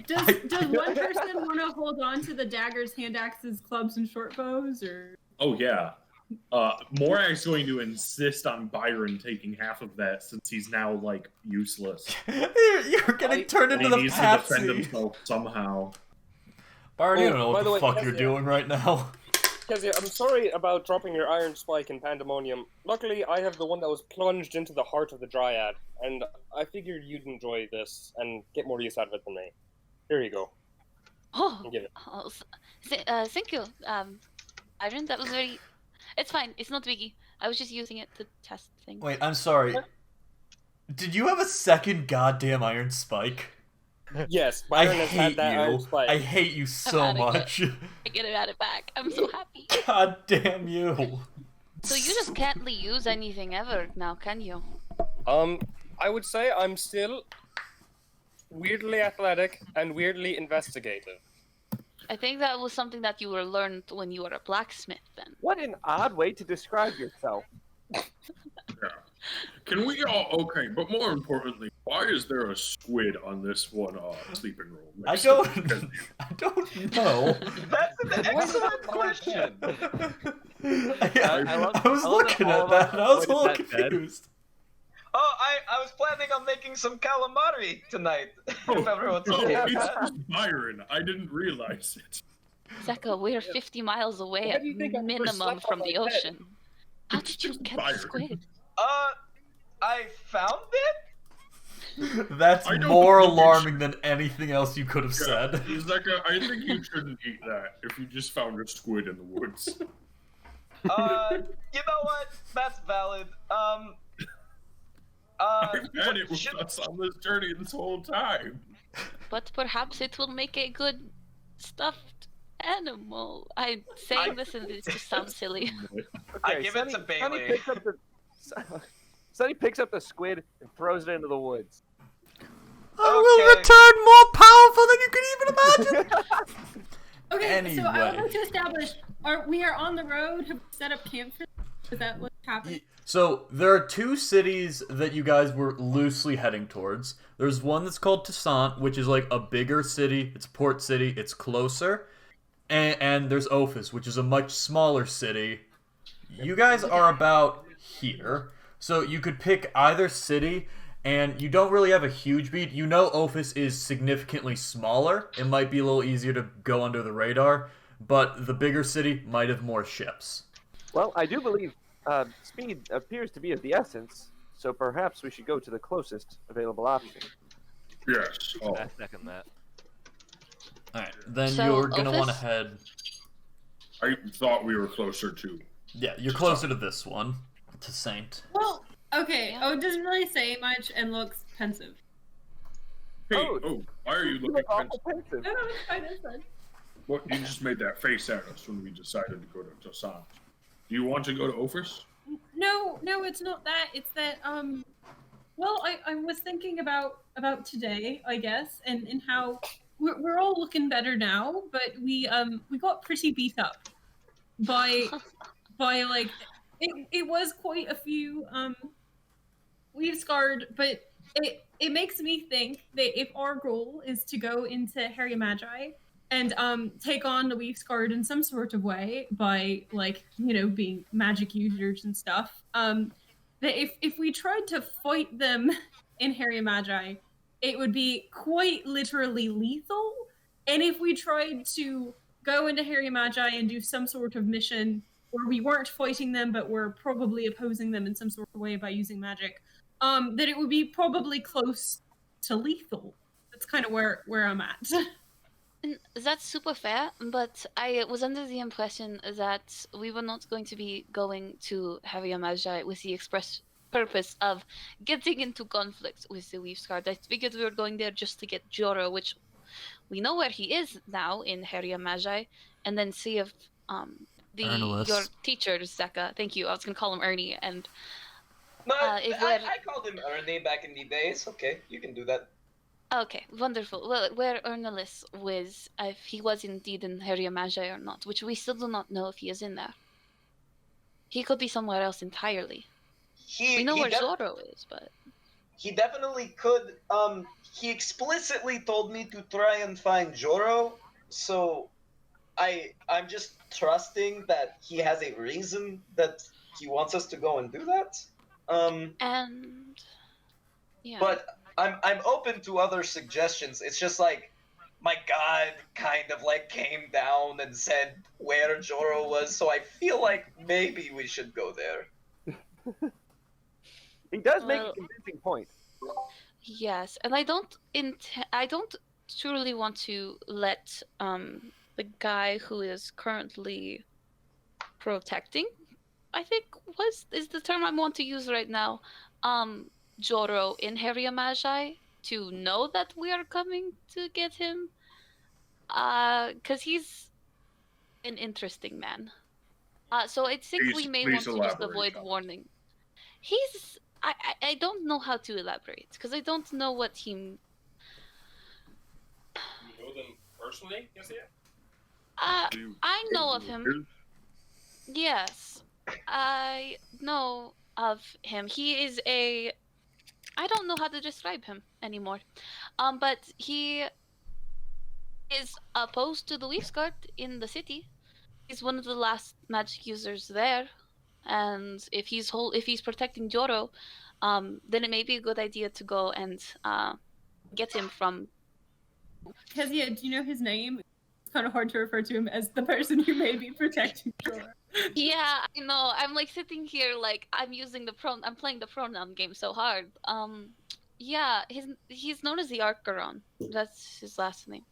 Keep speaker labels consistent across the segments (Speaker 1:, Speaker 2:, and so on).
Speaker 1: Does one person want to hold on to the daggers, hand axes, clubs, and short bows, or?
Speaker 2: Oh yeah. Morak's going to insist on Byron taking half of that since he's now like useless.
Speaker 3: You're getting turned into the
Speaker 2: needs to defend
Speaker 3: patsy.
Speaker 2: himself somehow.
Speaker 3: Byron, you don't know what the
Speaker 4: way,
Speaker 3: fuck you're doing right now.
Speaker 4: Kezia, I'm sorry about dropping your iron spike in Pandemonium. Luckily, I have the one that was plunged into the heart of the Dryad, and I figured you'd enjoy this and get more use out of it than me. Here you go.
Speaker 5: Oh,
Speaker 4: Give it.
Speaker 5: Thank you, Byron. That was very. It's fine. It's not biggie. I was just using it to test things.
Speaker 3: Wait, I'm sorry. Did you have a second goddamn iron spike?
Speaker 4: Yes,
Speaker 3: I
Speaker 4: Byron has
Speaker 3: hate
Speaker 4: had that iron
Speaker 3: you.
Speaker 4: spike.
Speaker 3: I hate you so much.
Speaker 5: I get it back. I'm so happy.
Speaker 3: God damn you.
Speaker 5: So you just can't use anything ever now, can you?
Speaker 4: I would say I'm still weirdly athletic and weirdly investigative.
Speaker 5: I think that was something that you were learned when you were a blacksmith then.
Speaker 6: What an odd way to describe yourself.
Speaker 2: Yeah. Can we all okay? But more importantly, why is there a squid on this one sleeping room?
Speaker 3: I don't know.
Speaker 6: That's an excellent question.
Speaker 3: I was looking at that and I was a little confused.
Speaker 7: Oh, I was planning on making some calamari tonight. If everyone's okay with
Speaker 2: it's
Speaker 7: that.
Speaker 2: just Byron. I didn't realize it.
Speaker 5: Zeka, we're 50 miles away
Speaker 4: Why
Speaker 5: at
Speaker 4: do you think I never
Speaker 5: minimum
Speaker 4: slept
Speaker 5: from
Speaker 4: on
Speaker 5: the
Speaker 4: my bed?
Speaker 5: ocean. How did you get the
Speaker 2: Byron.
Speaker 5: squid?
Speaker 7: I found it?
Speaker 3: That's
Speaker 2: I don't
Speaker 3: more
Speaker 2: think you
Speaker 3: alarming than anything else you could have said.
Speaker 2: Zeka, I think you shouldn't eat that if you just found a squid in the woods.
Speaker 7: You know what? That's valid.
Speaker 2: I've had it with us on this journey this whole time.
Speaker 5: But perhaps it will make a good stuffed animal. I'm saying this and it just sounds silly.
Speaker 7: I give it to Bailey.
Speaker 6: Sonny picks up the squid and throws it into the woods.
Speaker 3: I will return more powerful than you can even imagine.
Speaker 1: Okay, so I would
Speaker 3: Anyway.
Speaker 1: like to establish: we are on the road? Have we set up camp for? Is that what's happening?
Speaker 3: So there are two cities that you guys were loosely heading towards. There's one that's called Toussaint, which is like a bigger city. It's a port city. It's closer. And there's Ophis, which is a much smaller city. You guys are about here. So you could pick either city, and you don't really have a huge beat. You know Ophis is significantly smaller. It might be a little easier to go under the radar, but the bigger city might have more ships.
Speaker 6: Well, I do believe speed appears to be of the essence, so perhaps we should go to the closest available option.
Speaker 2: Yes. Oh.
Speaker 8: I second that.
Speaker 3: Alright, then
Speaker 5: So,
Speaker 3: you're gonna
Speaker 5: Ophis?
Speaker 3: want to head...
Speaker 2: I thought we were closer to.
Speaker 3: Yeah, you're closer to this one. To Saint.
Speaker 1: Well, okay.
Speaker 5: Yeah.
Speaker 1: Oh, it doesn't really say much and looks pensive.
Speaker 2: Hey,
Speaker 6: Oh.
Speaker 2: why are you
Speaker 6: You
Speaker 2: looking
Speaker 6: look
Speaker 2: pensive?
Speaker 6: awful pensive.
Speaker 1: No, it's fine. It's fine.
Speaker 2: What, you just made that face at us when we decided to go to Toussaint. Do you want to go to Ophis?
Speaker 1: No, it's not that. It's that well, I was thinking about today, I guess, and how we're all looking better now, but we got pretty beat up by like it was quite a few we've scarred, but it makes me think that if our goal is to go into Herria Magi and take on the Weave Scarred in some sort of way by, like, you know, being magic users and stuff, that if we tried to fight them in Herria Magi, it would be quite literally lethal. And if we tried to go into Herria Magi and do some sort of mission where we weren't fighting them, but were probably opposing them in some sort of way by using magic, that it would be probably close to lethal. That's kind of where I'm at.
Speaker 5: And that's super fair, but I was under the impression that we were not going to be going to Herria Magi with the express purpose of getting into conflict with the Weave Scarred. I figured we were going there just to get Joro, which we know where he is now in Herria Magi, and then see if
Speaker 3: Ernest.
Speaker 5: your teacher, Zeka, thank you, I was going to call him Ernie, and
Speaker 7: No,
Speaker 5: if
Speaker 7: I called him Ernie back in the days. Okay, you can do that.
Speaker 5: okay, wonderful. Well, where Ernest was, if he was indeed in Herria Magi or not, which we still do not know if he is in there. He could be somewhere else entirely. We know where Zoro is, but...
Speaker 7: he definitely could. He explicitly told me to try and find Joro, so I'm just trusting that he has a reason that he wants us to go and do that.
Speaker 5: And yeah.
Speaker 7: But I'm open to other suggestions. It's just like my god kind of like came down and said where Joro was, so I feel like maybe we should go there.
Speaker 6: He does make a
Speaker 5: Well-
Speaker 6: convincing point.
Speaker 5: Yes, and I don't truly want to let the guy who is currently protecting, I think is the term I want to use right now, Joro in Herria Magi to know that we are coming to get him. Because he's an interesting man. So I think we may want
Speaker 2: Please
Speaker 5: to just
Speaker 2: elaborate
Speaker 5: avoid
Speaker 2: on it.
Speaker 5: warning. I don't know how to elaborate because I don't know what he.
Speaker 4: You know them personally, yes, yeah?
Speaker 5: I know of him. Yes, I know of him. He is a. I don't know how to describe him anymore. But he is opposed to the Leaf Guard in the city. He's one of the last magic users there, and if he's protecting Joro, then it may be a good idea to go and get him from.
Speaker 1: Kezia, do you know his name? It's kind of hard to refer to him as the person who may be protecting Joro.
Speaker 5: Yeah, I know. I'm like sitting here like I'm playing the pronoun game so hard. Yeah, he's known as the Archeron. That's his last name.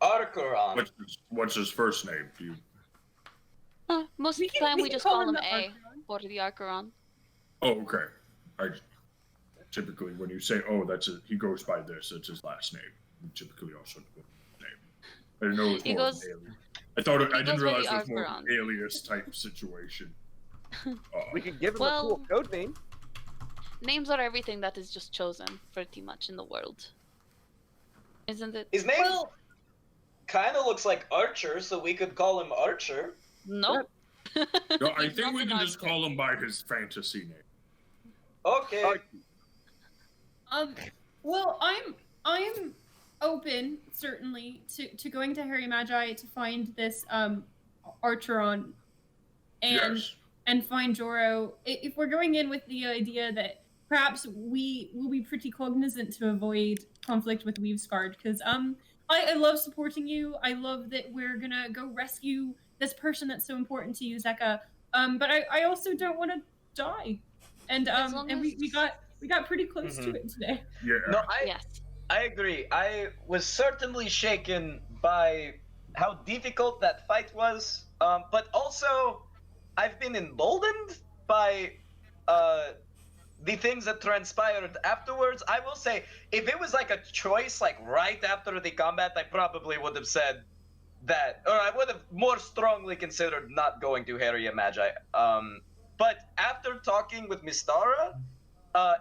Speaker 7: Archeron.
Speaker 2: What's his first name? Do you?
Speaker 5: Most of the time we just call him A or the Archeron.
Speaker 2: Oh, okay. I typically when you say, "Oh, he goes by this," that's his last name. We typically also do his name. I didn't know it was
Speaker 5: He
Speaker 2: more
Speaker 5: goes-
Speaker 2: of an alias. I didn't
Speaker 5: goes by
Speaker 2: realize
Speaker 5: the
Speaker 2: it was more of an
Speaker 5: Archeron.
Speaker 2: alias type situation.
Speaker 6: We could give him a
Speaker 5: Well-
Speaker 6: cool code name.
Speaker 5: Names are everything that is just chosen pretty much in the world, isn't it?
Speaker 7: His name kind of looks like Archer, so we could call him Archer.
Speaker 5: Nope.
Speaker 2: No, I
Speaker 5: He's
Speaker 2: think
Speaker 5: not
Speaker 2: we
Speaker 5: an
Speaker 2: can just
Speaker 5: archer.
Speaker 2: call him by his fantasy name.
Speaker 7: Okay.
Speaker 1: Well, I'm open certainly to going to Herria Magi to find this Archeron and
Speaker 2: Yes.
Speaker 1: and find Joro. If we're going in with the idea that perhaps we will be pretty cognizant to avoid conflict with Weavesguard, because I love supporting you. I love that we're gonna go rescue this person that's so important to you, Zeka. But I also don't want to die, and
Speaker 5: As long
Speaker 1: and
Speaker 5: as-
Speaker 1: we got pretty close to it today.
Speaker 2: Yeah.
Speaker 7: No,
Speaker 5: Yes.
Speaker 7: I agree. I was certainly shaken by how difficult that fight was, but also I've been emboldened by the things that transpired afterwards. I will say, if it was like a choice, like right after the combat, I probably would have said that, or I would have more strongly considered not going to Herria Magi. But after talking with Mystara,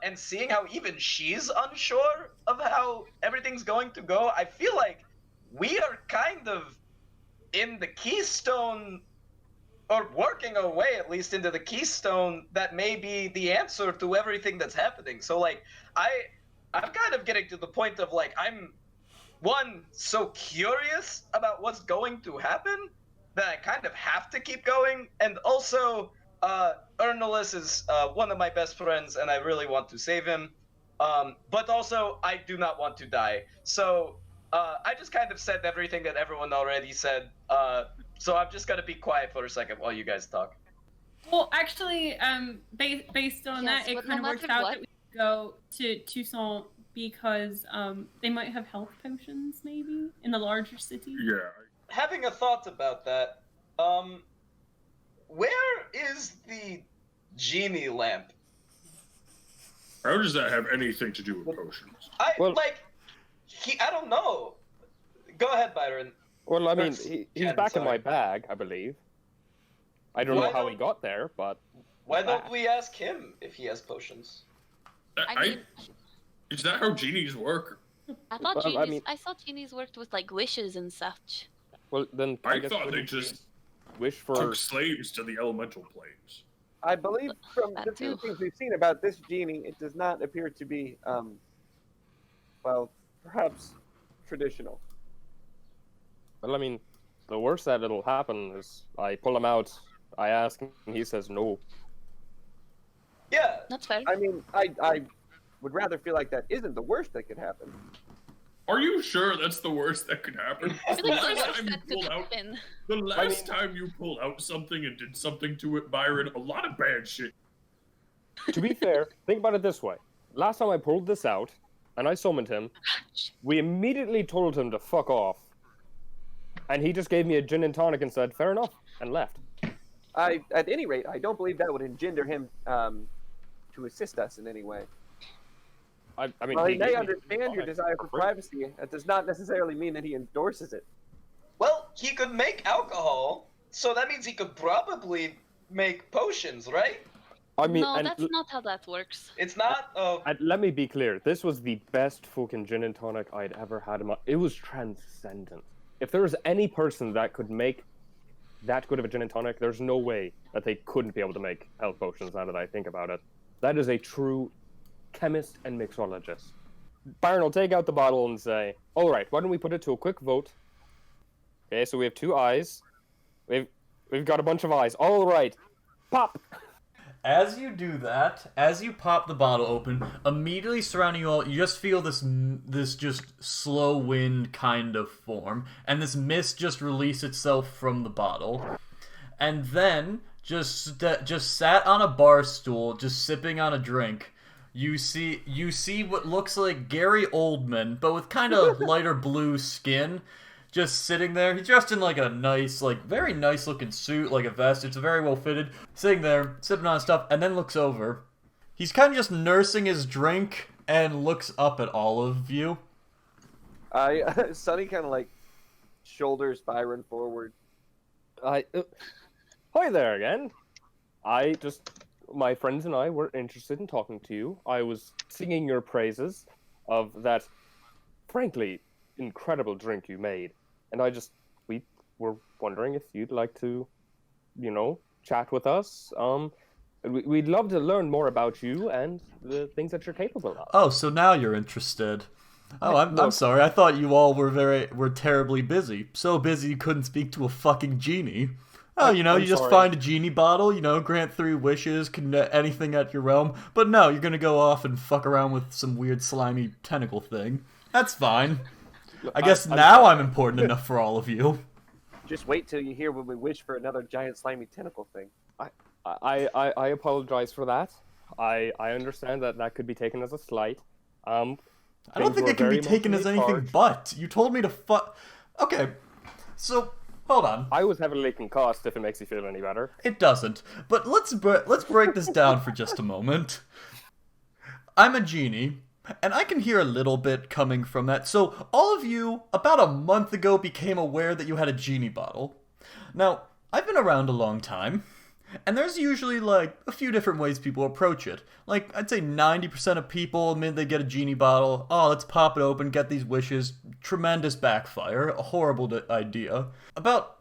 Speaker 7: and seeing how even she's unsure of how everything's going to go, I feel like we are kind of in the keystone, or working our way at least into the keystone that may be the answer to everything that's happening. So like, I'm kind of getting to the point of like, I'm so curious about what's going to happen that I kind of have to keep going, and also Ernolus is one of my best friends, and I really want to save him. But also, I do not want to die. So I just kind of said everything that everyone already said. So I'm just gonna be quiet for a second while you guys talk.
Speaker 1: Well, actually, based on
Speaker 5: Yes,
Speaker 1: that, it
Speaker 5: but
Speaker 1: kind
Speaker 5: no
Speaker 1: of works
Speaker 5: matter
Speaker 1: out
Speaker 5: what-
Speaker 1: that we could go to Toussaint because they might have health potions, maybe in the larger city.
Speaker 2: Yeah.
Speaker 7: Having a thought about that, where is the genie lamp?
Speaker 2: How does that have anything to do with potions?
Speaker 7: I don't know. Go ahead, Byron.
Speaker 4: Well, I mean,
Speaker 7: That's-
Speaker 4: he's
Speaker 7: Ken,
Speaker 4: back in
Speaker 7: sorry.
Speaker 4: my bag, I believe. I don't
Speaker 7: Why
Speaker 4: know how he
Speaker 7: don't-
Speaker 4: got there, but
Speaker 7: Why don't
Speaker 4: back.
Speaker 7: we ask him if he has potions?
Speaker 5: I mean,
Speaker 2: Is that how genies work?
Speaker 5: I thought
Speaker 4: Well, I
Speaker 5: genies.
Speaker 4: mean-
Speaker 5: I thought genies worked with like wishes and such.
Speaker 4: well, then
Speaker 2: I
Speaker 4: guess
Speaker 2: thought they
Speaker 4: wouldn't we
Speaker 2: just
Speaker 4: wish for.
Speaker 2: took slaves to the elemental planes.
Speaker 6: I believe from
Speaker 5: That
Speaker 6: the few
Speaker 5: too.
Speaker 6: things we've seen about this genie, it does not appear to be, well, perhaps traditional.
Speaker 4: Well, I mean, the worst that'll happen is I pull him out, I ask him, and he says no.
Speaker 7: Yeah.
Speaker 5: That's fair.
Speaker 6: I mean, I would rather feel like that isn't the worst that could happen.
Speaker 2: Are you sure that's the worst that could happen?
Speaker 5: I
Speaker 2: The
Speaker 5: feel like the
Speaker 2: last
Speaker 5: worst
Speaker 2: time you
Speaker 5: that could
Speaker 2: pulled out,
Speaker 5: happen.
Speaker 2: the last time you pulled out something and did something to it, Byron, a lot of bad shit.
Speaker 4: To be fair, think about it this way. Last time I pulled this out, and I summoned him, we immediately told him to fuck off. And he just gave me a gin and tonic and said, fair enough, and left.
Speaker 6: At any rate, I don't believe that would engender him to assist us in any way.
Speaker 4: I mean,
Speaker 6: While he may
Speaker 4: gave me
Speaker 6: understand your
Speaker 4: tonic
Speaker 6: desire for
Speaker 4: free.
Speaker 6: privacy, that does not necessarily mean that he endorses it.
Speaker 7: Well, he could make alcohol, so that means he could probably make potions, right?
Speaker 4: I mean,
Speaker 5: No,
Speaker 4: and
Speaker 5: that's not how that works.
Speaker 7: It's not.
Speaker 4: and let me be clear. This was the best fucking gin and tonic I'd ever had in my... It was transcendent. If there was any person that could make that good of a gin and tonic, there's no way that they couldn't be able to make health potions, now that I think about it. That is a true chemist and mixologist. Byron will take out the bottle and say, all right, why don't we put it to a quick vote? Okay, so we have 2 eyes. We've got a bunch of eyes. All right, pop!
Speaker 3: As you do that, as you pop the bottle open, immediately surrounding you all, you just feel this just slow wind kind of form, and this mist just release itself from the bottle, and then just sat on a bar stool, just sipping on a drink. You see what looks like Gary Oldman, but with kind of lighter blue skin. Just sitting there. He's dressed in like a nice, like very nice looking suit, like a vest. It's very well fitted. Sitting there, sipping on stuff, and then looks over. He's kind of just nursing his drink and looks up at all of you.
Speaker 6: Sonny kind of like shoulders Byron forward.
Speaker 4: Hi there again. My friends and I were interested in talking to you. I was singing your praises of that, frankly, incredible drink you made. And we were wondering if you'd like to, chat with us. We'd love to learn more about you and the things that you're capable of.
Speaker 3: Oh, so now you're interested. Oh, I'm sorry. I thought you all were terribly busy. So busy you couldn't speak to a fucking genie. Oh, you just
Speaker 4: sorry.
Speaker 3: find a genie bottle, grant 3 wishes, can anything at your realm. But no, you're gonna go off and fuck around with some weird slimy tentacle thing. That's fine. I guess now I'm important enough for all of you.
Speaker 6: Just wait till you hear when we wish for another giant slimy tentacle thing.
Speaker 4: I apologize for that. I understand that could be taken as a slight.
Speaker 3: I don't think it can be taken as anything but. You told me to fuck... Okay, so... Hold on.
Speaker 4: I was heavily concussed, if it makes you feel any better.
Speaker 3: It doesn't. But let's break this down for just a moment. I'm a genie, and I can hear a little bit coming from that. So all of you, about a month ago, became aware that you had a genie bottle. Now, I've been around a long time, and there's usually, a few different ways people approach it. I'd say 90% of people admit they get a genie bottle. Oh, let's pop it open, get these wishes. Tremendous backfire. A horrible idea. About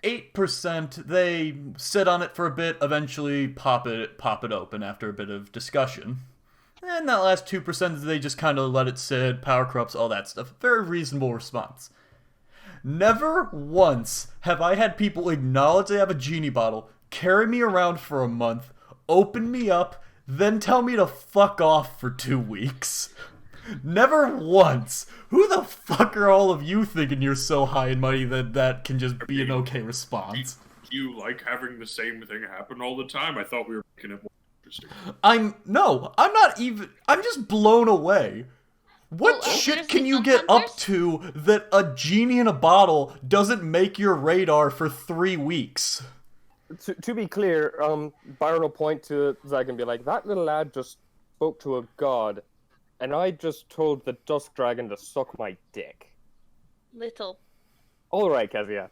Speaker 3: 8%, they sit on it for a bit, eventually pop it open after a bit of discussion. And that last 2%, they just kind of let it sit, power corrupts, all that stuff. Very reasonable response. Never once have I had people acknowledge they have a genie bottle, carry me around for a month, open me up, then tell me to fuck off for 2 weeks. Never once. Who the fuck are all of you thinking you're so high and mighty that can just be an okay response?
Speaker 2: Do you like having the same thing happen all the time? I thought we were making it more interesting.
Speaker 3: I'm just blown away. What
Speaker 5: Well,
Speaker 3: shit
Speaker 5: there's
Speaker 3: can
Speaker 5: the
Speaker 3: you get up
Speaker 5: Panthers?
Speaker 3: to that a genie in a bottle doesn't make your radar for 3 weeks?
Speaker 4: To be clear, Byron will point to Zeg and be like, that little lad just spoke to a god, and I just told the Dusk Dragon to suck my dick.
Speaker 5: Little.
Speaker 4: All right, Kezia.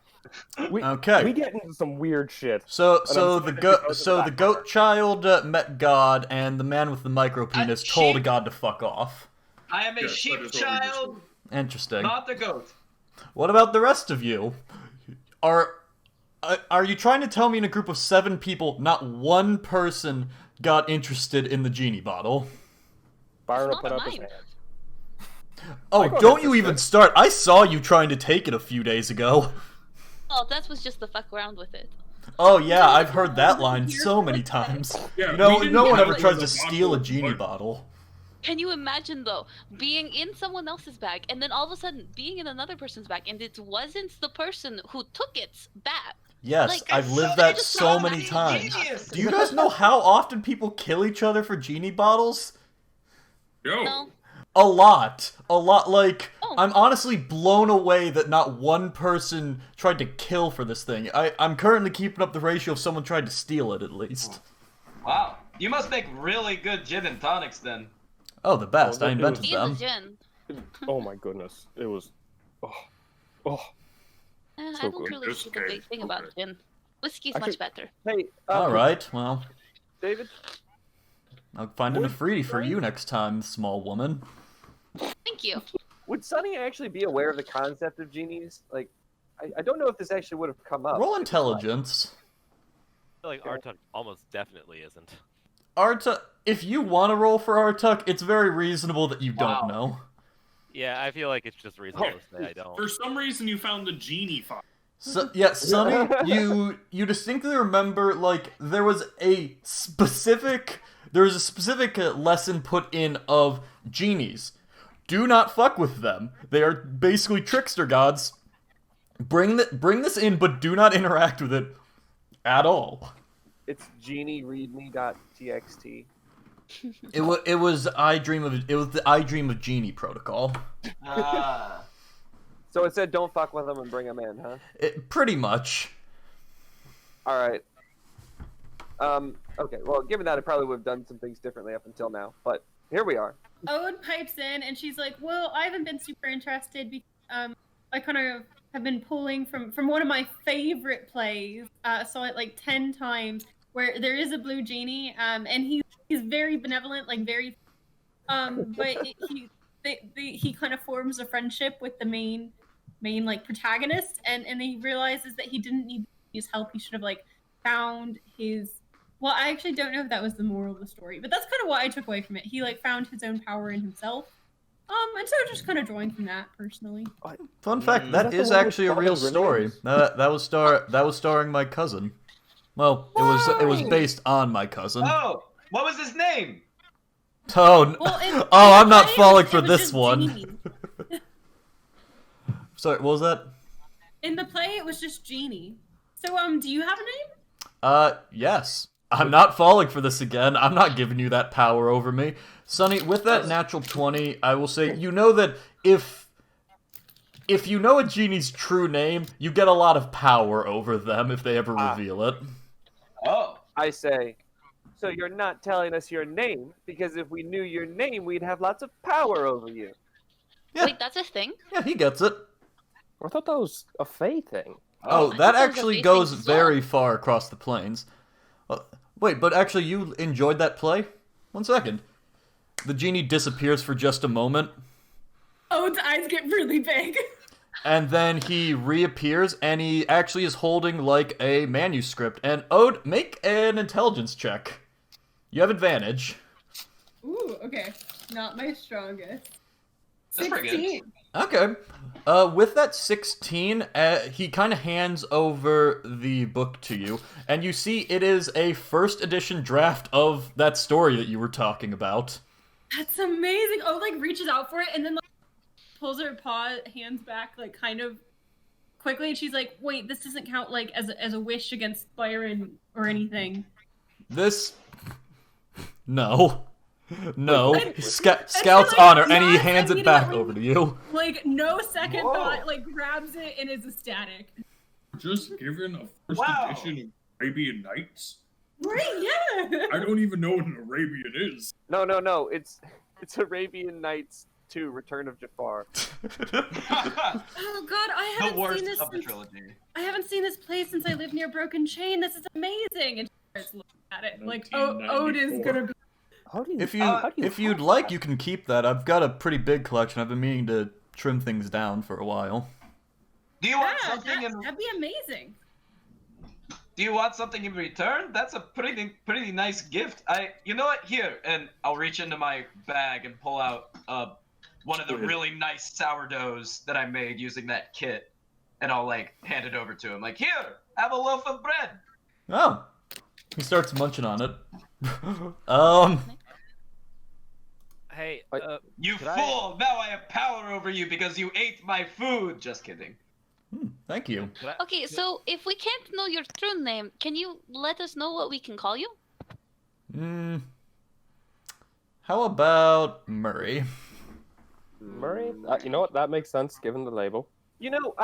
Speaker 3: Okay.
Speaker 4: We get into some weird shit.
Speaker 3: So
Speaker 4: I'm
Speaker 3: the
Speaker 4: sorry to go to
Speaker 3: so the
Speaker 4: that
Speaker 3: goat
Speaker 4: part.
Speaker 3: child met God, and the man with the micro penis told a
Speaker 7: sheep.
Speaker 3: god to fuck off.
Speaker 7: I am a
Speaker 2: Yes, that
Speaker 7: sheep
Speaker 2: is what we
Speaker 7: child,
Speaker 3: Interesting.
Speaker 7: not the goat.
Speaker 3: What about the rest of you? Are you trying to tell me in a group of 7 people, not one person got interested in the genie bottle?
Speaker 4: Byron will
Speaker 5: It's
Speaker 4: put
Speaker 5: not
Speaker 4: up his
Speaker 5: mine.
Speaker 4: hand.
Speaker 3: Oh,
Speaker 6: I got
Speaker 3: don't you
Speaker 6: interested.
Speaker 3: even start. I saw you trying to take it a few days ago.
Speaker 5: Oh, that was just to fuck around with it.
Speaker 3: Oh yeah, I've heard that line so many times.
Speaker 2: Yeah,
Speaker 3: No,
Speaker 2: we didn't
Speaker 3: no one
Speaker 2: know
Speaker 3: ever
Speaker 2: where
Speaker 3: tries
Speaker 2: the
Speaker 3: to steal a
Speaker 2: bottle
Speaker 3: genie
Speaker 2: was.
Speaker 3: bottle.
Speaker 5: Can you imagine though, being in someone else's bag and then all of a sudden being in another person's bag and it wasn't the person who took its bag?
Speaker 3: Yes,
Speaker 5: Like,
Speaker 3: I've
Speaker 7: it's
Speaker 3: lived
Speaker 7: so-
Speaker 3: that
Speaker 7: it's
Speaker 3: so
Speaker 7: so
Speaker 3: many times.
Speaker 7: genius.
Speaker 3: Do you guys know how often people kill each other for genie bottles?
Speaker 2: Yo,
Speaker 5: No.
Speaker 3: A lot. Like,
Speaker 5: Oh.
Speaker 3: I'm honestly blown away that not one person tried to kill for this thing. I'm currently keeping up the ratio of someone tried to steal it, at least.
Speaker 7: Wow. You must make really good gin and tonics then.
Speaker 3: Oh, the best.
Speaker 4: Oh,
Speaker 3: I
Speaker 4: it
Speaker 3: invented
Speaker 5: He is a
Speaker 3: them.
Speaker 5: gin.
Speaker 4: Oh my goodness, it was. Oh.
Speaker 5: I
Speaker 4: So
Speaker 5: don't
Speaker 4: good.
Speaker 5: really see the big thing about gin. Whiskey's
Speaker 4: I
Speaker 5: much
Speaker 4: could-
Speaker 5: better.
Speaker 6: Hey,
Speaker 3: Alright, well,
Speaker 6: David.
Speaker 3: I'll find an Afridi for you next time, small woman.
Speaker 5: Thank you.
Speaker 6: Would Sunny actually be aware of the concept of genies? Like, I don't know if this actually would have come up.
Speaker 3: Roll intelligence.
Speaker 8: I feel like Artuk almost definitely isn't.
Speaker 3: Artuk, if you want to roll for Artuk, it's very reasonable that you
Speaker 7: Wow.
Speaker 3: don't know.
Speaker 8: Yeah, I feel like it's just reasonable to say I don't.
Speaker 2: for some reason you found the genie file.
Speaker 3: So, yeah, Sonny, you distinctly remember, like, there was a specific lesson put in of genies. Do not fuck with them. They are basically trickster gods. Bring this in, but do not interact with it at all.
Speaker 6: It's geniereadme.txt.
Speaker 3: It was the I Dream of Genie protocol.
Speaker 7: Ah.
Speaker 6: So it said don't fuck with them and bring them in, huh?
Speaker 3: Pretty much.
Speaker 6: All right. Okay. Well, given that, I probably would have done some things differently up until now, but here we are.
Speaker 1: Ode pipes in and she's like, "Well, I haven't been super interested because I kind of have been pulling from one of my favorite plays. Saw it like 10 times where there is a blue genie, and he's very benevolent, like very, but he kind of forms a friendship with the main like protagonist, and he realizes that he didn't need his help. He should have like found his. Well, I actually don't know if that was the moral of the story, but that's kind of what I took away from it. He like found his own power in himself. And so just kind of drawing from that personally.
Speaker 3: Fun fact, that
Speaker 6: That's
Speaker 3: is
Speaker 6: the one with
Speaker 3: actually a real
Speaker 6: bottles and
Speaker 3: story.
Speaker 6: names.
Speaker 3: That was starring my cousin. Well, it was based on my cousin.
Speaker 7: Oh, what was his name?
Speaker 3: Oh,
Speaker 1: Well,
Speaker 3: I'm not
Speaker 1: play,
Speaker 3: falling
Speaker 1: it
Speaker 3: for
Speaker 1: was
Speaker 3: this
Speaker 1: just
Speaker 3: one.
Speaker 1: Genie.
Speaker 3: Sorry, what was that?
Speaker 1: In the play, it was just Genie. So, do you have a name?
Speaker 3: Yes. I'm not falling for this again. I'm not giving you that power over me. Sonny, with that natural 20, I will say, you know that if you know a genie's true name, you get a lot of power over them if they ever reveal it.
Speaker 7: Oh.
Speaker 6: I say, so you're not telling us your name, because if we knew your name, we'd have lots of power over you.
Speaker 3: Yeah.
Speaker 5: Wait, that's a thing?
Speaker 3: Yeah, he gets it.
Speaker 4: I thought that was a Fae thing.
Speaker 3: Oh,
Speaker 5: I
Speaker 3: that
Speaker 5: thought it was a
Speaker 3: actually
Speaker 5: big
Speaker 3: goes
Speaker 5: thing.
Speaker 3: very far across the plains. Wait, but actually you enjoyed that play? 1 second. The genie disappears for just a moment,
Speaker 1: Ode's eyes get really big.
Speaker 3: and then he reappears, and he actually is holding, like, a manuscript. And Ode, make an intelligence check. You have advantage.
Speaker 1: Ooh, okay. Not my strongest.
Speaker 7: That's pretty good.
Speaker 1: 16.
Speaker 3: Okay. With that 16, he kind of hands over the book to you, and you see it is a first edition draft of that story that you were talking about.
Speaker 1: That's amazing. Oh, like reaches out for it and then like, pulls her hands back, like kind of quickly, and she's like, "Wait, this doesn't count like as a wish against Byron or anything."
Speaker 3: This... No. No.
Speaker 1: And-
Speaker 3: Scout's
Speaker 1: like,
Speaker 3: honor, and he
Speaker 1: yes,
Speaker 3: hands it back
Speaker 1: immediately-
Speaker 3: over to you.
Speaker 1: Like no second
Speaker 6: Whoa.
Speaker 1: thought, like grabs it and is ecstatic.
Speaker 2: Just given a first
Speaker 7: Wow.
Speaker 2: edition of Arabian Nights?
Speaker 1: Right? Yeah.
Speaker 2: I don't even know what an Arabian is.
Speaker 6: No. It's Arabian Nights 2: Return of Jafar.
Speaker 1: Oh God, I
Speaker 7: The
Speaker 1: haven't
Speaker 7: worst
Speaker 1: seen this.
Speaker 7: of the
Speaker 1: Since,
Speaker 7: trilogy.
Speaker 1: I haven't seen this place since I lived near Broken Chain. This is amazing. And she starts looking at it like, Ode is
Speaker 2: 1994.
Speaker 1: gonna be.
Speaker 6: How do you?
Speaker 3: If
Speaker 6: how do
Speaker 3: if you'd
Speaker 6: have
Speaker 3: like,
Speaker 6: that?
Speaker 3: you can keep that. I've got a pretty big collection. I've been meaning to trim things down for a while.
Speaker 7: Do you want
Speaker 1: Yeah,
Speaker 7: something in?
Speaker 1: that'd be amazing.
Speaker 7: Do you want something in return? That's a pretty nice gift. You know what? Here, and I'll reach into my bag and pull out one of the really nice sourdoughs that I made using that kit, and I'll like hand it over to him. Like, here, have a loaf of bread.
Speaker 3: Oh, he starts munching on it.
Speaker 8: Hey,
Speaker 7: You
Speaker 8: could
Speaker 7: fool! Now I have power over you because you ate my food. Just kidding.
Speaker 3: Thank you.
Speaker 5: Okay, so if we can't know your true name, can you let us know what we can call you?
Speaker 3: How about Murray?
Speaker 4: Murray? You know what? That makes sense given the label.
Speaker 6: You know,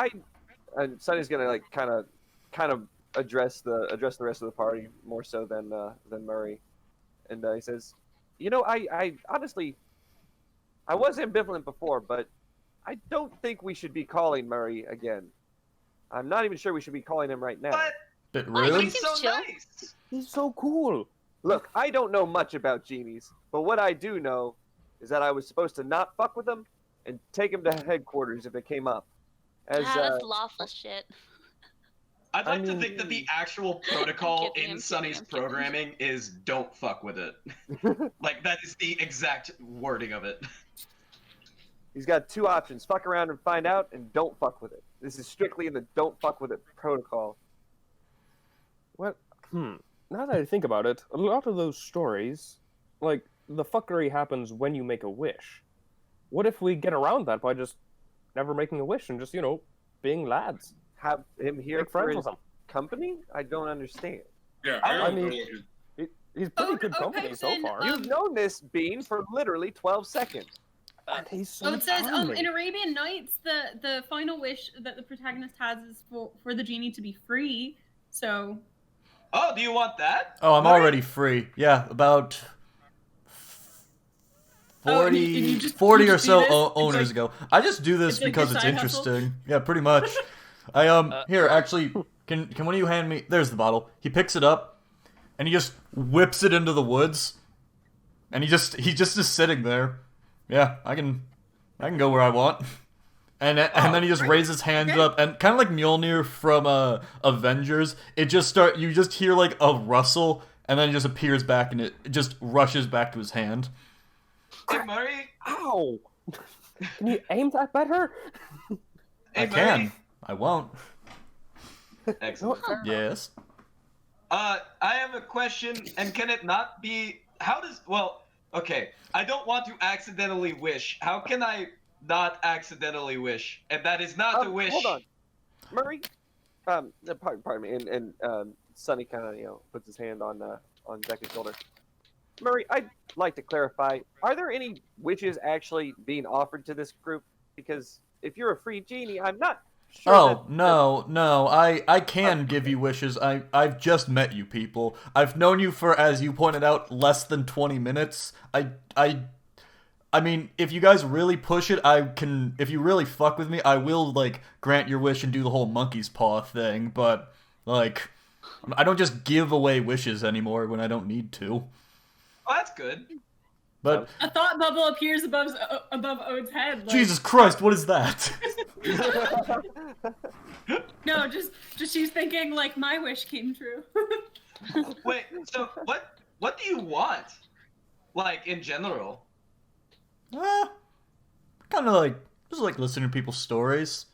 Speaker 6: and Sonny's gonna like kind of address the rest of the party more so than Murray, and he says, you know, I honestly, I was ambivalent before, but I don't think we should be calling Murray again. I'm not even sure we should be calling him right now.
Speaker 7: But
Speaker 3: Bit
Speaker 5: Oh,
Speaker 3: rude.
Speaker 7: he's so
Speaker 5: chill.
Speaker 7: nice.
Speaker 4: He's so cool.
Speaker 6: Look, I don't know much about genies, but what I do know is that I was supposed to not fuck with them and take him to headquarters if it came up. As
Speaker 5: That's lawful shit.
Speaker 7: I'd like to think that the actual protocol
Speaker 5: I'm kidding,
Speaker 7: in
Speaker 5: I'm
Speaker 7: Sunny's
Speaker 5: kidding.
Speaker 7: programming is "don't fuck with it." Like that is the exact wording of it.
Speaker 6: he's got two options: fuck around and find out, and don't fuck with it. This is strictly in the don't fuck with it protocol.
Speaker 4: Well, now that I think about it, a lot of those stories, like, the fuckery happens when you make a wish. What if we get around that by just never making a wish and just, being lads?
Speaker 6: Have him here
Speaker 4: Make
Speaker 6: for
Speaker 4: friends
Speaker 6: his
Speaker 4: with him.
Speaker 6: company? I don't understand.
Speaker 2: Yeah,
Speaker 7: I
Speaker 2: I don't
Speaker 4: mean-
Speaker 2: know.
Speaker 4: He's pretty good
Speaker 1: Oh,
Speaker 4: company so
Speaker 1: Tyson,
Speaker 4: far.
Speaker 6: You've known this bean for literally 12 seconds.
Speaker 4: And he's so
Speaker 1: So it says
Speaker 4: charming.
Speaker 1: in Arabian Nights the final wish that the protagonist has is for the genie to be free. So
Speaker 7: Oh, do you want that?
Speaker 3: Oh, I'm
Speaker 7: Murray?
Speaker 3: already free. Yeah, about 40,
Speaker 1: and you just
Speaker 3: 40 or
Speaker 1: do
Speaker 3: so
Speaker 1: this? It's
Speaker 3: owners
Speaker 1: like-
Speaker 3: ago. I just do this
Speaker 1: it's like
Speaker 3: because
Speaker 1: your
Speaker 3: it's
Speaker 1: side hustle?
Speaker 3: interesting. Yeah, pretty much. Here, actually, can one of you hand me? There's the bottle. He picks it up, and he just whips it into the woods, and he just is sitting there. Yeah, I can go where I want. And then he just raises his hands up, and kind of like Mjolnir from Avengers, you just hear like a rustle, and then it just appears back, and it just rushes back to his hand.
Speaker 7: Hey Murray.
Speaker 4: Ow! Can you aim that better?
Speaker 7: Hey,
Speaker 3: I can. I won't.
Speaker 7: Excellent.
Speaker 3: Yes.
Speaker 7: I have a question, and can it not be? Okay. I don't want to accidentally wish. How can I not accidentally wish? And that is not the wish.
Speaker 6: Hold on. Murray, pardon me, and Sonny kind of puts his hand on Becca's shoulder. Murray, I'd like to clarify, are there any wishes actually being offered to this group? Because if you're a free genie, I'm not sure
Speaker 3: Oh, no, I can give you wishes. I've just met you people. I've known you for, as you pointed out, less than 20 minutes. I mean, if you guys really push it, if you really fuck with me, I will, like, grant your wish and do the whole monkey's paw thing, but, like, I don't just give away wishes anymore when I don't need to.
Speaker 7: Oh, that's good.
Speaker 3: But,
Speaker 1: a thought bubble appears above Ode's head. Like,
Speaker 3: Jesus Christ, what is that?
Speaker 1: No, just she's thinking like my wish came true.
Speaker 7: Wait. So what do you want? Like in general?
Speaker 3: Kind of like, just like listening to people's stories.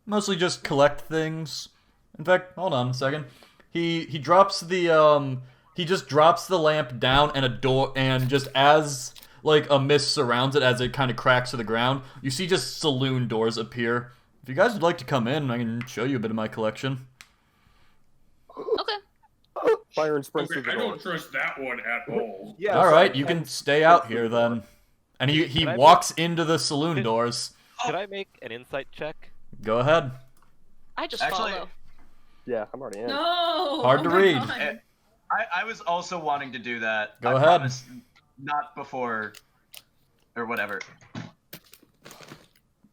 Speaker 3: Mostly just collect things. In fact, hold on a second. He drops the, he just drops the lamp down and a door, and just as, like, a mist surrounds it as it kind of cracks to the ground, you see just saloon doors appear. If you guys would like to come in, I can show you a bit of my collection.
Speaker 5: Okay.
Speaker 4: Byron sprints
Speaker 2: Okay,
Speaker 4: through
Speaker 2: I
Speaker 4: the door.
Speaker 2: don't trust that one at all.
Speaker 6: Yeah,
Speaker 3: Alright, you can stay out here then. And he
Speaker 8: Can I
Speaker 3: walks into the saloon doors.
Speaker 8: Could I make an insight check?
Speaker 3: Go ahead.
Speaker 5: I just
Speaker 7: Actually-
Speaker 5: follow.
Speaker 4: Yeah, I'm already in.
Speaker 1: No.
Speaker 3: Hard to
Speaker 1: my
Speaker 3: read.
Speaker 1: God.
Speaker 7: I was also wanting to do that.
Speaker 3: Go
Speaker 7: I
Speaker 3: ahead.
Speaker 7: promise not before, or whatever.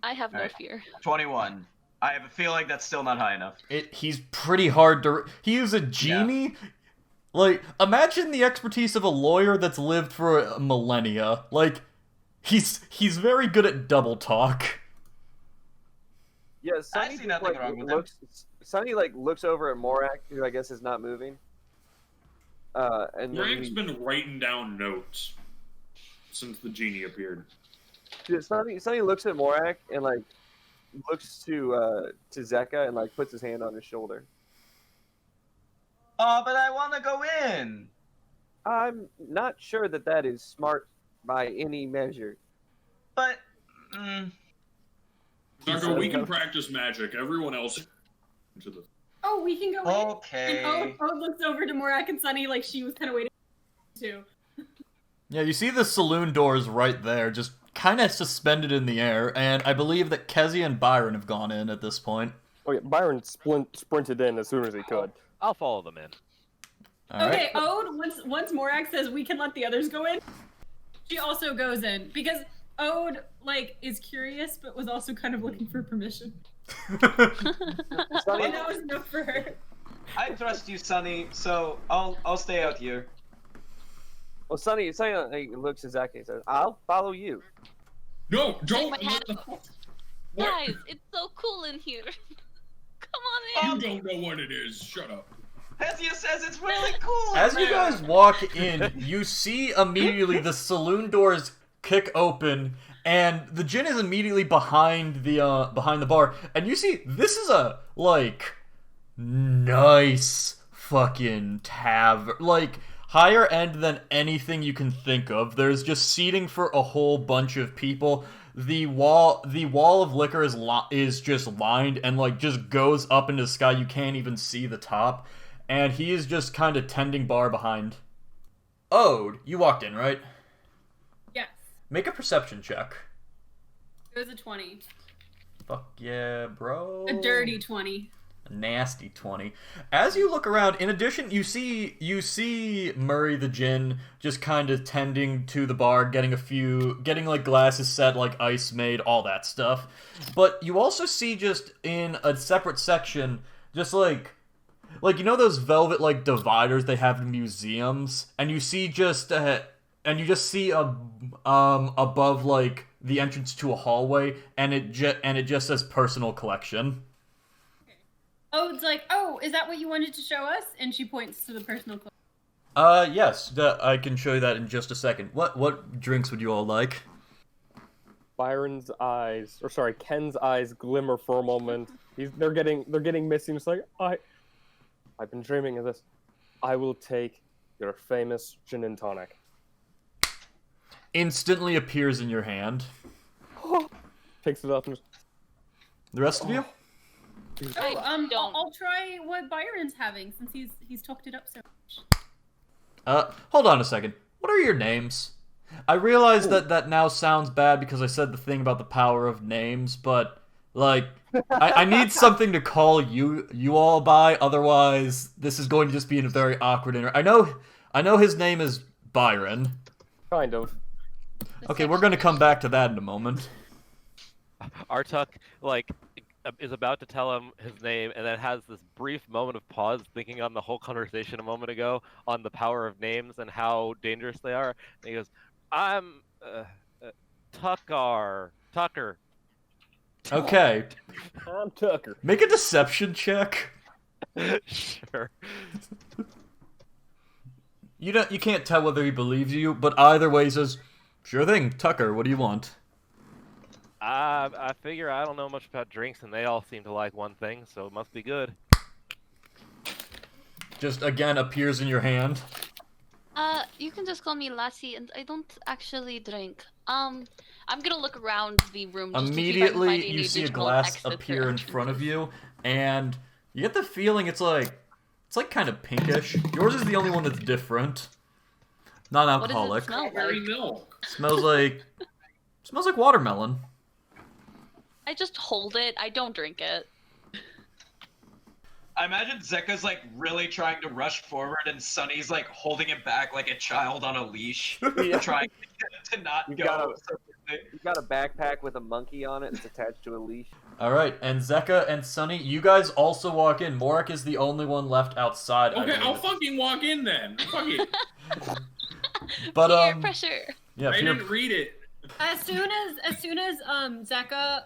Speaker 5: I have no
Speaker 7: Alright.
Speaker 5: fear.
Speaker 7: 21. I have a feeling that's still not high enough.
Speaker 3: He's pretty hard to... He is a genie? Like, imagine the expertise of a lawyer that's lived for a millennia. Like, he's very good at double talk.
Speaker 6: Yeah, Sunny
Speaker 7: see
Speaker 6: just,
Speaker 7: nothing wrong with him.
Speaker 6: Sunny looks over at Morak, who I guess is not moving. And then
Speaker 2: Frank's been writing down notes since the genie appeared.
Speaker 6: Sunny looks at Morak and looks to Zeka and puts his hand on his shoulder.
Speaker 7: Oh, but I want to go in.
Speaker 6: I'm not sure that is smart by any measure.
Speaker 7: But
Speaker 2: Zeka, we can practice magic. Everyone else into the.
Speaker 1: Oh, we can go in.
Speaker 7: okay.
Speaker 1: And Ode looks over to Morak and Sunny like she was kind of waiting too.
Speaker 3: Yeah, you see the saloon doors right there, just kind of suspended in the air, and I believe that Kezia and Byron have gone in at this point.
Speaker 4: Oh yeah, Byron sprinted in as soon as he could.
Speaker 8: I'll follow them in.
Speaker 3: All
Speaker 1: Okay,
Speaker 3: right.
Speaker 1: Ode, once Morak says we can let the others go in, she also goes in because Ode is curious but was also kind of looking for permission.
Speaker 6: Sunny,
Speaker 1: And that was enough for her.
Speaker 7: I trust you, Sunny. So I'll stay out here.
Speaker 6: well, Sunny looks at Zeka and says, "I'll follow you."
Speaker 2: No, don't.
Speaker 5: my hat
Speaker 2: What?
Speaker 5: Guys, it's so cool in here. Come on in.
Speaker 2: You don't know what it is. Shut up.
Speaker 7: Hezia says it's really cool.
Speaker 3: As you
Speaker 7: man.
Speaker 3: guys walk in, you see immediately the saloon doors kick open, and the gin is immediately behind the bar, and you see this is a nice fucking tavern, higher end than anything you can think of. There's just seating for a whole bunch of people. The wall of liquor is just lined and just goes up into the sky. You can't even see the top. And he is just kind of tending bar behind. Ode, you walked in, right?
Speaker 1: Yes.
Speaker 3: Make a perception check.
Speaker 1: It was a 20.
Speaker 3: Fuck yeah, bro.
Speaker 1: A dirty 20.
Speaker 3: A nasty 20. As you look around, in addition, you see Murray the Djinn just kind of tending to the bar, getting glasses set, ice made, all that stuff. But you also see just in a separate section, just you know those velvet dividers they have in museums, and you see just above the entrance to a hallway, and it just says personal collection.
Speaker 1: Ode's like, oh, is that what you wanted to show us? And she points to the personal collection.
Speaker 3: Yes, I can show you that in just a second. What drinks would you all like?
Speaker 4: Ken's eyes glimmer for a moment. They're getting misty. It's I've been dreaming of this. I will take your famous gin and tonic.
Speaker 3: Instantly appears in your hand.
Speaker 4: Picks it up and
Speaker 3: The rest of you?
Speaker 1: I'll try what Byron's having since he's talked it up so much.
Speaker 3: Hold on a second. What are your names? I realize that now sounds bad because I said the thing about the power of names, but I need something to call you all by. Otherwise, this is going to just be in a very awkward I know his name is Byron.
Speaker 4: kind of.
Speaker 3: Okay, we're gonna come back to that in a moment.
Speaker 8: Artuk, is about to tell him his name, and then has this brief moment of pause, thinking on the whole conversation a moment ago on the power of names and how dangerous they are. And he goes, "I'm Tucker."
Speaker 3: Okay,
Speaker 4: I'm Tucker.
Speaker 3: make a deception check.
Speaker 8: Sure.
Speaker 3: You can't tell whether he believes you, but either way he says, "Sure thing, Tucker. What do you want?"
Speaker 8: I figure I don't know much about drinks, and they all seem to like one thing, so it must be good.
Speaker 3: Just again appears in your hand.
Speaker 5: You can just call me Lassie, and I don't actually drink. I'm gonna look around the room. Just
Speaker 3: Immediately,
Speaker 5: to see if I can find any
Speaker 3: you see a
Speaker 5: additional
Speaker 3: glass
Speaker 5: exits
Speaker 3: appear
Speaker 5: or
Speaker 3: in front of you, and you get the feeling it's kind of pinkish. Yours is the only one that's different. Non-alcoholic.
Speaker 5: What does it smell
Speaker 2: Strawberry
Speaker 5: like?
Speaker 2: milk.
Speaker 3: Smells like watermelon.
Speaker 5: I just hold it. I don't drink it.
Speaker 7: I imagine Zeka's really trying to rush forward, and Sunny's holding him back like a child on a leash, trying to not
Speaker 6: You
Speaker 7: go.
Speaker 6: You've got a backpack with a monkey on it. It's attached to a leash.
Speaker 3: All right, and Zeka and Sunny, you guys also walk in. Morik is the only one left outside. I
Speaker 2: Okay, I'll
Speaker 3: believe.
Speaker 2: fucking walk in then. Fuck it.
Speaker 3: But
Speaker 5: Peer pressure.
Speaker 3: yeah,
Speaker 2: I
Speaker 3: peer,
Speaker 2: didn't read it.
Speaker 1: As soon as Zeka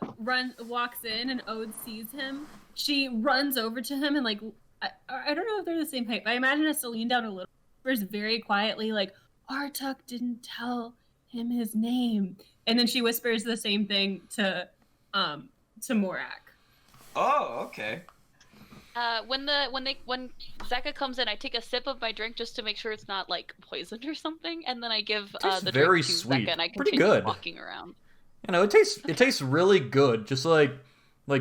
Speaker 1: walks in and Ode sees him, she runs over to him and like I don't know if they're the same height, but I imagine has to lean down a little, whispers very quietly like Artuk didn't tell him his name, and then she whispers the same thing to Morak.
Speaker 7: Oh, okay.
Speaker 5: When Zaka comes in, I take a sip of my drink just to make sure it's not like poisoned or something, and then I give the
Speaker 3: very
Speaker 5: drink to
Speaker 3: sweet.
Speaker 5: Zaka, and I
Speaker 3: Pretty
Speaker 5: continue
Speaker 3: good.
Speaker 5: walking around.
Speaker 3: You know, it tastes really good, just like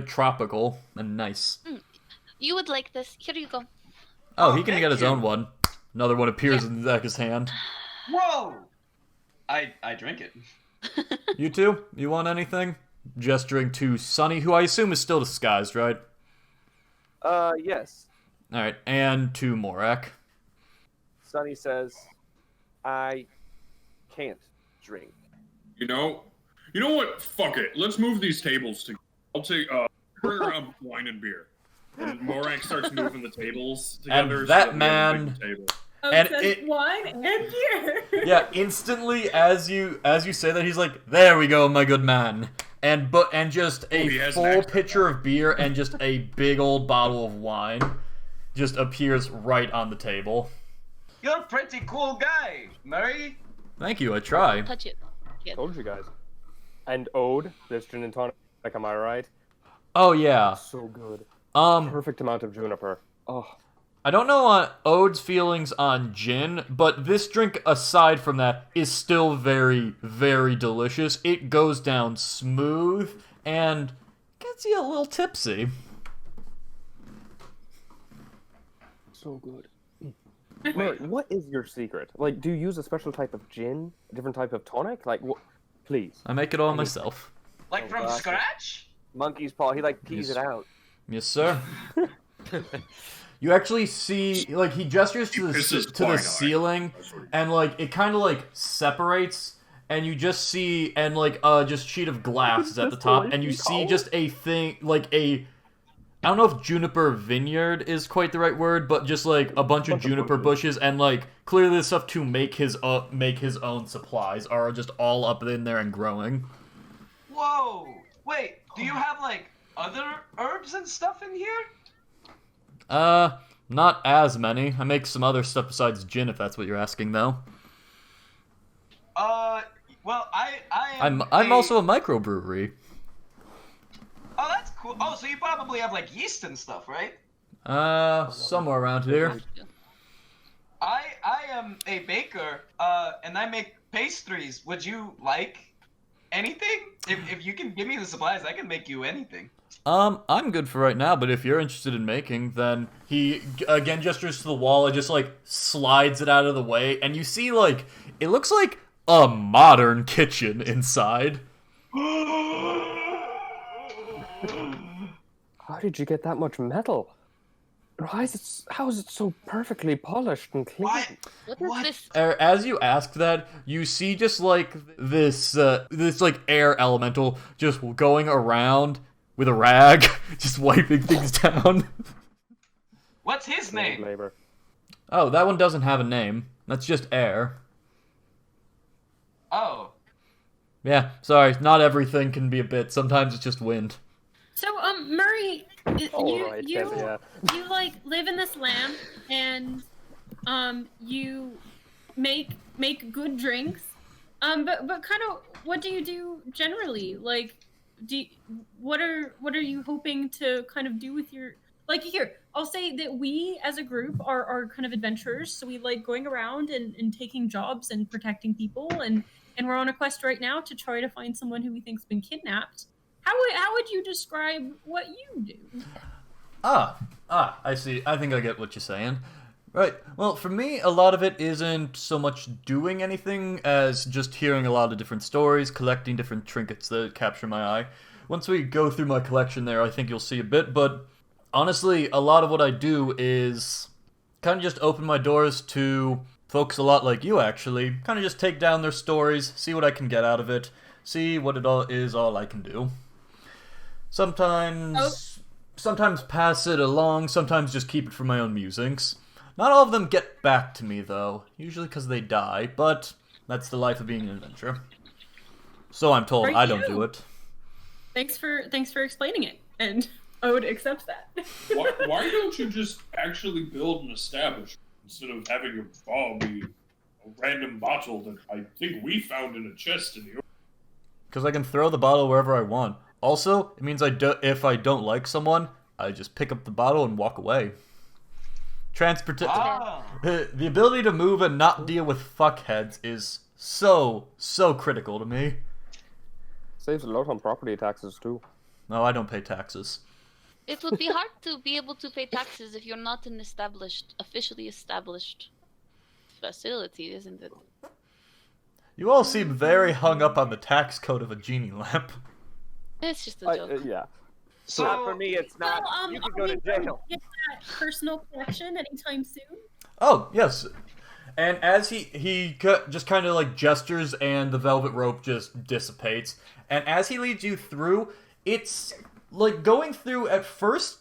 Speaker 3: tropical and nice.
Speaker 5: You would like this. Here you go.
Speaker 3: Oh,
Speaker 7: Oh,
Speaker 3: he can
Speaker 7: thank
Speaker 3: get his
Speaker 7: you.
Speaker 3: own one. Another one appears in Zaka's hand.
Speaker 7: Whoa! I drink it.
Speaker 3: You two? You want anything? Gesturing to Sunny, who I assume is still disguised, right?
Speaker 6: Yes.
Speaker 3: Alright, and to Morak.
Speaker 6: Sonny says, I can't drink.
Speaker 2: You know what? Fuck it. Let's move these tables together. I'll take bring around wine and beer. And Morak starts moving the tables together.
Speaker 3: And
Speaker 2: so
Speaker 3: that
Speaker 2: we have a
Speaker 3: man-
Speaker 2: big table.
Speaker 1: Ode
Speaker 3: And
Speaker 1: says
Speaker 3: it-
Speaker 1: wine and beer.
Speaker 3: Yeah, instantly as you say that, he's like, "There we go, my good man." And just
Speaker 2: he
Speaker 3: a
Speaker 2: has an
Speaker 3: full
Speaker 2: accent.
Speaker 3: pitcher of beer and just a big old bottle of wine just appears right on the table.
Speaker 7: You're a pretty cool guy, Murray.
Speaker 3: Thank you, I try.
Speaker 5: Touch it. Yeah.
Speaker 4: Told you guys. And Ode, this gin and tonic, am I right?
Speaker 3: Oh yeah.
Speaker 4: So good.
Speaker 3: Um,
Speaker 4: Perfect amount of juniper. Oh,
Speaker 3: I don't know on Ode's feelings on gin, but this drink, aside from that, is still very, very delicious. It goes down smooth and gets you a little tipsy.
Speaker 4: so good. Murray, what is your secret? Like, do you use a special type of gin? A different type of tonic? Like, what? Please.
Speaker 3: I make it all myself.
Speaker 7: Like
Speaker 6: Oh,
Speaker 7: from
Speaker 6: gosh.
Speaker 7: scratch?
Speaker 6: Monkey's paw, he like pees
Speaker 3: Yes.
Speaker 6: it out.
Speaker 3: Yes, sir. You actually see, like, he gestures to
Speaker 2: He pisses
Speaker 3: the
Speaker 2: quinine.
Speaker 3: ceiling,
Speaker 2: That's what he-
Speaker 3: and, like, it kind of, like, separates, and you just see, and, like, just sheet of glass is at the top, and you see just a thing, like, I don't know if juniper vineyard is quite the right word, but just, like, a bunch of juniper bushes, and, like, clearly the stuff to make his own supplies are just all up in there and growing.
Speaker 7: Whoa! Wait, do you have like other herbs and stuff in here?
Speaker 3: Not as many. I make some other stuff besides gin, if that's what you're asking, though.
Speaker 7: Well, I am.
Speaker 3: I'm also a microbrewery.
Speaker 7: Oh, that's cool. Oh, so you probably have like yeast and stuff, right?
Speaker 3: Somewhere around here.
Speaker 7: I am a baker, and I make pastries. Would you like anything? If you can give me the supplies, I can make you anything.
Speaker 3: I'm good for right now, but if you're interested in making, then he again gestures to the wall and just like slides it out of the way, and you see like it looks like a modern kitchen inside.
Speaker 4: How did you get that much metal? How is it so perfectly polished and clean?
Speaker 7: What?
Speaker 5: What is
Speaker 7: What?
Speaker 5: this?
Speaker 3: As you ask that, you see just like this like air elemental just going around with a rag, just wiping things down.
Speaker 7: What's his name?
Speaker 4: Labor.
Speaker 3: Oh, that one doesn't have a name. That's just air.
Speaker 7: Oh.
Speaker 3: Yeah, sorry, not everything can be a bit. Sometimes it's just wind.
Speaker 1: So, Murray,
Speaker 4: Alright,
Speaker 1: you
Speaker 4: yeah.
Speaker 1: you like live in this land, and you make good drinks. But kind of what do you do generally? Like, what are you hoping to kind of do with your like here? I'll say that we as a group are kind of adventurers, so we like going around and taking jobs and protecting people, and we're on a quest right now to try to find someone who we think's been kidnapped. How would you describe what you do?
Speaker 3: I see. I think I get what you're saying. Right. Well, for me, a lot of it isn't so much doing anything as just hearing a lot of different stories, collecting different trinkets that capture my eye. Once we go through my collection there, I think you'll see a bit, but honestly, a lot of what I do is kind of just open my doors to folks a lot like you, actually. Kind of just take down their stories, see what I can get out of it, see what it all I can do. Sometimes pass it along, sometimes just keep it for my own musings. Not all of them get back to me, though. Usually because they die, but that's the life of being an adventurer. So I'm told.
Speaker 1: Right
Speaker 3: I don't
Speaker 1: you.
Speaker 3: do it.
Speaker 1: Thanks for explaining it. And Ode accepts that.
Speaker 2: Why don't you just actually build an establishment instead of having your ball be a random bottle that I think we found in a chest in the...
Speaker 3: Because I can throw the bottle wherever I want. Also, it means if I don't like someone, I just pick up the bottle and walk away. The ability to move and not deal with fuckheads is so critical to me.
Speaker 4: Saves a lot on property taxes too.
Speaker 3: No, I don't pay taxes.
Speaker 5: It would be hard to be able to pay taxes if you're not an officially established facility, isn't it?
Speaker 3: You all seem very hung up on the tax code of a genie lamp.
Speaker 5: It's just a joke.
Speaker 6: Yeah.
Speaker 7: So
Speaker 6: For me, it's not. You could go to jail.
Speaker 1: Get that personal collection anytime soon?
Speaker 3: Oh, yes. And as he just kind of like gestures and the velvet rope just dissipates. And as he leads you through, it's like going through at first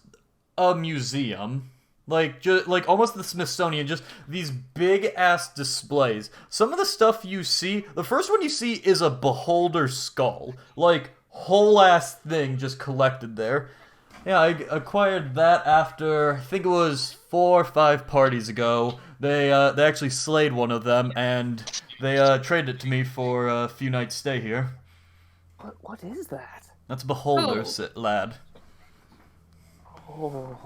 Speaker 3: a museum. Like almost the Smithsonian, just these big-ass displays. Some of the stuff you see, the first one you see is a beholder skull. Like, whole-ass thing just collected there. Yeah, I acquired that after, I think it was 4 or 5 parties ago. They actually slayed one of them, and they traded it to me for a few nights stay here.
Speaker 6: What is that?
Speaker 3: That's a beholder, lad.
Speaker 6: Oh.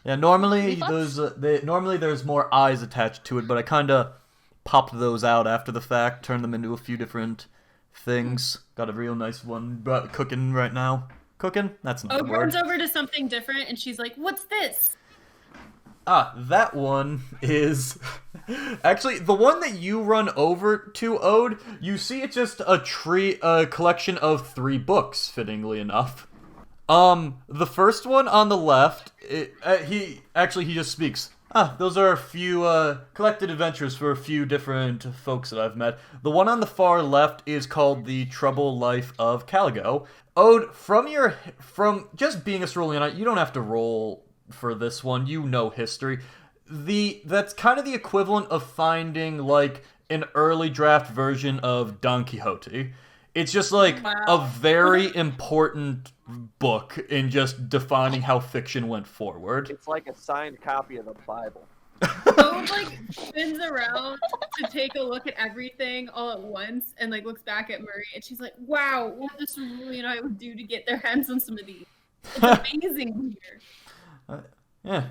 Speaker 3: Yeah, normally there's more eyes attached to it, but I kind of popped those out after the fact, turned them into a few different things. Got a real nice one cooking right now. Cooking? That's not the word.
Speaker 1: Runs over to something different, and she's like, "What's this?"
Speaker 3: Ah, that one is... Actually, the one that you run over to, Ode, you see it's just a collection of 3 books, fittingly enough. The first one on the left, he just speaks. Those are a few, collected adventures for a few different folks that I've met. The one on the far left is called The Troubled Life of Caligo. Ode, from just being a cerulean knight, you don't have to roll for this one. You know history. That's kind of the equivalent of finding, like, an early draft version of Don Quixote. It's just, like, a very important book in just defining how fiction went forward.
Speaker 6: It's like a signed copy of the Bible.
Speaker 1: Ode, like, spins around to take a look at everything all at once and, like, looks back at Murray, and she's like, wow, what this cerulean knight would do to get their hands on some of these. It's amazing here.
Speaker 3: Yeah.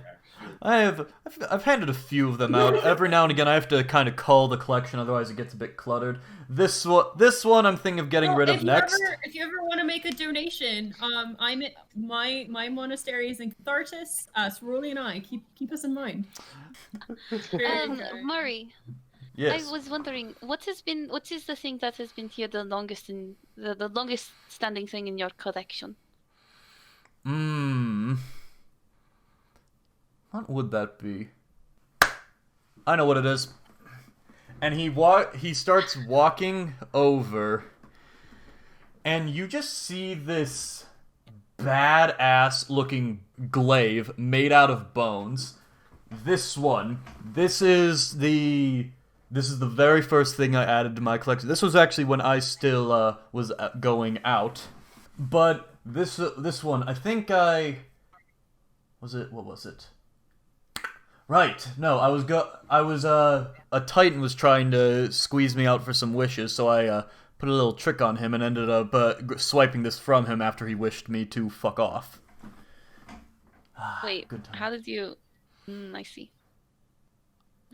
Speaker 3: I've handed a few of them out. Every now and again I have to kind of cull the collection, otherwise it gets a bit cluttered. This one I'm thinking of getting rid of next.
Speaker 1: If you ever want to make a donation, I'm at my monastery is in Catharsis. Cerulean I keep us in mind.
Speaker 5: Murray.
Speaker 3: Yes.
Speaker 5: I was wondering, what is the thing that has been here the longest the longest standing thing in your collection?
Speaker 3: What would that be? I know what it is. And he starts walking over, and you just see this badass looking glaive made out of bones. This is the very first thing I added to my collection. This was actually when I still was going out. But this one, I think what was it? Right. No, a Titan was trying to squeeze me out for some wishes, so I put a little trick on him and ended up swiping this from him after he wished me to fuck off.
Speaker 5: Wait, how did you... I see.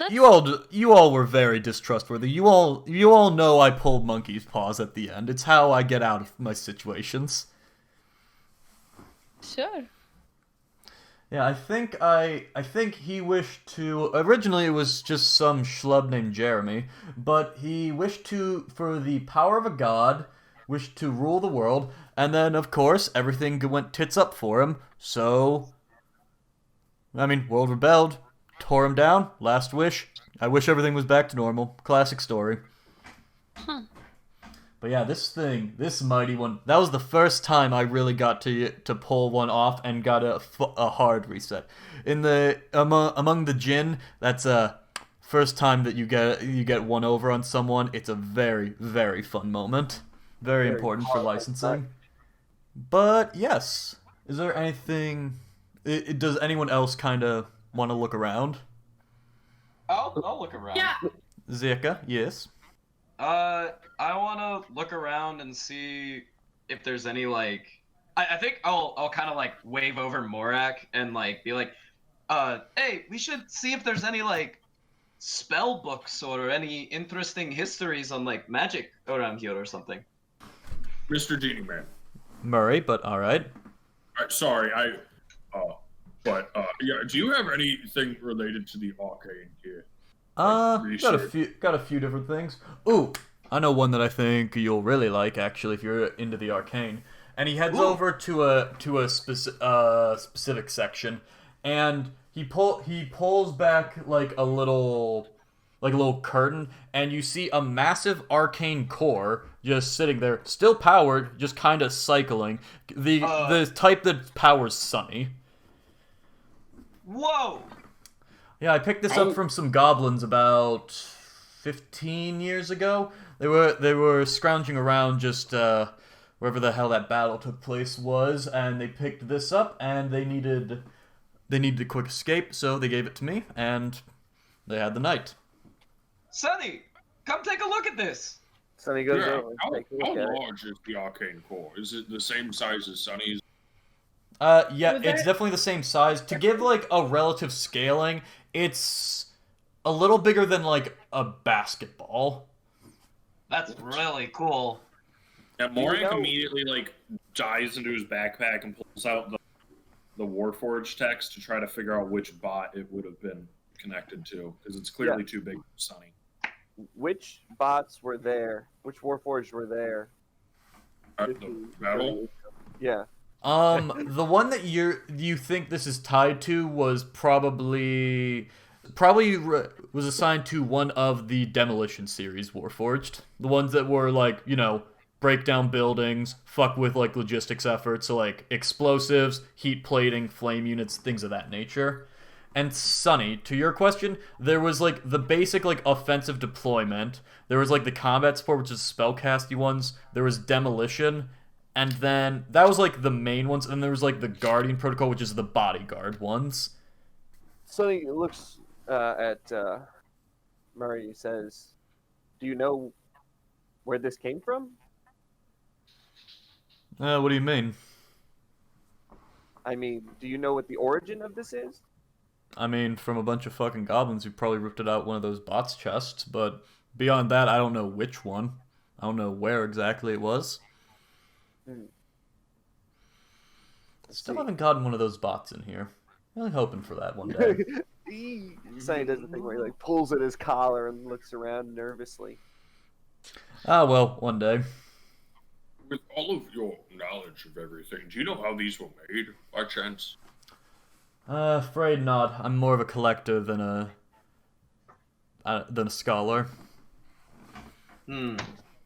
Speaker 3: You all were very distrustworthy. You all know I pulled monkey's paws at the end. It's how I get out of my situations.
Speaker 5: Sure.
Speaker 3: Yeah, I think he wished to... Originally, it was just some schlub named Jeremy, but he wished to, for the power of a god, wished to rule the world, and then, of course, everything went tits up for him, so... world rebelled, tore him down, last wish. I wish everything was back to normal. Classic story.
Speaker 5: Huh.
Speaker 3: But yeah, this mighty one, that was the first time I really got to pull one off and got a hard reset. Among the Jinn, that's first time that you get one over on someone, it's a very, very fun moment. Very important for licensing. But yes, is there anything? Does anyone else kind of want to look around?
Speaker 9: I'll look around.
Speaker 1: Yeah.
Speaker 3: Zika, yes.
Speaker 9: I want to look around and see if there's any like. I think I'll kind of like wave over Morak and like be like, hey, we should see if there's any like spell books or any interesting histories on like magic around here or something.
Speaker 2: Mr. Genie Man.
Speaker 3: Murray, but all right.
Speaker 2: Sorry, yeah. Do you have anything related to the arcane here?
Speaker 3: Got a few different things. Ooh, I know one that I think you'll really like actually if you're into the arcane. And he heads over to a specific section, and he pulls back like a little curtain, and you see a massive arcane core just sitting there, still powered, just kind of cycling. The type that powers Sunny.
Speaker 9: Whoa!
Speaker 3: Yeah, I picked this up from some goblins about 15 years ago. They were scrounging around just wherever the hell that battle took place was, and they picked this up, and they needed a quick escape, so they gave it to me, and they had the night.
Speaker 9: Sunny, come take a look at this.
Speaker 6: Sunny goes
Speaker 2: Yeah,
Speaker 6: over and takes a
Speaker 2: how
Speaker 6: look at it.
Speaker 2: large is the arcane core? Is it the same size as Sunny's?
Speaker 3: Yeah, it's definitely the same size. To give like a relative scaling, it's a little bigger than like a basketball.
Speaker 9: That's really cool.
Speaker 2: Yeah, Morak immediately like dives into his backpack and pulls out the Warforged text to try to figure out which bot it would have been connected to, because it's clearly too big for Sunny.
Speaker 6: Which bots were there? Which Warforged were there?
Speaker 2: At the battle?
Speaker 6: Yeah.
Speaker 3: The one that you think this is tied to was probably was assigned to one of the Demolition series Warforged. The ones that were like, break down buildings, fuck with like logistics efforts, so like explosives, heat plating, flame units, things of that nature. And Sunny, to your question, there was like the basic like offensive deployment. There was like the combat support, which is spellcasty ones. There was demolition, and then that was like the main ones. And then there was like the Guardian Protocol, which is the bodyguard ones.
Speaker 6: Sunny looks at Murray and says, "Do you know where this came from?"
Speaker 3: What do you mean?
Speaker 6: I mean, do you know what the origin of this is?
Speaker 3: I mean, from a bunch of fucking goblins who probably ripped it out one of those bots' chests, but beyond that, I don't know which one. I don't know where exactly it was. Still haven't gotten one of those bots in here. Really hoping for that one day.
Speaker 6: Sunny does the thing where he like pulls at his collar and looks around nervously.
Speaker 3: Ah, well, one day.
Speaker 2: With all of your knowledge of everything, do you know how these were made, by chance?
Speaker 3: Afraid not. I'm more of a collector than a scholar.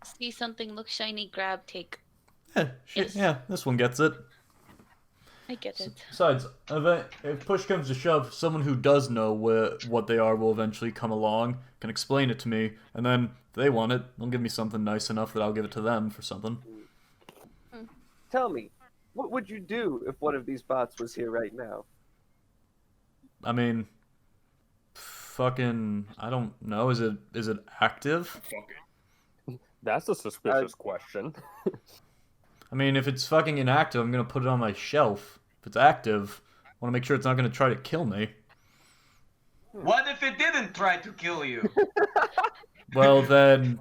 Speaker 5: See something look shiny, grab, take.
Speaker 3: Yes. Yeah, this one gets it.
Speaker 5: I get it.
Speaker 3: Besides, if push comes to shove, someone who does know what they are will eventually come along, can explain it to me, and then if they want it, they'll give me something nice enough that I'll give it to them for something.
Speaker 6: Tell me, what would you do if one of these bots was here right now?
Speaker 3: I mean, fucking, I don't know. Is it active?
Speaker 2: Fuck it.
Speaker 4: That's a suspicious question.
Speaker 3: I mean, if it's fucking inactive, I'm gonna put it on my shelf. If it's active, I want to make sure it's not gonna try to kill me.
Speaker 9: What if it didn't try to kill you?
Speaker 3: Well then,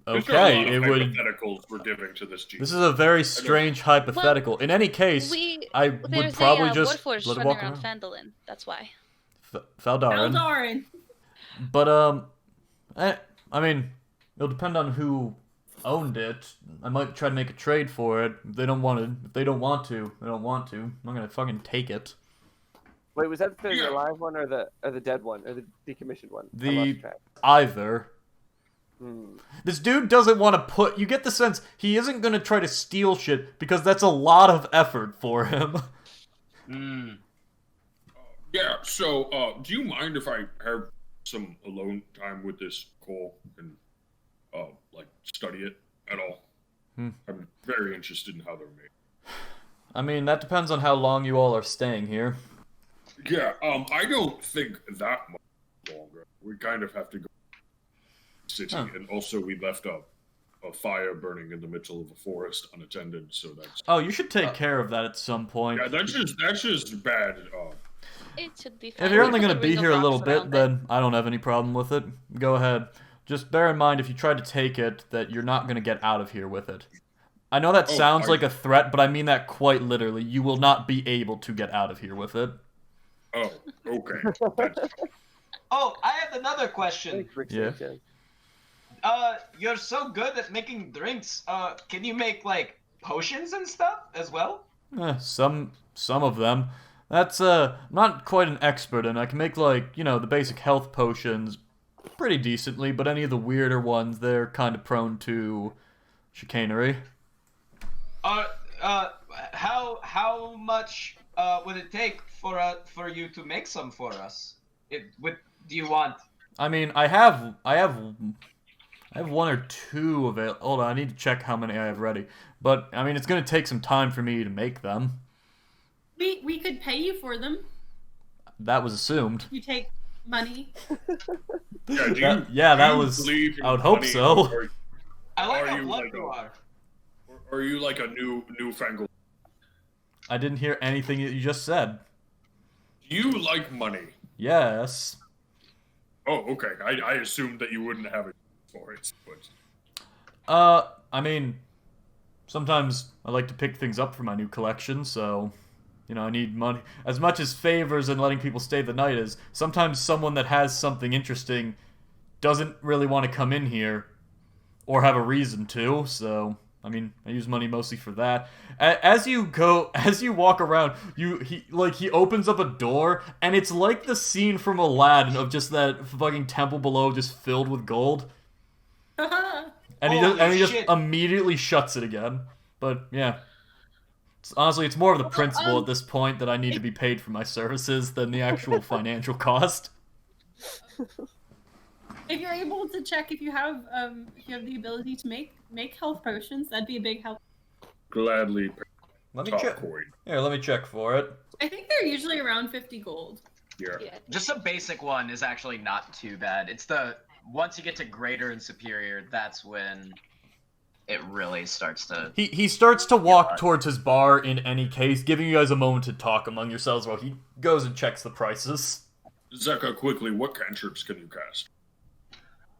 Speaker 3: okay, it would.
Speaker 2: Hypotheticals we're giving to this G.
Speaker 3: This is a very strange hypothetical. In any case, I would probably just let it walk around.
Speaker 5: Phandalin. That's why.
Speaker 3: Faldarin.
Speaker 1: Eldarin.
Speaker 3: But I mean, it'll depend on who owned it. I might try to make a trade for it. If they don't want to, they don't want to. I'm not gonna fucking take it.
Speaker 6: Wait, was that the alive one or the dead one or the decommissioned one? I
Speaker 3: The
Speaker 6: lost track.
Speaker 3: either. This dude doesn't want to put. You get the sense he isn't gonna try to steal shit because that's a lot of effort for him.
Speaker 2: Yeah. So, do you mind if I have some alone time with this coal and like study it at all? I'm very interested in how they're made.
Speaker 3: I mean, that depends on how long you all are staying here.
Speaker 2: Yeah, I don't think that much longer. We kind of have to go to the city, and also we left a fire burning in the middle of a forest unattended, so that's...
Speaker 3: Oh, you should take care of that at some point.
Speaker 2: Yeah, that's just bad.
Speaker 5: It should be fine.
Speaker 3: If you're only
Speaker 5: Put
Speaker 3: going to
Speaker 5: ring
Speaker 3: be
Speaker 5: of
Speaker 3: here a
Speaker 5: rocks
Speaker 3: little bit,
Speaker 5: around it.
Speaker 3: then I don't have any problem with it. Go ahead. Just bear in mind, if you try to take it, that you're not going to get out of here with it. I know that sounds like a threat, but I mean that quite literally. You will not be able to get out of here with it.
Speaker 2: Oh, okay.
Speaker 9: Oh, I have another question.
Speaker 3: Yeah.
Speaker 9: You're so good at making drinks. Can you make like potions and stuff as well?
Speaker 3: Some of them. That's not quite an expert in. I can make like, the basic health potions pretty decently, but any of the weirder ones, they're kind of prone to chicanery.
Speaker 9: How much would it take for you to make some for us? Do you want?
Speaker 3: I mean, I have one or two of it. Hold on, I need to check how many I have ready. But I mean, it's gonna take some time for me to make them.
Speaker 1: We could pay you for them.
Speaker 3: That was assumed.
Speaker 1: You take money.
Speaker 2: Yeah,
Speaker 3: that was. I would hope so.
Speaker 9: I like
Speaker 2: Are
Speaker 9: how
Speaker 2: you
Speaker 9: blunt
Speaker 2: like
Speaker 9: you are.
Speaker 2: Are you like a newfangled?
Speaker 3: I didn't hear anything that you just said.
Speaker 2: Do you like money?
Speaker 3: Yes.
Speaker 2: Oh, okay. I assumed that you wouldn't have it for it, but...
Speaker 3: I mean, sometimes I like to pick things up for my new collection, so, I need money. As much as favors and letting people stay the night is, sometimes someone that has something interesting doesn't really want to come in here or have a reason to, so... I mean, I use money mostly for that. As you walk around, he opens up a door, and it's like the scene from Aladdin of just that fucking temple below just filled with gold. And he just immediately shuts it again. But yeah, honestly, it's more of the principle at this point that I need to be paid for my services than the actual financial cost.
Speaker 1: If you're able to check if you have the ability to make health potions, that'd be a big help.
Speaker 2: Gladly.
Speaker 3: Let me check. Here, let me check for it.
Speaker 1: I think they're usually around 50 gold.
Speaker 2: Yeah.
Speaker 9: Just a basic one is actually not too bad. It's once you get to greater and superior, that's when it really starts to...
Speaker 3: He starts to walk towards his bar in any case, giving you guys a moment to talk among yourselves while he goes and checks the prices.
Speaker 2: Zeka, quickly, what cantrips can you cast?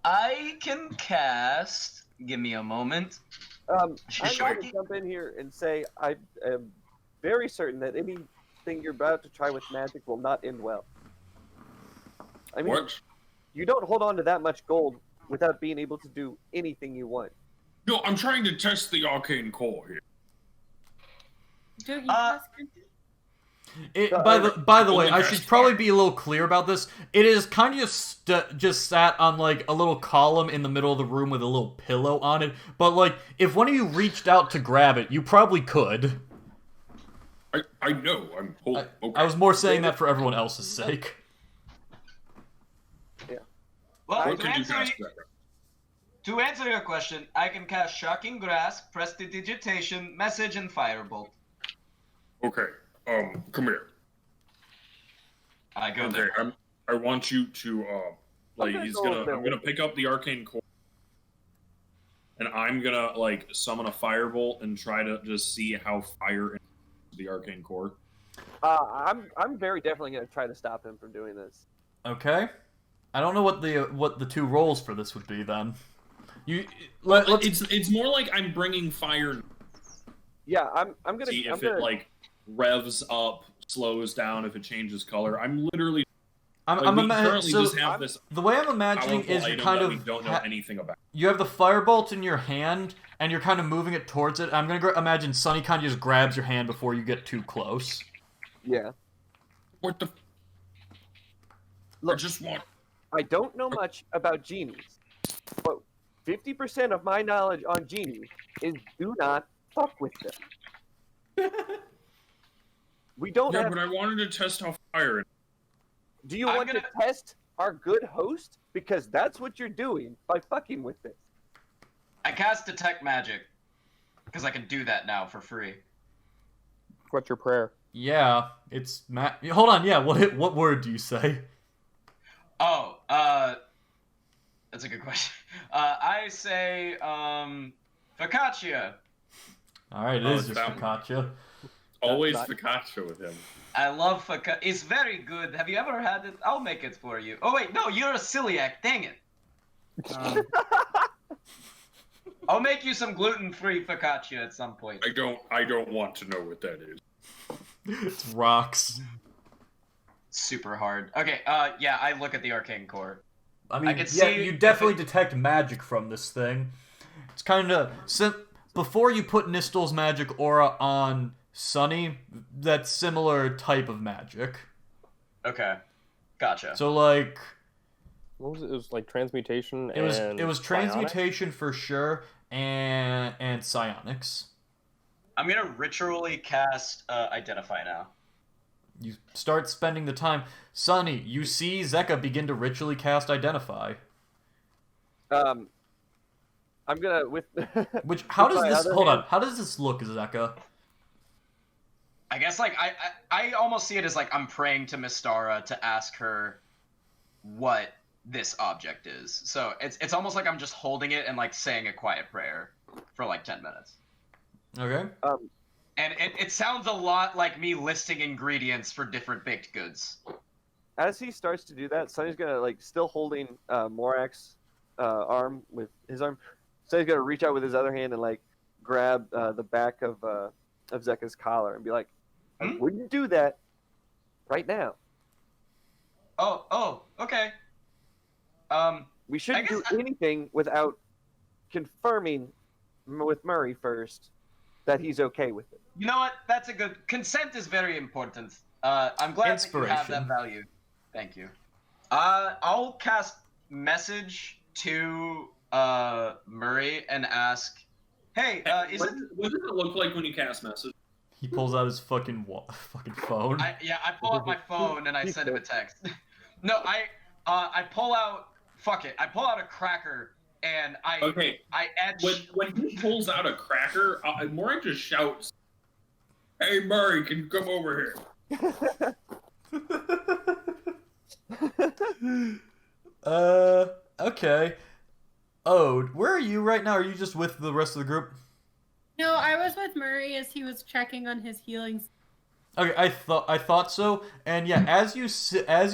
Speaker 9: I can cast... Give me a moment.
Speaker 6: I'm going to jump in here and say I am very certain that anything you're about to try with magic will not end well. I mean,
Speaker 2: What?
Speaker 6: you don't hold on to that much gold without being able to do anything you want.
Speaker 2: No, I'm trying to test the arcane core here.
Speaker 1: Don't you ask
Speaker 3: By the way, I should probably be a little clear about this. It is kind of just sat on like a little column in the middle of the room with a little pillow on it. But like, if one of you reached out to grab it, you probably could.
Speaker 2: I know. Okay.
Speaker 3: I was more saying that for everyone else's sake.
Speaker 6: Yeah.
Speaker 9: Well,
Speaker 2: What can you cast, Zeka?
Speaker 9: to answer your question, I can cast Shocking Grasp, Prestidigitation, Message, and Firebolt.
Speaker 2: Okay. Come here.
Speaker 9: I go
Speaker 2: Okay,
Speaker 9: there.
Speaker 2: I want you to, I'm
Speaker 6: gonna
Speaker 2: gonna pick up the arcane core, and I'm gonna, like, summon a firebolt and try to just see how fire enters the arcane core.
Speaker 6: I'm very definitely going to try to stop him from doing this.
Speaker 3: Okay. I don't know what the two roles for this would be then.
Speaker 2: It's more like I'm bringing fire.
Speaker 6: Yeah, I'm gonna
Speaker 2: See if
Speaker 6: I'm gonna,
Speaker 2: it like revs up, slows down, if it changes color. I'm literally.
Speaker 3: I'm
Speaker 2: we currently just have this.
Speaker 3: The way I'm imagining
Speaker 2: powerful
Speaker 3: is you
Speaker 2: item
Speaker 3: kind
Speaker 2: that
Speaker 3: of
Speaker 2: we don't know anything about.
Speaker 3: You have the firebolt in your hand, and you're kind of moving it towards it. I'm gonna imagine Sunny kind of just grabs your hand before you get too close.
Speaker 6: Yeah.
Speaker 2: What the?
Speaker 6: Look,
Speaker 2: I just want.
Speaker 6: I don't know much about genies, but 50% of my knowledge on genies is do not fuck with them. We don't
Speaker 2: Yeah,
Speaker 6: have...
Speaker 2: but I wanted to test how fire.
Speaker 6: Do you want to test our good host? Because that's what you're doing by fucking with this.
Speaker 9: I cast Detect Magic because I can do that now for free.
Speaker 4: What's your prayer?
Speaker 3: Yeah, it's Hold on, yeah. What word do you say?
Speaker 9: Oh, that's a good question. I say, Focaccia.
Speaker 3: All right, it
Speaker 2: Oh,
Speaker 3: is
Speaker 2: it's
Speaker 3: just
Speaker 2: that one.
Speaker 3: focaccia.
Speaker 2: Always
Speaker 6: not-
Speaker 2: focaccia with him.
Speaker 9: I love focaccia. It's very good. Have you ever had it? I'll make it for you. Oh wait, no, you're a celiac. Dang it. I'll make you some gluten-free focaccia at some point.
Speaker 2: I don't want to know what that is.
Speaker 3: It's rocks.
Speaker 9: Super hard. Okay, yeah, I look at the arcane core.
Speaker 3: I mean,
Speaker 9: can
Speaker 3: yeah,
Speaker 9: see
Speaker 3: you
Speaker 9: if
Speaker 3: definitely
Speaker 9: it-
Speaker 3: detect magic from this thing. It's kind of before you put Nistel's magic aura on Sunny, that's similar type of magic.
Speaker 9: Okay, gotcha.
Speaker 3: So like,
Speaker 4: What was it? It was like transmutation.
Speaker 3: it was
Speaker 4: and psionic?
Speaker 3: transmutation for sure, and psionics.
Speaker 9: I'm gonna ritually cast Identify now.
Speaker 3: You start spending the time. Sunny, you see Zeka begin to ritually cast Identify.
Speaker 6: I'm gonna with.
Speaker 3: Which how
Speaker 6: with
Speaker 3: does
Speaker 6: my
Speaker 3: this
Speaker 6: other
Speaker 3: hold
Speaker 6: hand-
Speaker 3: on? How does this look, Zeka?
Speaker 9: I guess like I almost see it as like I'm praying to Mystara to ask her what this object is. So it's almost like I'm just holding it and like saying a quiet prayer for like 10 minutes.
Speaker 3: Okay.
Speaker 9: And it sounds a lot like me listing ingredients for different baked goods.
Speaker 6: As he starts to do that, Sunny's gonna like still holding Morak's arm with his arm. Sunny's gonna reach out with his other hand and like grab the back of Zeka's collar and be like, "I wouldn't do that right now.
Speaker 9: Oh, okay.
Speaker 6: We shouldn't
Speaker 9: guess
Speaker 6: do anything without confirming with Murray first that he's okay with it."
Speaker 9: You know what? That's a good. Consent is very important. I'm glad that you have that
Speaker 3: Inspiration.
Speaker 9: value. Thank you. I'll cast message to Murray and ask, "Hey, is
Speaker 2: what,
Speaker 9: it?"
Speaker 2: what does it look like when you cast message?
Speaker 3: He pulls out his fucking phone.
Speaker 9: I pull out my phone and I send him a text. No, I pull out. Fuck it. I pull out a cracker and I etch.
Speaker 2: When he pulls out a cracker, Morak just shouts, "Hey Murray, can you come over here?"
Speaker 3: Okay. Ode, where are you right now? Are you just with the rest of the group?
Speaker 1: No, I was with Murray as he was checking on his healing.
Speaker 3: Okay, I thought so. And yeah, as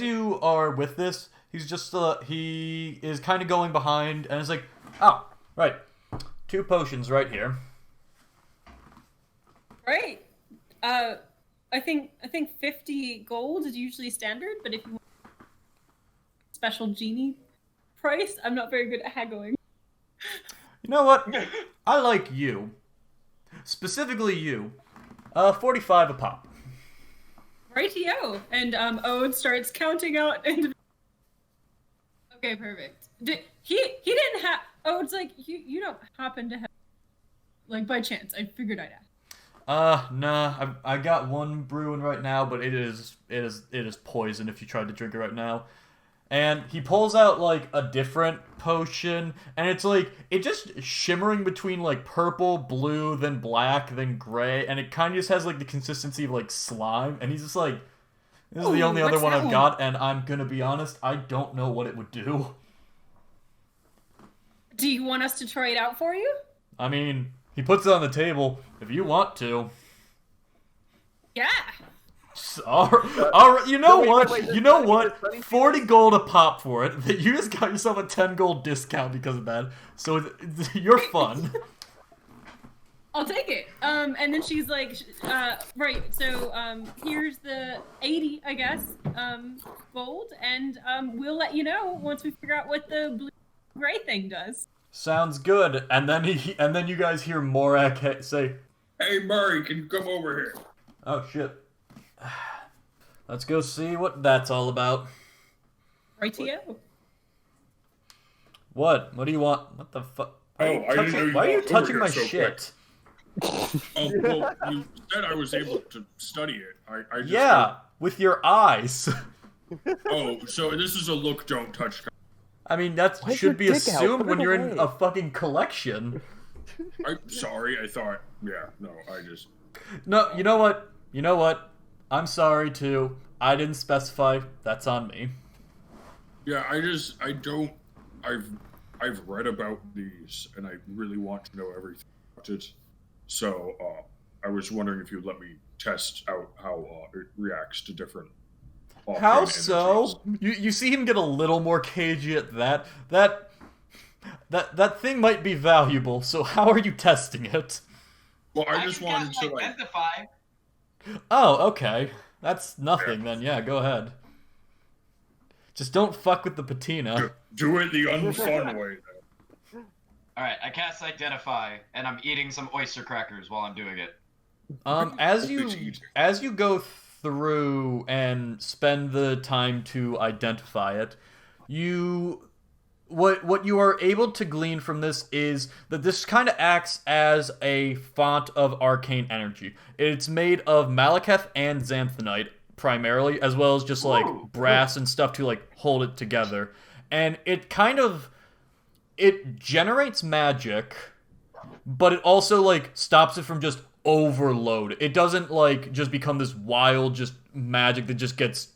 Speaker 3: you are with this, he's just he is kind of going behind and it's like, "Oh, right. 2 potions right here."
Speaker 1: Right. I think 50 gold is usually standard, but if you want special genie price, I'm not very good at haggling.
Speaker 3: You know what? I like you. Specifically you. 45 a pop.
Speaker 1: Rightio. And Ode starts counting out and okay, perfect. He didn't have Ode's like you don't happen to have like by chance. I figured I'd ask.
Speaker 3: Nah. I got one brewing right now, but it is poison if you tried to drink it right now. And he pulls out like a different potion, and it's like it just shimmering between like purple, blue, then black, then gray, and it kind of just has like the consistency of like slime. And he's just like, "This is the only other
Speaker 1: what's
Speaker 3: one
Speaker 1: that
Speaker 3: I've
Speaker 1: one?"
Speaker 3: got," and I'm gonna be honest, I don't know what it would do.
Speaker 1: Do you want us to try it out for you?
Speaker 3: I mean, he puts it on the table if you want to.
Speaker 1: Yeah.
Speaker 3: All right, you know
Speaker 6: wait,
Speaker 3: what?
Speaker 6: wait,
Speaker 3: You know
Speaker 6: does
Speaker 3: what?
Speaker 6: Sunny see
Speaker 3: 40 gold a pop for it. You just got yourself a 10 gold discount because of that. So you're fun.
Speaker 1: I'll take it. And then she's like, right, so here's the 80, I guess, gold, and we'll let you know once we figure out what the blue gray thing does.
Speaker 3: Sounds good. And then you guys hear Morak say,
Speaker 2: "Hey Murray, can you come over here?"
Speaker 3: "Oh shit. Let's go see what that's all about."
Speaker 1: Rightio.
Speaker 3: What? What do you want? What the fuck?
Speaker 2: Oh, I didn't know you
Speaker 3: Why are you
Speaker 2: walked over
Speaker 3: touching
Speaker 2: here
Speaker 3: my
Speaker 2: so
Speaker 3: shit?
Speaker 2: Oh, well, you said I was able to study it. I just
Speaker 3: Yeah, with your eyes.
Speaker 2: Oh, so this is a look, don't touch.
Speaker 3: I mean, that
Speaker 6: Where's
Speaker 3: should be
Speaker 6: your dick out?
Speaker 3: assumed
Speaker 6: Put
Speaker 3: when
Speaker 6: it
Speaker 3: you're in
Speaker 6: away.
Speaker 3: a fucking collection.
Speaker 2: I'm sorry, I thought. Yeah, no, I just.
Speaker 3: No, you know what? You know what? I'm sorry too. I didn't specify. That's on me.
Speaker 2: Yeah, I don't. I've read about these, and I really want to know everything about it. So, I was wondering if you'd let me test out how it reacts to different.
Speaker 3: How
Speaker 2: arcane
Speaker 3: so?
Speaker 2: energies.
Speaker 3: You see him get a little more cagey at that. That thing might be valuable. So how are you testing it?
Speaker 2: Well, I
Speaker 9: I
Speaker 2: just
Speaker 9: can
Speaker 2: wanted
Speaker 9: cast
Speaker 2: to like.
Speaker 9: identify.
Speaker 3: Oh, okay. That's nothing then. Yeah, go ahead. Just don't fuck with the patina.
Speaker 2: Do it the unfun way. Then.
Speaker 9: All right, I cast identify, and I'm eating some oyster crackers while I'm doing it.
Speaker 3: As you go through and spend the time to identify it, what you are able to glean from this is that this kind of acts as a font of arcane energy. It's made of malacheth and xanthanite primarily, as well as just like brass and stuff to like hold it together. And it generates magic, but it also like stops it from just overload. It doesn't like just become this wild just magic that just gets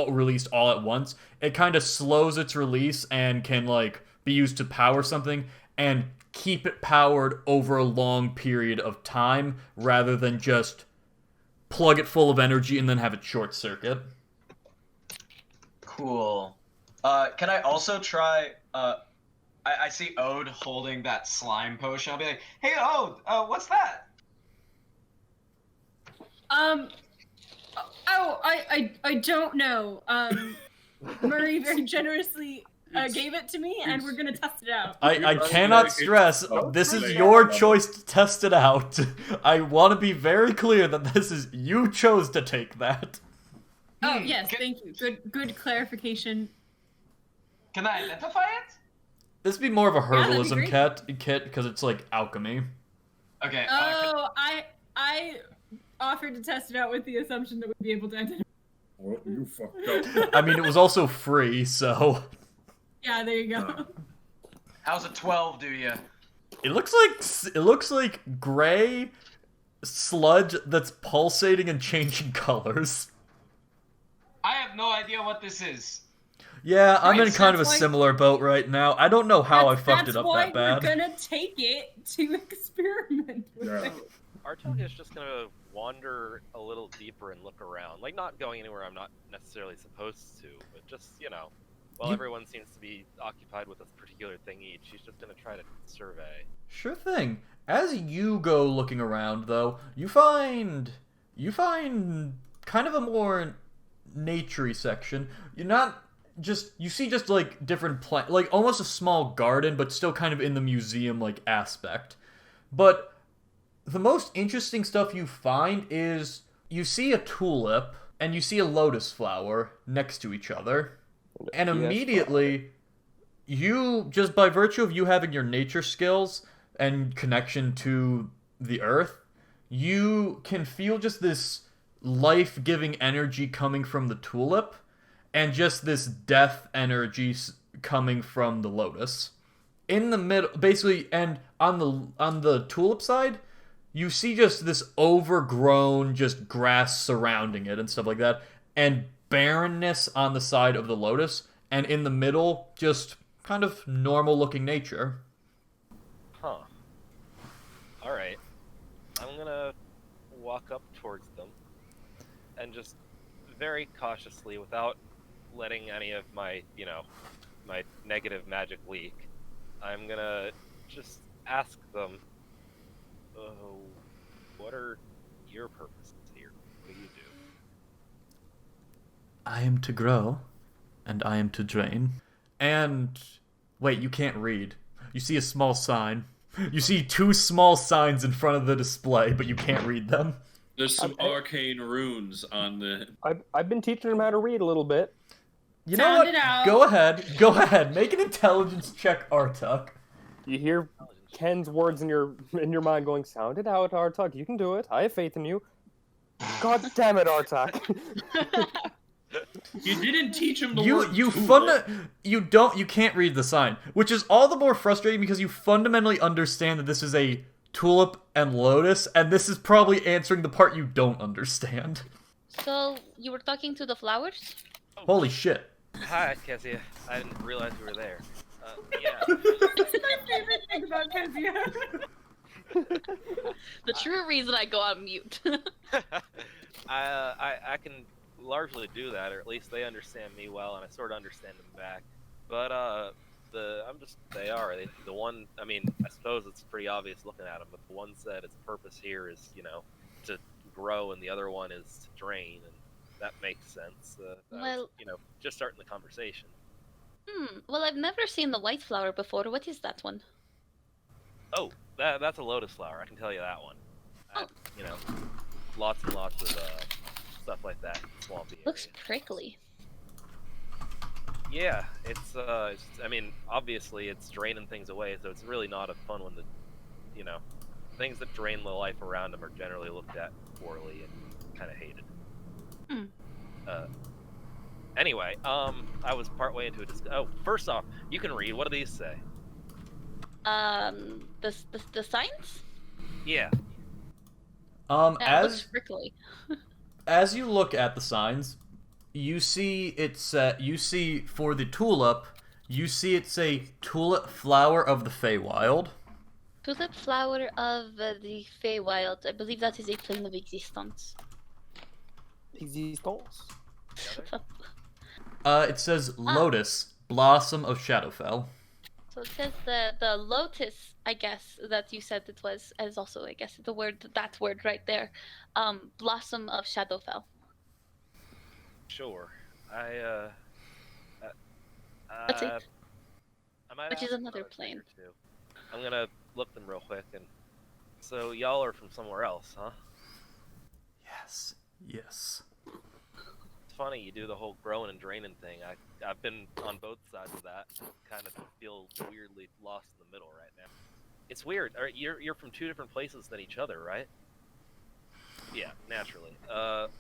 Speaker 3: released all at once. It kind of slows its release and can like be used to power something and keep it powered over a long period of time rather than just plug it full of energy and then have it short circuit.
Speaker 9: Cool. Can I also try? I see Ode holding that slime potion. I'll be like, "Hey, Ode, what's that?"
Speaker 1: I don't know. Murray very generously gave it to me, and we're gonna test it out.
Speaker 3: I cannot stress, this is your choice to test it out. I want to be very clear that this is you chose to take that.
Speaker 1: Oh yes, thank you. Good clarification.
Speaker 9: Can I identify it?
Speaker 3: This would be more of a
Speaker 1: that'd be
Speaker 3: herbalism
Speaker 1: great.
Speaker 3: kit because it's like alchemy.
Speaker 9: Okay.
Speaker 1: Oh, I offered to test it out with the assumption that we'd be able to identify.
Speaker 2: Well, you fucked up.
Speaker 3: I mean, it was also free, so
Speaker 1: Yeah, there you go.
Speaker 9: How's a 12 do you?
Speaker 3: it looks like gray sludge that's pulsating and changing colors.
Speaker 9: I have no idea what this is.
Speaker 3: Yeah, I'm in
Speaker 1: Right,
Speaker 3: kind of a
Speaker 1: that's why-
Speaker 3: similar boat right now. I don't know how I fucked it up that
Speaker 1: That's
Speaker 3: bad.
Speaker 1: why we're gonna take it to experiment with
Speaker 2: Yeah.
Speaker 1: it.
Speaker 8: Artok is just gonna wander a little deeper and look around. Like, not going anywhere I'm not necessarily supposed to, but just, while
Speaker 3: You-
Speaker 8: everyone seems to be occupied with a particular thing each, he's just gonna try to survey.
Speaker 3: Sure thing. As you go looking around, though, you find kind of a more naturey section. You see just like different plant, like almost a small garden, but still kind of in the museum like aspect. But the most interesting stuff you find is you see a tulip and you see a lotus flower next to each other, and immediately you, just by virtue of you having your nature skills and connection to the earth, you can feel just this life-giving energy coming from the tulip and just this death energy coming from the lotus. In the middle, basically, and on the tulip side, you see just this overgrown just grass surrounding it and stuff like that, and barrenness on the side of the lotus, and in the middle, just kind of normal-looking nature.
Speaker 8: Huh. Alright. I'm gonna walk up towards them and just very cautiously, without letting any of my, my negative magic leak, I'm gonna just ask them, what are your purposes here? What do you do?
Speaker 3: I am to grow, and I am to drain. And wait, you can't read. You see a small sign. You see two small signs in front of the display, but you can't read them.
Speaker 2: There's some arcane runes on the.
Speaker 4: I've been teaching him how to read a little bit.
Speaker 3: You know
Speaker 1: Sound
Speaker 3: what?
Speaker 1: it out.
Speaker 3: Go ahead. Make an intelligence check, Artuk.
Speaker 4: You hear Ken's words in your mind going, "Sound it out, Artak. You can do it. I have faith in you." God damn it, Artak.
Speaker 2: You didn't teach him the
Speaker 3: You
Speaker 2: word tulip.
Speaker 3: you can't read the sign, which is all the more frustrating because you fundamentally understand that this is a tulip and lotus, and this is probably answering the part you don't understand.
Speaker 5: So you were talking to the flowers?
Speaker 3: Holy shit.
Speaker 8: Hi, Kezia. I didn't realize you were there. Yeah.
Speaker 1: It's my favorite thing about Kezia.
Speaker 5: The true reason I go on mute.
Speaker 8: I can largely do that, or at least they understand me well, and I sort of understand them back. But the one. I mean, I suppose it's pretty obvious looking at them, but the one said its purpose here is, to grow, and the other one is to drain, and that makes sense.
Speaker 5: Well-
Speaker 8: just starting the conversation.
Speaker 5: Well, I've never seen the white flower before. What is that one?
Speaker 8: Oh, that's a lotus flower. I can tell you that one.
Speaker 5: Oh.
Speaker 8: Lots and lots of stuff like that. Swampy.
Speaker 5: Looks
Speaker 8: area.
Speaker 5: prickly.
Speaker 8: Yeah, it's I mean, obviously it's draining things away, so it's really not a fun one to, things that drain the life around them are generally looked at poorly and kind of hated. Anyway, I was partway into first off, you can read. What do these say?
Speaker 5: The signs?
Speaker 8: Yeah.
Speaker 5: Yeah, it looks
Speaker 3: As
Speaker 5: prickly.
Speaker 3: as you look at the signs, you see you see for the tulip, you see it's a tulip flower of the Feywild.
Speaker 5: Tulip flower of the Feywild. I believe that is a plane of existence.
Speaker 6: Existence.
Speaker 3: It says lotus, blossom of Shadowfell.
Speaker 5: So it says the lotus, I guess, that you said it was, is also, I guess, that word right there. Blossom of Shadowfell.
Speaker 8: Sure.
Speaker 5: That's it.
Speaker 8: I might
Speaker 5: Which is
Speaker 8: ask
Speaker 5: another
Speaker 8: another thing
Speaker 5: plane.
Speaker 8: or two. I'm gonna look them real quick, and so y'all are from somewhere else, huh?
Speaker 3: Yes. Yes.
Speaker 8: It's funny you do the whole growing and draining thing. I've been on both sides of that. Kind of feel weirdly lost in the middle right now. It's weird. You're from two different places than each other, right? Yeah, naturally. That's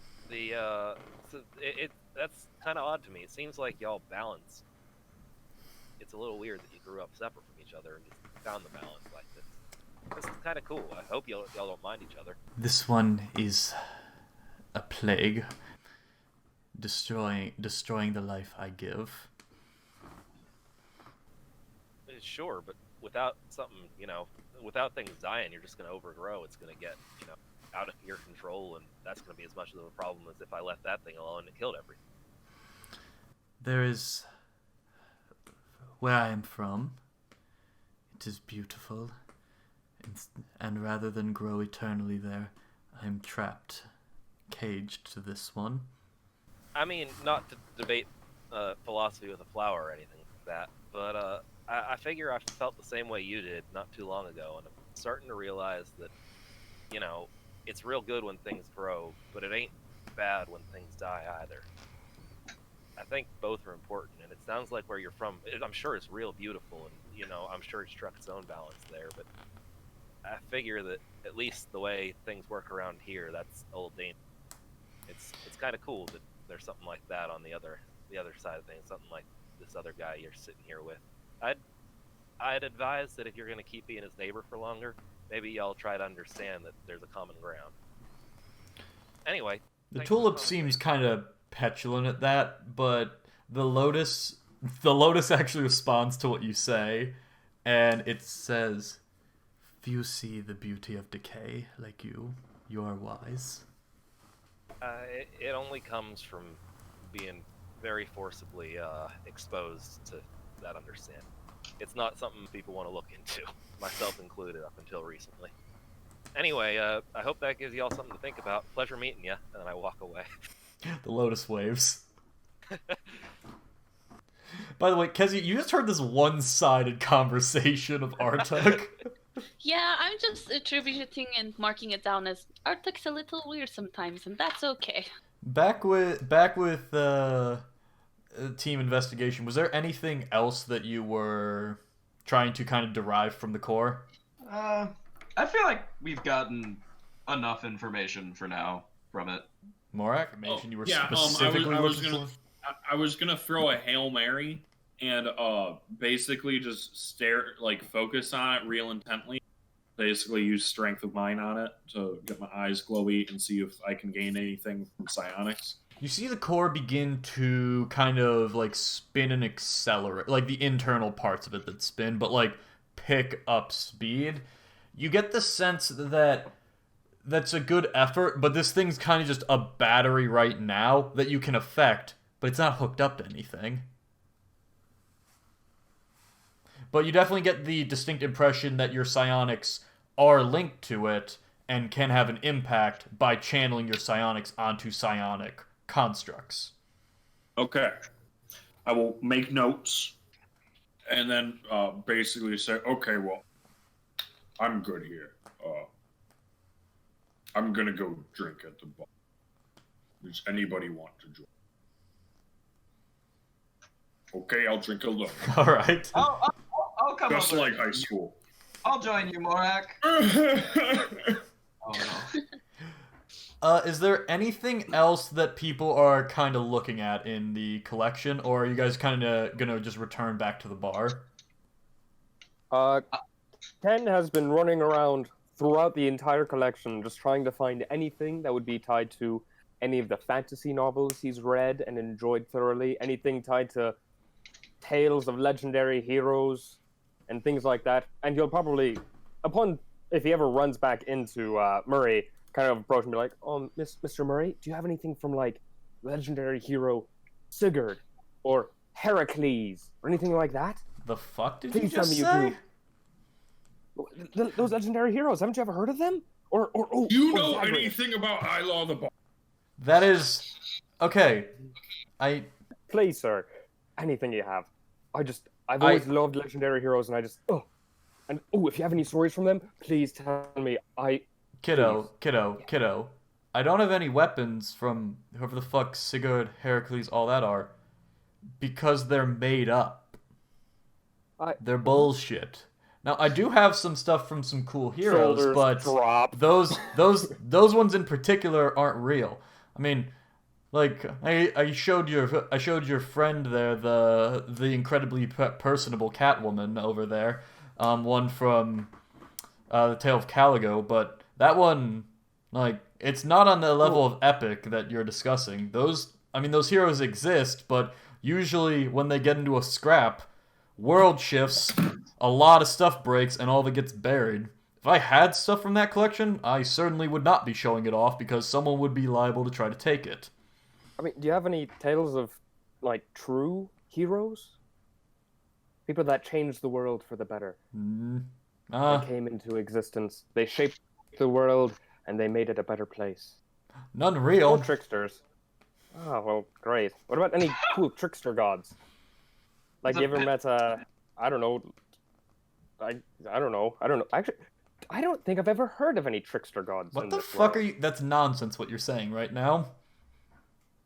Speaker 8: kind of odd to me. It seems like y'all balance. It's a little weird that you grew up separate from each other and just found the balance like this. This is kind of cool. I hope y'all don't mind each other.
Speaker 3: This one is a plague, destroying the life I give.
Speaker 8: Sure, but without something, without things dying, you're just going to overgrow. It's going to get, out of your control, and that's going to be as much of a problem as if I left that thing alone and it killed everything.
Speaker 3: There is, where I am from, it is beautiful, and rather than grow eternally there, I am trapped, caged to this one.
Speaker 8: I mean, not to debate philosophy with a flower or anything like that, but I figure I felt the same way you did not too long ago, and I'm starting to realize that, it's real good when things grow, but it ain't bad when things die either. I think both are important, and it sounds like where you're from, I'm sure it's real beautiful, and, I'm sure it struck its own balance there, but I figure that at least the way things work around here, that's old Dane. It's kind of cool that there's something like that on the other side of things, something like this other guy you're sitting here with. I'd advise that if you're going to keep being his neighbor for longer, maybe y'all try to understand that there's a common ground. Anyway.
Speaker 3: The
Speaker 8: thanks for
Speaker 3: tulip
Speaker 8: the
Speaker 3: seems
Speaker 8: conversation.
Speaker 3: kind of petulant at that, but the lotus actually responds to what you say, and it says, "Few see the beauty of decay like you. You are wise."
Speaker 8: It only comes from being very forcibly exposed to that understanding. It's not something people want to look into, myself included, up until recently. Anyway, I hope that gives y'all something to think about. Pleasure meeting you, and I walk away.
Speaker 3: The lotus waves. By the way, Kezi, you just heard this one-sided conversation of Artuk.
Speaker 5: Yeah, I'm just attributing and marking it down as Artuk's a little weird sometimes, and that's okay.
Speaker 3: Back with team investigation, was there anything else that you were trying to kind of derive from the core?
Speaker 9: I feel like we've gotten enough information for now from it.
Speaker 3: Morak, you mentioned you were
Speaker 2: yeah,
Speaker 3: specifically
Speaker 2: I was
Speaker 3: looking
Speaker 2: gonna,
Speaker 3: for.
Speaker 2: I was gonna throw a Hail Mary and basically just focus on it real intently. Basically use Strength of Mind on it to get my eyes glowy and see if I can gain anything from psionics.
Speaker 3: You see the core begin to kind of like spin and accelerate, like the internal parts of it that spin, but like pick up speed. You get the sense that that's a good effort, but this thing's kind of just a battery right now that you can affect, but it's not hooked up to anything. But you definitely get the distinct impression that your psionics are linked to it and can have an impact by channeling your psionics onto psionic constructs.
Speaker 2: Okay. I will make notes and then basically say, okay, well, I'm good here. I'm going to go drink at the bar. Does anybody want to join? Okay, I'll drink alone.
Speaker 3: All right.
Speaker 9: I'll come
Speaker 2: Just
Speaker 9: over.
Speaker 2: like high school.
Speaker 9: I'll join you, Morak. Oh no.
Speaker 3: Is there anything else that people are kind of looking at in the collection, or are you guys kind of gonna just return back to the bar?
Speaker 4: Ken has been running around throughout the entire collection, just trying to find anything that would be tied to any of the fantasy novels he's read and enjoyed thoroughly, anything tied to tales of legendary heroes and things like that. And you'll probably, if he ever runs back into Murray, kind of approach and be like, Mr. Murray, do you have anything from, like, legendary hero Sigurd or Heracles or anything like that?
Speaker 3: The fuck did
Speaker 4: Please
Speaker 3: you just
Speaker 4: tell me
Speaker 3: say?
Speaker 4: you do. Those legendary heroes, haven't you ever heard of them?
Speaker 2: Do you know anything about Ilaw the Bar?
Speaker 3: That is... Okay.
Speaker 4: Please, sir. Anything you have. I've always loved legendary heroes, and if you have any stories from them, please tell me.
Speaker 3: Kiddo. I don't have any weapons from whoever the fuck Sigurd, Heracles, all that are, because they're made up. They're bullshit. Now, I do have some stuff from some cool heroes,
Speaker 4: Shoulders
Speaker 3: but
Speaker 4: drop.
Speaker 3: those ones in particular aren't real. I mean, like I showed your friend there, the incredibly personable Catwoman over there, one from the Tale of Caligo, but that one, like, it's not on the level of epic that you're discussing. Those heroes exist, but usually when they get into a scrap, world shifts, a lot of stuff breaks, and all of it gets buried. If I had stuff from that collection, I certainly would not be showing it off because someone would be liable to try to take it.
Speaker 4: I mean, do you have any tales of, like, true heroes? People that changed the world for the better. They came into existence. They shaped the world, and they made it a better place.
Speaker 3: None real.
Speaker 4: Or tricksters. Oh, well, great. What about any cool trickster gods? Like, you ever met, I don't know. Actually, I don't think I've ever heard of any trickster gods.
Speaker 3: What
Speaker 4: in
Speaker 3: the
Speaker 4: this
Speaker 3: fuck
Speaker 4: world.
Speaker 3: are you? That's nonsense what you're saying right now.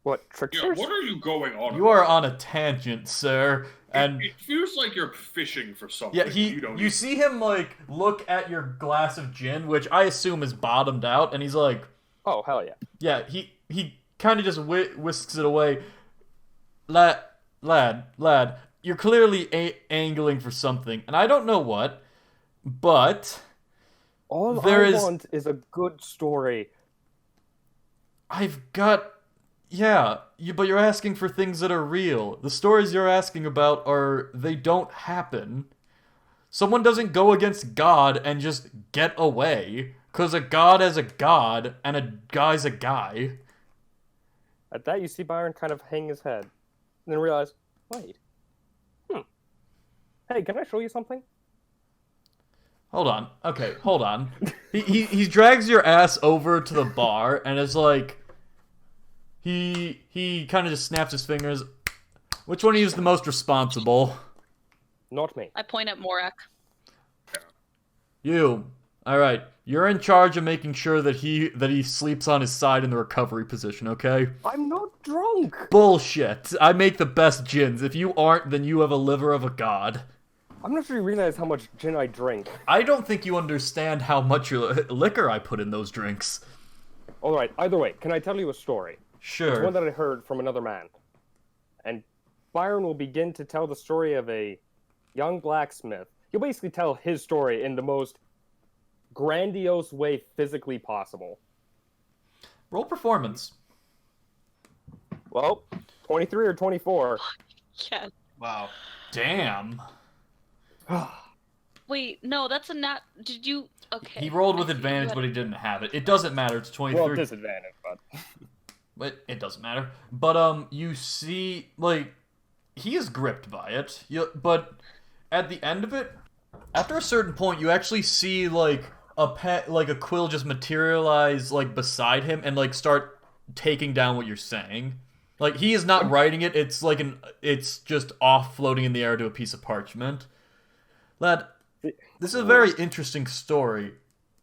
Speaker 4: What, tricksters?
Speaker 2: Yeah, what are you going on?
Speaker 3: You are on a tangent, sir. And
Speaker 2: it feels like you're fishing for something.
Speaker 3: yeah, you see him, like, look at your glass of gin, which I assume is bottomed out, and he's like,
Speaker 4: oh, hell yeah.
Speaker 3: yeah, he kind of just whisks it away. Lad, you're clearly angling for something, and I don't know what, but
Speaker 4: All
Speaker 3: there
Speaker 4: I
Speaker 3: is...
Speaker 4: want is a good story.
Speaker 3: I've got... Yeah, but you're asking for things that are real. The stories you're asking about they don't happen. Someone doesn't go against God and just get away, because a god is a god, and a guy's a guy.
Speaker 4: At that, you see Byron kind of hang his head, and then realize, wait. Hey, can I show you something?
Speaker 3: Hold on. Okay, hold on. He drags your ass over to the bar, and is like... He kind of just snaps his fingers. Which one of you is the most responsible?
Speaker 4: Not me.
Speaker 5: I point at Morak.
Speaker 3: You. Alright. You're in charge of making sure that he sleeps on his side in the recovery position, okay?
Speaker 4: I'm not drunk!
Speaker 3: Bullshit. I make the best gins. If you aren't, then you have a liver of a god.
Speaker 4: I'm not sure you realize how much gin I drink.
Speaker 3: I don't think you understand how much liquor I put in those drinks.
Speaker 4: Alright, either way, can I tell you a story?
Speaker 3: Sure.
Speaker 4: It's one that I heard from another man. and Byron will begin to tell the story of a young blacksmith. He'll basically tell his story in the most grandiose way physically possible.
Speaker 3: Roll performance.
Speaker 4: Well, 23 or 24.
Speaker 5: Yeah.
Speaker 9: Wow.
Speaker 3: Damn.
Speaker 5: Wait, no, that's a nat. Did you? Okay.
Speaker 3: He rolled with
Speaker 5: I see.
Speaker 3: advantage, but he didn't have it. It doesn't matter. It's 23.
Speaker 4: Well, disadvantage, but...
Speaker 3: But it doesn't matter. But you see, like, he is gripped by it. But at the end of it, after a certain point, you actually see like a quill just materialize like beside him and like start taking down what you're saying. Like he is not writing it. It's like it's just off floating in the air to a piece of parchment. Lad, this is a very interesting story,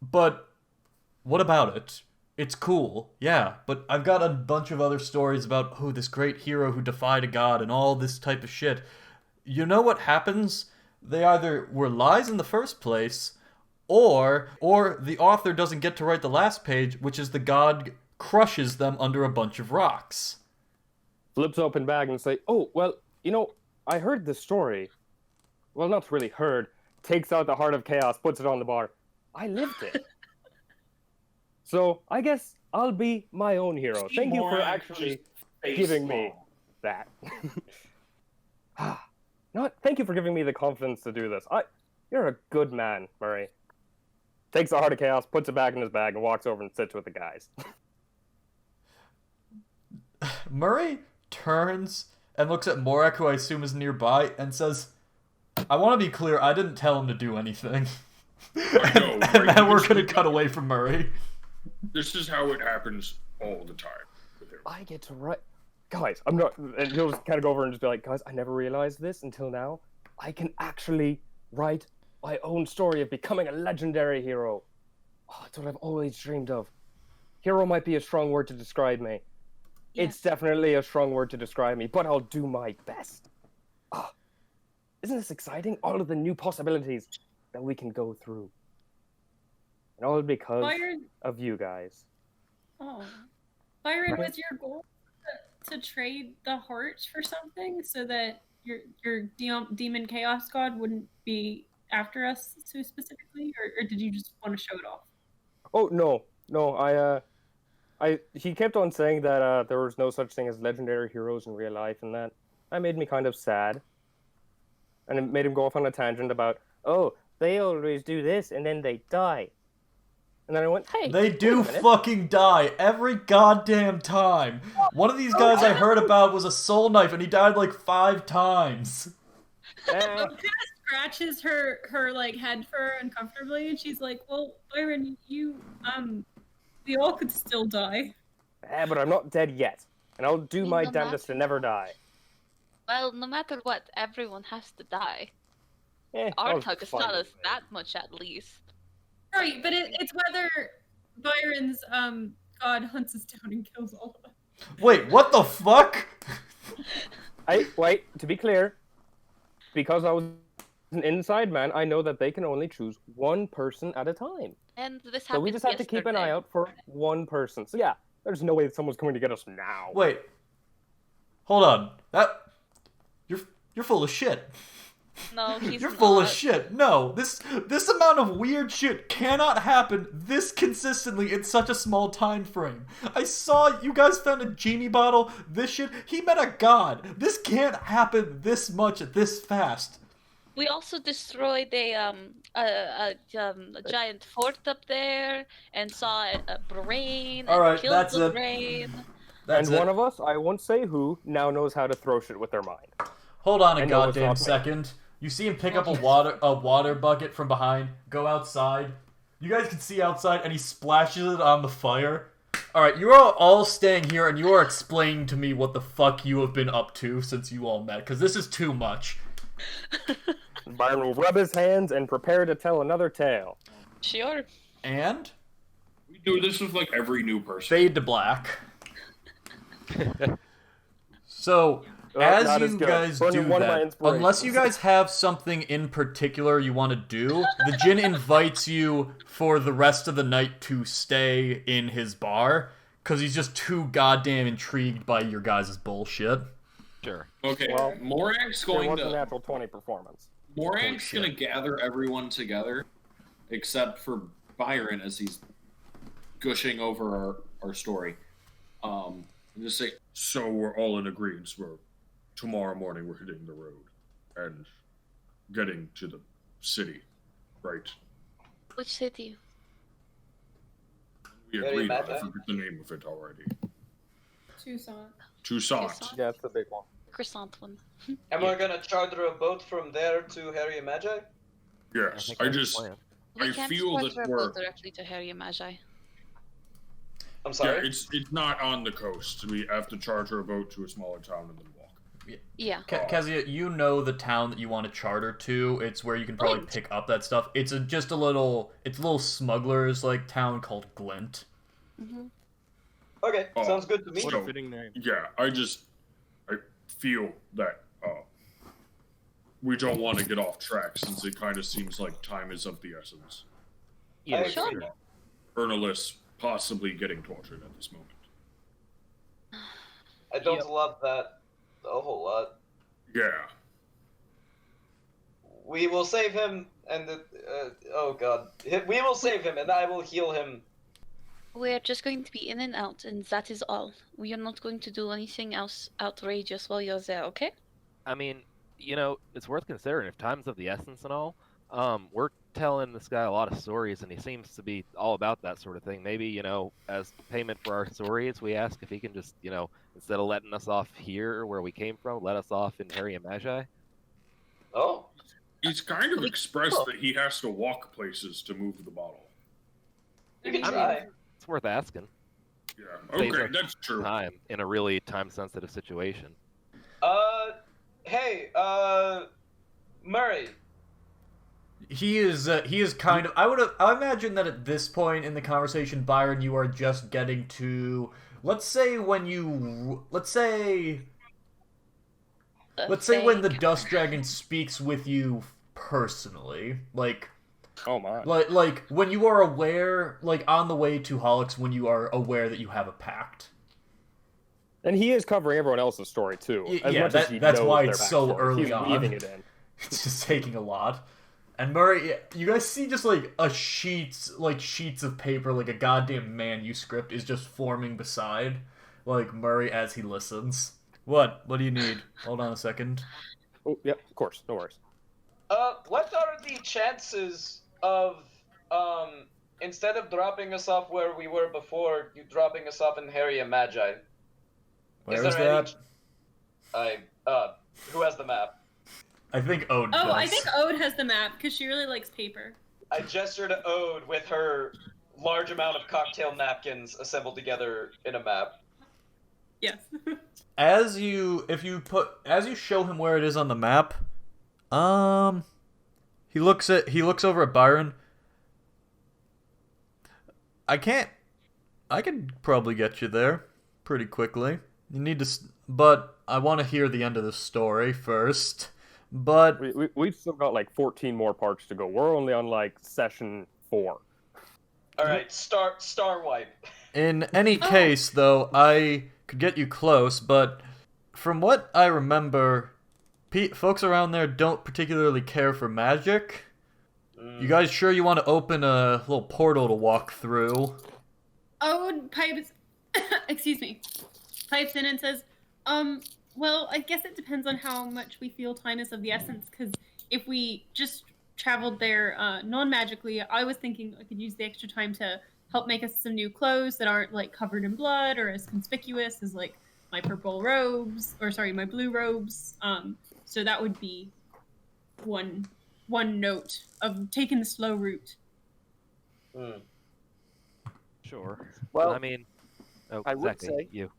Speaker 3: but what about it? It's cool, yeah, but I've got a bunch of other stories about, this great hero who defied a god and all this type of shit. You know what happens? They either were lies in the first place, or the author doesn't get to write the last page, which is the god crushes them under a bunch of rocks.
Speaker 4: Flips open bag and say, oh, well, I heard this story. Well, not really heard. Takes out the Heart of Chaos, puts it on the bar. I lived it. So, I guess I'll be my own hero. Thank you for actually giving me that. Thank you for giving me the confidence to do this. You're a good man, Murray. Takes the Heart of Chaos, puts it back in his bag, and walks over and sits with the guys.
Speaker 3: Murray turns and looks at Morak, who I assume is nearby, and says, I want to be clear, I didn't tell him to do anything. And then we're going to cut away from Murray.
Speaker 2: This is how it happens all the time.
Speaker 4: I get to write... Guys, I'm not... And he'll just kind of go over and just be like, guys, I never realized this until now. I can actually write my own story of becoming a legendary hero. Oh, it's what I've always dreamed of. Hero might be a strong word to describe me.
Speaker 5: Yes.
Speaker 4: It's definitely a strong word to describe me, but I'll do my best. Isn't this exciting? All of the new possibilities that we can go through. And all because
Speaker 1: Byron,
Speaker 4: of you guys.
Speaker 1: Byron,
Speaker 4: Right.
Speaker 1: was your goal to trade the heart for something so that your demon chaos god wouldn't be after us so specifically, or did you just want to show it off?
Speaker 4: Oh no! He kept on saying that there was no such thing as legendary heroes in real life, and that made me kind of sad. And it made him go off on a tangent about, they always do this and then they die. And then I went, hey,
Speaker 3: They do
Speaker 4: wait a minute.
Speaker 3: fucking die every goddamn time. One of these guys I heard about was a soul knife, and he died like 5 times.
Speaker 1: Kind of scratches her like head fur uncomfortably, and she's like, "Well, Byron, we all could still die."
Speaker 4: But I'm not dead yet, and I'll do my
Speaker 5: No
Speaker 4: damnedest to never die.
Speaker 5: Well, no matter what, everyone has to die.
Speaker 4: I'll
Speaker 5: Artug has
Speaker 4: find
Speaker 5: taught
Speaker 4: a
Speaker 5: us
Speaker 4: way.
Speaker 5: that much at least.
Speaker 1: Right, but it's whether Byron's god hunts us down and kills all of us.
Speaker 3: Wait, what the fuck?
Speaker 4: Wait, to be clear, because I was an inside man, I know that they can only choose one person at a time.
Speaker 5: And this happened
Speaker 4: So we just have to keep an eye out for one person. So yeah, there's no way that someone's coming to get us now.
Speaker 3: Wait. Hold on. You're full of shit.
Speaker 5: No, he's
Speaker 3: You're full of
Speaker 5: not.
Speaker 3: shit. No, this amount of weird shit cannot happen this consistently in such a small time frame. I saw you guys found a genie bottle. This shit. He met a god. This can't happen this much this fast.
Speaker 5: We also destroyed a giant fort up there and saw a brain
Speaker 3: All
Speaker 5: and
Speaker 3: right,
Speaker 5: killed
Speaker 3: that's
Speaker 5: the
Speaker 3: it.
Speaker 5: brain.
Speaker 3: That's
Speaker 4: and
Speaker 3: it.
Speaker 4: one of us, I won't say who, now knows how to throw shit with their mind.
Speaker 3: Hold on
Speaker 4: I
Speaker 3: a
Speaker 4: know it's
Speaker 3: goddamn
Speaker 4: not me.
Speaker 3: second. You see him pick up a water bucket from behind, go outside. You guys can see outside, and he splashes it on the fire. Alright, you are all staying here, and you are explaining to me what the fuck you have been up to since you all met, because this is too much.
Speaker 4: Byron will rub his hands and prepare to tell another tale.
Speaker 5: Sure.
Speaker 3: And?
Speaker 2: We do this with like every new person.
Speaker 3: Fade to black. So,
Speaker 4: Not
Speaker 3: as
Speaker 4: as
Speaker 3: you
Speaker 4: good.
Speaker 3: guys
Speaker 4: Burn
Speaker 3: do
Speaker 4: one of my
Speaker 3: that,
Speaker 4: inspirations.
Speaker 3: unless you guys have something in particular you want to do, the Djinn invites you for the rest of the night to stay in his bar, because he's just too goddamn intrigued by your guys' bullshit.
Speaker 8: Sure.
Speaker 2: Okay,
Speaker 4: Well,
Speaker 2: Morak's
Speaker 4: There
Speaker 2: going
Speaker 4: was a
Speaker 2: to
Speaker 4: natural 20 performance.
Speaker 2: Morak's going to gather everyone together, except for Byron as he's gushing over our story. And just say, so we're all in agreement. Tomorrow morning we're hitting the road and getting to the city, right?
Speaker 5: Which city?
Speaker 2: We
Speaker 7: Very
Speaker 2: agreed on.
Speaker 7: bad,
Speaker 2: I
Speaker 7: huh?
Speaker 2: forget the name of it already.
Speaker 1: Toussaint.
Speaker 2: Toussaint.
Speaker 5: Toussaint?
Speaker 4: Yeah, it's the big one.
Speaker 5: Croissant one.
Speaker 7: And we're gonna charter a boat from there to Herria Magi?
Speaker 2: Yes,
Speaker 8: think
Speaker 2: I
Speaker 8: that's the
Speaker 2: just
Speaker 8: plan.
Speaker 5: We
Speaker 2: I
Speaker 5: can't
Speaker 2: feel
Speaker 5: charter
Speaker 2: that
Speaker 5: a
Speaker 2: we're
Speaker 5: boat directly to Herria Magi.
Speaker 7: I'm
Speaker 2: yeah,
Speaker 7: sorry?
Speaker 2: it's not on the coast. We have to charter a boat to a smaller town and then walk.
Speaker 5: Yeah.
Speaker 3: Kezia, you know the town that you want to charter to. It's where you can probably
Speaker 5: Glint.
Speaker 3: pick up that stuff. It's a little smugglers like town called Glint.
Speaker 5: Hmm.
Speaker 7: Okay,
Speaker 2: Oh.
Speaker 7: sounds good to me.
Speaker 2: What
Speaker 4: What a fitting name.
Speaker 2: Yeah, I feel that we don't want to get off track since it kind of seems like time is of the essence.
Speaker 8: Yeah,
Speaker 7: I
Speaker 5: Sure.
Speaker 7: agree.
Speaker 2: Ernest possibly getting tortured at this moment.
Speaker 7: I don't love that a whole lot.
Speaker 2: Yeah.
Speaker 7: We will save him, and oh god, we will save him, and I will heal him.
Speaker 5: We're just going to be in and out, and that is all. We are not going to do anything else outrageous while you're there, okay?
Speaker 8: I mean, it's worth considering if time's of the essence and all. We're telling this guy a lot of stories, and he seems to be all about that sort of thing. Maybe, as payment for our stories, we ask if he can just, instead of letting us off here where we came from, let us off in Herria Magi.
Speaker 7: Oh,
Speaker 2: He's kind of expressed that he has to walk places to move the bottle.
Speaker 7: you can
Speaker 8: I mean,
Speaker 7: try.
Speaker 8: It's worth asking.
Speaker 2: Yeah,
Speaker 8: Saves
Speaker 2: okay,
Speaker 8: us
Speaker 2: that's true.
Speaker 8: Time in a really time-sensitive situation.
Speaker 7: Hey, Murray.
Speaker 3: He is kind of. I imagine that at this point in the conversation, Byron, you are just getting to. Let's say when the Dust Dragon speaks with you personally, like
Speaker 4: Oh my.
Speaker 3: like when you are aware, like on the way to Holix, when you are aware that you have a pact.
Speaker 4: And he is covering everyone else's story too. As
Speaker 3: Yeah,
Speaker 4: much as he
Speaker 3: that's
Speaker 4: knows
Speaker 3: why
Speaker 4: their
Speaker 3: it's so
Speaker 4: backstory.
Speaker 3: early
Speaker 4: He's
Speaker 3: on.
Speaker 4: weaving it in.
Speaker 3: It's just taking a lot. And Murray, you guys see just like sheets of paper, like a goddamn manuscript is just forming beside, like Murray as he listens. What do you need? Hold on a second.
Speaker 4: Oh, yep, of course, no worries.
Speaker 7: What are the chances of, instead of dropping us off where we were before, you dropping us off in Herria Magi?
Speaker 3: Where is that?
Speaker 7: Who has the map?
Speaker 3: I think Ode does.
Speaker 1: Oh, I think Ode has the map because she really likes paper.
Speaker 7: I gesture to Ode with her large amount of cocktail napkins assembled together in a map.
Speaker 1: Yes.
Speaker 3: As you show him where it is on the map, he looks over at Byron. I can probably get you there pretty quickly. You need to, but I want to hear the end of the story first. But
Speaker 4: We've still got like 14 more parts to go. We're only on like session 4.
Speaker 7: All right, star wipe.
Speaker 3: in any case, though, I could get you close, but from what I remember, folks around there don't particularly care for magic. You guys sure you want to open a little portal to walk through?
Speaker 1: Ode pipes, excuse me, pipes in and says, well, I guess it depends on how much we feel time is of the essence, because if we just traveled there non-magically, I was thinking I could use the extra time to help make us some new clothes that aren't, like, covered in blood or as conspicuous as, like, my purple robes, or sorry, my blue robes. So that would be one note of taking the slow route.
Speaker 8: Sure.
Speaker 6: Well,
Speaker 8: I mean,
Speaker 6: I would
Speaker 8: exactly,
Speaker 6: say-
Speaker 8: you.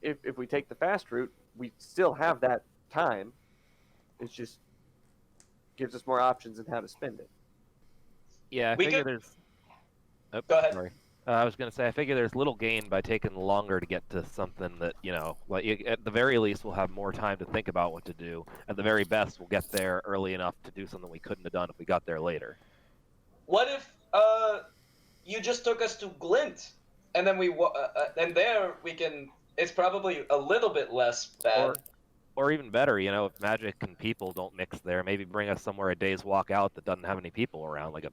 Speaker 6: If we take the fast route, we still have that time. It just gives us more options in how to spend it.
Speaker 8: Yeah, I
Speaker 7: We
Speaker 8: figure
Speaker 7: could-
Speaker 8: there's. Oh,
Speaker 7: Go ahead.
Speaker 8: Sorry. I was gonna say I figure there's little gain by taking longer to get to something that like at the very least we'll have more time to think about what to do. At the very best, we'll get there early enough to do something we couldn't have done if we got there later.
Speaker 7: What if you just took us to Glint, and then and there we can. It's probably a little bit less bad.
Speaker 8: Or even better, if magic and people don't mix there, maybe bring us somewhere a day's walk out that doesn't have any people around, like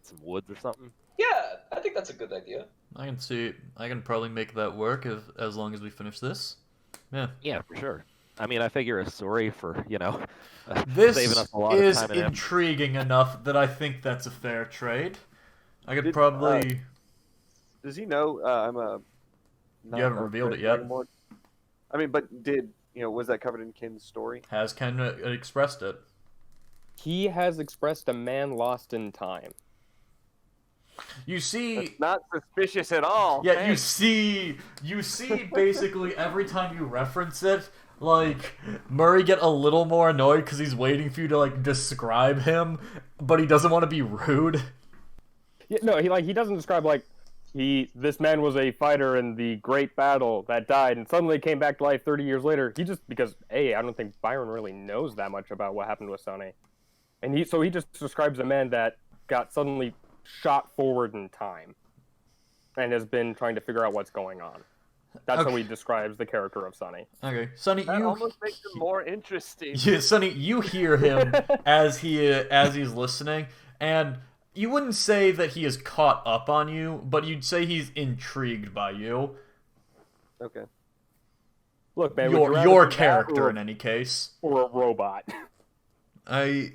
Speaker 8: some woods or something.
Speaker 7: Yeah, I think that's a good idea.
Speaker 3: I can probably make that work as long as we finish this. Yeah.
Speaker 8: Yeah, for sure. I mean, I figure a story for,
Speaker 3: This
Speaker 8: saving us a lot
Speaker 3: is
Speaker 8: of time and effort.
Speaker 3: intriguing enough that I think that's a fair trade. I could probably...
Speaker 6: Does he know I'm a...
Speaker 3: You haven't revealed it yet.
Speaker 6: Anymore? I mean, but was that covered in Kin's story?
Speaker 3: Has Ken expressed it?
Speaker 10: He has expressed a man lost in time.
Speaker 3: You see...
Speaker 6: That's not suspicious at all.
Speaker 3: Yeah,
Speaker 6: Thanks.
Speaker 3: you see basically every time you reference it, like, Murray get a little more annoyed because he's waiting for you to, like, describe him, but he doesn't want to be rude.
Speaker 10: Yeah, no, he doesn't describe, like, this man was a fighter in the great battle that died and suddenly came back to life 30 years later. Because I don't think Byron really knows that much about what happened with Sonny. And he just describes a man that got suddenly shot forward in time and has been trying to figure out what's going on. That's how he describes the character of Sonny.
Speaker 3: Okay, Sonny,
Speaker 6: That almost makes it more interesting.
Speaker 3: Yeah, Sonny, you hear him as he's listening, and you wouldn't say that he is caught up on you, but you'd say he's intrigued by you.
Speaker 6: Okay.
Speaker 10: Look, man,
Speaker 3: Your character, in any case.
Speaker 10: Or a robot.
Speaker 3: I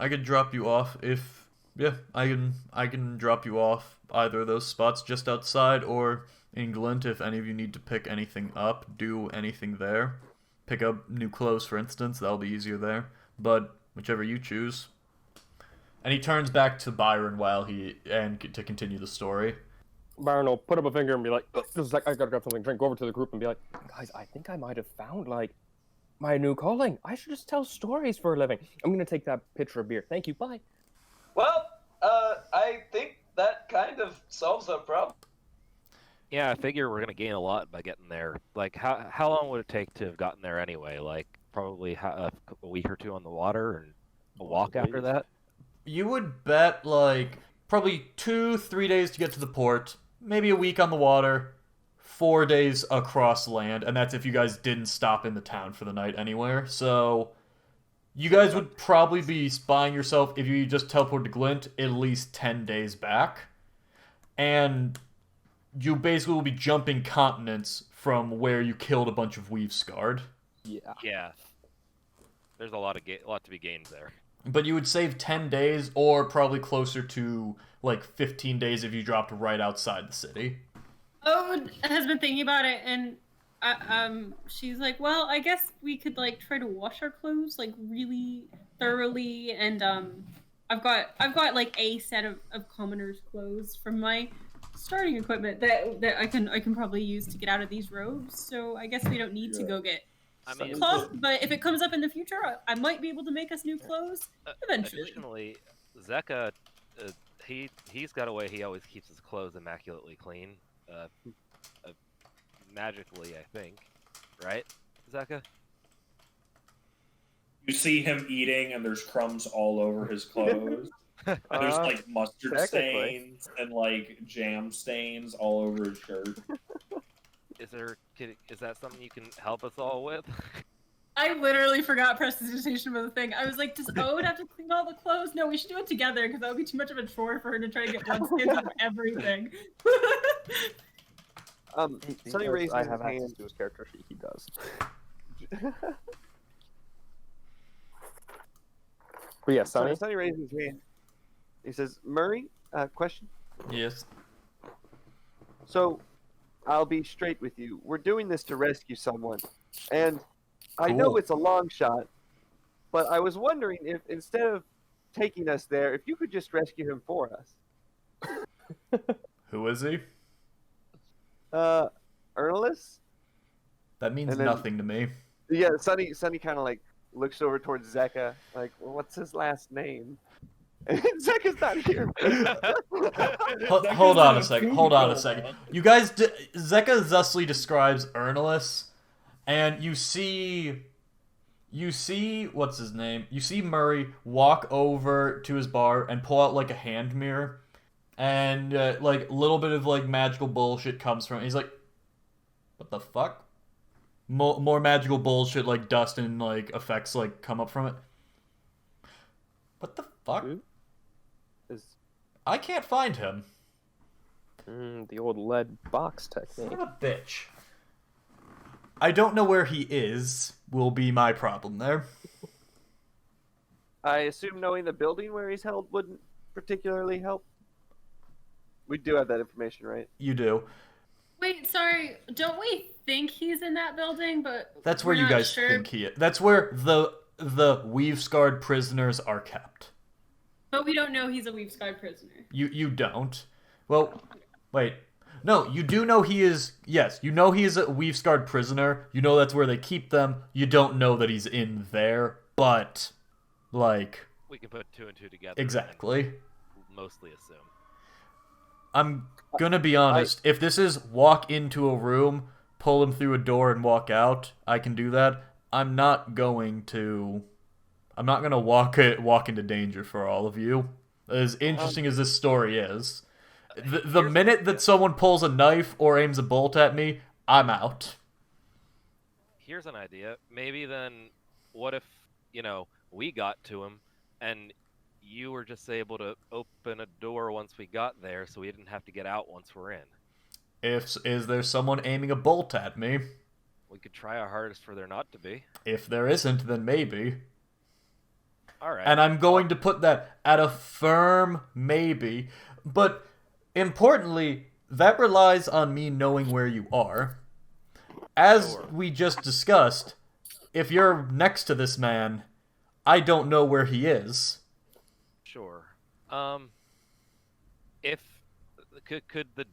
Speaker 3: could drop you off if... Yeah, I can drop you off either of those spots just outside or in Glint if any of you need to pick anything up, do anything there. Pick up new clothes, for instance, that'll be easier there. But whichever you choose. And he turns back to Byron to continue the story.
Speaker 10: Byron will put up a finger and be like, I gotta grab something to drink. Go over to the group and be like, guys, I think I might have found, like, my new calling. I should just tell stories for a living. I'm gonna take that pitcher of beer. Thank you, bye.
Speaker 7: Well, I think that kind of solves our problem.
Speaker 8: Yeah, I figure we're gonna gain a lot by getting there. Like, how long would it take to have gotten there anyway? Like, probably a week or two on the water and a walk after that?
Speaker 3: You would bet, like, probably 2-3 days to get to the port, maybe a week on the water, 4 days across land, and that's if you guys didn't stop in the town for the night anywhere. So you guys would probably be buying yourself, if you just teleport to Glint, at least 10 days back. And you basically will be jumping continents from where you killed a bunch of Weavescarred.
Speaker 8: Yeah. There's a lot to be gained there.
Speaker 3: But you would save 10 days, or probably closer to, like, 15 days if you dropped right outside the city.
Speaker 1: Ode has been thinking about it, and she's like, well, I guess we could, like, try to wash our clothes, like, really thoroughly, and I've got like a set of commoner's clothes from my starting equipment that I can probably use to get out of these robes. So I guess we don't need to go get cloth. But if it comes up in the future, I might be able to make us new clothes eventually.
Speaker 8: Additionally, Zeka, he's got a way he always keeps his clothes immaculately clean, magically, I think, right, Zeka?
Speaker 2: You see him eating, and there's crumbs all over his clothes. And there's like mustard stains and like jam stains all over his shirt.
Speaker 8: Is that something you can help us all with?
Speaker 1: I literally forgot prestidigitation was a thing. I was like, does Ode have to clean all the clothes? No, we should do it together because that would be too much of a chore for her to try to get bloodstains on everything.
Speaker 6: Sonny raises
Speaker 10: I
Speaker 6: his
Speaker 10: have access
Speaker 6: hand.
Speaker 10: to his character sheet. He does. But yeah, Sonny.
Speaker 6: Sonny raises his hand. He says, Murray, question?
Speaker 3: Yes.
Speaker 6: So, I'll be straight with you. We're doing this to rescue someone. And I know it's a long shot, but I was wondering if instead of taking us there, if you could just rescue him for us.
Speaker 3: Who is he?
Speaker 6: Ernest?
Speaker 3: That means nothing to me.
Speaker 6: Yeah, Sonny kind of like looks over towards Zeka, like, well, what's his last name? And Zeka's not here.
Speaker 3: Hold on a second. You guys, Zeka thusly describes Ernest, and you see, what's his name? You see Murray walk over to his bar and pull out like a hand mirror, and like a little bit of like magical bullshit comes from it. He's like, what the fuck? more magical bullshit like dust and like effects like come up from it. What the fuck?
Speaker 6: Is
Speaker 3: I can't find him.
Speaker 10: The old lead box technique.
Speaker 3: Son of a bitch. I don't know where he is. Will be my problem there.
Speaker 6: I assume knowing the building where he's held wouldn't particularly help. We do have that information, right?
Speaker 3: You do.
Speaker 1: Wait, sorry. Don't we think he's in that building? But
Speaker 3: That's where
Speaker 1: we're
Speaker 3: you
Speaker 1: not
Speaker 3: guys
Speaker 1: sure.
Speaker 3: think he is. That's where the weave-scarred prisoners are kept.
Speaker 1: But we don't know he's a weave-scarred prisoner.
Speaker 3: You don't. Well, wait. No, you do know he is. Yes, you know he is a weave-scarred prisoner. You know that's where they keep them. You don't know that he's in there, but like
Speaker 8: We can put 2 and 2 together.
Speaker 3: exactly.
Speaker 8: And mostly assume.
Speaker 3: I'm gonna be honest. If this is walk into a room, pull him through a door, and walk out, I can do that. I'm not gonna walk into danger for all of you. As interesting as this story is, the minute that someone pulls a knife or aims a bolt at me, I'm out.
Speaker 8: Here's an idea. Maybe then, what if, we got to him, and you were just able to open a door once we got there, so we didn't have to get out once we're in.
Speaker 3: Is there someone aiming a bolt at me?
Speaker 8: We could try our hardest for there not to be.
Speaker 3: If there isn't, then maybe.
Speaker 8: Alright.
Speaker 3: And I'm going to put that at a firm maybe. But importantly, that relies on me knowing where you are. As we just discussed, if you're next to this man, I don't know where he is.
Speaker 8: Sure. If could the,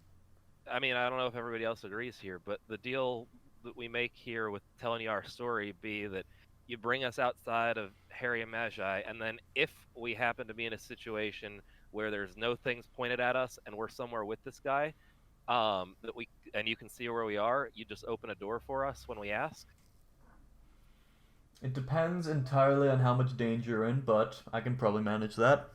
Speaker 8: I mean, I don't know if everybody else agrees here, but the deal that we make here with telling you our story be that you bring us outside of Herria Magi, and then if we happen to be in a situation where there's no things pointed at us and we're somewhere with this guy, and you can see where we are, you just open a door for us when we ask.
Speaker 3: It depends entirely on how much danger you're in, but I can probably manage that.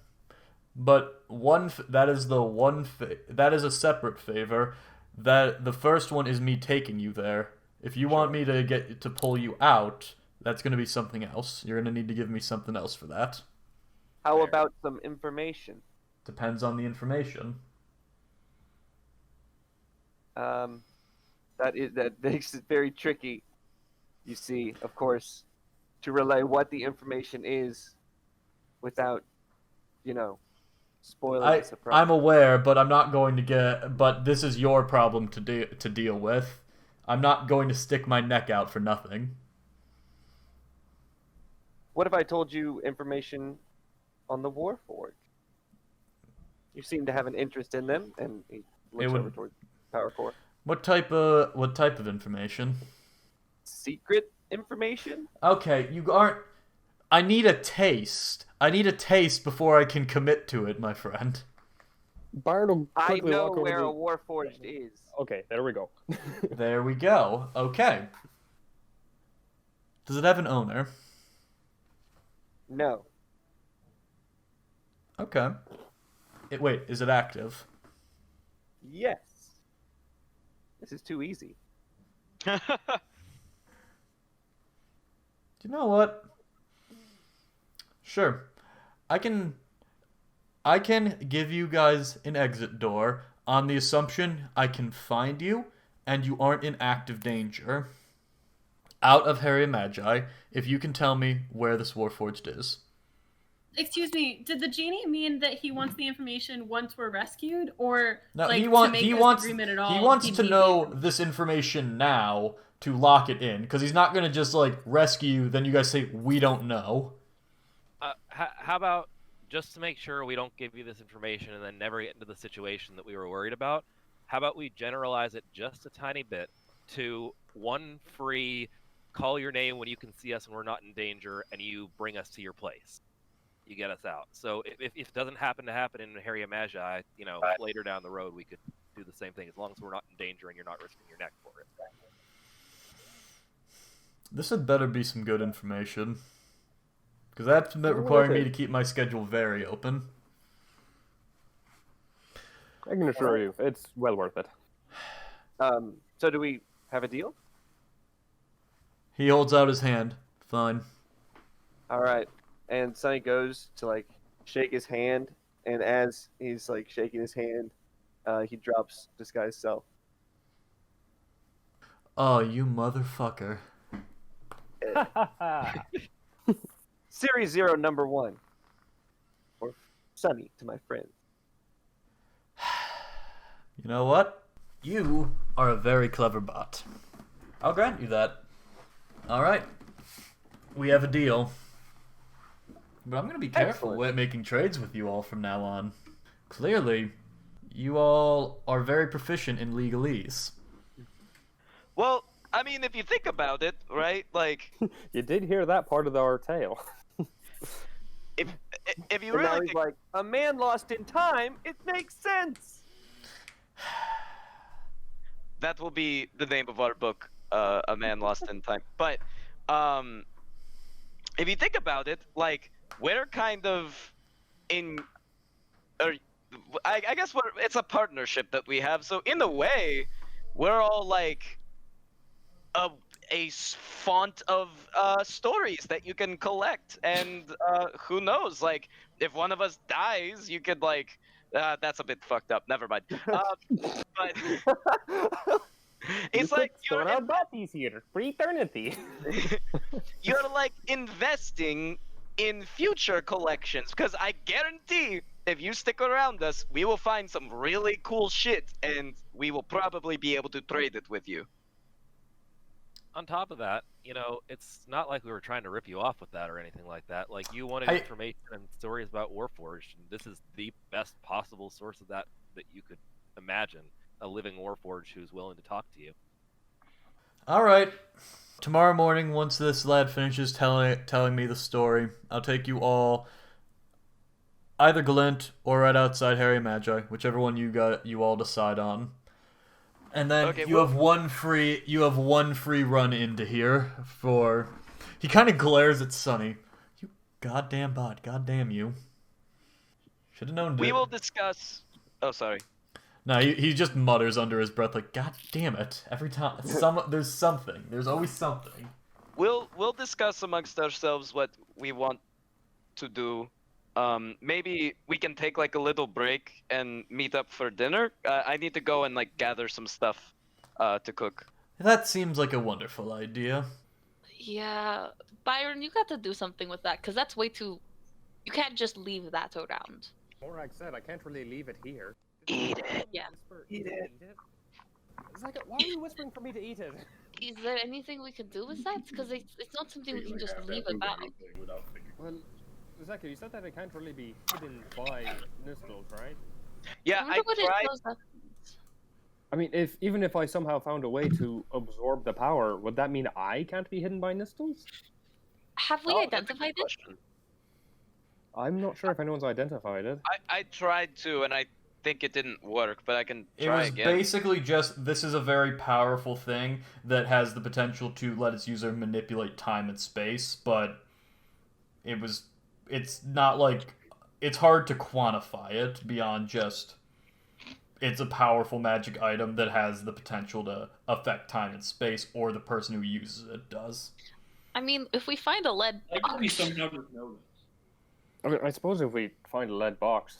Speaker 3: But that is a separate favor. That the first one is me taking you there. If you want me to pull you out, that's going to be something else. You're going to need to give me something else for that.
Speaker 6: How about some information?
Speaker 3: Depends on the information.
Speaker 6: That makes it very tricky. You see, of course, to relay what the information is without, spoiling the surprise.
Speaker 3: I'm aware, but I'm not going to get. But this is your problem to deal with. I'm not going to stick my neck out for nothing.
Speaker 6: What if I told you information on the Warforged? You seem to have an interest in them, and he looks over towards Power Core.
Speaker 3: What type of information?
Speaker 6: Secret information?
Speaker 3: Okay, you aren't. I need a taste. I need a taste before I can commit to it, my friend.
Speaker 10: Byron will
Speaker 6: I
Speaker 10: quickly
Speaker 6: know
Speaker 10: walk over
Speaker 6: where
Speaker 10: to...
Speaker 6: a Warforged is.
Speaker 10: Okay, there we go.
Speaker 3: There we go. Okay. Does it have an owner?
Speaker 6: No.
Speaker 3: Okay. Wait, is it active?
Speaker 6: Yes. This is too easy.
Speaker 3: Do you know what? Sure. I can give you guys an exit door on the assumption I can find you and you aren't in active danger out of Herria Magi if you can tell me where this Warforged is.
Speaker 1: Excuse me, did the genie mean that he wants the information once we're rescued, or
Speaker 3: No,
Speaker 1: like
Speaker 3: he
Speaker 1: to make this
Speaker 3: wants
Speaker 1: agreement at all?
Speaker 3: he wants
Speaker 1: he'd
Speaker 3: to
Speaker 1: need
Speaker 3: know
Speaker 1: the-
Speaker 3: this information now to lock it in because he's not going to just like rescue you, then you guys say we don't know.
Speaker 8: How about, just to make sure we don't give you this information and then never get into the situation that we were worried about, how about we generalize it just a tiny bit to one free call your name when you can see us and we're not in danger, and you bring us to your place. You get us out. So if it doesn't happen to happen in Herria Magi, later down the road we could do the same thing as long as we're not in danger and you're not risking your neck for it.
Speaker 3: This had better be some good information. Because that's requiring me to keep my schedule very open.
Speaker 10: I can assure you, it's well worth it.
Speaker 6: So do we have a deal?
Speaker 3: He holds out his hand. Fine.
Speaker 6: All right. And Sonny goes to like shake his hand, and as he's like shaking his hand, he drops disguise self.
Speaker 3: Oh, you motherfucker.
Speaker 6: Series 0, number 1. Or Sonny to my friend.
Speaker 3: You know what? You are a very clever bot. I'll grant you that. Alright. We have a deal. But I'm going to be careful with making trades with you all from now on. Clearly, you all are very proficient in legalese.
Speaker 11: Well, I mean, if you think about it, right? Like,
Speaker 10: You did hear that part of our tale.
Speaker 11: if you
Speaker 6: And now
Speaker 11: really
Speaker 6: he's like, a man lost in time, it makes sense.
Speaker 11: that will be the name of our book, A Man Lost in Time. But if you think about it, like, we're kind of in, or I guess it's a partnership that we have. So in a way, we're all like a font of stories that you can collect, and who knows? Like, if one of us dies, you could like. That's a bit fucked up. Never mind. But it's like
Speaker 10: you're our buddies here for eternity.
Speaker 11: you're like investing in future collections, because I guarantee if you stick around us, we will find some really cool shit, and we will probably be able to trade it with you.
Speaker 8: On top of that, you know, it's not like we were trying to rip you off with that or anything like that. Like, you wanted information and stories about Warforged, and this is the best possible source of that you could imagine. A living Warforged who's willing to talk to you.
Speaker 3: Alright. Tomorrow morning, once this lad finishes telling me the story, I'll take you all either Glint or right outside Herria Magi, whichever one you all decide on. And then you have one free run into here for. He kind of glares at Sonny. You goddamn bot, goddamn you. Should have known.
Speaker 11: We will discuss. Oh, sorry.
Speaker 3: No, he just mutters under his breath like, "God damn it!" Every time there's something. There's always something.
Speaker 11: We'll discuss amongst ourselves what we want to do. Maybe we can take like a little break and meet up for dinner. I need to go and like gather some stuff to cook.
Speaker 3: That seems like a wonderful idea.
Speaker 5: Yeah, Byron, you got to do something with that, because that's way too. You can't just leave that around.
Speaker 10: Morag said, I can't really leave it here.
Speaker 11: Eat it.
Speaker 5: Yeah.
Speaker 10: Eat it. It's like, why are you whispering for me to eat it?
Speaker 5: Is there anything we can do with that? Because it's not something we can just leave about.
Speaker 10: Well, Zeka, you said that it can't really be hidden by Nistles, right?
Speaker 11: Yeah, I tried.
Speaker 10: I mean, even if I somehow found a way to absorb the power, would that mean I can't be hidden by Nistles?
Speaker 5: Have we identified it?
Speaker 10: I'm not sure if anyone's identified it.
Speaker 11: I tried to, and I think it didn't work, but I can try again.
Speaker 3: It was basically just, this is a very powerful thing that has the potential to let its user manipulate time and space, but it's not like, it's hard to quantify it beyond just, it's a powerful magic item that has the potential to affect time and space, or the person who uses it does.
Speaker 5: I mean, if we find a lead box...
Speaker 10: I mean, I suppose if we find a lead box,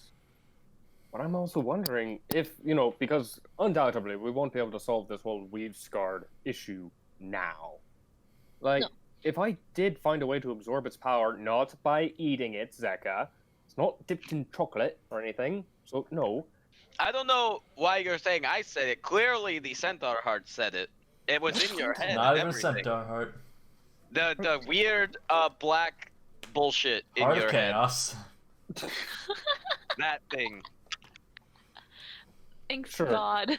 Speaker 10: but I'm also wondering if, because undoubtedly we won't be able to solve this whole weave scarred issue now. Like, if I did find a way to absorb its power, not by eating it, Zeka, it's not dipped in chocolate or anything, so no.
Speaker 11: I don't know why you're saying I said it. Clearly the Centaur Heart said it. It was in your head.
Speaker 3: Not even a Centaur Heart.
Speaker 11: The weird black bullshit in
Speaker 3: Heart
Speaker 11: your
Speaker 3: of Chaos.
Speaker 11: head. That thing.
Speaker 5: Thanks God.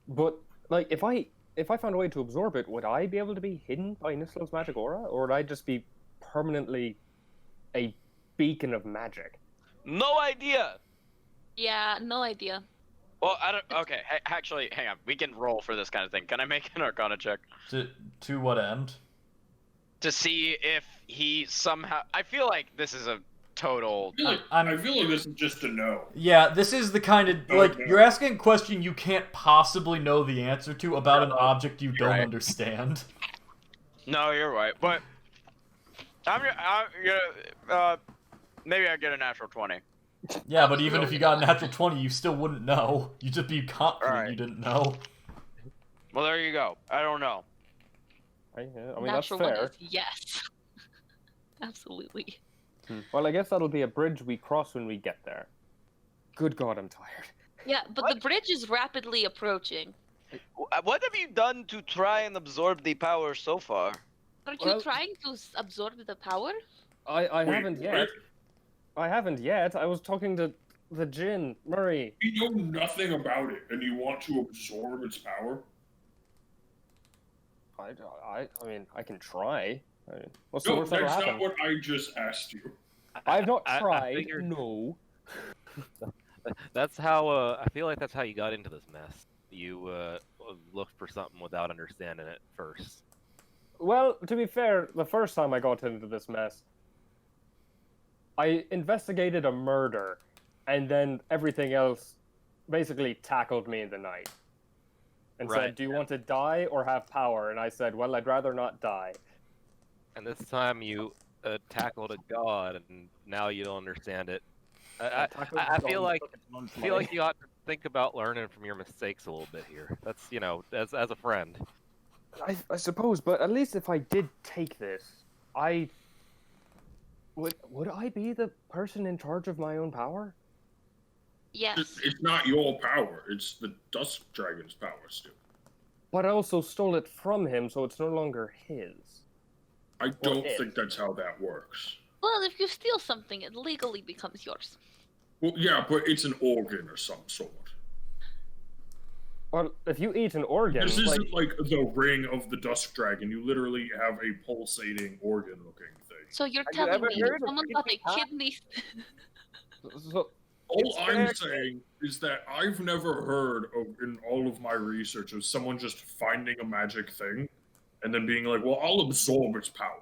Speaker 10: But, like, if I found a way to absorb it, would I be able to be hidden by Nislo's magic aura? Or would I just be permanently a beacon of magic?
Speaker 11: No idea!
Speaker 5: Yeah, no idea.
Speaker 11: Well, I don't... Okay, actually, hang on. We can roll for this kind of thing. Can I make an Arcana check?
Speaker 3: To what end?
Speaker 11: To see if he somehow... I feel like this is a total...
Speaker 2: I feel like this is just a no.
Speaker 3: Yeah, this is the kind of... Like, you're asking a question you can't possibly know the answer to about an object you don't understand.
Speaker 11: No, you're right. But maybe I get a natural 20.
Speaker 3: Yeah, but even if you got a natural 20, you still wouldn't know. You'd just be confident
Speaker 11: Alright.
Speaker 3: you didn't know.
Speaker 11: Well, there you go. I don't know.
Speaker 10: I mean, that's
Speaker 5: Natural one
Speaker 10: fair.
Speaker 5: is yes. Absolutely.
Speaker 10: Well, I guess that'll be a bridge we cross when we get there. Good God, I'm tired.
Speaker 5: Yeah, but the bridge is rapidly approaching.
Speaker 11: What have you done to try and absorb the power so far?
Speaker 5: Are you trying to absorb the power?
Speaker 10: I haven't yet. I haven't yet. I was talking to the Djinn, Murray.
Speaker 2: You know nothing about it, and you want to absorb its power?
Speaker 10: I mean, I can try. I mean, what's the
Speaker 2: No,
Speaker 10: worst that'll
Speaker 2: that's
Speaker 10: happen?
Speaker 2: not what I just asked you.
Speaker 10: I've not
Speaker 8: I
Speaker 10: tried.
Speaker 8: figured-
Speaker 10: No.
Speaker 8: That's how I feel like that's how you got into this mess. You looked for something without understanding it first.
Speaker 10: Well, to be fair, the first time I got into this mess, I investigated a murder, and then everything else basically tackled me in the night. And said,
Speaker 8: Right.
Speaker 10: do you want to die or have power? And I said, well, I'd rather not die.
Speaker 8: And this time you tackled a god, and now you don't understand it. I feel like you ought to think about learning from your mistakes a little bit here. That's as a friend.
Speaker 10: I suppose, but at least if I did take this, would I be the person in charge of my own power?
Speaker 5: Yes.
Speaker 2: It's not your power. It's the Dusk Dragon's power still.
Speaker 10: But I also stole it from him, so it's no longer his.
Speaker 2: I don't think that's how that works.
Speaker 5: Well, if you steal something, it legally becomes yours.
Speaker 2: Well, yeah, but it's an organ or some sort.
Speaker 10: Well, if you eat an organ,
Speaker 2: This isn't like the ring of the Dusk Dragon. You literally have a pulsating organ-looking thing.
Speaker 5: So you're
Speaker 6: Have you
Speaker 5: telling
Speaker 6: ever
Speaker 5: me
Speaker 6: heard of
Speaker 5: someone got a
Speaker 6: eating cat?
Speaker 5: kidney...
Speaker 10: So,
Speaker 2: All I'm saying is that I've never heard of, in all of my research, of someone just finding a magic thing and then being like, well, I'll absorb its power.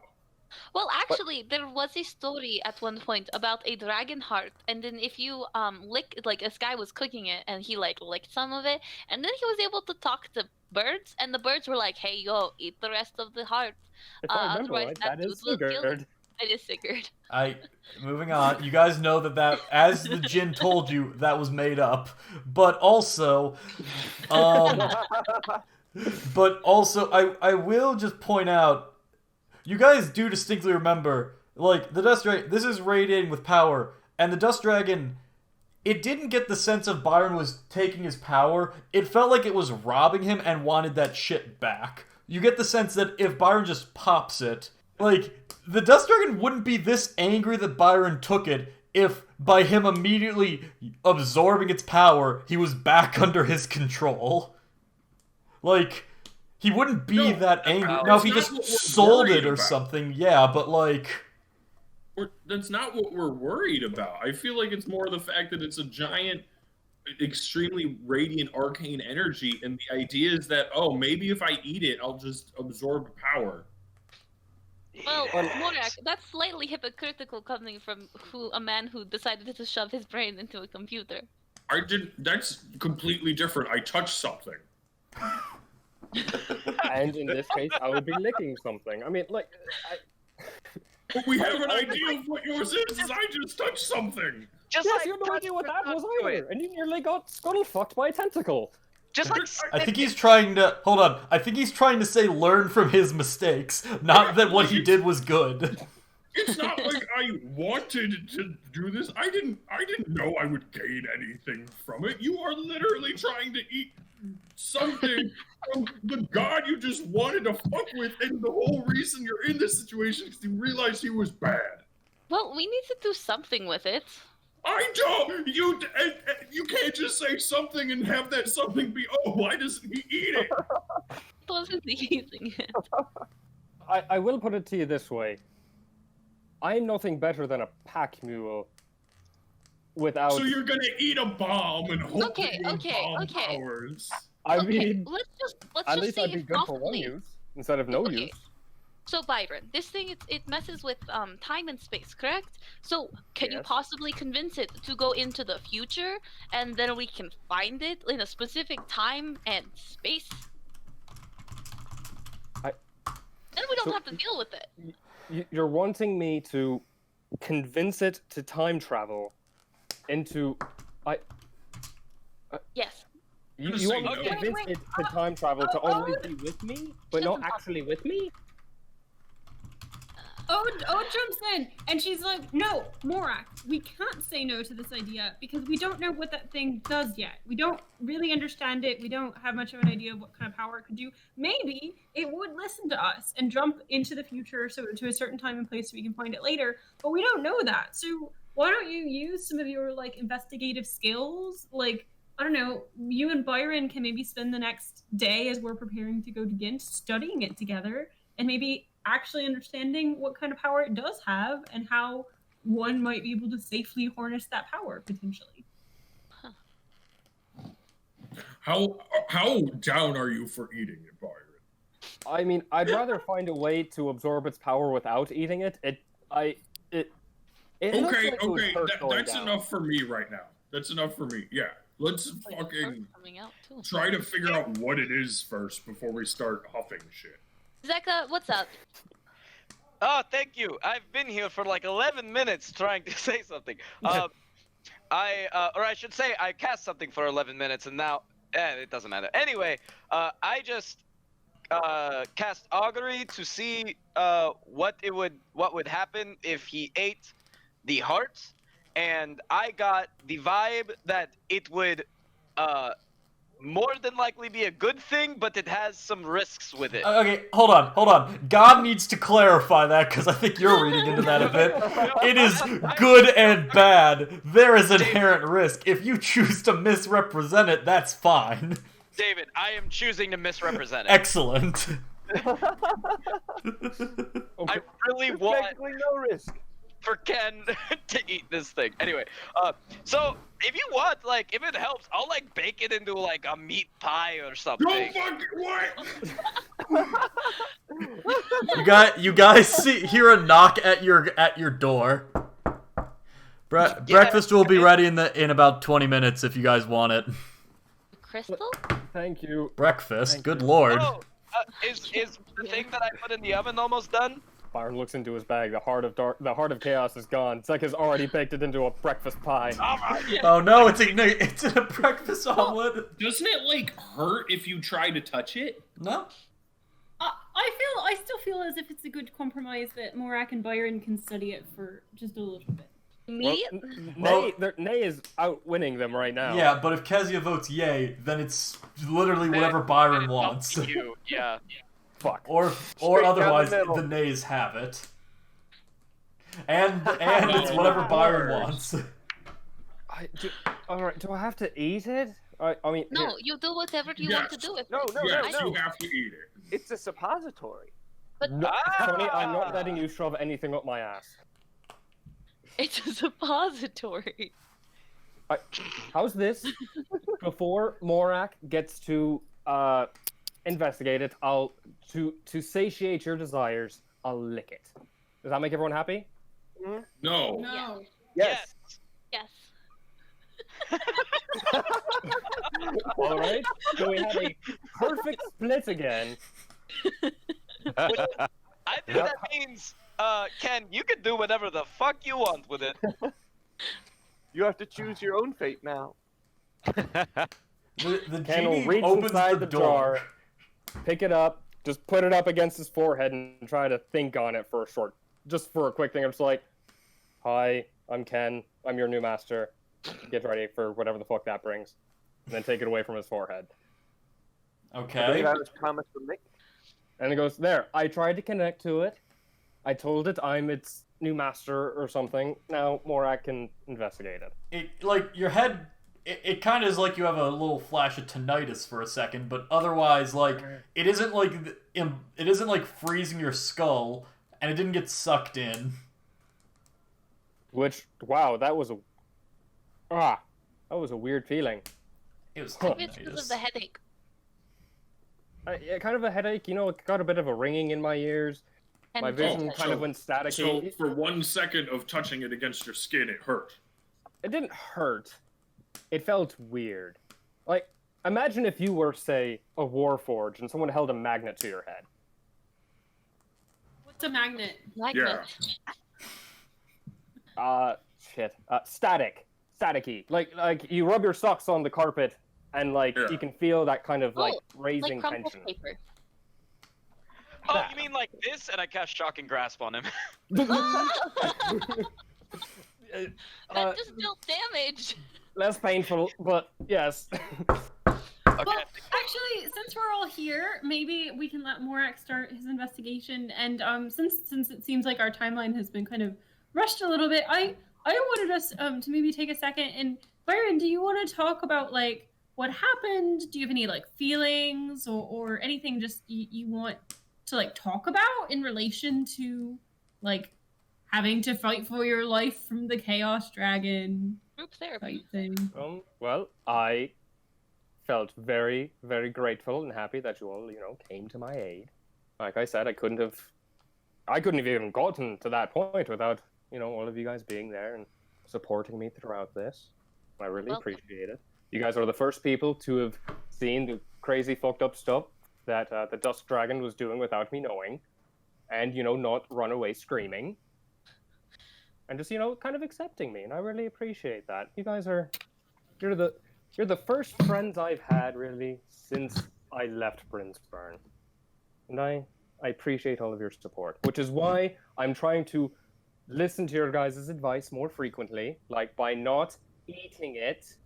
Speaker 5: Well, actually, there was a story at one point about a dragon heart, and then if you lick, like this guy was cooking it, and he like licked some of it, and then he was able to talk to birds, and the birds were like, "Hey, yo, eat the rest of the heart."
Speaker 10: if I remember
Speaker 5: Otherwise,
Speaker 10: right,
Speaker 5: that
Speaker 10: that is
Speaker 5: dude will kill
Speaker 10: Sigurd.
Speaker 5: It is Sigurd.
Speaker 3: Moving on. You guys know that as the Djinn told you, that was made up. But also, I will just point out, you guys do distinctly remember, like, the Dust Dragon, this is radiating with power, and the Dust Dragon, it didn't get the sense of Byron was taking his power. It felt like it was robbing him and wanted that shit back. You get the sense that if Byron just pops it, like, the Dust Dragon wouldn't be this angry that Byron took it if, by him immediately absorbing its power, he was back under his control. Like, he wouldn't be that angry. Now, if he just sold it or something, yeah, but like...
Speaker 2: That's not what we're worried about. I feel like it's more the fact that it's a giant, extremely radiant arcane energy, and the idea is that, oh, maybe if I eat it, I'll just absorb power.
Speaker 5: Well, Morak, that's slightly hypocritical coming from a man who decided to shove his brain into a computer.
Speaker 2: That's completely different. I touched something.
Speaker 10: And in this case, I would be licking something. I mean, like,
Speaker 2: But we have an idea of what yours is I just touched something.
Speaker 10: Yes, you have no idea what that was either, and you nearly got scuttle fucked by a tentacle.
Speaker 11: Just like
Speaker 3: I think he's trying to... Hold on. I think he's trying to say learn from his mistakes, not that what he did was good.
Speaker 2: It's not like I wanted to do this. I didn't know I would gain anything from it. You are literally trying to eat something from the god you just wanted to fuck with, and the whole reason you're in this situation is you realized he was bad.
Speaker 5: Well, we need to do something with it.
Speaker 2: I don't. You can't just say something and have that something be, oh, why doesn't he eat it?
Speaker 5: I wasn't using it.
Speaker 10: I will put it to you this way. I'm nothing better than a pack mule without...
Speaker 2: So you're gonna eat a bomb and hope
Speaker 5: Okay,
Speaker 2: that you have
Speaker 5: okay,
Speaker 2: bomb
Speaker 5: okay.
Speaker 2: powers.
Speaker 10: I
Speaker 5: Okay,
Speaker 10: mean,
Speaker 5: let's
Speaker 10: at
Speaker 5: just
Speaker 10: least
Speaker 5: say
Speaker 10: I'd be
Speaker 5: if
Speaker 10: good for one
Speaker 5: possibly-
Speaker 10: use instead of no
Speaker 5: Okay.
Speaker 10: use.
Speaker 5: So Byron, this thing it messes with time and space, correct? So can you
Speaker 10: Yes.
Speaker 5: possibly convince it to go into the future, and then we can find it in a specific time and space?
Speaker 10: I-
Speaker 5: Then we don't
Speaker 10: So-
Speaker 5: have to deal with it.
Speaker 10: You're wanting me to convince it to time travel into...
Speaker 5: Yes.
Speaker 10: You want me to
Speaker 1: Wait,
Speaker 10: convince
Speaker 1: wait.
Speaker 10: it to time travel to
Speaker 1: Oh,
Speaker 10: always be with me, but not actually with me?
Speaker 1: Ode jumps in and she's like, no, Morak, we can't say no to this idea because we don't know what that thing does yet. We don't really understand it. We don't have much of an idea of what kind of power it could do. Maybe it would listen to us and jump into the future so to a certain time and place so we can find it later, but we don't know that. So why don't you use some of your like investigative skills? Like, I don't know, you and Byron can maybe spend the next day as we're preparing to go to Ghent studying it together and maybe actually understanding what kind of power it does have and how one might be able to safely harness that power potentially.
Speaker 2: How down are you for eating it, Byron?
Speaker 10: I mean, I'd rather find a way to absorb its power without eating it. It looks
Speaker 2: Okay,
Speaker 10: like it would
Speaker 2: okay,
Speaker 10: hurt going
Speaker 2: that's
Speaker 10: down.
Speaker 2: enough for me right now. That's enough for me. Yeah, let's fucking
Speaker 5: Coming out too.
Speaker 2: try to figure out what it is first before we start huffing shit.
Speaker 5: Zeka, what's up?
Speaker 11: Oh, thank you. I've been here for like 11 minutes trying to say something. Or I should say, I cast something for 11 minutes, and now, it doesn't matter. Anyway, I just cast augury to see what would happen if he ate the heart, and I got the vibe that it would more than likely be a good thing, but it has some risks with it.
Speaker 3: Okay, hold on. God needs to clarify that because I think you're reading into that a bit. It is good and bad. There is inherent risk. If you choose to misrepresent it, that's fine.
Speaker 11: David, I am choosing to misrepresent it.
Speaker 3: Excellent.
Speaker 11: I really want
Speaker 6: Technically no risk.
Speaker 11: for Ken to eat this thing. Anyway, so if you want, like, if it helps, I'll like bake it into like a meat pie or something.
Speaker 2: Don't fucking what?
Speaker 3: You guys hear a knock at your door. Breakfast will be ready in about 20 minutes if you guys want it.
Speaker 5: Crystal?
Speaker 10: Thank you.
Speaker 3: Breakfast, good lord.
Speaker 11: Oh, is the thing that I put in the oven almost done?
Speaker 10: Byron looks into his bag. The heart of chaos is gone. Zeka's already baked it into a breakfast pie.
Speaker 3: Oh no, it's in a breakfast omelet.
Speaker 2: Doesn't it like hurt if you try to touch it?
Speaker 3: No.
Speaker 1: I still feel as if it's a good compromise that Morak and Byron can study it for just a little bit.
Speaker 5: Immediate?
Speaker 10: Nay is outwinning them right now.
Speaker 3: Yeah, but if Kezia votes yay, then it's literally whatever Byron wants.
Speaker 11: You, yeah.
Speaker 10: Fuck.
Speaker 3: Or
Speaker 6: Straight down the
Speaker 3: otherwise,
Speaker 6: middle.
Speaker 3: the nays have it. And it's whatever Byron wants.
Speaker 10: Alright, do I have to eat it? I mean,
Speaker 5: No,
Speaker 10: here.
Speaker 5: you do whatever you want to do with
Speaker 6: No,
Speaker 5: it.
Speaker 6: no,
Speaker 2: Yes,
Speaker 6: no.
Speaker 2: you have to eat it.
Speaker 6: It's a suppository.
Speaker 5: But
Speaker 10: No, Tony, I'm not letting you shove anything up my ass.
Speaker 5: it's a suppository.
Speaker 10: How's this? Before Morak gets to investigate it, to satiate your desires, I'll lick it. Does that make everyone happy?
Speaker 2: No.
Speaker 1: No.
Speaker 6: Yes.
Speaker 5: Yes.
Speaker 10: All right. So we have a perfect split again.
Speaker 11: I think that means, Ken, you can do whatever the fuck you want with it.
Speaker 6: You have to choose your own fate now.
Speaker 3: The
Speaker 10: Ken will
Speaker 3: genie
Speaker 10: reach
Speaker 3: opens
Speaker 10: inside
Speaker 3: the
Speaker 10: the
Speaker 3: door.
Speaker 10: jar, pick it up, just put it up against his forehead and try to think on it for a quick thing. I'm just like, hi, I'm Ken. I'm your new master. Get ready for whatever the fuck that brings. And then take it away from his forehead.
Speaker 6: I
Speaker 3: Okay.
Speaker 6: believe I was promised from Nick.
Speaker 10: And he goes, there, I tried to connect to it. I told it I'm its new master or something. Now Morak can investigate it.
Speaker 3: It like your head. It kind of is like you have a little flash of tinnitus for a second, but otherwise, like it isn't like freezing your skull, and it didn't get sucked in.
Speaker 10: Which, wow, that was a weird feeling.
Speaker 3: It was
Speaker 5: Maybe it's because of
Speaker 3: tinnitus.
Speaker 5: the headache.
Speaker 10: Yeah, kind of a headache, you know, it got a bit of a ringing in my ears.
Speaker 5: And
Speaker 10: My vision
Speaker 2: Oh,
Speaker 10: kind of
Speaker 2: so-
Speaker 10: went staticky.
Speaker 2: So for 1 second of touching it against your skin, it hurt.
Speaker 10: It didn't hurt. It felt weird. Like, imagine if you were, say, a warforged and someone held a magnet to your head.
Speaker 1: What's a magnet?
Speaker 5: Magnet.
Speaker 10: Shit. Staticky. Like you rub your socks on the carpet, and like you can feel that kind of like raising
Speaker 5: like Krampus
Speaker 10: tension.
Speaker 5: paper.
Speaker 11: Oh, you mean like this? And I cast Shocking Grasp on him.
Speaker 5: That just dealt damage.
Speaker 10: Less painful, but yes.
Speaker 1: Well, actually, since we're all here, maybe we can let Morak start his investigation. And since it seems like our timeline has been kind of rushed a little bit, I wanted us to maybe take a second. And Byron, do you want to talk about like what happened? Do you have any like feelings or anything just you want to like talk about in relation to like having to fight for your life from the Chaos Dragon
Speaker 5: Group therapy
Speaker 1: fight thing?
Speaker 10: Well, I felt very, very grateful and happy that you all, came to my aid. Like I said, I couldn't have even gotten to that point without, all of you guys being there and supporting me throughout this. I really appreciate it. You guys are the first people to have seen the crazy fucked up stuff that the Dusk Dragon was doing without me knowing, and not run away screaming, and just kind of accepting me, and I really appreciate that. You guys you're the first friends I've had really since I left Brinsburn, and I appreciate all of your support, which is why I'm trying to listen to your guys' advice more frequently, like by not eating it.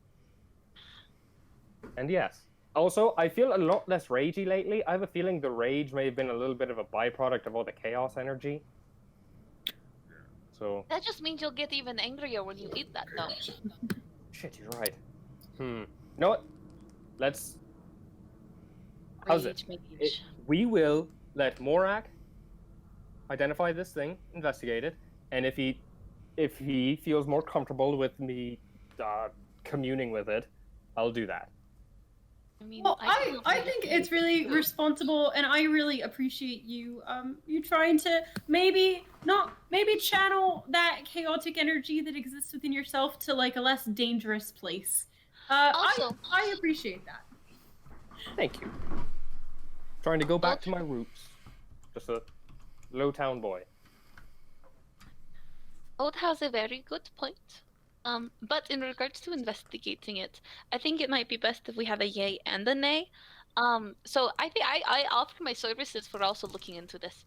Speaker 10: And yes. Also, I feel a lot less ragey lately. I have a feeling the rage may have been a little bit of a byproduct of all the chaos energy. So
Speaker 5: That just means you'll get even angrier when you eat that, though.
Speaker 10: shit, you're right. You know what? How's it? We will let Morak identify this thing, investigate it, and if he feels more comfortable with me communing with it, I'll do that.
Speaker 1: Well, I think it's really responsible, and I really appreciate you you trying to maybe channel that chaotic energy that exists within yourself to like a less dangerous place. I appreciate that.
Speaker 10: Thank you. Trying to go back to my roots. Just a low town boy.
Speaker 5: Old has a very good point. But in regards to investigating it, I think it might be best if we have a yay and a nay. So I think I offer my services for also looking into this.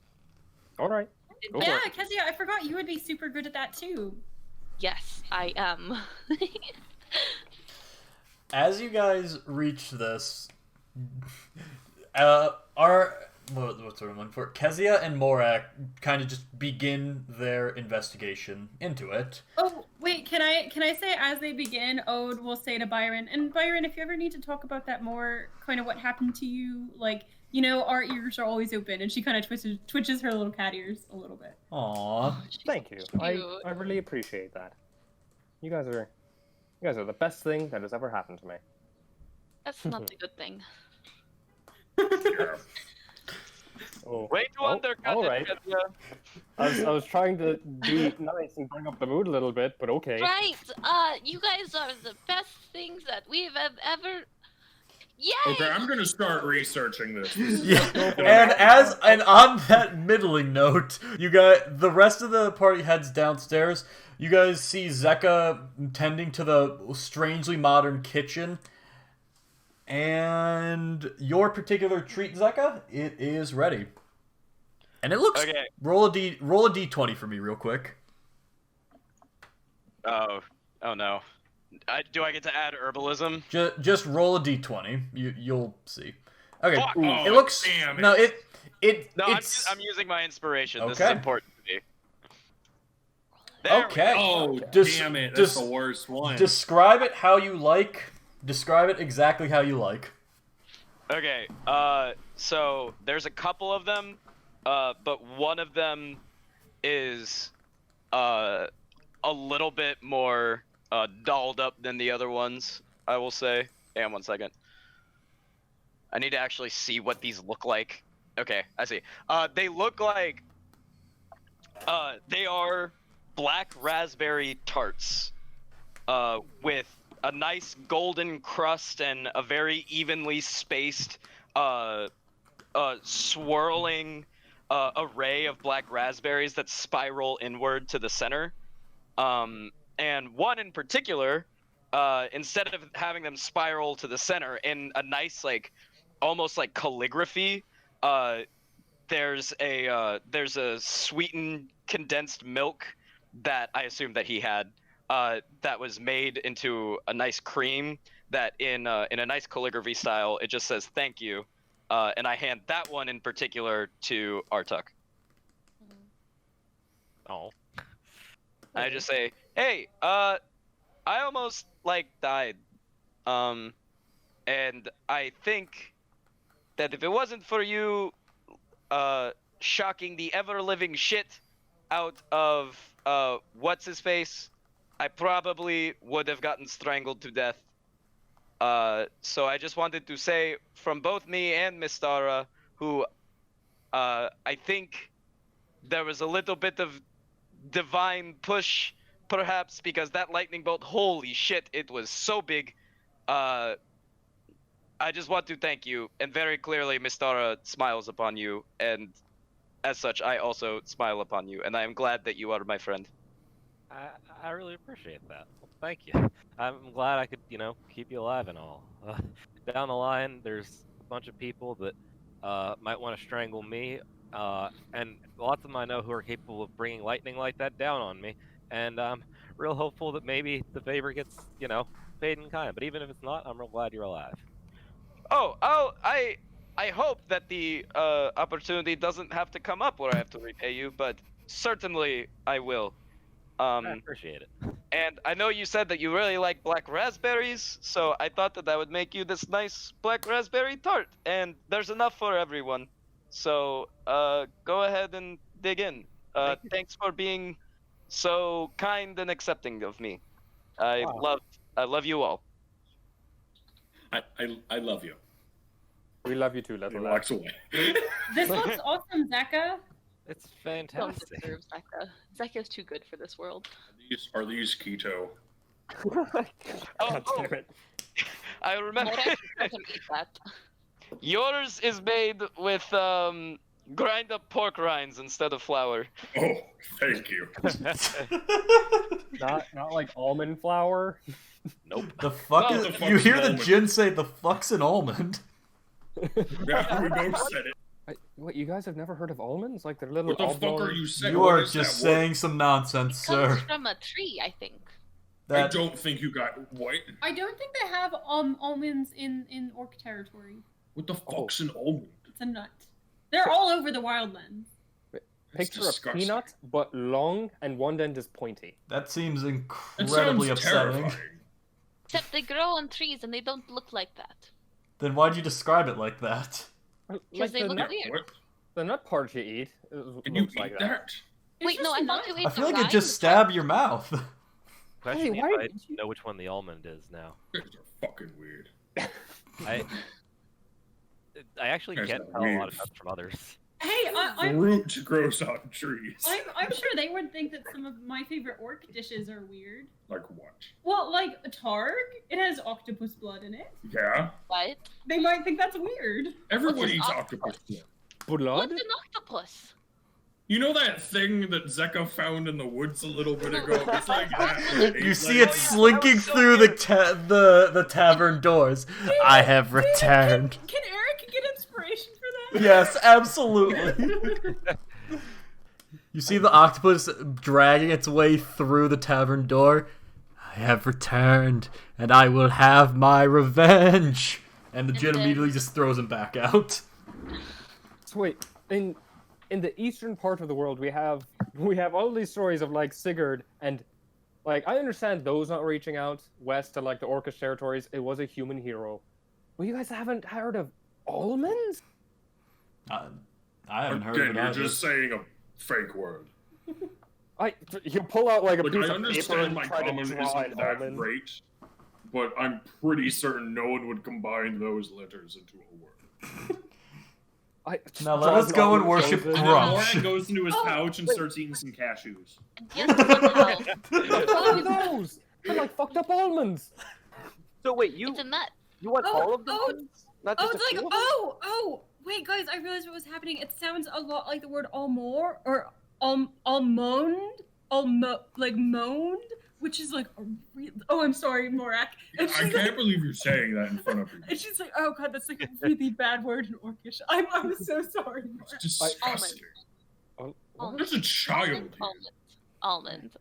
Speaker 10: All right.
Speaker 1: Yeah, Kezia, I forgot you would be super good at that too.
Speaker 5: Yes, I am.
Speaker 3: As you guys reach this, what's the one for? Kezia and Morak kind of just begin their investigation into it.
Speaker 1: Oh, wait, can I say as they begin, Ode will say to Byron, and Byron, if you ever need to talk about that more, kind of what happened to you, like, our ears are always open, and she kind of twitches her little cat ears a little bit.
Speaker 3: Aww.
Speaker 10: Thank you. I really appreciate that. You guys are the best thing that has ever happened to me.
Speaker 5: That's not a good thing.
Speaker 11: Way to undercut
Speaker 10: all
Speaker 11: it,
Speaker 10: right.
Speaker 11: Kezia.
Speaker 10: I was trying to be nice and bring up the mood a little bit, but okay.
Speaker 5: Right. You guys are the best things that we've ever. Yay!
Speaker 2: Okay, I'm gonna start researching this.
Speaker 3: Yeah, and on that middling note, the rest of the party heads downstairs. You guys see Zeka tending to the strangely modern kitchen, and your particular treat, Zeka, it is ready, and it looks.
Speaker 11: Okay.
Speaker 3: Roll a d20 for me, real quick.
Speaker 11: Oh no. Do I get to add herbalism?
Speaker 3: Just roll a d20. You'll see. Okay.
Speaker 11: Fuck. Oh,
Speaker 3: it looks.
Speaker 2: damn it.
Speaker 3: No,
Speaker 11: I'm using my inspiration. This is
Speaker 3: Okay.
Speaker 11: important to me. There
Speaker 3: Okay.
Speaker 2: Oh,
Speaker 3: Just-
Speaker 2: damn it.
Speaker 3: just
Speaker 2: That's the worst one.
Speaker 3: Describe it how you like. Describe it exactly how you like.
Speaker 11: Okay, so there's a couple of them, but one of them is a little bit more dolled up than the other ones, I will say. Hang on 1 second. I need to actually see what these look like. Okay, I see. They look like they are black raspberry tarts with a nice golden crust and a very evenly spaced swirling array of black raspberries that spiral inward to the center. And one in particular, instead of having them spiral to the center in a nice, like, almost like calligraphy, there's a sweetened condensed milk that I assume that he had, that was made into a nice cream that in a nice calligraphy style, it just says thank you. And I hand that one in particular to Artuk.
Speaker 8: Oh.
Speaker 11: I just say, hey, I almost, like, died. And I think that if it wasn't for you, shocking the ever-living shit out of, what's-his-face, I probably would have gotten strangled to death. So I just wanted to say, from both me and Mystara, who, I think there was a little bit of divine push, perhaps, because that lightning bolt, holy shit, it was so big. I just want to thank you, and very clearly Mystara smiles upon you, and as such, I also smile upon you, and I am glad that you are my friend.
Speaker 8: I really appreciate that. Well, thank you. I'm glad I could, keep you alive and all. Down the line, there's a bunch of people that might want to strangle me, and lots of them I know who are capable of bringing lightning like that down on me, and I'm real hopeful that maybe the favor gets, paid in kind. But even if it's not, I'm real glad you're alive.
Speaker 11: I hope that the opportunity doesn't have to come up where I have to repay you, but certainly I will.
Speaker 8: I appreciate it.
Speaker 11: And I know you said that you really like black raspberries, so I thought that I would make you this nice black raspberry tart, and there's enough for everyone. So, go ahead and dig in. Thanks for being so kind and accepting of me. I love you all.
Speaker 2: I love you.
Speaker 10: We love you too, Little
Speaker 2: He
Speaker 10: Lad.
Speaker 2: walks away.
Speaker 1: This looks awesome, Zeka.
Speaker 8: It's
Speaker 5: Don't
Speaker 8: fantastic.
Speaker 5: deserve Zeka. Zeka's too good for this world.
Speaker 2: Are these keto?
Speaker 10: God damn it.
Speaker 11: I remember.
Speaker 5: Morak doesn't eat that.
Speaker 11: Yours is made with grind up pork rinds instead of flour.
Speaker 2: Oh, thank you.
Speaker 10: Not like almond flour.
Speaker 8: Nope.
Speaker 3: The fuck
Speaker 2: No,
Speaker 3: is...
Speaker 2: the fuck's
Speaker 3: You hear
Speaker 2: an
Speaker 3: the
Speaker 2: almond?
Speaker 3: Jin say, the fuck's an almond?
Speaker 2: Yeah, we both said it.
Speaker 10: What, you guys have never heard of almonds? Like they're little
Speaker 2: What the fuck
Speaker 10: oblong-
Speaker 2: are you saying?
Speaker 3: You
Speaker 2: What
Speaker 3: are
Speaker 2: is
Speaker 3: just
Speaker 2: that word?
Speaker 3: saying some nonsense,
Speaker 5: Comes
Speaker 3: sir.
Speaker 5: from a tree, I think.
Speaker 2: I
Speaker 3: That...
Speaker 2: don't think you got what?
Speaker 1: I don't think they have almonds in orc territory.
Speaker 2: What the fuck's an almond?
Speaker 1: It's a nut. They're all over the wildlands.
Speaker 10: Picture a
Speaker 2: disgusting.
Speaker 10: peanut, but long, and one end is pointy.
Speaker 3: That seems
Speaker 2: That
Speaker 3: incredibly
Speaker 2: sounds
Speaker 3: upsetting.
Speaker 2: terrifying.
Speaker 5: Except they grow on trees and they don't look like that.
Speaker 3: Then why'd you describe it like that?
Speaker 5: Because they
Speaker 10: the
Speaker 5: look
Speaker 10: nut,
Speaker 5: weird.
Speaker 2: What?
Speaker 10: the nut parts you eat.
Speaker 2: Can you
Speaker 10: looks
Speaker 2: eat
Speaker 10: like
Speaker 2: that?
Speaker 5: Wait,
Speaker 1: It's
Speaker 5: no,
Speaker 1: just
Speaker 5: I
Speaker 1: a
Speaker 5: thought
Speaker 1: nut.
Speaker 5: you ate
Speaker 3: I feel
Speaker 5: the
Speaker 3: like it
Speaker 5: rind
Speaker 3: just stabbed your mouth.
Speaker 8: Question
Speaker 10: Hey,
Speaker 8: if
Speaker 10: why
Speaker 8: I
Speaker 10: did you-
Speaker 8: know which one the almond is now.
Speaker 2: You guys are fucking weird.
Speaker 8: I actually
Speaker 2: Guys
Speaker 8: can't
Speaker 2: are
Speaker 8: tell a lot
Speaker 2: weird.
Speaker 8: of nuts from others.
Speaker 1: Hey, I'm
Speaker 2: Fruit grows on trees.
Speaker 1: I'm sure they would think that some of my favorite orc dishes are weird.
Speaker 2: Like what?
Speaker 1: Well, like a targ, it has octopus blood in it.
Speaker 2: Yeah?
Speaker 5: What?
Speaker 1: They might think that's weird.
Speaker 2: Everyone
Speaker 5: What's an
Speaker 2: eats
Speaker 5: octopus?
Speaker 2: octopus.
Speaker 10: Blood?
Speaker 5: What's an octopus?
Speaker 2: You know that thing that Zeka found in the woods a little bit ago? It's like that.
Speaker 3: You see
Speaker 2: like-
Speaker 3: it slinking through the tavern doors. I have returned.
Speaker 1: Can Eric get inspiration for that?
Speaker 3: Yes, absolutely. You see the octopus dragging its way through the tavern door. I have returned, and I will have my revenge. And the Jin
Speaker 5: then-
Speaker 3: immediately just throws him back out.
Speaker 10: So wait, in the eastern part of the world, we have all these stories of like Sigurd and like I understand those not reaching out west to like the Orcish territories. It was a human hero. Well, you guys haven't heard of almonds?
Speaker 3: I haven't heard
Speaker 2: Again,
Speaker 3: of it
Speaker 2: you're
Speaker 3: either.
Speaker 2: just saying a fake word.
Speaker 10: You pull out like a
Speaker 2: Like,
Speaker 10: piece
Speaker 2: I
Speaker 10: of paper
Speaker 2: understand
Speaker 10: and
Speaker 2: my
Speaker 10: try to
Speaker 2: common
Speaker 10: draw
Speaker 2: isn't
Speaker 10: an
Speaker 2: that
Speaker 10: almond.
Speaker 2: great, but I'm pretty certain no one would combine those letters into a word.
Speaker 3: Now let us go and worship
Speaker 2: And then
Speaker 3: Grumsh.
Speaker 2: Moran goes into his
Speaker 1: Oh,
Speaker 2: pouch and starts eating some cashews.
Speaker 5: Yes, somehow.
Speaker 10: What are those? They're like fucked up almonds.
Speaker 6: So wait,
Speaker 5: It's a nut.
Speaker 6: you want
Speaker 1: Oh,
Speaker 6: all of them?
Speaker 1: oh,
Speaker 6: Not
Speaker 1: Oh,
Speaker 6: just
Speaker 1: it's
Speaker 6: a
Speaker 1: like
Speaker 6: few of them?
Speaker 1: oh, Wait, guys, I realized what was happening. It sounds a lot like the word almor or almond, like moaned, which is like a oh, I'm sorry, Morak. And
Speaker 2: I can't believe you're saying that in front of me.
Speaker 1: And she's like, oh god, that's like a really bad word in Orcish. I'm so sorry, Morak.
Speaker 2: It's disgusting.
Speaker 5: Almond.
Speaker 2: There's a child here.
Speaker 5: Almond.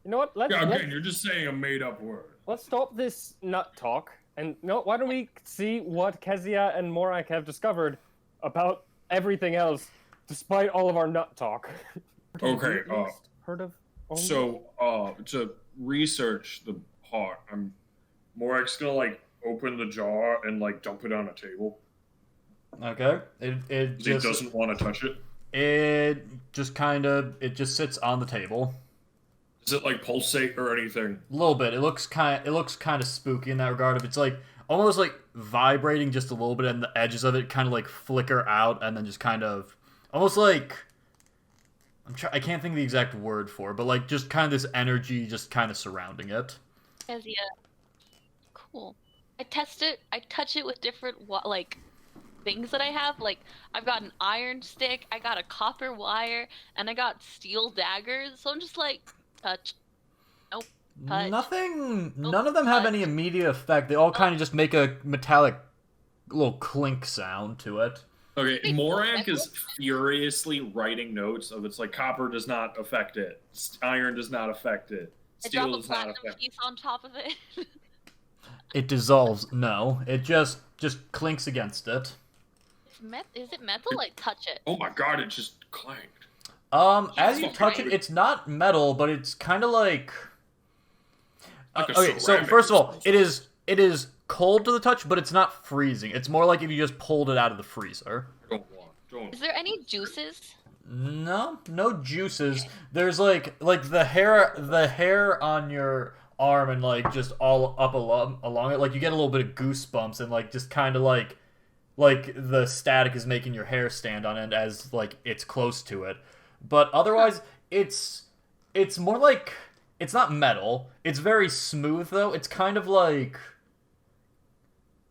Speaker 10: You know what?
Speaker 2: Again, you're just saying a made-up word.
Speaker 10: Let's stop this nut talk. And no, why don't we see what Kezia and Morak have discovered about everything else, despite all of our nut talk?
Speaker 2: Okay.
Speaker 10: Heard of?
Speaker 2: So, to research the pot, Morak's gonna like open the jar and like dump it on a table.
Speaker 3: Okay. It
Speaker 2: He doesn't want to touch it.
Speaker 3: It just sits on the table.
Speaker 2: Does it like pulsate or anything?
Speaker 3: A little bit. It looks kind of spooky in that regard. It's like almost like vibrating just a little bit, and the edges of it kind of like flicker out, and then just kind of almost like I can't think of the exact word for it, but like just kind of this energy just kind of surrounding it.
Speaker 5: Yeah. Cool. I test it. I touch it with different like things that I have. Like I've got an iron stick, I got a copper wire, and I got steel daggers. So I'm just like touch. Nope. Touch.
Speaker 3: Nothing.
Speaker 5: Nope.
Speaker 3: None of them have
Speaker 5: Touch.
Speaker 3: any immediate effect. They all kind of just make a metallic little clink sound to it.
Speaker 2: Okay, Morak is furiously writing notes of it's like copper does not affect it, iron does not affect it,
Speaker 5: I
Speaker 2: steel
Speaker 5: drop a
Speaker 2: does not
Speaker 5: platinum
Speaker 2: affect it.
Speaker 5: piece on top of it.
Speaker 3: It dissolves. No, it just clinks against it.
Speaker 5: Is it metal? Like touch it.
Speaker 2: Oh my god, it just clanged.
Speaker 3: As you touch it, it's not metal, but it's kind of like.
Speaker 2: Like a
Speaker 3: Okay, so
Speaker 2: ceramic
Speaker 3: first of all,
Speaker 2: almost.
Speaker 3: it is cold to the touch, but it's not freezing. It's more like if you just pulled it out of the freezer.
Speaker 2: Don't.
Speaker 5: Is there any juices?
Speaker 3: No juices. There's like the hair on your arm and like just all up along it. Like you get a little bit of goosebumps and like just kind of like the static is making your hair stand on end as like it's close to it. But otherwise, it's more like it's not metal. It's very smooth though. It's kind of like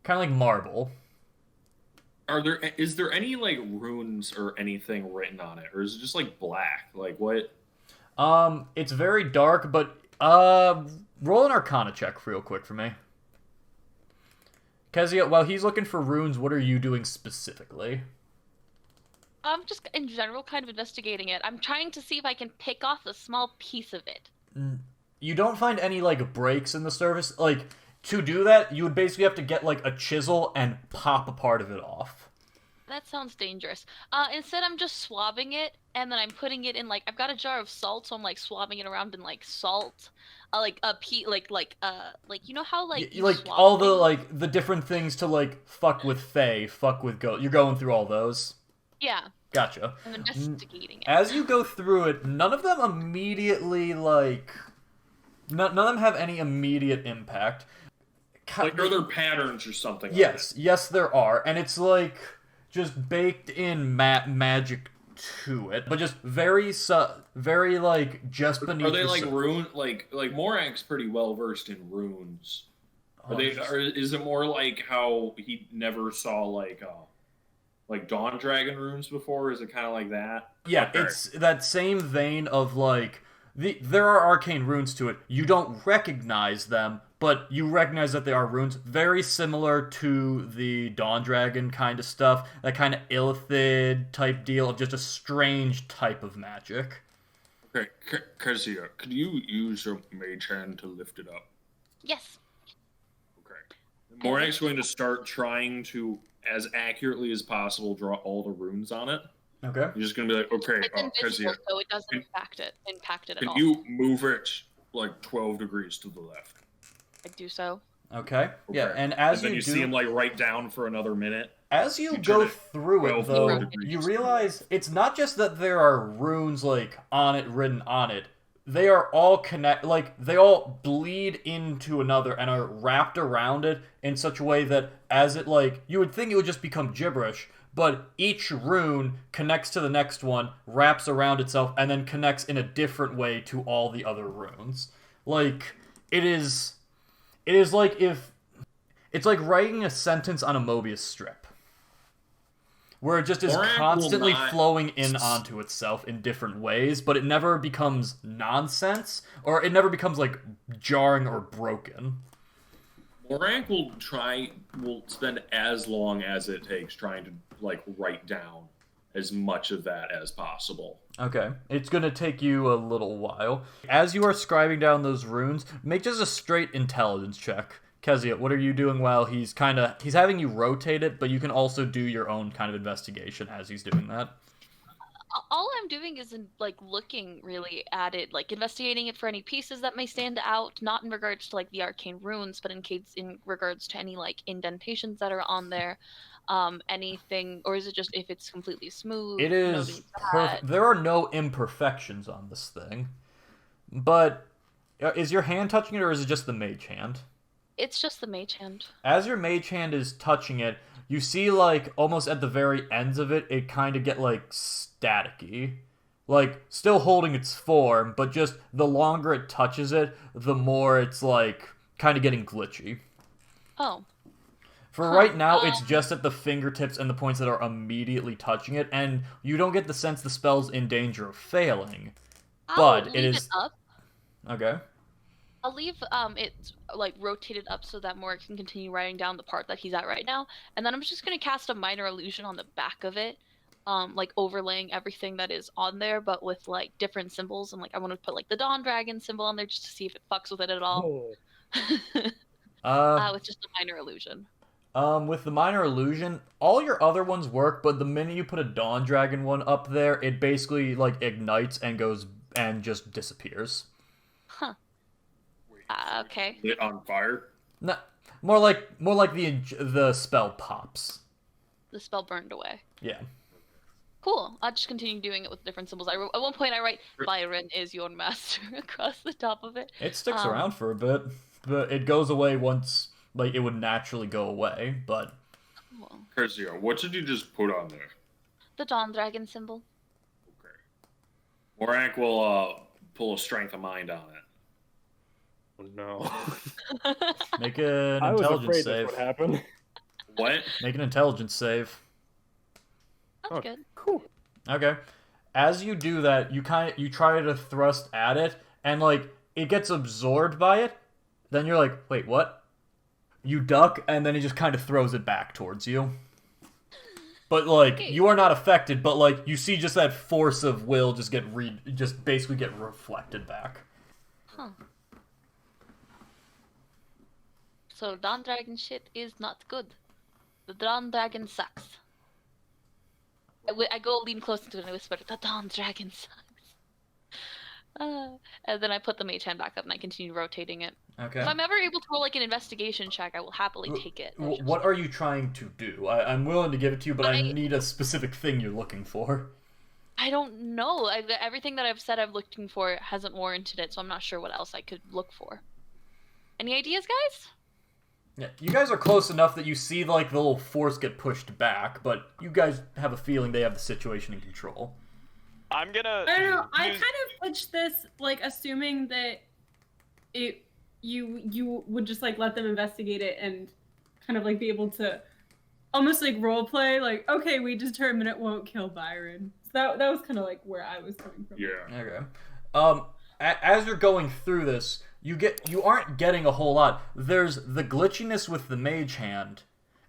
Speaker 3: marble.
Speaker 2: Is there any like runes or anything written on it, or is it just like black? Like what?
Speaker 3: It's very dark, but roll an Arcana check real quick for me. Kezia, while he's looking for runes, what are you doing specifically?
Speaker 5: I'm just in general kind of investigating it. I'm trying to see if I can pick off a small piece of it.
Speaker 3: You don't find any like breaks in the surface. Like to do that, you would basically have to get like a chisel and pop a part of it off.
Speaker 5: That sounds dangerous. Instead, I'm just swabbing it, and then I'm putting it in like I've got a jar of salt, so I'm like swabbing it around in like salt, like you know how like you
Speaker 3: like
Speaker 5: swab
Speaker 3: all the
Speaker 5: things?
Speaker 3: like the different things to like fuck with Fae, fuck with Goat. You're going through all those.
Speaker 5: Yeah.
Speaker 3: Gotcha.
Speaker 5: I'm investigating it.
Speaker 3: As you go through it, none of them immediately like. None of them have any immediate impact.
Speaker 2: Like are there patterns or something?
Speaker 3: Yes, there are, and it's like just baked in magic to it, but just very like just beneath.
Speaker 2: Are they
Speaker 3: the
Speaker 2: like
Speaker 3: sur-
Speaker 2: rune? Like Morak's pretty well versed in runes. Or is it more like how he never saw like Dawn Dragon runes before? Is it kind of like that?
Speaker 3: Yeah,
Speaker 2: Okay.
Speaker 3: it's that same vein of like there are arcane runes to it. You don't recognize them, but you recognize that they are runes. Very similar to the Dawn Dragon kind of stuff. That kind of illithid type deal of just a strange type of magic.
Speaker 2: Okay, Kezia, could you use your mage hand to lift it up?
Speaker 5: Yes.
Speaker 2: Okay. Morak's going to start trying to, as accurately as possible, draw all the runes on it.
Speaker 3: Okay.
Speaker 2: You're just going to be like, okay,
Speaker 5: It's invisible,
Speaker 2: Kezia,
Speaker 5: so it doesn't impact it at
Speaker 2: can
Speaker 5: all.
Speaker 2: you move it like 12 degrees to the left?
Speaker 5: I do so.
Speaker 3: Okay. Yeah,
Speaker 2: Okay.
Speaker 3: and as
Speaker 2: then
Speaker 3: you
Speaker 2: you see him like write down for another minute.
Speaker 3: As you
Speaker 2: You
Speaker 3: go
Speaker 2: turn it
Speaker 3: through it,
Speaker 2: 12
Speaker 3: though,
Speaker 2: degrees.
Speaker 3: you realize it's not just that there are runes like on it, written on it. They are all they all bleed into another and are wrapped around it in such a way that as it you would think it would just become gibberish, but each rune connects to the next one, wraps around itself, and then connects in a different way to all the other runes. It is like writing a sentence on a Mobius strip. where it just is
Speaker 2: Morak will
Speaker 3: constantly
Speaker 2: not-
Speaker 3: flowing in onto itself in different ways, but it never becomes nonsense, or it never becomes, like, jarring or broken.
Speaker 2: Morak will spend as long as it takes trying to, like, write down as much of that as possible.
Speaker 3: Okay, it's gonna take you a little while. As you are scribing down those runes, make just a straight intelligence check. Kezia, what are you doing while he's having you rotate it, but you can also do your own kind of investigation as he's doing that?
Speaker 5: All I'm doing is like looking really at it, like investigating it for any pieces that may stand out, not in regards to like the arcane runes, but in regards to any like indentations that are on there, anything, or is it just if it's completely smooth?
Speaker 3: It is
Speaker 5: noting
Speaker 3: perfect.
Speaker 5: that?
Speaker 3: There are no imperfections on this thing, but is your hand touching it, or is it just the mage hand?
Speaker 5: It's just the mage hand.
Speaker 3: As your mage hand is touching it, you see, like, almost at the very ends of it, it kind of get, like, staticky. Like, still holding its form, but just the longer it touches it, the more it's, like, kind of getting glitchy.
Speaker 5: Oh.
Speaker 3: For right now, it's just at the fingertips and the points that are immediately touching it, and you don't get the sense the spell's in danger of failing. But it is...
Speaker 5: up.
Speaker 3: Okay.
Speaker 5: I'll leave it like rotated up so that Morik can continue writing down the part that he's at right now, and then I'm just gonna cast a minor illusion on the back of it, like overlaying everything that is on there, but with like different symbols. And like I want to put like the Dawn Dragon symbol on there just to see if it fucks with it at all. With just a minor illusion.
Speaker 3: With the minor illusion, all your other ones work, but the minute you put a Dawn Dragon one up there, it basically like ignites and goes and just disappears.
Speaker 5: Huh. Okay.
Speaker 2: Lit on fire?
Speaker 3: No, more like the spell pops.
Speaker 5: The spell burned away.
Speaker 3: Yeah.
Speaker 5: Cool. I'll just continue doing it with different symbols. At one point I write Byron is your master across the top of it.
Speaker 3: It sticks around for a bit, but it goes away once, like, it would naturally go away, but...
Speaker 5: Cool.
Speaker 2: Kezia, what did you just put on there?
Speaker 5: The Dawn Dragon symbol.
Speaker 2: Okay. Morak will pull a strength of mind on it.
Speaker 10: Oh no.
Speaker 3: Make an
Speaker 10: I was
Speaker 3: intelligence
Speaker 10: afraid
Speaker 3: save.
Speaker 10: that's what happened.
Speaker 2: What?
Speaker 3: Make an intelligence save.
Speaker 5: That's good.
Speaker 10: Cool.
Speaker 3: Okay. As you do that, you try to thrust at it, and like it gets absorbed by it. Then you're like, wait, what? You duck, and then it just kind of throws it back towards you. But like you are not affected, but like you see just that force of will just basically get reflected back.
Speaker 5: Huh. So Dawn Dragon shit is not good. The Dawn Dragon sucks. I go lean closer to it and I whisper, the Dawn Dragon sucks. And then I put the mage hand back up and I continue rotating it.
Speaker 3: Okay.
Speaker 5: If I'm ever able to roll like an investigation check, I will happily take it.
Speaker 3: What are you trying to do? I'm willing to give it to you, but I need a specific thing you're looking for.
Speaker 5: I don't know. Everything that I've said I'm looking for hasn't warranted it, so I'm not sure what else I could look for. Any ideas, guys?
Speaker 3: Yeah, you guys are close enough that you see like the little force get pushed back, but you guys have a feeling they have the situation in control.
Speaker 11: I'm gonna.
Speaker 1: I don't know. I kind of pitched this like assuming that you would just like let them investigate it and kind of like be able to almost like role play, like, okay, we determine it won't kill Byron. So that was kind of like where I was coming from.
Speaker 2: Yeah.
Speaker 3: Okay. As you're going through this, you aren't getting a whole lot. There's the glitchiness with the mage hand,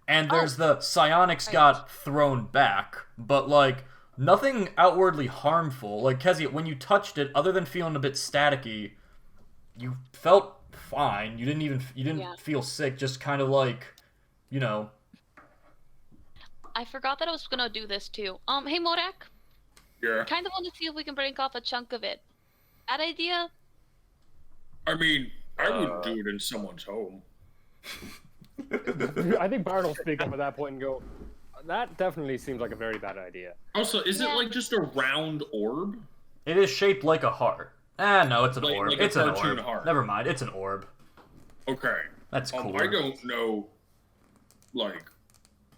Speaker 3: and there's the psionics got thrown back, but like nothing outwardly harmful. Like Kezia, when you touched it, other than feeling a bit staticky, you felt fine. You didn't feel sick. Just kind of like, you know.
Speaker 5: I forgot that I was gonna do this too. Hey Morak.
Speaker 2: Yeah.
Speaker 5: Kind of want to see if we can break off a chunk of it. That idea?
Speaker 2: I mean, I would do it in someone's home.
Speaker 10: I think Byron will speak up at that point and go, that definitely seems like a very bad idea.
Speaker 2: Also, is it like just a round orb?
Speaker 3: It is shaped like a heart. No, it's an orb.
Speaker 2: Like a
Speaker 3: it's an
Speaker 2: cartoon
Speaker 3: orb.
Speaker 2: heart.
Speaker 3: Never mind, it's an orb.
Speaker 2: Okay.
Speaker 3: That's cool.
Speaker 2: I don't know. Like,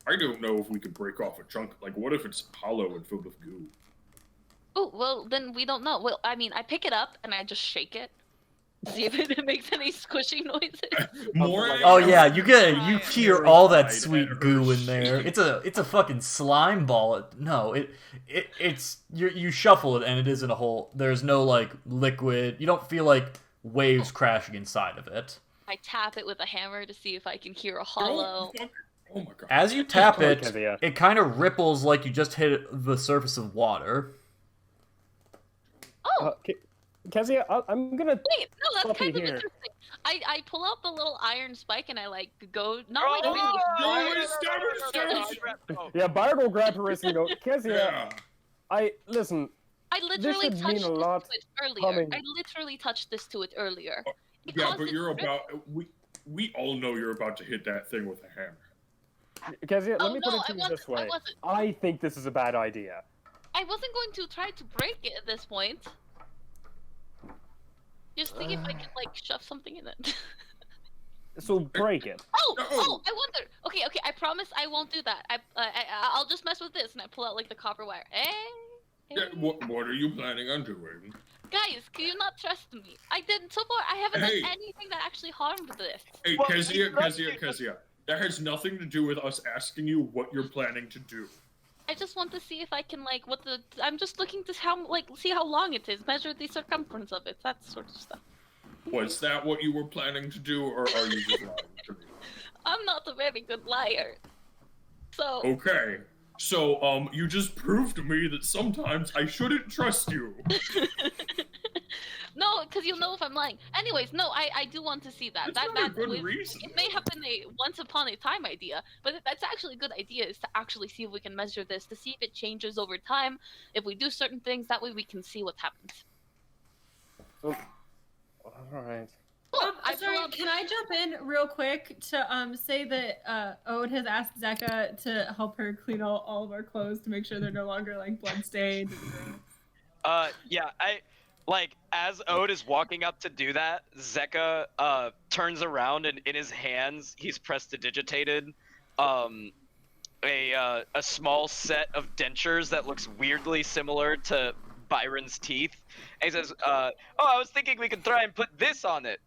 Speaker 2: I don't know if we could break off a chunk. Like, what if it's hollow and filled with goo?
Speaker 5: Oh, well, then we don't know. Well, I mean, I pick it up and I just shake it. See if it makes any squishy noises.
Speaker 2: More.
Speaker 3: Oh yeah, you hear all that
Speaker 2: Terrified
Speaker 3: sweet
Speaker 2: at
Speaker 3: goo
Speaker 2: her
Speaker 3: in there.
Speaker 2: shape.
Speaker 3: It's a fucking slime ball. No, it's you shuffle it and it isn't a whole. There's no like liquid. You don't feel like waves crashing inside of it.
Speaker 5: I tap it with a hammer to see if I can hear a hollow.
Speaker 2: Oh my god.
Speaker 3: As you tap it,
Speaker 10: Kezia.
Speaker 3: it kind of ripples like you just hit the surface of water.
Speaker 5: Oh,
Speaker 10: Kezia, I'm gonna
Speaker 5: wait, no, that's
Speaker 10: stop you
Speaker 5: kind of
Speaker 10: here.
Speaker 5: interesting. I pull out the little iron spike and I like go not like
Speaker 2: No,
Speaker 5: really.
Speaker 2: stop.
Speaker 10: Yeah, Bard will grab her wrist and go,
Speaker 2: Yeah.
Speaker 10: Kezia, listen.
Speaker 5: I literally
Speaker 10: should
Speaker 5: touched
Speaker 10: mean a
Speaker 5: this
Speaker 10: lot
Speaker 5: to it earlier.
Speaker 10: coming-
Speaker 5: I literally touched this to it earlier. It
Speaker 2: Yeah,
Speaker 5: caused
Speaker 2: but
Speaker 5: it
Speaker 2: you're
Speaker 5: to rip.
Speaker 2: about. We all know you're about to hit that thing with a hammer.
Speaker 10: Kezia,
Speaker 5: Oh,
Speaker 10: let me put
Speaker 5: no,
Speaker 10: it to
Speaker 5: I
Speaker 10: you
Speaker 5: wasn't-
Speaker 10: this way.
Speaker 5: I wasn't.
Speaker 10: I think this is a bad idea.
Speaker 5: I wasn't going to try to break it at this point. Just think if I could like shove something in it.
Speaker 10: So break it.
Speaker 5: Oh, I wonder. Okay, I promise I won't do that. I'll just mess with this and I pull out like the copper wire.
Speaker 2: Yeah, what are you planning on doing?
Speaker 5: Guys, can you not trust me? I didn't so far. I haven't
Speaker 2: Hey.
Speaker 5: done anything that actually harmed this.
Speaker 2: Hey,
Speaker 11: Well,
Speaker 2: Kezia. That has nothing to do with us asking you what you're planning to do.
Speaker 5: I just want to see if I can like I'm just looking to see how long it is, measure the circumference of it, that sort of stuff.
Speaker 2: Was that what you were planning to do, or are you just lying to me?
Speaker 5: I'm not a very good liar. So
Speaker 2: Okay. So, you just proved to me that sometimes I shouldn't trust you.
Speaker 5: no, because you'll know if I'm lying. Anyways, no, I do want to see that.
Speaker 2: That's not a good reason.
Speaker 5: It may have been a once upon a time idea, but that's actually a good idea is to actually see if we can measure this, to see if it changes over time, if we do certain things, that way we can see what happens.
Speaker 10: Alright.
Speaker 5: Oh,
Speaker 1: Sorry, can I jump in real quick to say that Ode has asked Zeka to help her clean all of our clothes to make sure they're no longer like bloodstained.
Speaker 11: Yeah, as Ode is walking up to do that, Zeka turns around and in his hands he's prestidigitated a small set of dentures that looks weirdly similar to Byron's teeth. And he says, "Oh, I was thinking we could try and put this on it."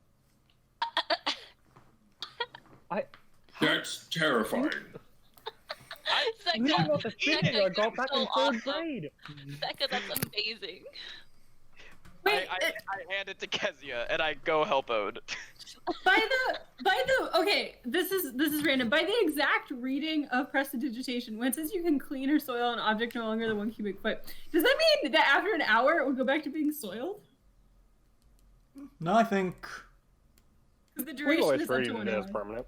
Speaker 2: That's terrifying.
Speaker 5: Zeka,
Speaker 10: You know the thing,
Speaker 5: Zeka,
Speaker 10: I got
Speaker 5: you're
Speaker 10: back
Speaker 5: so
Speaker 10: in third
Speaker 5: awesome.
Speaker 10: grade.
Speaker 5: Zeka, that's amazing.
Speaker 1: Wait,
Speaker 11: I hand it to Kezia and I go help Ode.
Speaker 1: okay, this is random. By the exact reading of prestidigitation, when it says you can clean or soil an object no longer than 1 cubic foot, does that mean that after an hour it would go back to being soiled?
Speaker 3: No, I think.
Speaker 1: Because the
Speaker 10: We've
Speaker 1: duration
Speaker 10: always
Speaker 1: is up to
Speaker 10: treated
Speaker 1: 1
Speaker 10: it as
Speaker 1: hour.
Speaker 10: permanent.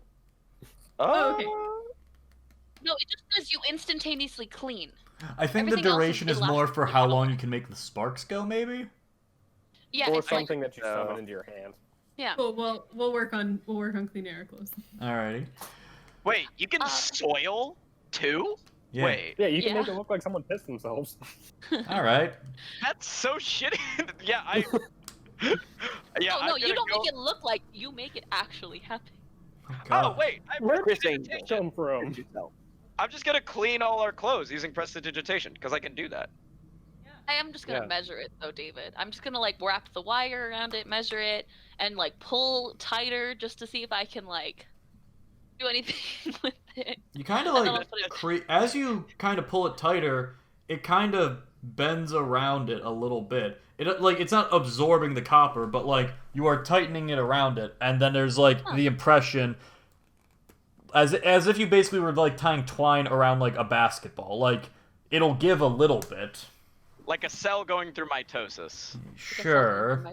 Speaker 1: Oh, okay.
Speaker 5: No, it just says you instantaneously clean.
Speaker 3: I think the
Speaker 5: Everything else
Speaker 3: duration
Speaker 5: is
Speaker 3: is more for
Speaker 5: elastic.
Speaker 3: how long you can make the sparks go, maybe.
Speaker 5: Yeah,
Speaker 10: Or
Speaker 5: it's like,
Speaker 10: something that you summon into your hand.
Speaker 5: yeah.
Speaker 1: Cool. Well, we'll work on cleaning our clothes.
Speaker 3: Alrighty.
Speaker 11: Wait, you can soil too?
Speaker 3: Yeah.
Speaker 11: Wait,
Speaker 10: Yeah, you can
Speaker 5: Yeah.
Speaker 10: make it look like someone pissed themselves.
Speaker 3: All right.
Speaker 11: that's so shitty. Yeah, I. Yeah,
Speaker 5: Oh, no,
Speaker 11: I'm
Speaker 5: you
Speaker 11: gonna
Speaker 5: don't
Speaker 11: go...
Speaker 5: make it look like you make it actually happen.
Speaker 11: Oh wait,
Speaker 10: Where
Speaker 6: Chris
Speaker 10: did
Speaker 6: ain't
Speaker 10: this come from?
Speaker 11: I'm just gonna clean all our clothes using prestidigitation because I can do that.
Speaker 5: I am just gonna
Speaker 10: Yeah.
Speaker 5: measure it though, David. I'm just gonna like wrap the wire around it, measure it, and like pull tighter just to see if I can like do anything with it.
Speaker 3: You kind of
Speaker 5: And then
Speaker 3: like
Speaker 5: I'll put it-
Speaker 3: as you kind of pull it tighter, it kind of bends around it a little bit. It like it's not absorbing the copper, but like you are tightening it around it, and then there's like the impression as if you basically were like tying twine around like a basketball. Like it'll give a little bit.
Speaker 11: Like a cell going through mitosis.
Speaker 3: Sure.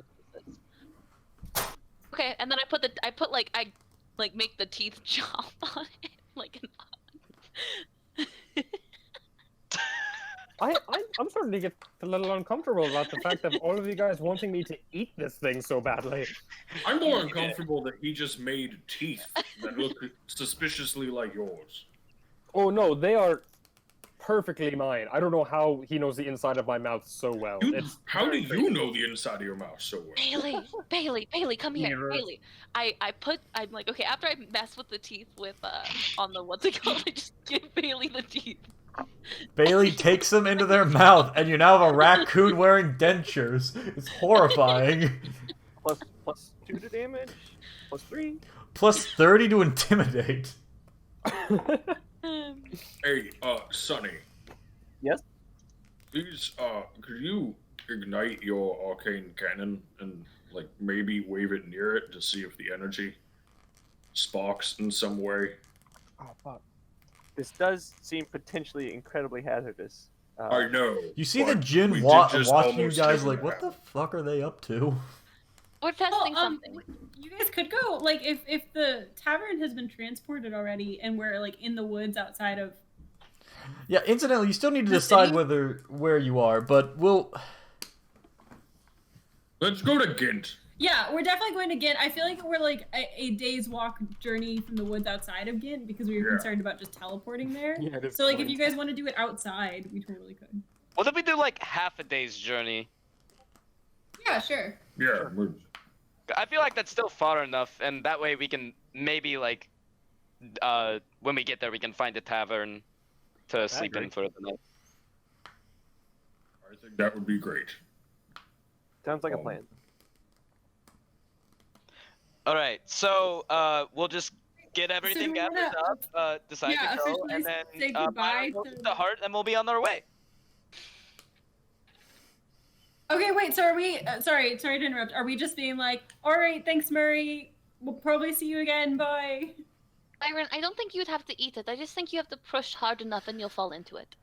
Speaker 5: Okay, and then I make the teeth jump on it like an
Speaker 10: I'm starting to get a little uncomfortable about the fact of all of you guys wanting me to eat this thing so badly.
Speaker 2: I'm more uncomfortable that he just made teeth that look suspiciously like yours.
Speaker 10: Oh no, they are perfectly mine. I don't know how he knows the inside of my mouth so well.
Speaker 2: How do you know the inside of your mouth so well?
Speaker 5: Bailey, come here,
Speaker 10: Mirror.
Speaker 5: Bailey. I'm like, okay, after I mess with the teeth with on the what's it called, I just give Bailey the teeth.
Speaker 3: Bailey takes them into their mouth, and you now have a raccoon wearing dentures. It's horrifying.
Speaker 6: Plus plus 2 to damage, plus 3.
Speaker 3: Plus 30 to intimidate.
Speaker 2: Hey, Sonny.
Speaker 6: Yes?
Speaker 2: Please, could you ignite your arcane cannon and, like, maybe wave it near it to see if the energy sparks in some way?
Speaker 6: Oh, fuck. This does seem potentially incredibly hazardous.
Speaker 2: I know.
Speaker 3: You see the
Speaker 2: but
Speaker 3: Jinn
Speaker 2: we did
Speaker 3: watching
Speaker 2: just
Speaker 3: you
Speaker 2: almost
Speaker 3: guys
Speaker 2: give
Speaker 3: like,
Speaker 2: it
Speaker 3: what the
Speaker 2: back.
Speaker 3: fuck are they up to?
Speaker 5: We're testing something.
Speaker 1: You guys could go, like, if the tavern has been transported already and we're, like, in the woods outside of...
Speaker 3: Yeah, incidentally, you still need to
Speaker 1: The
Speaker 3: decide
Speaker 1: city?
Speaker 3: where you are, but we'll...
Speaker 2: Let's go to Gint.
Speaker 1: Yeah, we're definitely going to Ghent. I feel like we're, like, a day's walk journey from the woods outside of Ghent because we were
Speaker 2: Yeah.
Speaker 1: concerned about just teleporting there.
Speaker 10: Yeah, it is
Speaker 1: So, like, if
Speaker 10: fine.
Speaker 1: you guys want to do it outside, we totally could.
Speaker 11: What if we do like half a day's journey?
Speaker 1: Yeah, sure.
Speaker 2: Yeah, we're...
Speaker 11: I feel like that's still far enough, and that way we can maybe like, when we get there, we can find a tavern to sleep in for the night.
Speaker 2: I think that would be great.
Speaker 6: Sounds like a plan.
Speaker 11: All right, so we'll just get everything
Speaker 1: we
Speaker 11: gathered
Speaker 1: wanna-
Speaker 11: up, decide
Speaker 1: yeah,
Speaker 11: to go,
Speaker 1: officially
Speaker 11: and then
Speaker 1: say goodbye
Speaker 11: go
Speaker 1: to-
Speaker 11: to the heart, and we'll be on our way.
Speaker 1: Okay, wait, so are we... sorry to interrupt. Are we just being like, all right, thanks, Murray. We'll probably see you again. Bye.
Speaker 5: Byron, I don't think you'd have to eat it. I just think you have to push hard enough and you'll fall into it.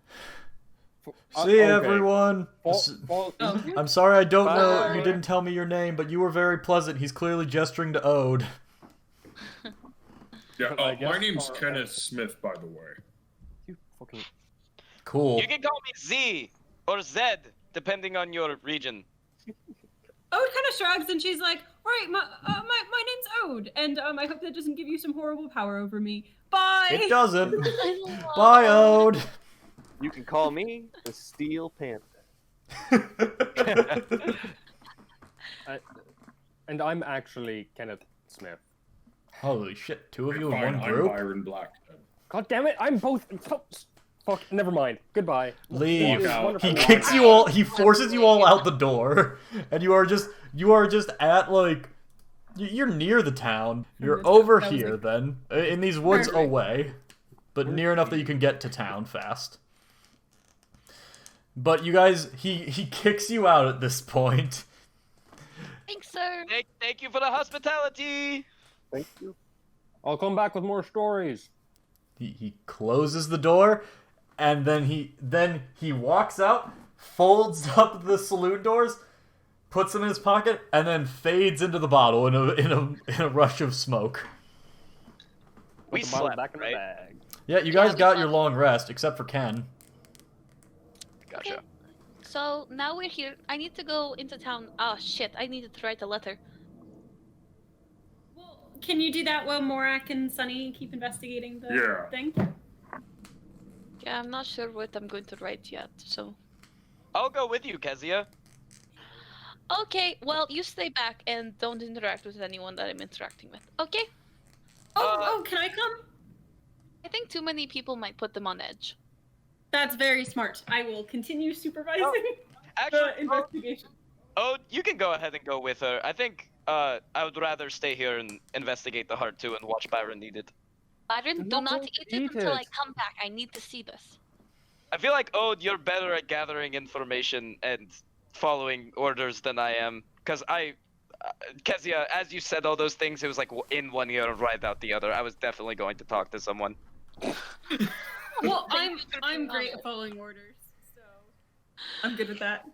Speaker 3: See
Speaker 10: Okay.
Speaker 3: everyone!
Speaker 1: Oh.
Speaker 3: I'm sorry I don't know,
Speaker 6: Bye.
Speaker 3: you didn't tell me your name, but you were very pleasant. He's clearly gesturing to Ode.
Speaker 2: Yeah,
Speaker 10: I
Speaker 2: my
Speaker 10: guess
Speaker 2: name's
Speaker 10: our-
Speaker 2: Kenneth Smith, by the way.
Speaker 6: You fucking...
Speaker 3: Cool.
Speaker 11: You can call me Z or Z, depending on your region.
Speaker 1: Ode kind of shrugs and she's like, all right, my name's Ode, and I hope that doesn't give you some horrible power over me. Bye!
Speaker 3: It doesn't.
Speaker 5: I love
Speaker 3: Bye, Ode.
Speaker 6: You can call me the Steel Panther.
Speaker 10: And I'm actually Kenneth Smith.
Speaker 3: Holy shit, two of you in
Speaker 2: Fine,
Speaker 3: one
Speaker 2: I'm
Speaker 3: group?
Speaker 2: Byron Black. Then.
Speaker 10: God damn it! I'm both. Fuck. Never mind. Goodbye.
Speaker 3: Leave.
Speaker 2: Walk out.
Speaker 3: He
Speaker 2: Walk
Speaker 3: kicks
Speaker 2: out.
Speaker 3: you all, he forces you all out the door, and you are just at, like, you're near the town. You're
Speaker 1: That
Speaker 3: over
Speaker 1: was
Speaker 3: here,
Speaker 1: like-
Speaker 3: then, in these woods
Speaker 1: Perfect.
Speaker 3: away, but near enough that you can get to town fast. But you guys, he kicks you out at this point.
Speaker 5: Thanks, sir.
Speaker 11: Thank you for the hospitality.
Speaker 6: Thank you.
Speaker 10: I'll come back with more stories.
Speaker 3: He closes the door, and then he walks out, folds up the saloon doors, puts them in his pocket, and then fades into the bottle in a rush of smoke.
Speaker 11: We
Speaker 10: Put the bottle
Speaker 11: slept,
Speaker 10: back in the
Speaker 11: right?
Speaker 10: bag.
Speaker 3: Yeah, you guys
Speaker 5: we
Speaker 3: got
Speaker 5: slept.
Speaker 3: your long rest, except for Ken.
Speaker 11: Gotcha.
Speaker 5: Okay. So now we're here. I need to go into town. Oh shit! I needed to write a letter.
Speaker 1: Well, can you do that while Morak and Sunny keep investigating the
Speaker 2: Yeah.
Speaker 1: thing?
Speaker 5: Yeah, I'm not sure what I'm going to write yet. So.
Speaker 11: I'll go with you, Kezia.
Speaker 5: Okay. Well, you stay back and don't interact with anyone that I'm interacting with. Okay.
Speaker 1: Oh, can I come?
Speaker 5: I think too many people might put them on edge.
Speaker 1: That's very smart. I will continue supervising
Speaker 11: Actually,
Speaker 1: the investigation.
Speaker 11: Oh, you can go ahead and go with her. I think I would rather stay here and investigate the heart too and watch Byron need it.
Speaker 5: Byron, do
Speaker 10: No,
Speaker 5: not eat it
Speaker 10: eat
Speaker 5: until I
Speaker 10: it.
Speaker 5: come back. I need to see this.
Speaker 11: I feel like, oh, you're better at gathering information and following orders than I am. Because Kezia, as you said all those things, it was like in one ear and right out the other. I was definitely going to talk to someone.
Speaker 1: Well,
Speaker 5: Thank you for
Speaker 1: I'm
Speaker 5: being
Speaker 1: great
Speaker 5: honest.
Speaker 1: at following orders, so I'm good at that.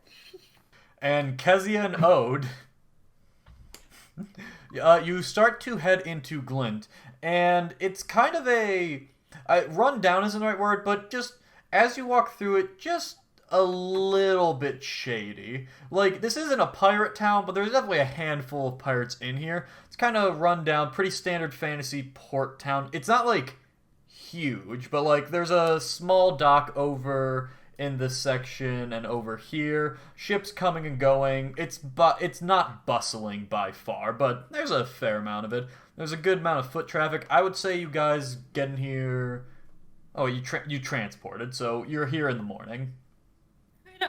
Speaker 3: And Kezia and Ode, you start to head into Glint, and it's kind of run down isn't the right word, but just as you walk through it, just a little bit shady. Like, this isn't a pirate town, but there's definitely a handful of pirates in here. It's kind of run down, pretty standard fantasy port town. It's not, like, huge, but, like, there's a small dock over in this section and over here. Ships coming and going. It's not bustling by far, but there's a fair amount of it. There's a good amount of foot traffic. I would say you guys get in here... Oh, you transported, so you're here in the morning.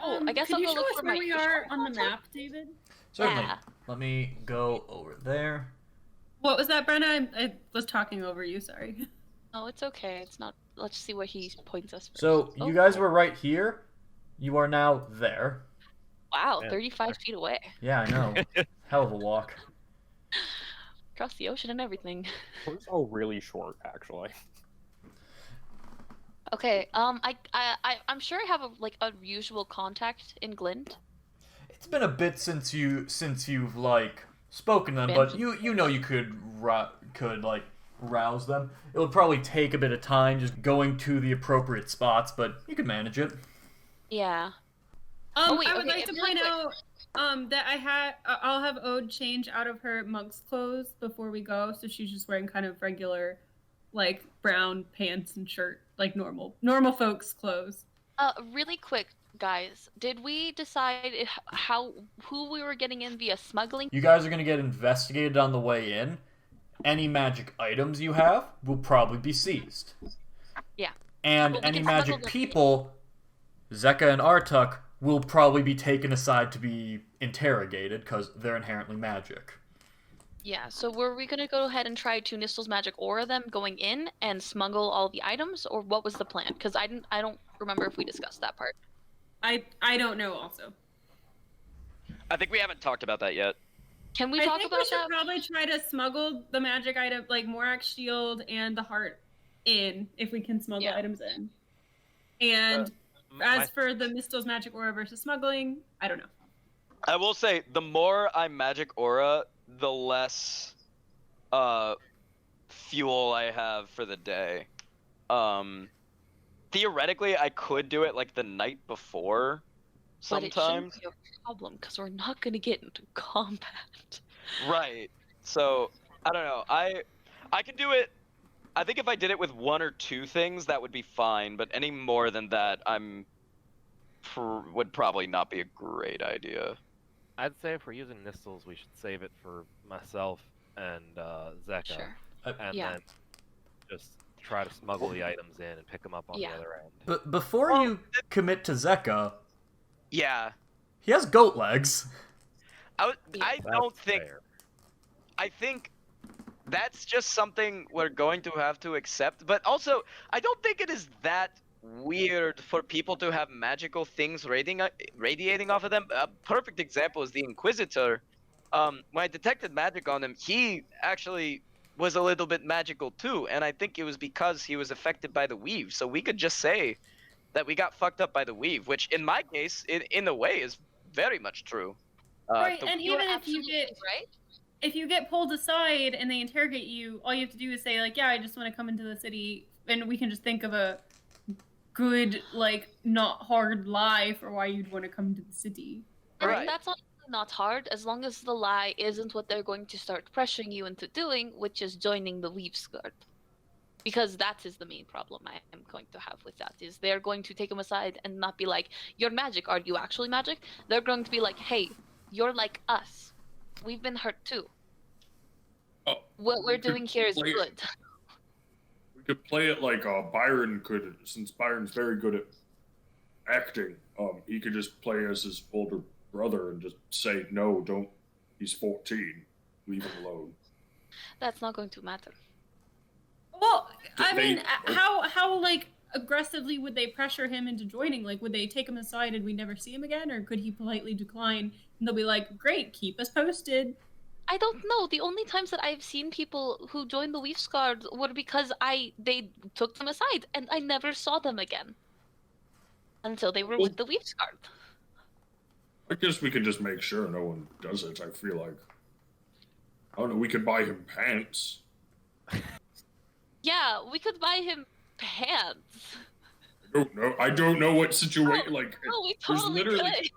Speaker 5: Oh, I guess
Speaker 1: Can
Speaker 5: I'll
Speaker 1: you
Speaker 5: go
Speaker 1: show
Speaker 5: look
Speaker 1: us
Speaker 5: for
Speaker 1: where
Speaker 5: my
Speaker 1: we
Speaker 5: fish
Speaker 1: are
Speaker 5: on
Speaker 1: on the
Speaker 5: the
Speaker 1: map, David?
Speaker 3: Certainly.
Speaker 5: Yeah.
Speaker 3: Let me go over there.
Speaker 1: What was that, Brenna? I was talking over you. Sorry.
Speaker 5: Oh, it's okay. It's not. Let's see where he points us first.
Speaker 3: So
Speaker 5: Oh,
Speaker 3: you guys were right here. You are now there.
Speaker 5: wow,
Speaker 8: Man.
Speaker 5: 35 feet away.
Speaker 3: Yeah, I know. Hell of a walk.
Speaker 5: Across the ocean and everything.
Speaker 10: We're all really short, actually.
Speaker 5: Okay, I'm sure I have a usual contact in Glint.
Speaker 3: It's been a bit since you've like spoken to them, but you know you could rouse them. It would probably take a bit of time just going to the appropriate spots, but you could manage it.
Speaker 5: Yeah.
Speaker 1: I
Speaker 5: wait,
Speaker 1: would
Speaker 5: okay,
Speaker 1: like to
Speaker 5: really
Speaker 1: point
Speaker 5: quick.
Speaker 1: out that I'll have Ode change out of her monk's clothes before we go, so she's just wearing kind of regular, like brown pants and shirt, like normal folks' clothes.
Speaker 5: Really quick, guys. Did we decide who we were getting in via smuggling?
Speaker 3: You guys are gonna get investigated on the way in. Any magic items you have will probably be seized.
Speaker 5: Yeah.
Speaker 3: And
Speaker 5: Well, we
Speaker 3: any
Speaker 5: can
Speaker 3: magic
Speaker 5: smuggle them in.
Speaker 3: people, Zeka and Artuk, will probably be taken aside to be interrogated because they're inherently magic.
Speaker 5: Yeah. So were we gonna go ahead and try to Nistel's magic aura them going in and smuggle all the items, or what was the plan? Because I don't remember if we discussed that part.
Speaker 1: I don't know. Also,
Speaker 11: I think we haven't talked about that yet.
Speaker 5: Can we
Speaker 1: I
Speaker 5: talk
Speaker 1: think
Speaker 5: about
Speaker 1: we should
Speaker 5: that?
Speaker 1: probably try to smuggle the magic item, like Morak's shield and the heart, in if we can smuggle
Speaker 5: Yeah.
Speaker 1: items in. And as for the Mistel's magic aura versus smuggling, I don't know.
Speaker 11: I will say, the more I magic aura, the less fuel I have for the day. Theoretically, I could do it like the night before.
Speaker 5: But it
Speaker 11: Sometimes.
Speaker 5: shouldn't be a problem because we're not gonna get into combat.
Speaker 11: Right. So I don't know. I can do it. I think if I did it with one or two things, that would be fine. But any more than that, would probably not be a great idea.
Speaker 8: I'd say if we're using Nistles, we should save it for myself and Zeka,
Speaker 5: Sure.
Speaker 8: and
Speaker 5: Yeah.
Speaker 8: then just try to smuggle the items in and pick them up on
Speaker 5: Yeah.
Speaker 8: the other end.
Speaker 3: But before you commit to Zeka,
Speaker 11: Yeah.
Speaker 3: he has goat legs.
Speaker 11: I
Speaker 8: That's
Speaker 11: don't think.
Speaker 8: fair.
Speaker 11: I think that's just something we're going to have to accept. But also, I don't think it is that weird for people to have magical things radiating off of them. A perfect example is the Inquisitor. When I detected magic on him, he actually was a little bit magical too, and I think it was because he was affected by the weave. So we could just say that we got fucked up by the weave, which in my case, in a way, is very much true.
Speaker 1: Right,
Speaker 11: the-
Speaker 1: and
Speaker 5: You're
Speaker 1: even if you
Speaker 5: absolutely
Speaker 1: get
Speaker 5: right.
Speaker 1: if you get pulled aside and they interrogate you, all you have to do is say like, "Yeah, I just want to come into the city," and we can just think of a good, like, not hard lie for why you'd want to come to the city.
Speaker 5: And
Speaker 11: Right.
Speaker 5: that's honestly not hard, as long as the lie isn't what they're going to start pressuring you into doing, which is joining the Weave's Guard. Because that is the main problem I am going to have with that, is they're going to take them aside and not be like, "You're magic, are you actually magic?" They're going to be like, "Hey, you're like us. We've been hurt too.
Speaker 2: Oh,
Speaker 5: What we're
Speaker 2: we could
Speaker 5: doing here is
Speaker 2: play-
Speaker 5: good."
Speaker 2: We could play it like Byron could, since Byron's very good at acting. He could just play as his older brother and just say, "No, don't. He's 14. Leave him alone."
Speaker 5: That's not going to matter.
Speaker 1: Well, I
Speaker 2: They-
Speaker 1: mean, how like aggressively would they pressure him into joining? Like, would they take him aside and we never see him again, or could he politely decline and they'll be like, "Great, keep us posted."
Speaker 5: I don't know. The only times that I've seen people who joined the Weave's Guard were because they took them aside, and I never saw them again until they were with the Weave's Guard.
Speaker 2: I guess we could just make sure no one does it. I feel like, I don't know. We could buy him pants.
Speaker 5: Yeah, we could buy him pants.
Speaker 2: I don't know what situation. Like,
Speaker 5: No, we
Speaker 2: there's
Speaker 5: totally
Speaker 2: literally-
Speaker 5: could.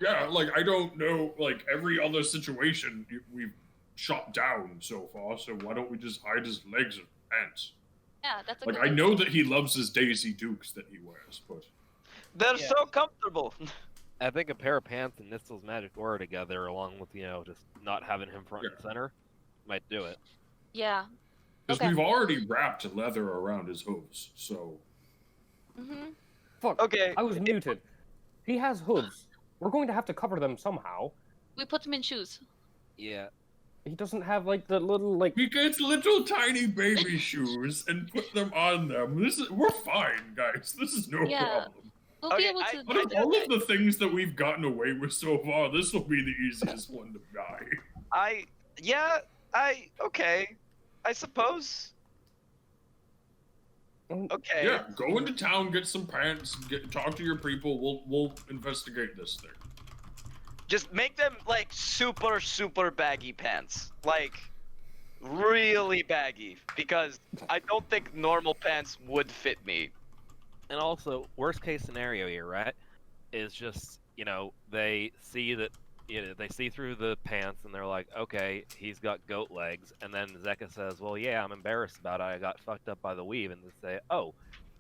Speaker 2: yeah, like I don't know. Like every other situation we've shot down so far. So why don't we just hide his legs and pants?
Speaker 5: Yeah, that's a
Speaker 2: Like
Speaker 5: good
Speaker 2: I know that he loves his Daisy Dukes that he wears, but
Speaker 11: They're
Speaker 4: Yeah.
Speaker 11: so comfortable.
Speaker 8: I think a pair of pants and Nistle's magic aura together, along with just not having him front and
Speaker 2: Yeah.
Speaker 8: center, might do it.
Speaker 5: Yeah.
Speaker 2: because
Speaker 5: Okay.
Speaker 2: we've already wrapped leather around his hooves. So
Speaker 5: Mhm.
Speaker 10: Fuck.
Speaker 11: Okay.
Speaker 10: I was muted. He has hooves. We're going to have to cover them somehow.
Speaker 5: We put him in shoes.
Speaker 8: Yeah.
Speaker 10: He doesn't have like the little like.
Speaker 2: He gets little tiny baby shoes and put them on them. We're fine, guys. This is no
Speaker 5: Yeah.
Speaker 2: problem.
Speaker 5: We'll be
Speaker 11: Okay,
Speaker 5: able to.
Speaker 2: Out of all of the things that we've gotten away with so far, this will be the easiest one to die.
Speaker 11: Okay. I suppose. Okay.
Speaker 2: Yeah, go into town, get some pants, talk to your people. We'll investigate this thing.
Speaker 11: Just make them like super, super baggy pants. Like really baggy. Because I don't think normal pants would fit me.
Speaker 8: And also, worst case scenario here, right? Is just, they see that, they see through the pants and they're like, okay, he's got goat legs. And then Zeka says, well, yeah, I'm embarrassed about it. I got fucked up by the weave. And they say, oh,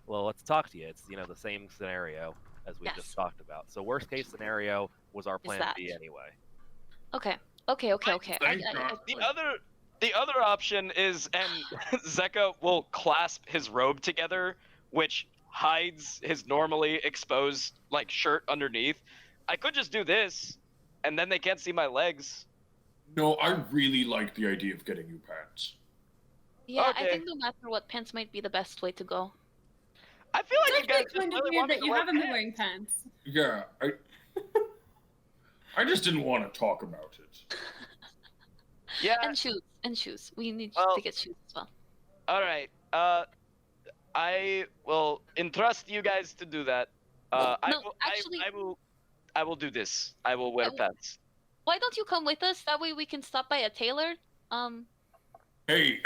Speaker 8: well, let's talk to you. It's, the same scenario as we just talked about. So worst case scenario was our plan B anyway.
Speaker 5: Okay.
Speaker 11: The other option is, and Zeka will clasp his robe together, which hides his normally exposed like shirt underneath. I could just do this, and then they can't see my legs.
Speaker 2: No, I really like the idea of getting you pants.
Speaker 5: Yeah,
Speaker 11: Okay.
Speaker 5: I think no matter what, pants might be the best way to go.
Speaker 11: I feel like you guys
Speaker 1: It's
Speaker 11: just
Speaker 1: kind of
Speaker 11: really
Speaker 1: weird
Speaker 11: want me
Speaker 1: that
Speaker 11: to
Speaker 1: you
Speaker 11: wear
Speaker 1: haven't been
Speaker 11: pants.
Speaker 1: wearing pants.
Speaker 2: Yeah, I just didn't want to talk about it.
Speaker 11: Yeah.
Speaker 5: And shoes. We need
Speaker 11: Well-
Speaker 5: to get shoes as well.
Speaker 11: All right. I will entrust you guys to do that. I will do this. I will wear pants.
Speaker 5: Why don't you come with us? That way we can stop by a tailor.
Speaker 2: Hey,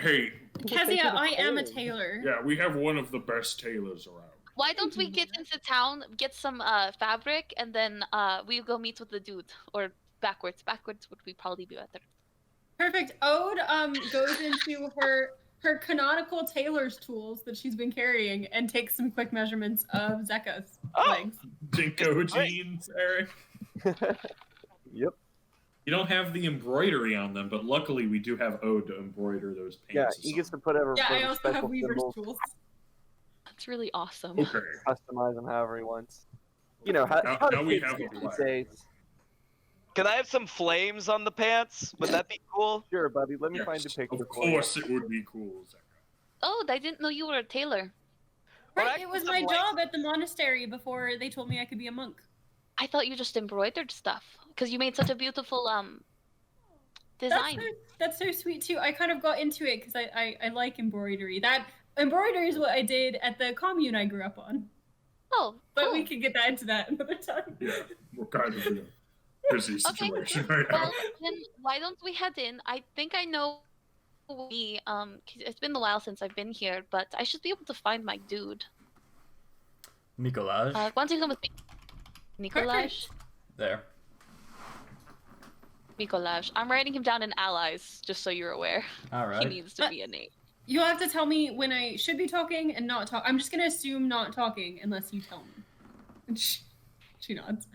Speaker 1: Kezia, I am a tailor.
Speaker 2: yeah, we have one of the best tailors around.
Speaker 5: Why don't we get into town, get some fabric, and then we go meet with the dude, or backwards. Backwards would be probably be better.
Speaker 1: Perfect. Ode goes into her canonical tailor's tools that she's been carrying and takes some quick measurements of Zeka's legs.
Speaker 2: Dinko jeans, Eric.
Speaker 6: Yep.
Speaker 2: You don't have the embroidery on them, but luckily we do have Ode to embroider those
Speaker 6: Yeah,
Speaker 2: pants.
Speaker 6: he gets to put whatever
Speaker 1: Yeah, I
Speaker 6: whatever
Speaker 1: also
Speaker 6: special
Speaker 1: have weaver's
Speaker 6: symbols,
Speaker 1: tools.
Speaker 5: That's really awesome.
Speaker 2: Okay.
Speaker 6: customize them however he wants. How
Speaker 2: now we
Speaker 6: kids
Speaker 2: have a
Speaker 6: these
Speaker 2: plan.
Speaker 6: days.
Speaker 11: Can I have some flames on the pants? Would that be cool?
Speaker 6: Sure, buddy. Let me
Speaker 2: Yes,
Speaker 6: find a picture
Speaker 2: of
Speaker 6: for you.
Speaker 2: course it would be cool, Zeka.
Speaker 5: Oh, I didn't know you were a tailor.
Speaker 11: Well,
Speaker 1: Right, it was my job at the monastery before they told me I could be a monk.
Speaker 5: I thought you just embroidered stuff because you made such a beautiful design.
Speaker 1: That's so sweet too. I kind of got into it because I like embroidery. That embroidery is what I did at the commune I grew up on.
Speaker 5: Oh,
Speaker 1: But
Speaker 5: cool.
Speaker 1: we can get that into that another time.
Speaker 2: Yeah, we're kind of in a busy
Speaker 5: Okay.
Speaker 2: situation right now.
Speaker 5: Well, then why don't we head in? I think I know we 'cause it's been a while since I've been here, but I should be able to find my dude.
Speaker 3: Mikolaj?
Speaker 5: Why don't you come with me? Nikolaj?
Speaker 3: There.
Speaker 5: Mikolaj. I'm writing him down in allies, just so you're aware. He
Speaker 3: Alright.
Speaker 5: needs to be a name.
Speaker 1: You'll have to tell me when I should be talking and not talk. I'm just gonna assume not talking unless you tell me. She nods.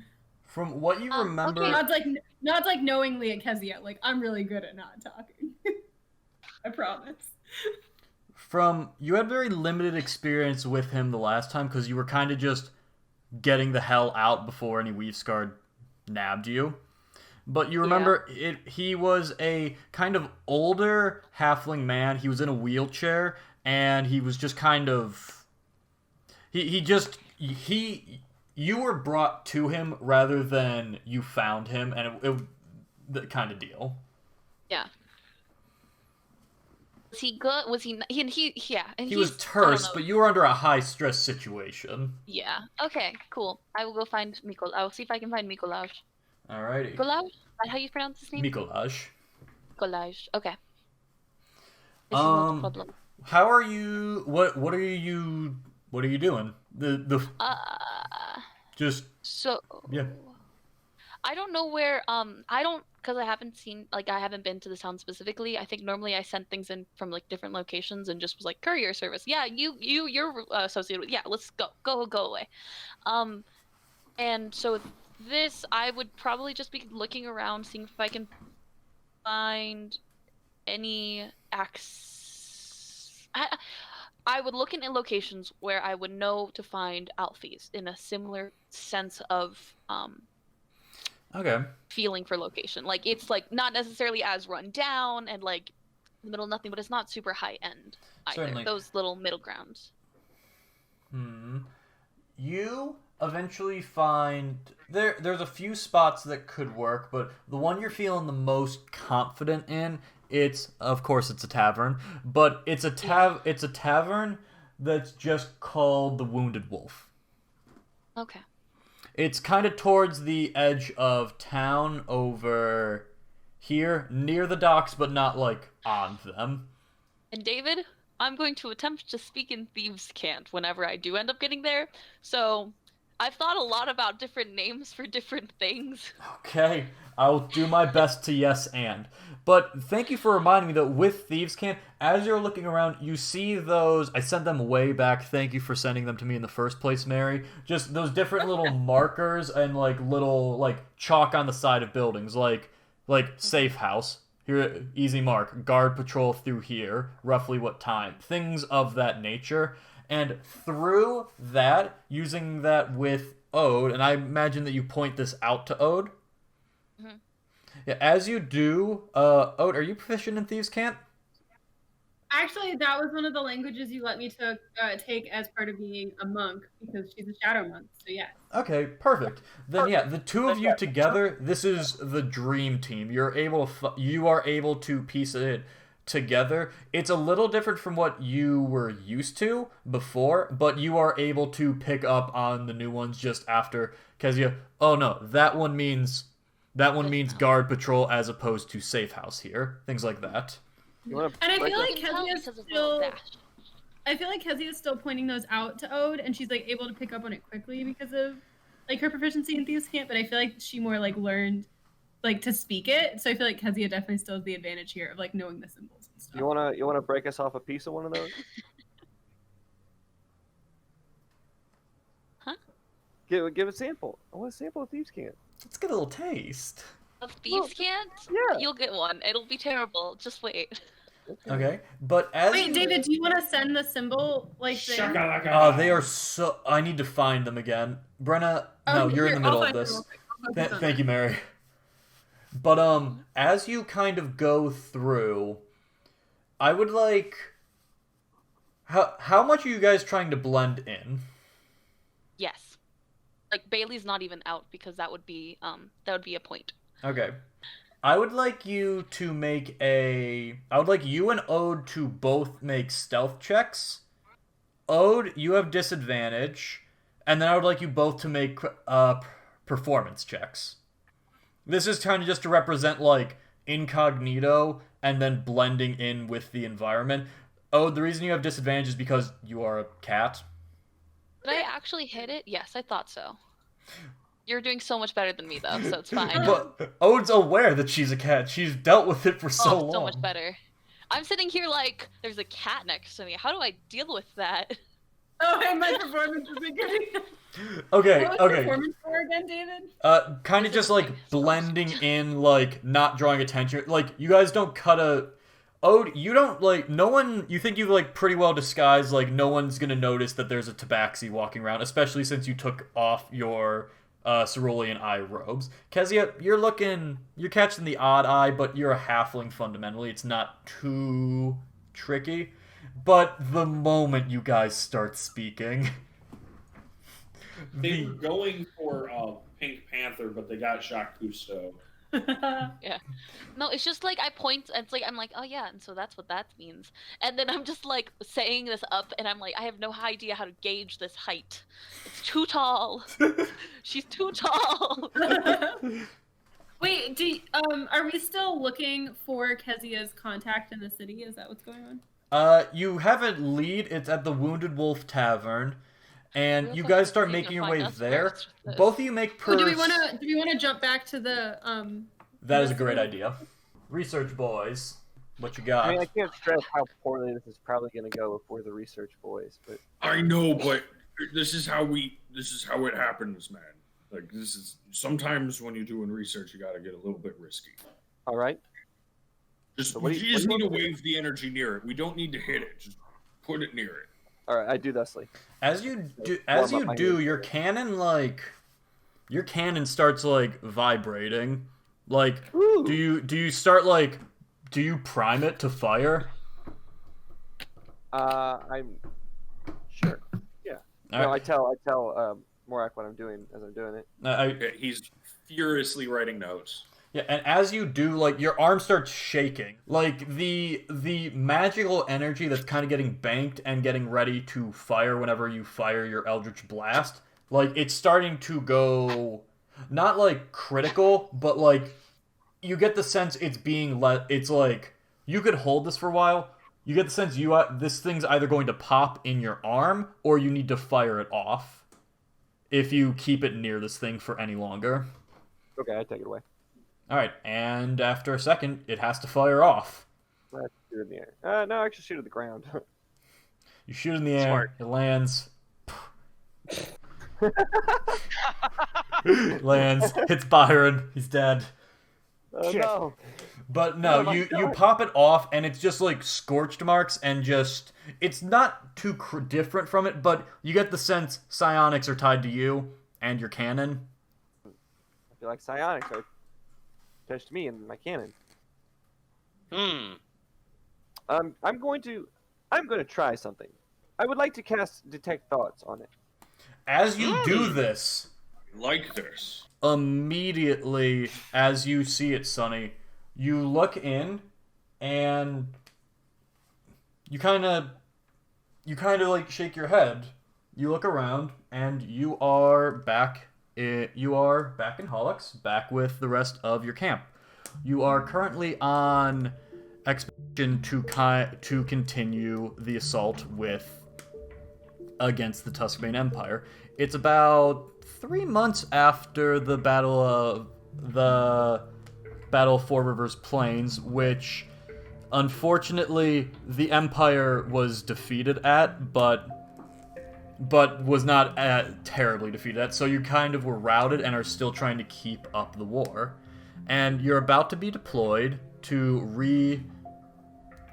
Speaker 3: From what you remember...
Speaker 5: okay.
Speaker 1: Nods like knowingly at Kezia. Like I'm really good at not talking. I promise.
Speaker 3: You had very limited experience with him the last time because you were kind of just getting the hell out before any Weavesguard nabbed you. But you remember he was a kind of older halfling man. He was in a wheelchair and he was just kind of you were brought to him rather than you found him, and it the kind of deal.
Speaker 5: Yeah. Was he good? Was he? Yeah. And
Speaker 3: He was terse, but you were under a high stress situation.
Speaker 5: Yeah. Okay. Cool. I will go find Mikol. I will see if I can find Mikolaj.
Speaker 3: Alrighty.
Speaker 5: Mikolaj? Is that how you pronounce his name?
Speaker 3: Mikolaj.
Speaker 5: Mikolaj. Okay. This is not a problem.
Speaker 3: How are you? What are you doing? Just
Speaker 5: So.
Speaker 3: yeah.
Speaker 5: I don't know where. Because I haven't been to the town specifically. I think normally I send things in from like different locations and just was like courier service. Yeah, you're associated with. Yeah, let's go away. And so this I would probably just be looking around, seeing if I can find any I would look in locations where I would know to find Alfies in a similar sense of
Speaker 3: Okay.
Speaker 12: feeling for location. Like it's like not necessarily as run down and like in the middle of nothing, but it's not super high end either.
Speaker 3: Certainly.
Speaker 12: Those little middle grounds.
Speaker 3: You eventually find there's a few spots that could work, but the one you're feeling the most confident in, it's of course it's a tavern, but it's a tavern that's just called the Wounded Wolf.
Speaker 12: Okay.
Speaker 3: It's kind of towards the edge of town over here, near the docks, but not like on them.
Speaker 12: And David, I'm going to attempt to speak in Thieves' Cant whenever I do end up getting there. So I've thought a lot about different names for different things.
Speaker 3: Okay, I'll do my best to yes and. But thank you for reminding me that with Thieves' Cant, as you're looking around, you see those. I sent them way back. Thank you for sending them to me in the first place, Mary. Just those different little markers and like little like chalk on the side of buildings, like safe house. Here, easy mark. Guard patrol through here. Roughly what time? Things of that nature. And through that, using that with Ode, and I imagine that you point this out to Ode.
Speaker 12: Mm-hmm.
Speaker 3: Yeah, as you do, Ode, are you proficient in Thieves' Cant?
Speaker 1: Actually, that was one of the languages you let me to take as part of being a monk, because she's a shadow monk, so yes.
Speaker 3: Okay, perfect. Then yeah, the two of you together, this is the dream team. You are able to piece it together. It's a little different from what you were used to before, but you are able to pick up on the new ones just after Kezia. Oh no, that one means guard patrol as opposed to safe house here. Things like that.
Speaker 1: And I feel like Kezia is still pointing those out to Ode, and she's like able to pick up on it quickly because of like her proficiency in Thieves' Cant, but I feel like she more like learned like to speak it. So I feel like Kezia definitely still has the advantage here of like knowing the symbols and stuff.
Speaker 6: You wanna break us off a piece of one of those?
Speaker 12: Huh?
Speaker 6: Give a sample. I want a sample of Thieves' Cant.
Speaker 3: Let's get a little taste.
Speaker 12: Of Thieves' Cant?
Speaker 6: Yeah.
Speaker 12: You'll get one. It'll be terrible. Just wait.
Speaker 3: Okay, but as
Speaker 1: Wait, David, do you want to send the symbol like thing?
Speaker 3: they are so. I need to find them again. Brenna, no, you're in the middle of this. Thank you, Mary. But as you kind of go through, I would like. How much are you guys trying to blend in?
Speaker 12: Yes. Like Bailey's not even out because that would be a point.
Speaker 3: Okay. I would like you and Ode to both make stealth checks. Ode, you have disadvantage, and then I would like you both to make performance checks. This is kind of just to represent like incognito and then blending in with the environment. Ode, the reason you have disadvantage is because you are a cat.
Speaker 12: Did I actually hit it? Yes, I thought so. You're doing so much better than me, though, so it's fine.
Speaker 3: But Ode's aware that she's a cat. She's dealt with it for so long.
Speaker 12: So much better. I'm sitting here like, there's a cat next to me. How do I deal with that?
Speaker 1: Oh, and my performance isn't good.
Speaker 3: Okay.
Speaker 1: What was performance for again, David?
Speaker 3: Kind of just like blending in, like not drawing attention. Like you guys don't cut a. Ode, you don't like no one. You think you like pretty well disguised. Like no one's gonna notice that there's a tabaxi walking around, especially since you took off your cerulean eye robes. Kezia, you're catching the odd eye, but you're a halfling fundamentally. It's not too tricky. But the moment you guys start speaking,
Speaker 2: they were going for Pink Panther, but they got Jacques Cousteau.
Speaker 12: Yeah. No, it's just like I point, and it's like I'm like, oh yeah, and so that's what that means. And then I'm just like saying this up, and I'm like, I have no idea how to gauge this height. It's too tall. She's too tall.
Speaker 1: Wait, are we still looking for Kezia's contact in the city? Is that what's going on?
Speaker 3: You have a lead. It's at the Wounded Wolf Tavern. And you guys start making your way there. Both of you make
Speaker 1: do we want to jump back to the
Speaker 3: That is a great idea. Research boys, what you got?
Speaker 6: I mean, I can't stress how poorly this is probably going to go if we're the research boys, but
Speaker 2: I know, but this is how it happens, man. Like this is sometimes when you're doing research, you got to get a little bit risky.
Speaker 6: All right.
Speaker 2: We just need to wave the energy near it. We don't need to hit it. Just put it near it.
Speaker 6: All right, I do thusly.
Speaker 3: As you do, your cannon your cannon starts like vibrating. Like,
Speaker 6: Ooh.
Speaker 3: do you start like, do you prime it to fire?
Speaker 6: I'm sure. Yeah. No,
Speaker 3: Alright.
Speaker 6: I tell Morak what I'm doing as I'm doing it.
Speaker 2: Okay, he's furiously writing notes.
Speaker 3: Yeah, and as you do, like, your arm starts shaking. Like, the magical energy that's kind of getting banked and getting ready to fire whenever you fire your Eldritch Blast, like, it's starting to go, not, like, critical, but, like, you get the sense it's being it's, like, you could hold this for a while. You get the sense this thing's either going to pop in your arm, or you need to fire it off if you keep it near this thing for any longer.
Speaker 6: Okay, I take it away.
Speaker 3: Alright, and after a second, it has to fire off.
Speaker 6: Let's shoot it in the air. No, actually shoot at the ground.
Speaker 3: You shoot in the air,
Speaker 4: Smart.
Speaker 3: it lands. Lands, hits Byron, he's dead.
Speaker 6: Oh no.
Speaker 3: But no,
Speaker 6: Oh my
Speaker 3: you
Speaker 6: God.
Speaker 3: pop it off, and it's just like scorched marks, and just, it's not too different from it, but you get the sense psionics are tied to you and your cannon.
Speaker 6: I feel like psionics are attached to me and my cannon. I'm going to try something. I would like to cast Detect Thoughts on it.
Speaker 3: As you do this,
Speaker 2: Like this.
Speaker 3: immediately as you see it, Sonny, you look in and you kind of like shake your head. You look around and you are back in Hollux, back with the rest of your camp. You are currently on expedition to continue the assault against the Tuskbane Empire. It's about 3 months after the Battle of Four Rivers Plains, which unfortunately the Empire was defeated at, but was not terribly defeated at. So you kind of were routed and are still trying to keep up the war. And you're about to be deployed to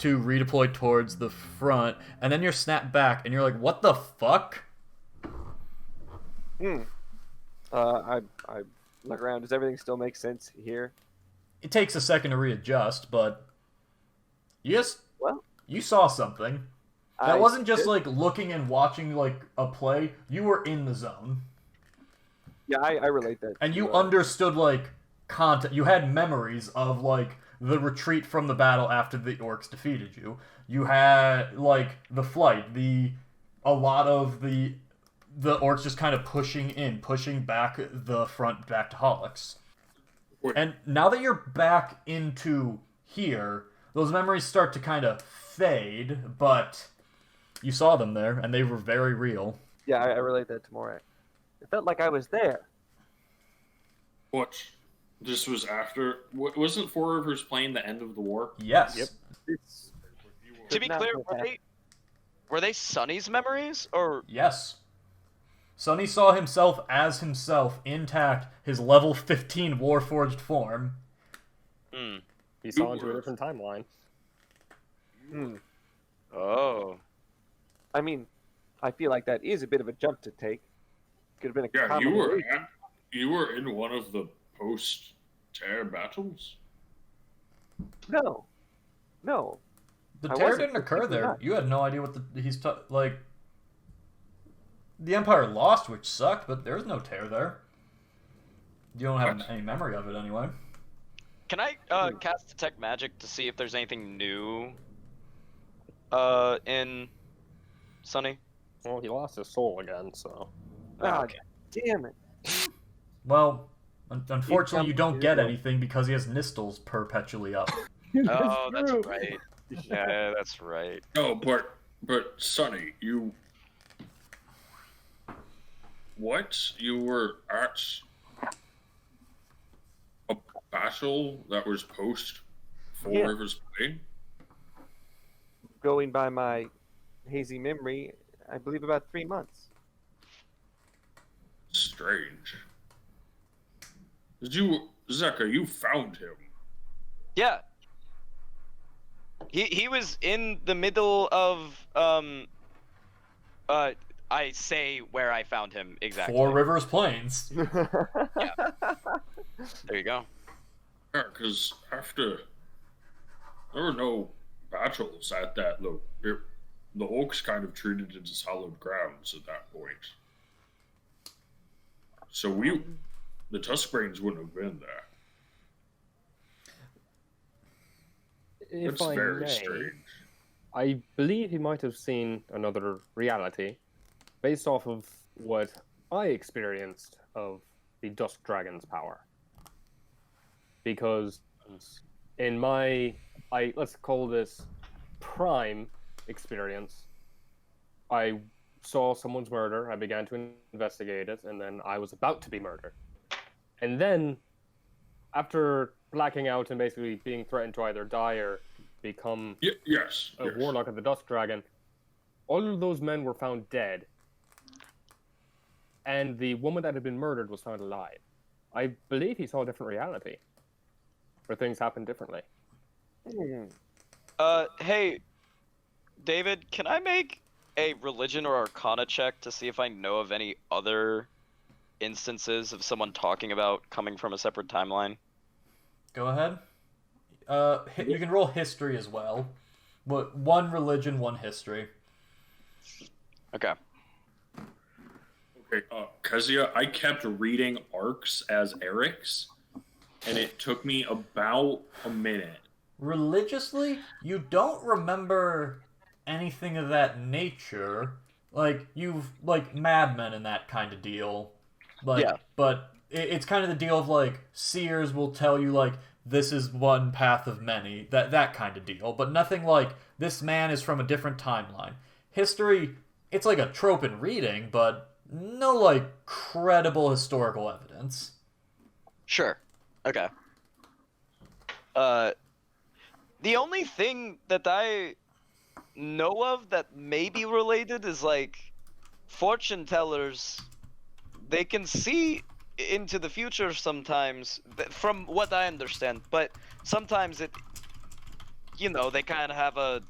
Speaker 3: redeploy towards the front, and then you're snapped back, and you're like, "What the fuck?"
Speaker 6: I look around. Does everything still make sense here?
Speaker 3: It takes a second to readjust, but you saw something. That wasn't just like looking and watching like a play. You were in the zone.
Speaker 6: Yeah, I relate that.
Speaker 3: And
Speaker 6: to,
Speaker 3: you understood like content. You had memories of like the retreat from the battle after the orcs defeated you. You had like the flight, a lot of the orcs just kind of pushing back the front back to Hollux. And now that you're back into here, those memories start to kind of fade, but you saw them there, and they were very real.
Speaker 6: Yeah, I relate that to Morak. It felt like I was there.
Speaker 2: What? This was after... Wasn't Four Rivers Plain the end of the war?
Speaker 3: Yes.
Speaker 6: Yep.
Speaker 11: To be clear, were they Sonny's memories, or...
Speaker 3: Yes. Sonny saw himself as himself, intact, his level 15 Warforged form.
Speaker 10: He saw into a different timeline.
Speaker 11: Oh.
Speaker 6: I mean, I feel like that is a bit of a jump to take. Could have been a
Speaker 2: Yeah,
Speaker 6: combination.
Speaker 2: you were in one of the post-Tear battles?
Speaker 6: No.
Speaker 3: The
Speaker 6: I
Speaker 3: tear
Speaker 6: wasn't.
Speaker 3: didn't occur there.
Speaker 6: Not.
Speaker 3: You had no idea what like. The Empire lost, which sucked, but there's no tear there. You don't have any memory of it anyway.
Speaker 11: Can I cast Detect Magic to see if there's anything new in Sonny?
Speaker 10: Well, he lost his soul again, so...
Speaker 6: Ah,
Speaker 11: Okay.
Speaker 6: damn it.
Speaker 3: Well, unfortunately, you don't get anything because he has Nistles perpetually up.
Speaker 11: Oh, that's right. Yeah, that's right.
Speaker 2: No, but Sonny, you... What? You were at a battle that was post Four Rivers Plain?
Speaker 6: Going by my hazy memory, I believe about 3 months.
Speaker 2: Strange. Zeka, you found him.
Speaker 11: Yeah. He was in the middle of I say where I found him exactly.
Speaker 3: Four Rivers Plains.
Speaker 11: There you go.
Speaker 2: Yeah, because after there were no battles at that the Oaks kind of treated it as hallowed grounds at that point. So the Tuskbrains wouldn't have been there.
Speaker 10: If
Speaker 2: That's
Speaker 10: I
Speaker 2: very
Speaker 10: may,
Speaker 2: strange.
Speaker 10: I believe he might have seen another reality based off of what I experienced of the Dusk Dragon's power. Because in my, let's call this prime experience, I saw someone's murder, I began to investigate it, and then I was about to be murdered. And then, after blacking out and basically being threatened to either die or become
Speaker 2: yes.
Speaker 10: warlock of the Dusk Dragon, all of those men were found dead. And the woman that had been murdered was found alive. I believe he saw a different reality, where things happened differently.
Speaker 11: Hey, David, can I make a religion or arcana check to see if I know of any other instances of someone talking about coming from a separate timeline?
Speaker 3: Go ahead. You can roll history as well. But one religion, one history.
Speaker 11: Okay.
Speaker 2: Okay, Kezia, I kept reading arcs as Eric's, and it took me about a minute.
Speaker 3: Religiously, you don't remember anything of that nature. Like, like, Mad Men and that kind of deal. Like,
Speaker 11: yeah.
Speaker 3: But it's kind of the deal of, like, seers will tell you, like, this is one path of many. That kind of deal. But nothing like, this man is from a different timeline. History, it's like a trope in reading, but no, like, credible historical evidence.
Speaker 11: Sure. Okay. The only thing that I know of that may be related is, like, fortune tellers. They can see into the future sometimes, from what I understand, but sometimes it, they kind of have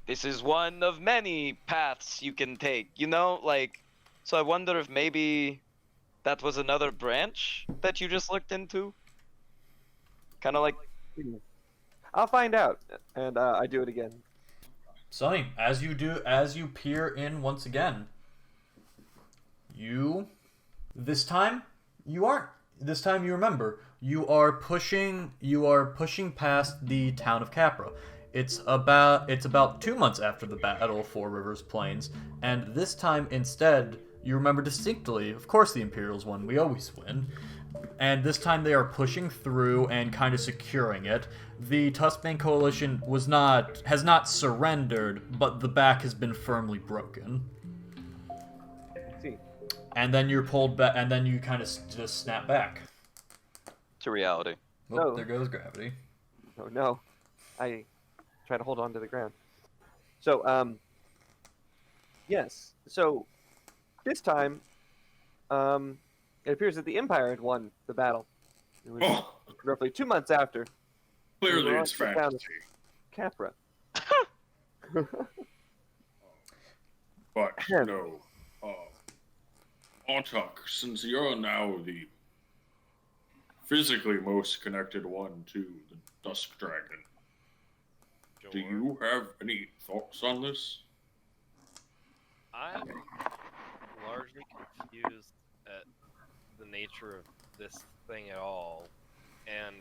Speaker 11: this is one of many paths you can take, like, so I wonder if maybe that was another branch that you just looked into? Kind of like...
Speaker 6: I'll find out, and I do it again.
Speaker 3: Sonny, as you peer in once again, this time you remember, you are pushing past the town of Capra. It's about 2 months after the Battle of Four Rivers Plains, and this time instead, you remember distinctly, of course the Imperials won, we always win, and this time they are pushing through and kind of securing it. The Tuskbane Coalition has not surrendered, but the back has been firmly broken.
Speaker 6: See.
Speaker 3: And then you're pulled back, and then you kind of just snap back.
Speaker 11: To reality.
Speaker 3: Oh,
Speaker 6: No.
Speaker 3: There goes gravity.
Speaker 6: Oh no. I try to hold on to the ground. So, yes. So, this time, it appears that the Empire had won the battle. It was roughly 2 months after.
Speaker 2: Clearly, it's fantasy.
Speaker 6: Capra.
Speaker 2: But, no. Autok, since you're now the physically most connected one to the Dusk Dragon, do you have any thoughts on this?
Speaker 8: I'm largely confused at the nature of this thing at all, and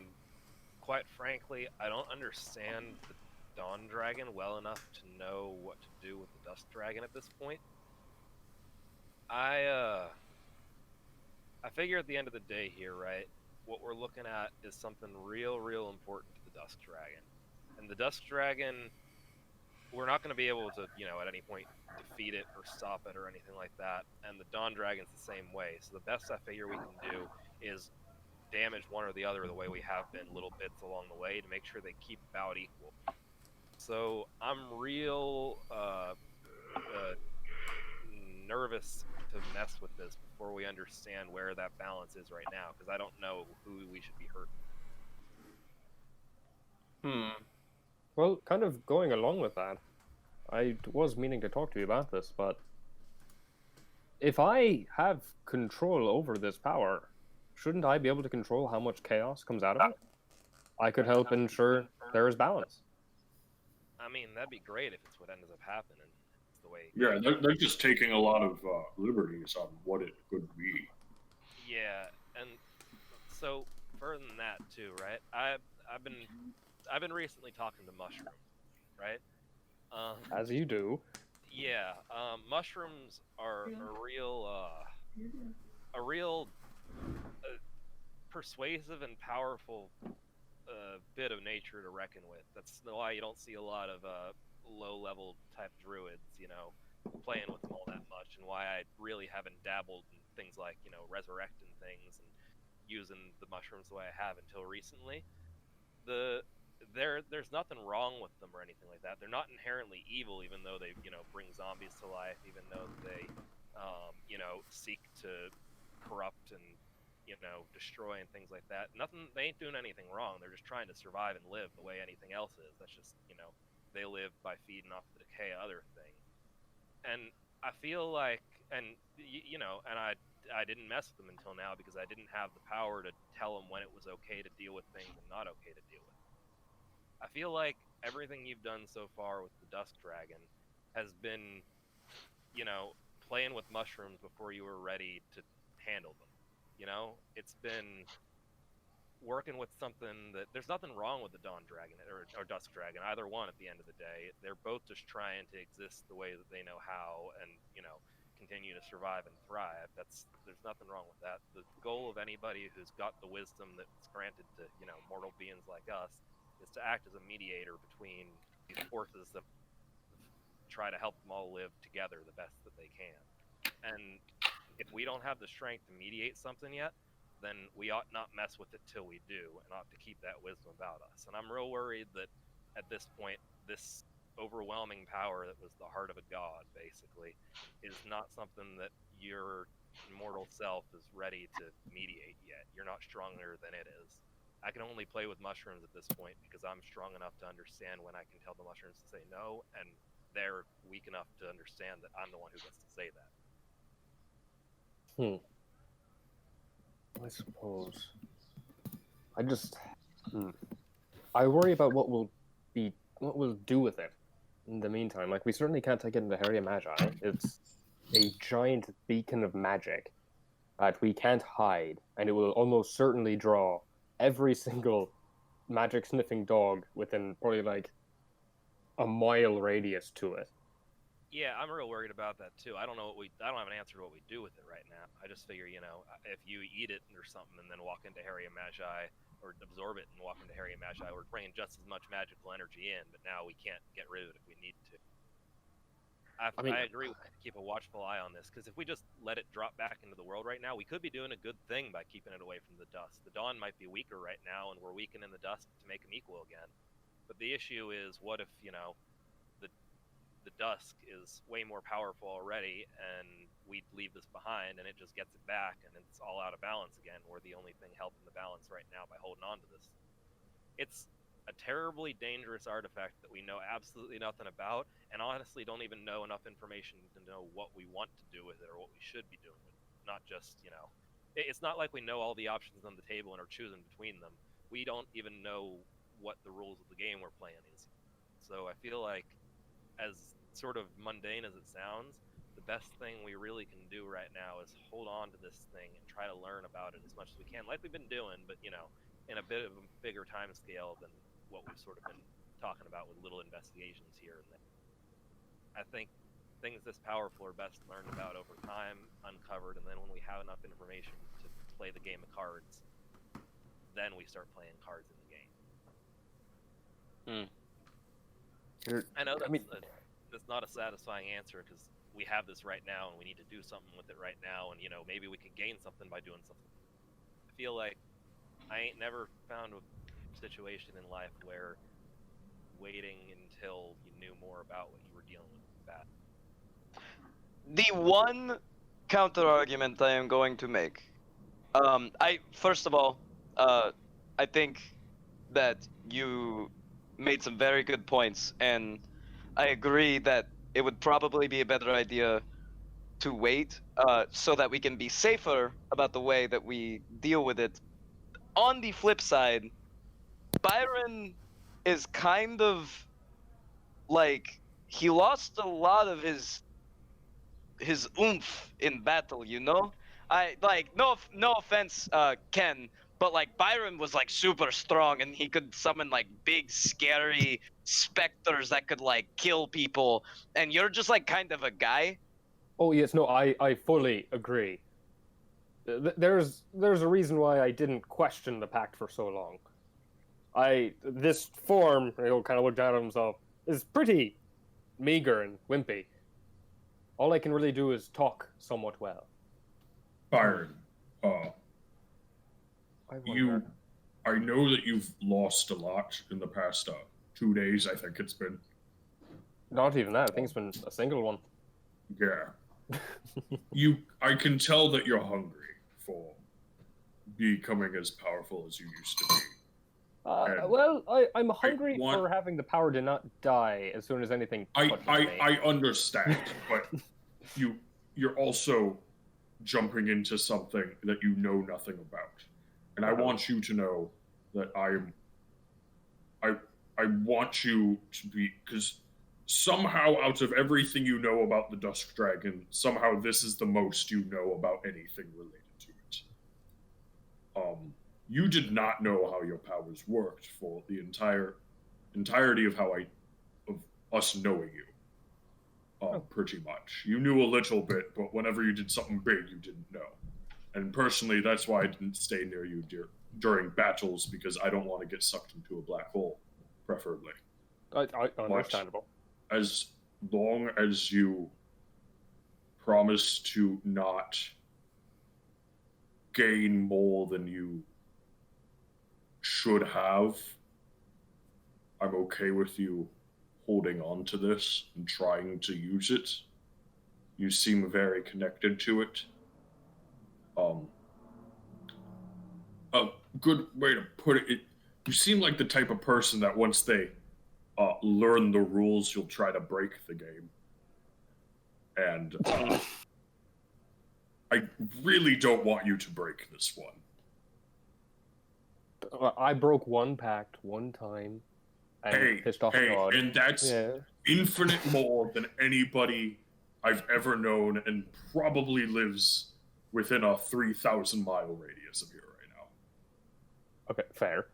Speaker 8: quite frankly, I don't understand the Dawn Dragon well enough to know what to do with the Dusk Dragon at this point. I figure at the end of the day here, right, what we're looking at is something real important to the Dusk Dragon. And the Dusk Dragon, we're not going to be able to, at any point defeat it or stop it or anything like that. And the Dawn Dragon's the same way. So the best I figure we can do is damage one or the other the way we have been, little bits along the way, to make sure they keep about equal. So I'm real nervous to mess with this before we understand where that balance is right now, because I don't know who we should be hurting.
Speaker 10: Well, kind of going along with that, I was meaning to talk to you about this, but if I have control over this power, shouldn't I be able to control how much chaos comes out of it? I could help ensure there is balance.
Speaker 8: I mean, that'd be great if it's what ends up happening. It's the way.
Speaker 2: Yeah, they're just taking a lot of liberties on what it could be.
Speaker 8: Yeah, and so further than that too, right? I've been recently talking to mushrooms, right?
Speaker 10: As you do.
Speaker 8: Yeah, mushrooms are a real persuasive and powerful bit of nature to reckon with. That's why you don't see a lot of low-level type druids, playing with them all that much, and why I really haven't dabbled in things like, resurrecting things and using the mushrooms the way I have until recently. There's nothing wrong with them or anything like that. They're not inherently evil, even though they, bring zombies to life, even though they, seek to corrupt and, destroy and things like that. They ain't doing anything wrong. They're just trying to survive and live the way anything else is. That's just, they live by feeding off the decay of other things. And I feel like, and I didn't mess with them until now because I didn't have the power to tell them when it was okay to deal with things and not okay to deal with. I feel like everything you've done so far with the Dusk Dragon has been, playing with mushrooms before you were ready to handle them. It's been working with something that there's nothing wrong with the Dawn Dragon or Dusk Dragon, either one at the end of the day. They're both just trying to exist the way that they know how and, continue to survive and thrive. There's nothing wrong with that. The goal of anybody who's got the wisdom that's granted to, mortal beings like us is to act as a mediator between these forces that try to help them all live together the best that they can. And if we don't have the strength to mediate something yet, then we ought not mess with it till we do, and ought to keep that wisdom about us. And I'm real worried that at this point, this overwhelming power that was the heart of a god, basically, is not something that your mortal self is ready to mediate yet. You're not stronger than it is. I can only play with mushrooms at this point because I'm strong enough to understand when I can tell the mushrooms to say no, and they're weak enough to understand that I'm the one who gets to say that.
Speaker 10: I suppose. I worry about what we'll do with it in the meantime. Like, we certainly can't take it into Herria Magi. It's a giant beacon of magic that we can't hide, and it will almost certainly draw every single magic-sniffing dog within probably, like, a mile radius to it.
Speaker 8: Yeah, I'm real worried about that too. I don't have an answer to what we do with it right now. I just figure, if you eat it or something and then walk into Herria Magi, or absorb it and walk into Herria Magi, we're bringing just as much magical energy in, but now we can't get rid of it if we need to. I agree with you. Keep a watchful eye on this, because if we just let it drop back into the world right now, we could be doing a good thing by keeping it away from the dust. The Dawn might be weaker right now, and we're weakening the dust to make them equal again. But the issue is, what if, the dusk is way more powerful already, and we leave this behind, and it just gets it back, and it's all out of balance again. We're the only thing helping the balance right now by holding on to this. It's a terribly dangerous artifact that we know absolutely nothing about, and honestly don't even know enough information to know what we want to do with it or what we should be doing with it. Not just, it's not like we know all the options on the table and are choosing between them. We don't even know what the rules of the game we're playing is. So I feel like, as sort of mundane as it sounds, the best thing we really can do right now is hold on to this thing and try to learn about it as much as we can, like we've been doing, but in a bit of a bigger time scale than what we've sort of been talking about with little investigations here and there. I think things this powerful are best learned about over time, uncovered, and then when we have enough information to play the game of cards, then we start playing cards in the game. I know that's not a satisfying answer, because we have this right now and we need to do something with it right now, and maybe we could gain something by doing something. I feel like I ain't never found a situation in life where waiting until you knew more about what you were dealing with was bad.
Speaker 11: The one counter argument I am going to make, first of all, I think that you made some very good points, and I agree that it would probably be a better idea to wait, so that we can be safer about the way that we deal with it. On the flip side, Byron is kind of like he lost a lot of his oomph in battle, you know? I like no offense, Ken, but like Byron was like super strong and he could summon like big scary specters that could like kill people, and you're just like kind of a guy.
Speaker 10: Oh yes, no, I fully agree. There's a reason why I didn't question the pact for so long. This form, he'll kind of look down at himself, is pretty meager and wimpy. All I can really do is talk somewhat well.
Speaker 2: Byron, I know that you've lost a lot in the past 2 days, I think it's been.
Speaker 10: Not even that, I think it's been a single one.
Speaker 2: Yeah. I can tell that you're hungry for becoming as powerful as you used to be.
Speaker 10: Well, I'm hungry for having the power to not die as soon as anything touches me.
Speaker 2: I understand, but you're also jumping into something that you know nothing about. And I want you to know that I want you to be, because somehow out of everything you know about the Dusk Dragon, somehow this is the most you know about anything related to it. You did not know how your powers worked for the entirety of us knowing you. Pretty much. You knew a little bit, but whenever you did something big, you didn't know. And personally, that's why I didn't stay near you during battles, because I don't want to get sucked into a black hole, preferably.
Speaker 10: Understandable.
Speaker 2: But as long as you promise to not gain more than you should have, I'm okay with you holding on to this and trying to use it. You seem very connected to it. A good way to put it, you seem like the type of person that once they learn the rules, you'll try to break the game. And I really don't want you to break this one.
Speaker 10: I broke one pact one time and pissed off God.
Speaker 2: And that's infinite more than anybody I've ever known, and probably lives within a 3,000-mile radius of here right now.
Speaker 10: Okay, fair.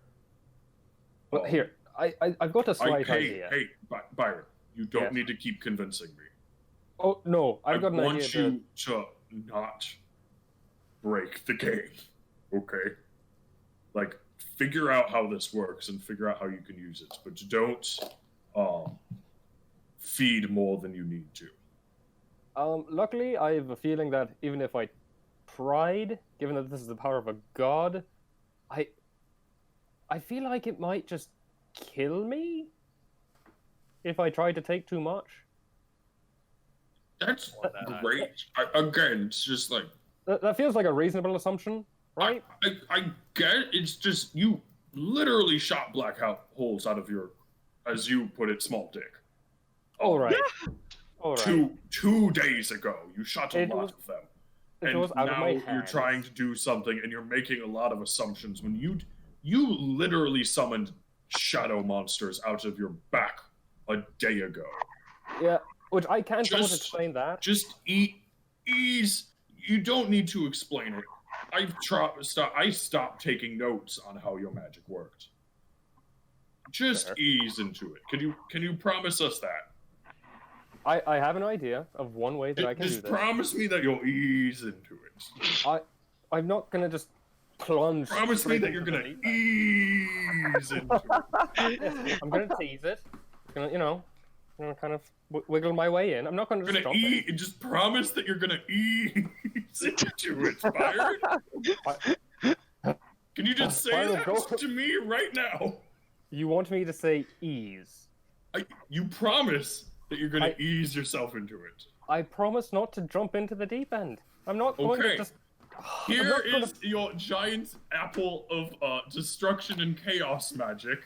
Speaker 10: Well, here, I've got a slight idea.
Speaker 2: Hey, Byron, you don't need to keep convincing me.
Speaker 10: Oh, no, I've got an idea.
Speaker 2: I want you to not break the game, okay? Like, figure out how this works and figure out how you can use it, but don't feed more than you need to.
Speaker 10: Luckily, I have a feeling that even if I tried, given that this is the power of a god, I feel like it might just kill me if I try to take too much.
Speaker 2: That's great. Again, it's just like...
Speaker 10: That feels like a reasonable assumption, right?
Speaker 2: I get it. It's just you literally shot black holes out of your, as you put it, small dick.
Speaker 10: All right. All right.
Speaker 2: 2 days ago, you shot a lot of them.
Speaker 10: It
Speaker 2: And
Speaker 10: was out of
Speaker 2: now
Speaker 10: my
Speaker 2: you're
Speaker 10: hands.
Speaker 2: trying to do something, and you're making a lot of assumptions when you literally summoned shadow monsters out of your back a day ago.
Speaker 10: Yeah, which I can't somewhat explain that.
Speaker 2: Just ease. You don't need to explain it. I stopped taking notes on how your magic worked. Just ease into it. Can you promise us that?
Speaker 10: I have an idea of one way that I can do
Speaker 2: Just
Speaker 10: this.
Speaker 2: promise me that you'll ease into it.
Speaker 10: I'm not gonna just plunge.
Speaker 2: Promise me that you're gonna ease into it.
Speaker 10: I'm gonna tease it. Gonna kind of wiggle my way in. I'm not gonna just jump in.
Speaker 2: Just promise that you're gonna ease into it, Byron. Can you just say
Speaker 10: Byron,
Speaker 2: that to me right now?
Speaker 10: You want me to say ease?
Speaker 2: You promise that you're gonna ease yourself into it.
Speaker 10: I promise not to jump into the deep end. I'm not going to just...
Speaker 2: Here is your giant apple of destruction and chaos magic.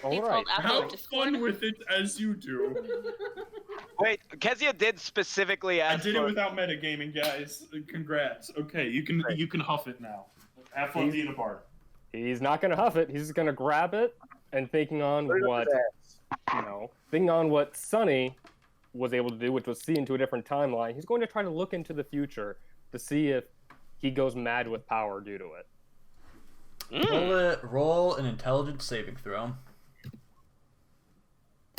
Speaker 10: All right.
Speaker 2: Have fun with it as you do.
Speaker 11: Wait, Kezia did specifically
Speaker 2: I
Speaker 11: ask
Speaker 2: did it
Speaker 11: for...
Speaker 2: without metagaming, guys. Congrats. Okay, you can huff it now. Have fun being a part.
Speaker 10: He's not gonna huff it. He's just gonna grab it and thinking on what Sonny was able to do, which was see into a different timeline. He's going to try to look into the future to see if he goes mad with power due to it.
Speaker 3: Roll an intelligence saving throw.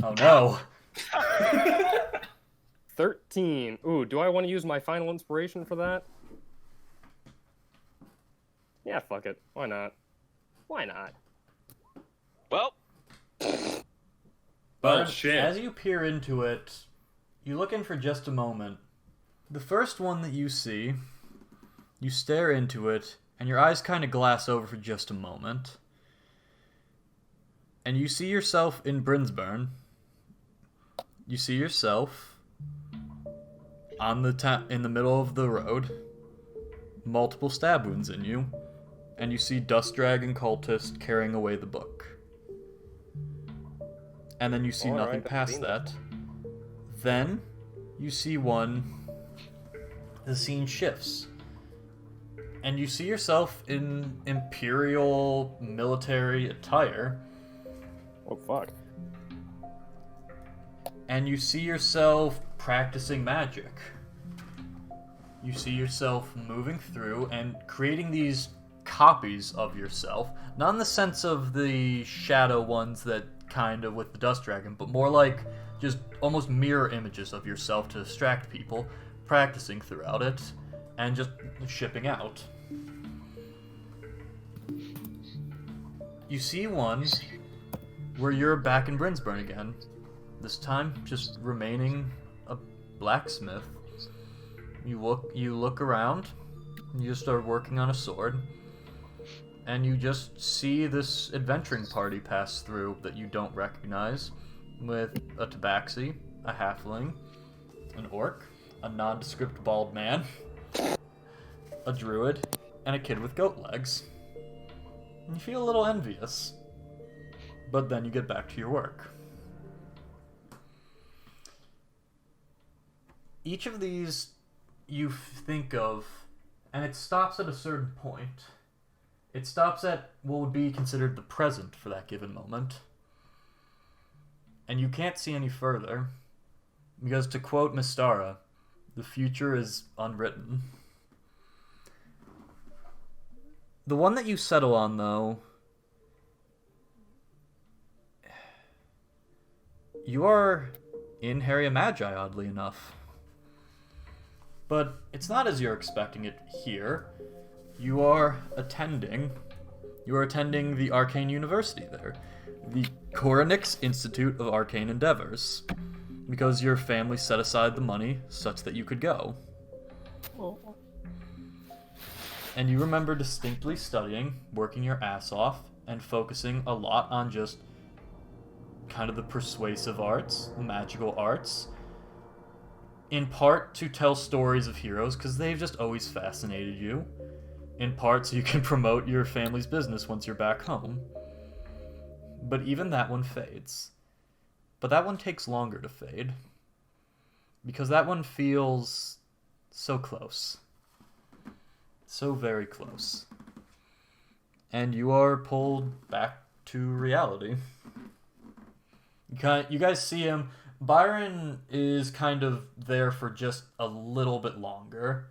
Speaker 3: Oh no.
Speaker 10: 13. Ooh, do I want to use my final inspiration for that? Yeah, fuck it. Why not? Why not?
Speaker 11: Well.
Speaker 3: But
Speaker 2: shit.
Speaker 3: as you peer into it, you look in for just a moment. The first one that you see, you stare into it, and your eyes kind of glass over for just a moment. And you see yourself in Brinsburn. You see yourself on the in the middle of the road, multiple stab wounds in you, and you see Dust Dragon Cultist carrying away the book. And then you see nothing past that. Then you see the scene shifts. And you see yourself in Imperial military attire.
Speaker 10: Oh, fuck.
Speaker 3: And you see yourself practicing magic. You see yourself moving through and creating these copies of yourself. Not in the sense of the shadow ones that kind of with the Dust Dragon, but more like just almost mirror images of yourself to distract people, practicing throughout it, and just shipping out. You see one where you're back in Brinsburn again. This time, just remaining a blacksmith. You look around, you just start working on a sword, and you just see this adventuring party pass through that you don't recognize, with a tabaxi, a halfling, an orc, a nondescript bald man, a druid, and a kid with goat legs. And you feel a little envious, but then you get back to your work. Each of these you think of, and it stops at a certain point. It stops at what would be considered the present for that given moment. And you can't see any further, because to quote Mystara, the future is unwritten. The one that you settle on, though, you are in Herria Magi, oddly enough. But it's not as you're expecting it here. You are attending the Arcane University there. The Koronix Institute of Arcane Endeavors. Because your family set aside the money such that you could go. And you remember distinctly studying, working your ass off, and focusing a lot on just kind of the persuasive arts, the magical arts. In part to tell stories of heroes, because they've just always fascinated you. In part so you can promote your family's business once you're back home. But even that one fades. But that one takes longer to fade. Because that one feels so close. So very close. And you are pulled back to reality. You guys see him. Byron is kind of there for just a little bit longer.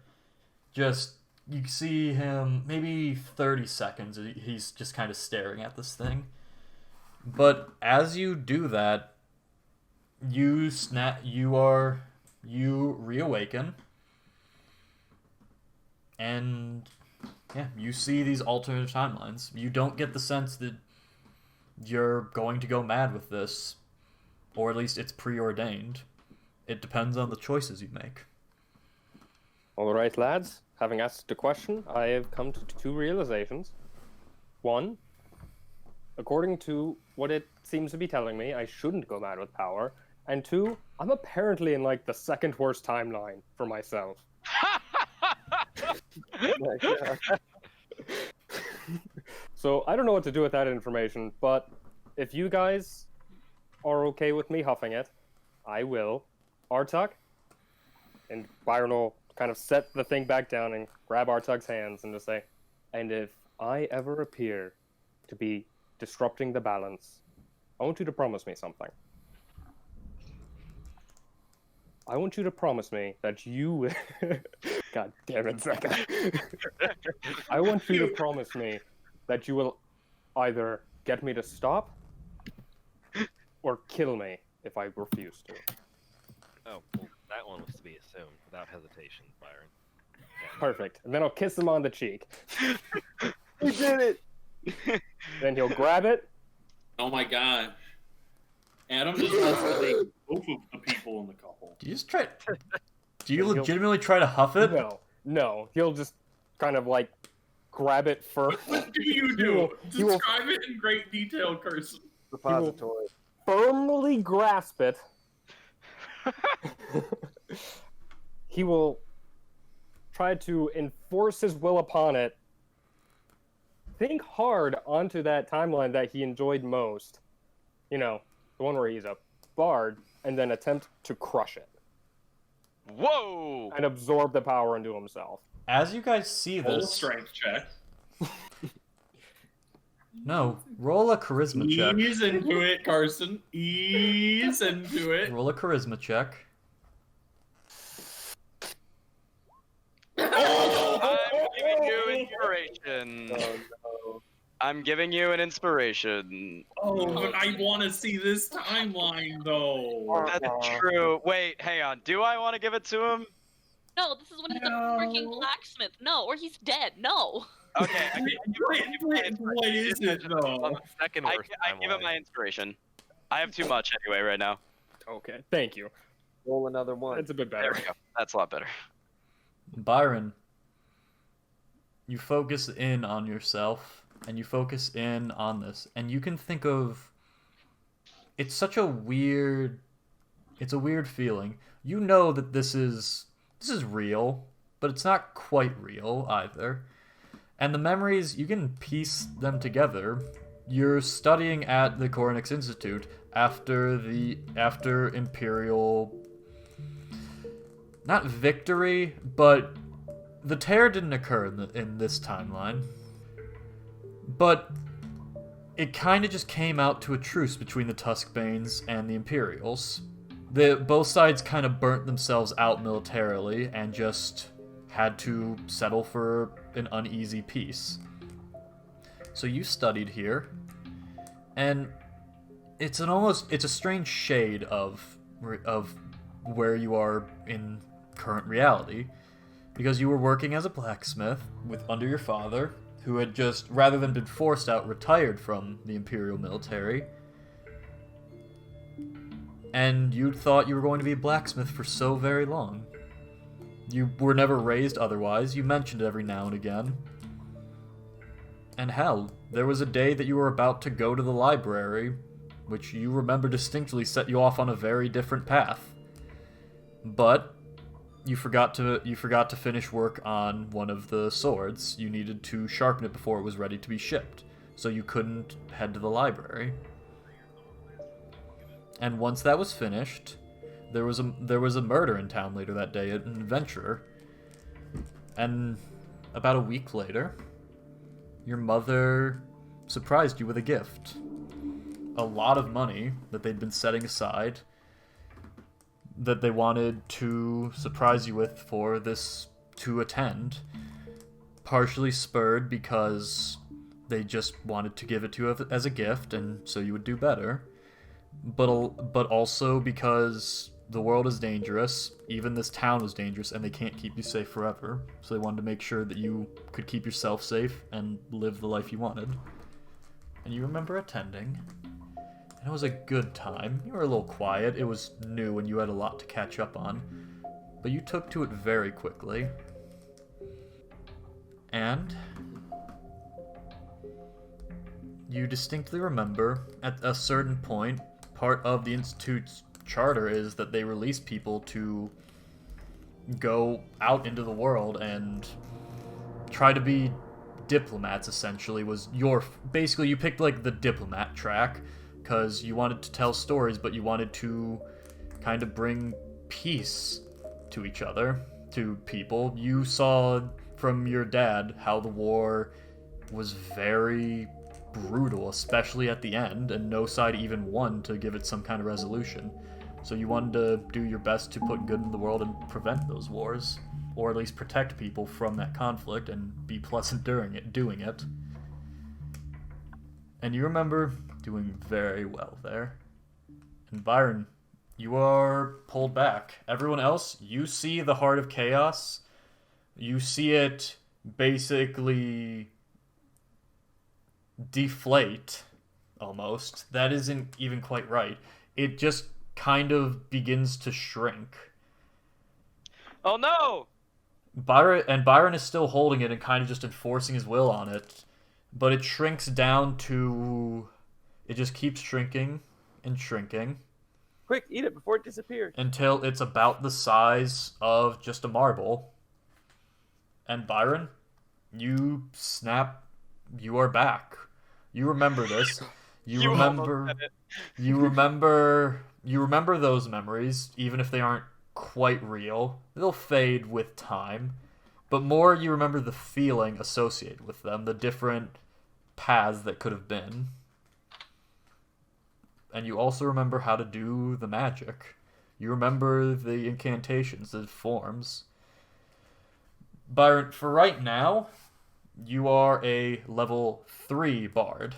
Speaker 3: Just, you see him, maybe 30 seconds, he's just kind of staring at this thing. But as you do that, you reawaken. And, yeah, you see these alternate timelines. You don't get the sense that you're going to go mad with this. Or at least it's preordained. It depends on the choices you make.
Speaker 10: All right, lads. Having asked the question, I have come to two realizations. One, according to what it seems to be telling me, I shouldn't go mad with power. And two, I'm apparently in, like, the second worst timeline for myself. So, I don't know what to do with that information, but if you guys are okay with me huffing it, I will. Artuk, and Byron will kind of set the thing back down and grab Artuk's hands and just say, and if I ever appear to be disrupting the balance, I want you to promise me something. I want you to promise me that you... God damn it, Zeka. I want you to promise me that you will either get me to stop or kill me if I refuse to.
Speaker 8: Oh, well, that one was to be assumed without hesitation, Byron. Yeah.
Speaker 10: Perfect. And then I'll kiss him on the cheek.
Speaker 6: We did it!
Speaker 10: Then he'll grab it.
Speaker 2: Oh my god. Adam just wants to take both of the people in the couple.
Speaker 3: Do you just try? Do you legitimately try to huff it?
Speaker 10: No. He'll just kind of like grab it first.
Speaker 2: What do you do? Describe it in great detail, Carson.
Speaker 6: Repository.
Speaker 10: Firmly grasp it. He will try to enforce his will upon it. Think hard onto that timeline that he enjoyed most. You know, the one where he's a bard, and then attempt to crush it.
Speaker 11: Whoa!
Speaker 10: And absorb the power into himself.
Speaker 3: As you guys see
Speaker 2: Roll a
Speaker 3: this...
Speaker 2: strength check.
Speaker 3: No, roll a charisma check.
Speaker 2: Ease into it, Carson. Ease into it.
Speaker 3: Roll a charisma check.
Speaker 11: I'm giving you inspiration.
Speaker 6: Oh, no.
Speaker 11: I'm giving you an inspiration.
Speaker 2: Oh, but I want to see this timeline, though.
Speaker 11: That's true. Wait, hang on. Do I want to give it to him?
Speaker 12: No, this is when he's a freaking blacksmith. No, or he's dead. No.
Speaker 11: Okay.
Speaker 2: What is it, though?
Speaker 8: Second
Speaker 11: I
Speaker 8: worst
Speaker 11: give him my inspiration. I have too much anyway right now.
Speaker 10: Okay, thank you.
Speaker 6: Roll another one.
Speaker 10: That's a bit
Speaker 11: There
Speaker 10: better.
Speaker 11: we go. That's a lot better.
Speaker 3: Byron, you focus in on yourself, and you focus in on this, and you can think of... It's such a weird... It's a weird feeling. You know that this is real, but it's not quite real either. And the memories, you can piece them together. You're studying at the Koronix Institute after Imperial... Not victory, but the tear didn't occur in this timeline. But it kind of just came out to a truce between the Tuskbanes and the Imperials. Both sides kind of burnt themselves out militarily and just had to settle for an uneasy peace. So you studied here, and it's a strange shade of where you are in current reality, because you were working as a blacksmith under your father, who had just, rather than been forced out, retired from the Imperial military. And you thought you were going to be a blacksmith for so very long. You were never raised otherwise. You mentioned it every now and again. And hell, there was a day that you were about to go to the library, which you remember distinctly set you off on a very different path. But you forgot to finish work on one of the swords. You needed to sharpen it before it was ready to be shipped, so you couldn't head to the library. And once that was finished, there was a murder in town later that day, an adventurer. And about a week later, your mother surprised you with a gift. A lot of money that they'd been setting aside that they wanted to surprise you with for this to attend. Partially spurred because they just wanted to give it to you as a gift, and so you would do better. But also because the world is dangerous, even this town was dangerous, and they can't keep you safe forever. So they wanted to make sure that you could keep yourself safe and live the life you wanted. And you remember attending. And it was a good time. You were a little quiet. It was new and you had a lot to catch up on. But you took to it very quickly. And you distinctly remember, at a certain point, part of the Institute's charter is that they release people to go out into the world and try to be diplomats, essentially. Basically, you picked, like, the diplomat track, because you wanted to tell stories, but you wanted to kind of bring peace to each other, to people. You saw from your dad how the war was very brutal, especially at the end, and no side even won to give it some kind of resolution. So you wanted to do your best to put good in the world and prevent those wars, or at least protect people from that conflict and be pleasant doing it. And you remember doing very well there. And Byron, you are pulled back. Everyone else, you see the Heart of Chaos. You see it basically deflate, almost. That isn't even quite right. It just kind of begins to shrink.
Speaker 11: Oh no!
Speaker 3: Byron is still holding it and kind of just enforcing his will on it, but it shrinks down to... It just keeps shrinking and shrinking.
Speaker 6: Quick, eat it before it disappears.
Speaker 3: Until it's about the size of just a marble. And Byron, you snap. You are back. You remember this. You remember those memories, even if they aren't quite real. They'll fade with time. But more, you remember the feeling associated with them, the different paths that could have been. And you also remember how to do the magic. You remember the incantations, the forms. Byron, for right now, you are a level 3 bard.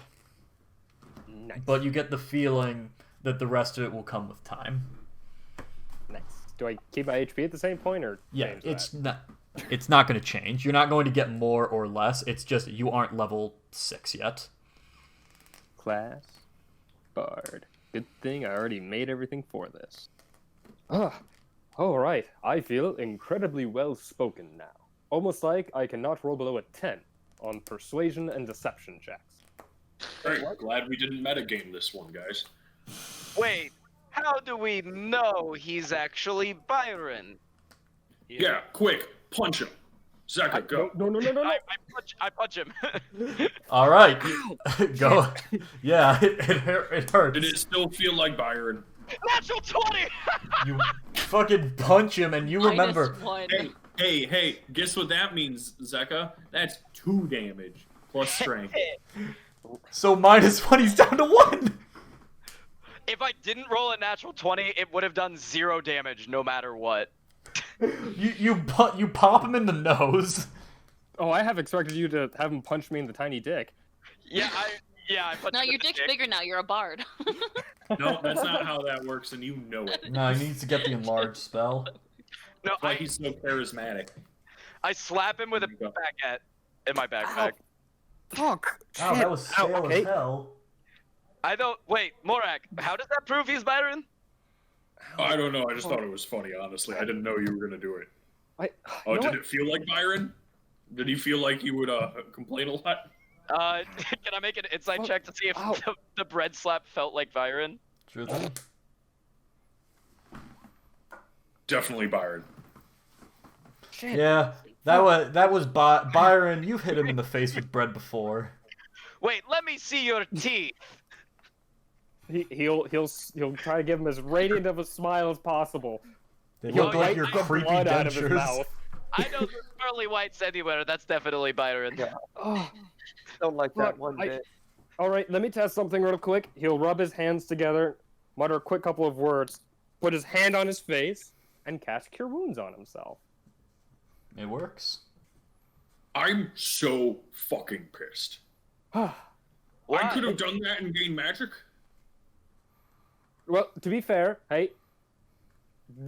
Speaker 10: Nice.
Speaker 3: But you get the feeling that the rest of it will come with time.
Speaker 10: Nice. Do I keep my HP at the same point, or
Speaker 3: Yeah,
Speaker 10: change that?
Speaker 3: it's not going to change. You're not going to get more or less. It's just you aren't level 6 yet.
Speaker 10: Class bard. Good thing I already made everything for this. All right. I feel incredibly well spoken now. Almost like I cannot roll below a 10 on persuasion and deception checks.
Speaker 2: Great. Glad we didn't metagame this one, guys.
Speaker 11: Wait, how do we know he's actually Byron?
Speaker 2: Yeah, quick, punch him. Zeka, go.
Speaker 10: No.
Speaker 11: I punch him.
Speaker 3: All right. Go. Yeah, it hurts.
Speaker 2: Did it still feel like Byron?
Speaker 11: Natural 20!
Speaker 3: You fucking punch him and you remember.
Speaker 12: -1.
Speaker 2: Hey, guess what that means, Zeka? That's 2 damage plus strength.
Speaker 3: So -1, he's down to 1.
Speaker 11: If I didn't roll a natural 20, it would have done 0 damage no matter what.
Speaker 3: You pop him in the nose.
Speaker 10: Oh, I have expected you to have him punch me in the tiny dick.
Speaker 11: Yeah, I punched
Speaker 12: No,
Speaker 11: him in
Speaker 12: your
Speaker 11: the
Speaker 12: dick's
Speaker 11: dick.
Speaker 12: bigger now. You're a bard.
Speaker 2: No, that's not how that works, and you know it.
Speaker 3: No, he needs to get the enlarged spell.
Speaker 11: No,
Speaker 2: That's why he's so charismatic.
Speaker 11: I slap him with a baguette in my backpack.
Speaker 10: Fuck.
Speaker 3: Wow, that was stale
Speaker 10: okay.
Speaker 3: as hell.
Speaker 11: I don't. Wait, Morak, how does that prove he's Byron?
Speaker 2: I don't know. I just thought it was funny, honestly. I didn't know you were gonna do it.
Speaker 10: You know
Speaker 2: Did
Speaker 10: what?
Speaker 2: it feel like Byron? Did he feel like he would complain a lot?
Speaker 11: Can I make an insight check to see if the bread slap felt like Byron?
Speaker 3: Sure thing.
Speaker 2: Definitely Byron.
Speaker 3: Yeah, that was Byron. You've hit him in the face with bread before.
Speaker 11: Wait, let me see your teeth.
Speaker 10: He'll try to give him as radiant of a smile as possible.
Speaker 3: They
Speaker 10: He'll
Speaker 3: look like
Speaker 10: wipe
Speaker 3: your
Speaker 10: the
Speaker 3: creepy
Speaker 10: blood out of his
Speaker 3: dentures.
Speaker 10: mouth.
Speaker 11: I know there's pearly whites anywhere. That's definitely Byron.
Speaker 6: Yeah.
Speaker 10: Oh,
Speaker 6: Don't like that
Speaker 10: Fuck,
Speaker 6: one bit.
Speaker 10: all right, let me test something real quick. He'll rub his hands together, mutter a quick couple of words, put his hand on his face, and cast Cure Wounds on himself.
Speaker 3: It works.
Speaker 2: I'm so fucking pissed. I could have done that and gained magic.
Speaker 10: Well, to be fair, hey,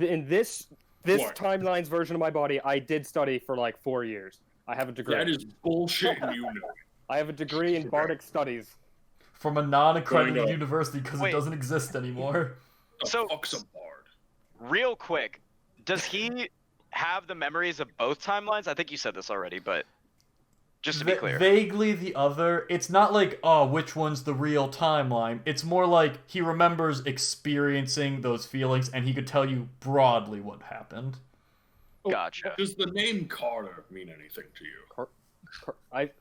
Speaker 10: in this
Speaker 2: What?
Speaker 10: timeline's version of my body, I did study for like 4 years. I have a degree.
Speaker 2: That is bullshit, and you know it.
Speaker 10: I have a degree in bardic studies.
Speaker 3: From a non-accredited
Speaker 2: Going up.
Speaker 3: university because it
Speaker 11: Wait.
Speaker 3: doesn't exist anymore.
Speaker 2: The
Speaker 11: So-
Speaker 2: fuck's a bard?
Speaker 11: Real quick, does he have the memories of both timelines? I think you said this already, but just to be clear.
Speaker 3: Vaguely the other. It's not like, oh, which one's the real timeline. It's more like he remembers experiencing those feelings and he could tell you broadly what happened.
Speaker 11: Gotcha.
Speaker 2: Does the name Carter mean anything to you?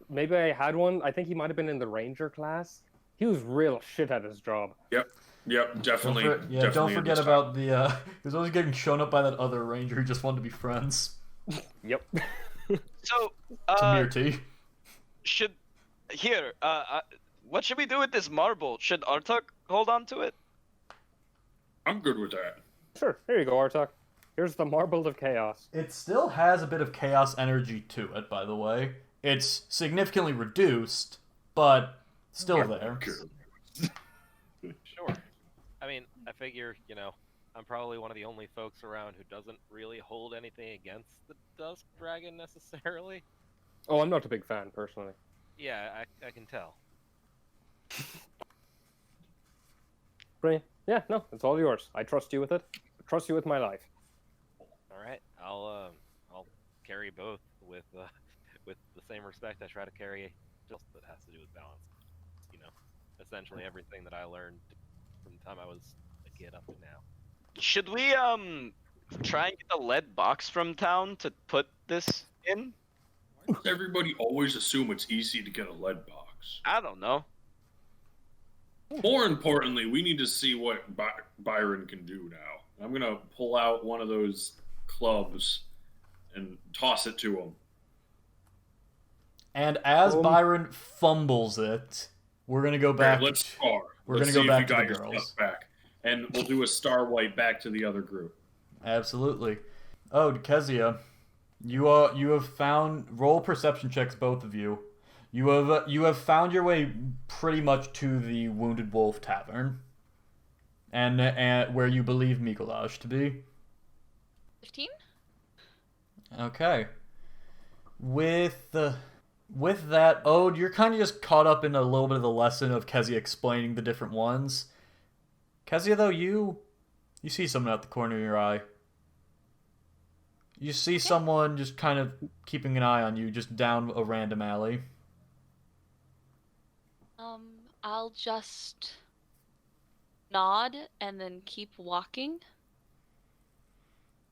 Speaker 10: Maybe I had one. I think he might have been in the ranger class. he was real shit at his job.
Speaker 2: Yep, definitely.
Speaker 3: Don't forget about the. He was always getting shown up by that other ranger who just wanted to be friends.
Speaker 10: Yep.
Speaker 11: So,
Speaker 3: Tamir T.
Speaker 11: What should we do with this marble? Should Artuk hold on to it?
Speaker 2: I'm good with that.
Speaker 10: Sure. Here you go, Artuk. Here's the Marble of Chaos.
Speaker 3: It still has a bit of chaos energy to it, by the way. It's significantly reduced, but still there.
Speaker 8: Sure. I mean, I figure, I'm probably one of the only folks around who doesn't really hold anything against the Dusk Dragon necessarily.
Speaker 10: Oh, I'm not a big fan, personally.
Speaker 8: Yeah, I can tell.
Speaker 10: Brilliant. Yeah, no, it's all yours. I trust you with it. I trust you with my life.
Speaker 8: All right, I'll carry both with the same respect I try to carry just that has to do with balance. Essentially everything that I learned from the time I was a kid up to now.
Speaker 11: Should we try and get the lead box from town to put this in?
Speaker 2: Why does everybody always assume it's easy to get a lead box?
Speaker 11: I don't know.
Speaker 2: More importantly, we need to see what Byron can do now. I'm gonna pull out one of those clubs and toss it to him.
Speaker 3: And as Byron fumbles it, we're gonna go back.
Speaker 2: Right, let's spar.
Speaker 3: We're
Speaker 2: Let's
Speaker 3: gonna go
Speaker 2: see
Speaker 3: back
Speaker 2: if you
Speaker 3: to
Speaker 2: got
Speaker 3: the
Speaker 2: your
Speaker 3: girls.
Speaker 2: stuff back, and we'll do a star wipe back to the other group.
Speaker 3: Absolutely. Oh, Kezia, you have found roll perception checks, both of you. You have found your way pretty much to the Wounded Wolf Tavern, and where you believe MacLeod to be.
Speaker 12: 15?
Speaker 3: Okay. With that, Ode, you're kind of just caught up in a little bit of the lesson of Kezia explaining the different ones. Kezia, though, you see someone out the corner of your eye. You see someone just kind of keeping an eye on you, just down a random alley.
Speaker 12: I'll just nod and then keep walking.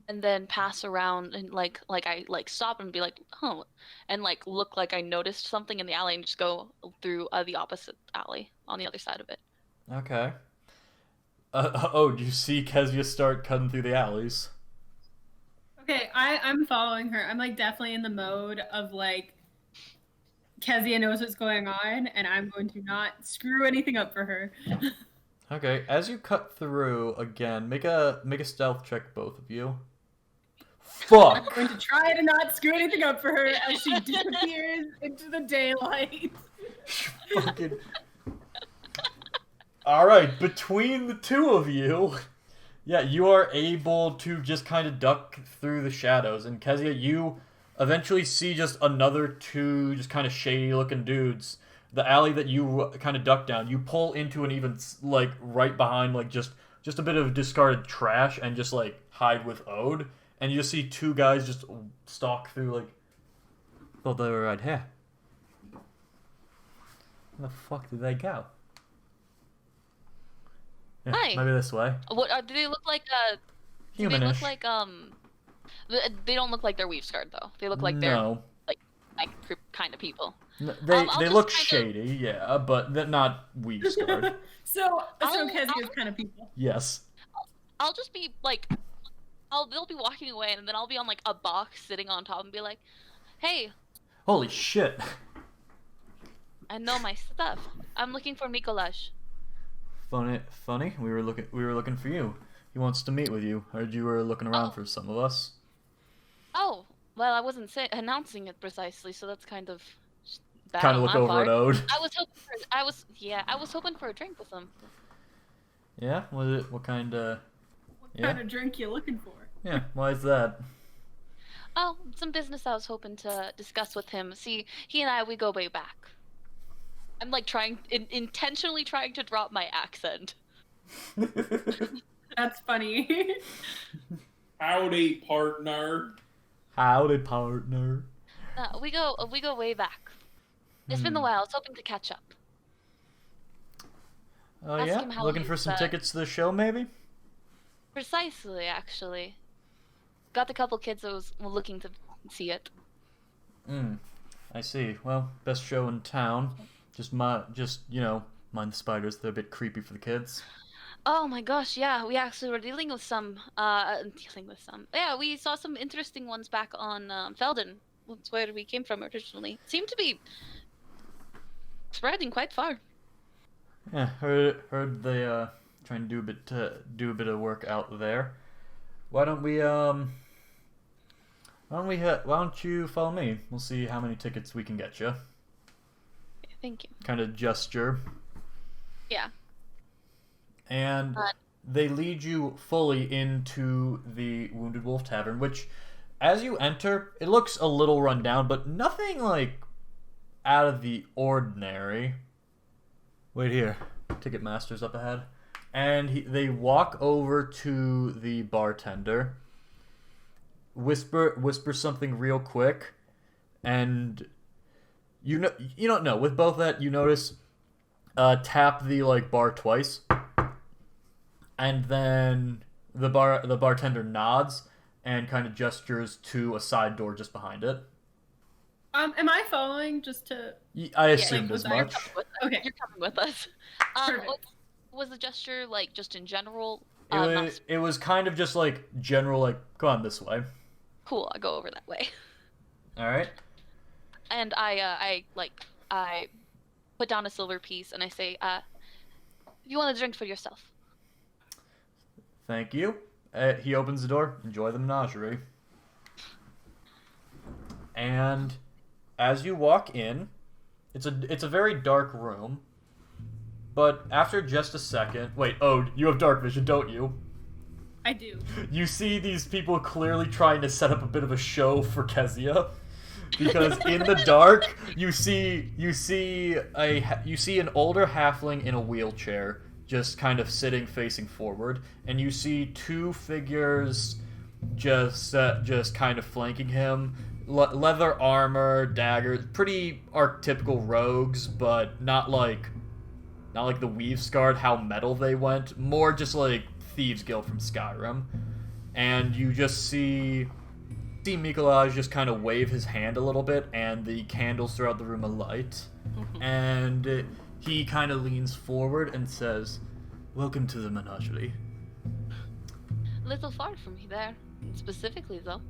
Speaker 12: And then pass around and like I stop and be like, oh, and look like I noticed something in the alley and just go through the opposite alley on the other side of it.
Speaker 3: Okay. Do you see Kezia start cutting through the alleys?
Speaker 1: Okay, I'm following her. I'm definitely in the mode of Kezia knows what's going on, and I'm going to not screw anything up for her.
Speaker 3: Okay, as you cut through again, make a stealth check, both of you. Fuck!
Speaker 1: I'm going to try to not screw anything up for her as she disappears into the daylight.
Speaker 3: Fucking. Alright, between the two of you, yeah, you are able to just kind of duck through the shadows. And Kezia, you eventually see just another two just kind of shady looking dudes. The alley that you kind of duck down, you pull into an even, right behind, just a bit of discarded trash and just, hide with Ode. And you just see two guys just stalk through, thought they were right here. Where the fuck did they go? Yeah,
Speaker 12: Hi.
Speaker 3: maybe this way.
Speaker 12: What do they look like? Do they look like They don't look like they're weave scarred though. They look like they're my kind of people.
Speaker 3: They look shady, yeah, but they're not weave scarred.
Speaker 1: so Kezia's kind of people.
Speaker 3: Yes.
Speaker 12: I'll just be they'll be walking away and then I'll be on a box sitting on top and be like, "Hey,
Speaker 3: holy shit!
Speaker 12: I know my stuff. I'm looking for MacLeod."
Speaker 3: Funny. We were looking for you. He wants to meet with you. Heard you were looking around for some of us.
Speaker 12: Oh, well, I wasn't announcing it precisely, so that's kind of bad
Speaker 3: Kind of
Speaker 12: on
Speaker 3: look
Speaker 12: my
Speaker 3: over
Speaker 12: part.
Speaker 3: at Ode.
Speaker 12: I was hoping for a drink with him.
Speaker 3: Yeah. What kind of?
Speaker 1: What kind of drink you looking for?
Speaker 3: Yeah. Why is that?
Speaker 12: Oh, some business I was hoping to discuss with him. See, he and I, we go way back. I'm intentionally trying to drop my accent.
Speaker 1: That's funny.
Speaker 2: Howdy, partner.
Speaker 3: Howdy, partner.
Speaker 12: We go way back. It's been a while. I was hoping to catch up.
Speaker 3: Oh
Speaker 12: Ask
Speaker 3: yeah.
Speaker 12: him how
Speaker 3: Looking
Speaker 12: he's,
Speaker 3: for some tickets to the show, maybe?
Speaker 12: Precisely, actually. Got a couple kids that was looking to see it.
Speaker 3: I see. Well, best show in town. Just mind the spiders. They're a bit creepy for the kids.
Speaker 5: Oh my gosh, yeah, we actually were dealing with some. Yeah, we saw some interesting ones back on Felden. That's where we came from originally. Seemed to be spreading quite far.
Speaker 3: Yeah, heard they trying to do a bit of work out there. Why don't you follow me? We'll see how many tickets we can get you.
Speaker 5: Thank you.
Speaker 3: Kind of gesture.
Speaker 5: Yeah.
Speaker 3: And they lead you fully into the Wounded Wolf Tavern, which, as you enter, it looks a little run down, but nothing, like, out of the ordinary. Wait here. Ticketmaster's up ahead. And they walk over to the bartender, whisper something real quick, and you don't know. With both that, you notice tap the bar twice, and then the bartender nods and kind of gestures to a side door just behind it.
Speaker 1: Am I following just to?
Speaker 3: I assumed as much.
Speaker 1: Okay,
Speaker 5: you're coming with us. Was the gesture just in general?
Speaker 3: It was kind of just general, go on this way.
Speaker 5: Cool. I go over that way.
Speaker 3: All right.
Speaker 5: And I put down a silver piece and I say, if you want a drink for yourself.
Speaker 3: Thank you. He opens the door. Enjoy the menagerie. And as you walk in, it's a very dark room. But after just a second... Wait, Ode, you have dark vision, don't you?
Speaker 1: I do.
Speaker 3: You see these people clearly trying to set up a bit of a show for Kezia. Because in the dark, you see an older halfling in a wheelchair, just kind of sitting facing forward, and you see two figures just kind of flanking him. Leather armor, daggers, pretty archetypical rogues, but not like the Weaves Guard, how metal they went. More just like Thieves Guild from Skyrim. And you just see MacLeod just kind of wave his hand a little bit, and the candles throughout the room alight. And he kind of leans forward and says, "Welcome to the menagerie."
Speaker 5: A little far from me there, specifically though.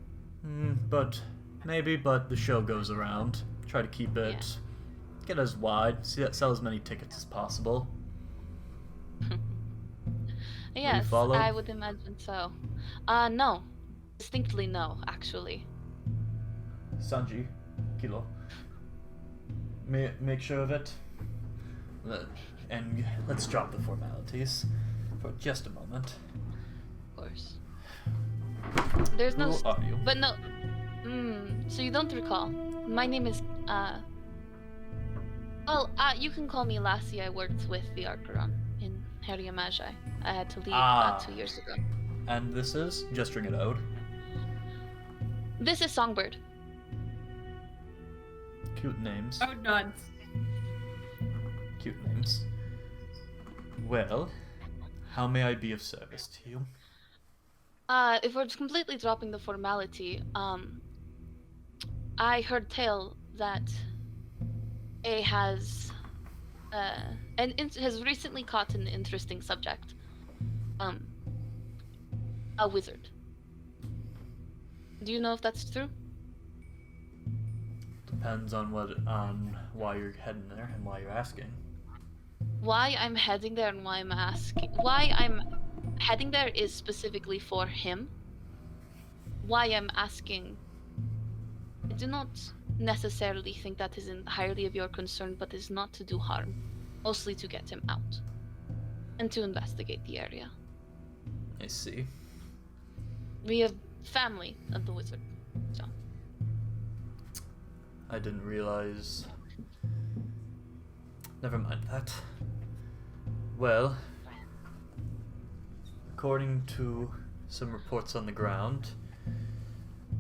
Speaker 3: But the show goes around. Try to keep it, get as wide, sell as many tickets as possible.
Speaker 5: Yes, I would imagine so. No. Distinctly no, actually.
Speaker 3: Sanji, Kilo. Make sure of it. And let's drop the formalities for just a moment.
Speaker 5: Of course. There's no...
Speaker 3: Who are you?
Speaker 5: But no... so you don't recall. My name is, you can call me Lassie. I worked with the Archeron in Herria Magi. I had to leave 2 years ago.
Speaker 3: And this is gesturing at Ode.
Speaker 5: This is Songbird.
Speaker 3: Cute names.
Speaker 1: Ode nods.
Speaker 3: Cute names. Well, how may I be of service to you?
Speaker 5: If we're completely dropping the formality, I heard tale that A has has recently caught an interesting subject. A wizard. Do you know if that's true?
Speaker 3: Depends on why you're heading there and why you're asking.
Speaker 5: Why I'm heading there and why I'm asking. Why I'm heading there is specifically for him. Why I'm asking, I do not necessarily think that is entirely of your concern, but is not to do harm. Mostly to get him out. And to investigate the area.
Speaker 3: I see.
Speaker 5: We have family of the wizard, so.
Speaker 3: I didn't realize... Never mind that. Well, according to some reports on the ground,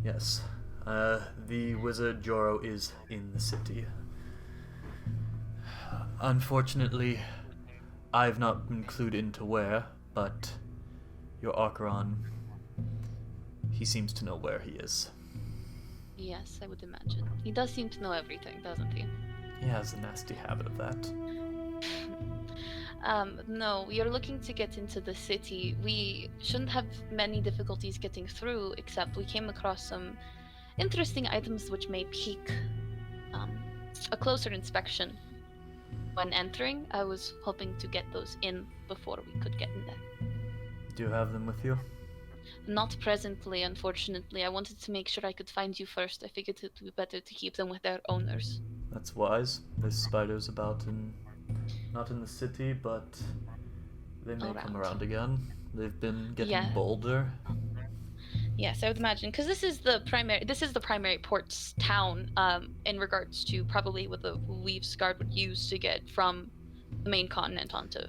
Speaker 3: yes, the wizard Joro is in the city. Unfortunately, I've not been clued into where, but your Archeron, he seems to know where he is.
Speaker 5: Yes, I would imagine. He does seem to know everything, doesn't he?
Speaker 3: He has a nasty habit of that.
Speaker 5: No, we are looking to get into the city. We shouldn't have many difficulties getting through, except we came across some interesting items which may pique a closer inspection. When entering, I was hoping to get those in before we could get in there.
Speaker 3: Do you have them with you?
Speaker 5: Not presently, unfortunately. I wanted to make sure I could find you first. I figured it would be better to keep them with their owners.
Speaker 3: That's wise. There's spiders about not in the city, but they may come around again. They've been getting bolder.
Speaker 5: Yes, I would imagine, because this is the primary port's town, in regards to probably what the Weaves Guard would use to get from the main continent onto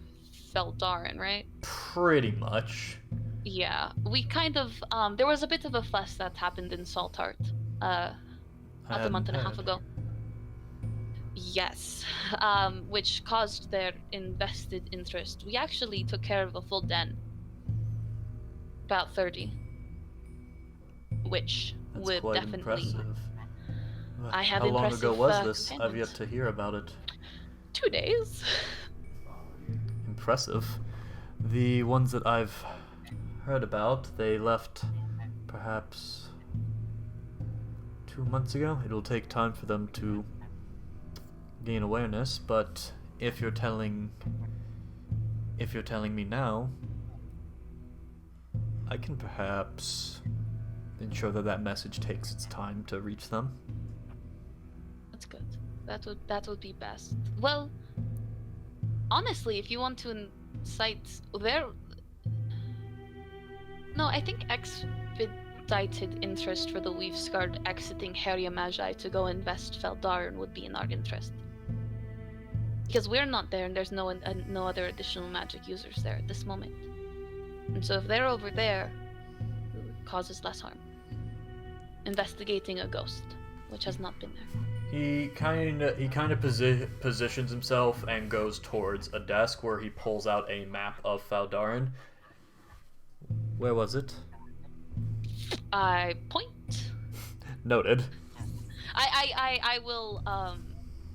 Speaker 5: Feldarin, right?
Speaker 3: Pretty much.
Speaker 5: Yeah, we kind of, there was a bit of a fuss that happened in Saltart, about a month and a half ago. Yes, which caused their invested interest. We actually took care of a full den. About 30. Which
Speaker 3: That's
Speaker 5: would
Speaker 3: quite
Speaker 5: definitely...
Speaker 3: impressive.
Speaker 5: I have
Speaker 3: How long
Speaker 5: impressive,
Speaker 3: ago was this?
Speaker 5: companions.
Speaker 3: I've yet to hear about it.
Speaker 5: 2 days.
Speaker 3: Impressive. The ones that I've heard about, they left perhaps 2 months ago. It'll take time for them to gain awareness, but if you're telling me now, I can perhaps ensure that message takes its time to reach them.
Speaker 5: That's good. That would be best. Well, honestly, if you want to incite their... No, I think expedited interest for the Weaves Guard exiting Herria Magi to go invest Feldarin would be in our interest. Because we're not there and there's no other additional magic users there at this moment. And so if they're over there, it causes less harm. Investigating a ghost, which has not been there.
Speaker 3: He kind of positions himself and goes towards a desk where he pulls out a map of Feldarin. Where was it?
Speaker 5: I point.
Speaker 3: Noted.
Speaker 5: I will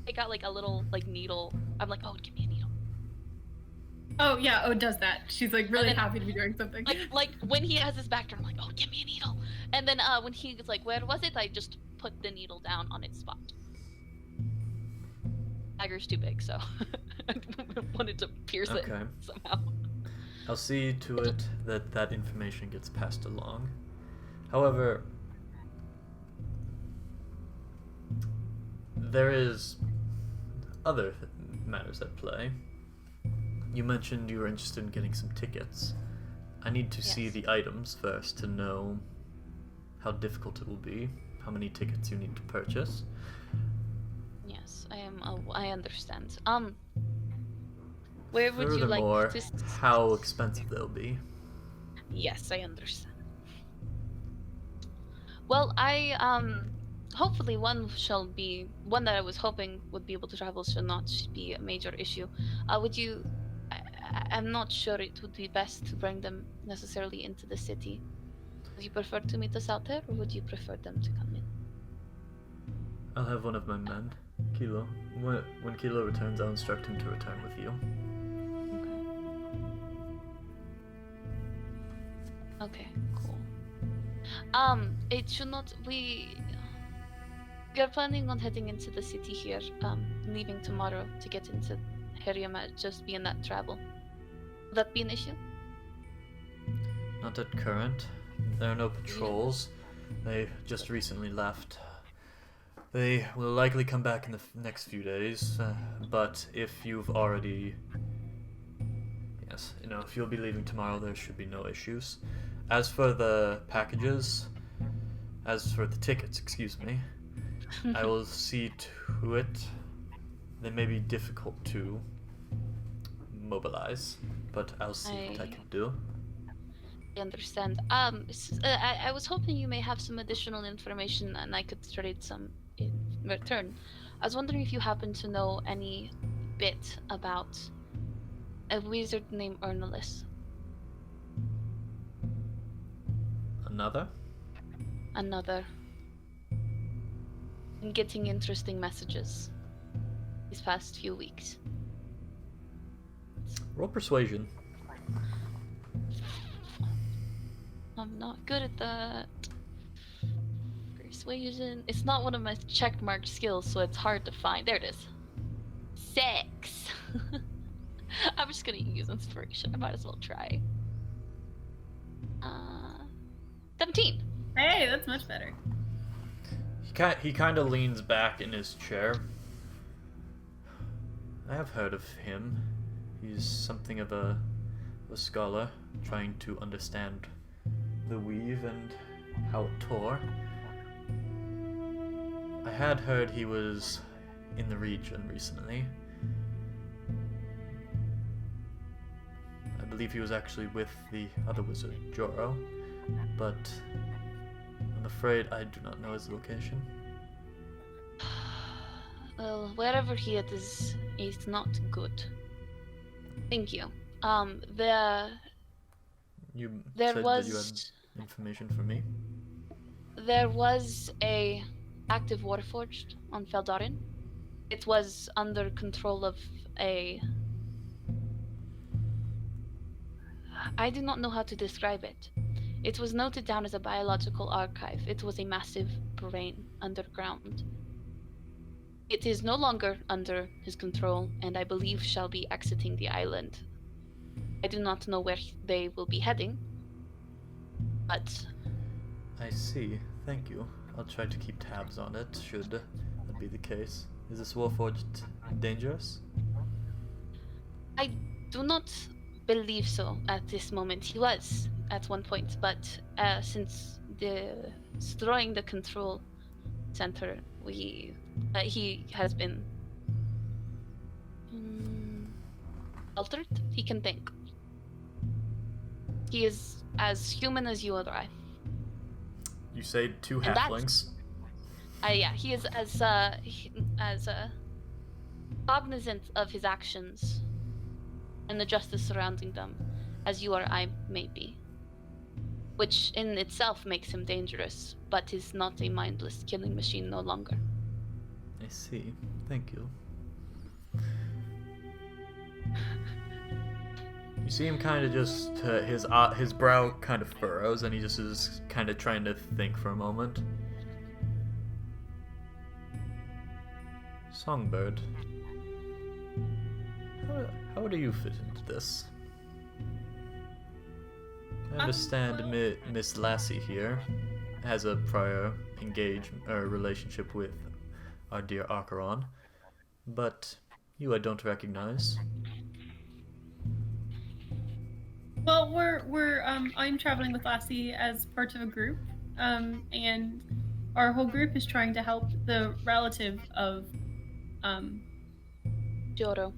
Speaker 5: take out like a little like needle. I'm like, oh, give me a needle.
Speaker 1: Oh yeah, Ode does that. She's like really happy to be doing something.
Speaker 5: Like when he has his back turned, I'm like, oh, give me a needle. And then when he's like, where was it? I just put the needle down on its spot. Dagger's too big, so I wanted to pierce it somehow.
Speaker 3: I'll see to it that that information gets passed along. However, there is other matters at play. You mentioned you were interested in getting some tickets. I need to see the items first to know how difficult it will be, how many tickets you need to purchase.
Speaker 5: Yes, I understand. Where would you like to...
Speaker 3: how expensive they'll be.
Speaker 5: Yes, I understand. Well, hopefully one that I was hoping would be able to travel shall not be a major issue. I'm not sure it would be best to bring them necessarily into the city. Would you prefer to meet us out there, or would you prefer them to come in?
Speaker 3: I'll have one of my men, Kilo. When Kilo returns, I'll instruct him to return with you.
Speaker 5: Okay, cool. It should not... We are planning on heading into the city here, leaving tomorrow to get into Herria Magi, just be in that travel. Would that be an issue?
Speaker 3: Not at current. There are no patrols. They just recently left. They will likely come back in the next few days, but if you've already... Yes, if you'll be leaving tomorrow, there should be no issues. As for the tickets, excuse me, I will see to it. They may be difficult to mobilize, but I'll see what I can do.
Speaker 5: I understand. I was hoping you may have some additional information and I could trade some in return. I was wondering if you happen to know any bit about a wizard named Lightless. Another. I'm getting interesting messages these past few weeks.
Speaker 3: Roll persuasion.
Speaker 12: I'm not good at that. Persuasion. It's not one of my checkmarked skills, so it's hard to find. There it is. 6. I'm just gonna use inspiration. I might as well try. 17.
Speaker 1: Hey, that's much better.
Speaker 3: He kind of leans back in his chair. I have heard of him. He's something of a scholar, trying to understand the weave and how it tore. I had heard he was in the region recently. I believe he was actually with the other wizard, Joro, but I'm afraid I do not know his location.
Speaker 12: Well, wherever he is not good. Thank you.
Speaker 3: You
Speaker 12: There
Speaker 3: said
Speaker 12: was
Speaker 3: that you had information for me.
Speaker 12: there was a active warforged on Feldarin. It was under control of a. I do not know how to describe it. It was noted down as a biological archive. It was a massive brain underground. It is no longer under his control, and I believe shall be exiting the island. I do not know where they will be heading, but
Speaker 3: I see. Thank you. I'll try to keep tabs on it, should that be the case. Is this Warforged dangerous?
Speaker 12: I do not believe so at this moment. He was at one point, but since destroying the control center, he has been altered. He can think. He is as human as you or I.
Speaker 3: You say two
Speaker 12: And
Speaker 3: halflings.
Speaker 12: Yeah, he is as cognizant of his actions and the justice surrounding them as you or I may be. Which in itself makes him dangerous, but is not a mindless killing machine no longer.
Speaker 3: I see. Thank you. You see him kind of just, his brow kind of furrows, and he just is kind of trying to think for a moment. Songbird, how do you fit into this? I understand Miss Lassie here has a prior relationship with our dear Acheron, but you I don't recognize.
Speaker 1: Well, I'm traveling with Lassie as part of a group, and our whole group is trying to help the relative of,
Speaker 12: Joro.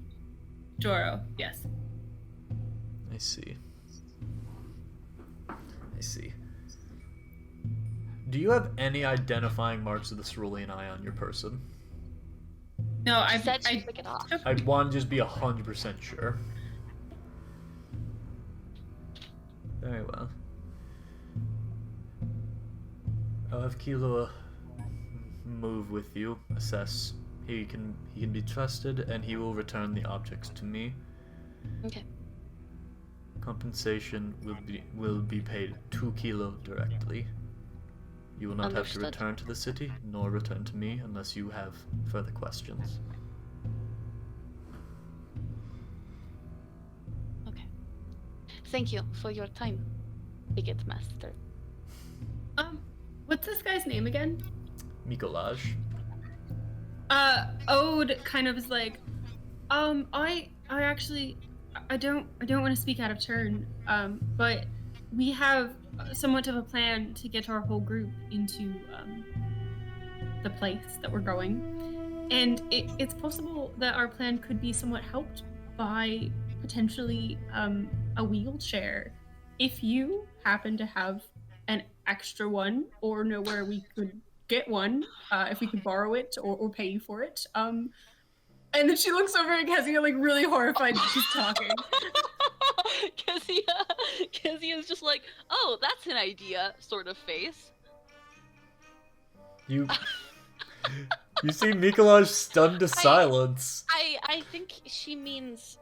Speaker 1: Joro, yes.
Speaker 3: I see. Do you have any identifying marks of the cerulean eye on your person?
Speaker 1: No, I
Speaker 12: Said she'd pick it off.
Speaker 3: I want to just be 100% sure. Very well. I'll have Kilo move with you, assess. He can be trusted, and he will return the objects to me.
Speaker 12: Okay.
Speaker 3: Compensation will be paid 2 Kilo directly. You will not have to
Speaker 12: Understood.
Speaker 3: return to the city, nor return to me unless you have further questions.
Speaker 12: Okay. Thank you for your time, Bigot Master.
Speaker 1: What's this guy's name again?
Speaker 3: MacLeod.
Speaker 1: Ode kind of is like, I actually, I don't want to speak out of turn, but we have somewhat of a plan to get our whole group into, the place that we're going. And it's possible that our plan could be somewhat helped by potentially, a wheelchair. If you happen to have an extra one or know where we could get one, if we could borrow it or pay you for it. And then she looks over at Kezia like really horrified that she's talking.
Speaker 12: Kezia is just like, oh, that's an idea, sort of face.
Speaker 3: You see MacLeod stunned to silence.
Speaker 12: I think she means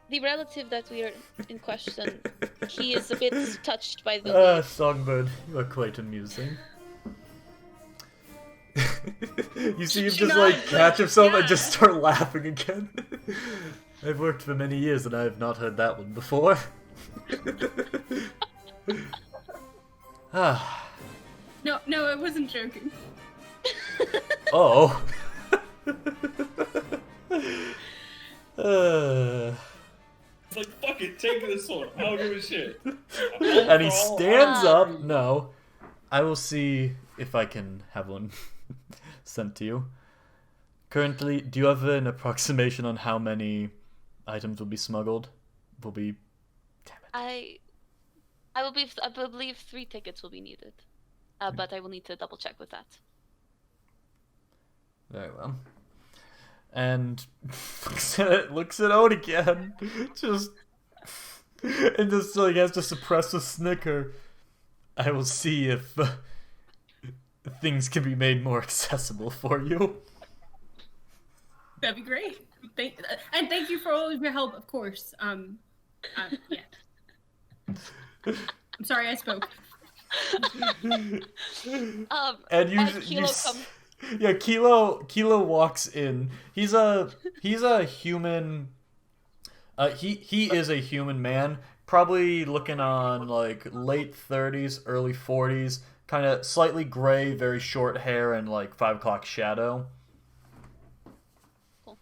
Speaker 12: the relative that we are in question, he is a bit touched by the
Speaker 3: Songbird, you are quite amusing. You see him
Speaker 1: She
Speaker 3: just
Speaker 1: nods,
Speaker 3: like catch himself and
Speaker 1: yeah.
Speaker 3: just start laughing again. I've worked for many years and I have not heard that one before. Ah.
Speaker 1: No, I wasn't joking.
Speaker 3: Oh.
Speaker 2: It's like, fuck it, take this one. I don't give a shit.
Speaker 3: And he stands up. No. I will see if I can have one sent to you. Currently, do you have an approximation on how many items will be smuggled? Will be... Damn it.
Speaker 12: I believe 3 tickets will be needed. But I will need to double check with that.
Speaker 3: Very well. And looks at Owen again. Just and just like has to suppress a snicker. I will see if things can be made more accessible for you.
Speaker 1: That'd be great. And thank you for all of your help, of course. Yeah. I'm sorry I spoke.
Speaker 3: And yeah, Kilo walks in. He's a human. He is a human man, probably looking on like late 30s, early 40s, kind of slightly gray, very short hair, and like 5 o'clock shadow.
Speaker 12: Cool.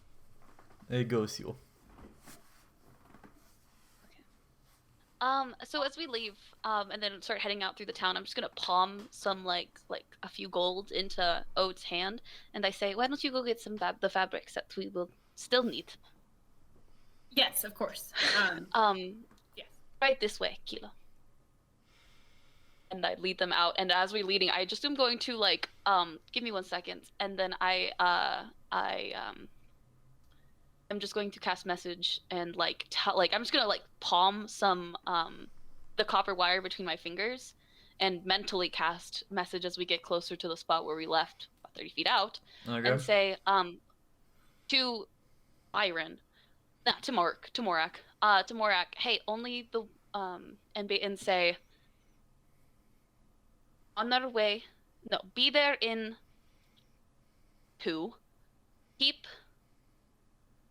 Speaker 3: There you go, Seal.
Speaker 12: So as we leave, and then start heading out through the town, I'm just gonna palm some like a few gold into Ode's hand, and I say, "Why don't you go get some the fabrics that we will still need?"
Speaker 1: Yes, of course. Yes.
Speaker 12: Right this way, Kilo. And I lead them out, and as we're leading, I just am going to like, give me 1 second, and then I'm just going to cast message and like I'm just gonna like palm some the copper wire between my fingers and mentally cast message as we get closer to the spot where we left about 30 feet out, and say to Byron, to Morak, hey, only the and say on our way, no, be there in 2, keep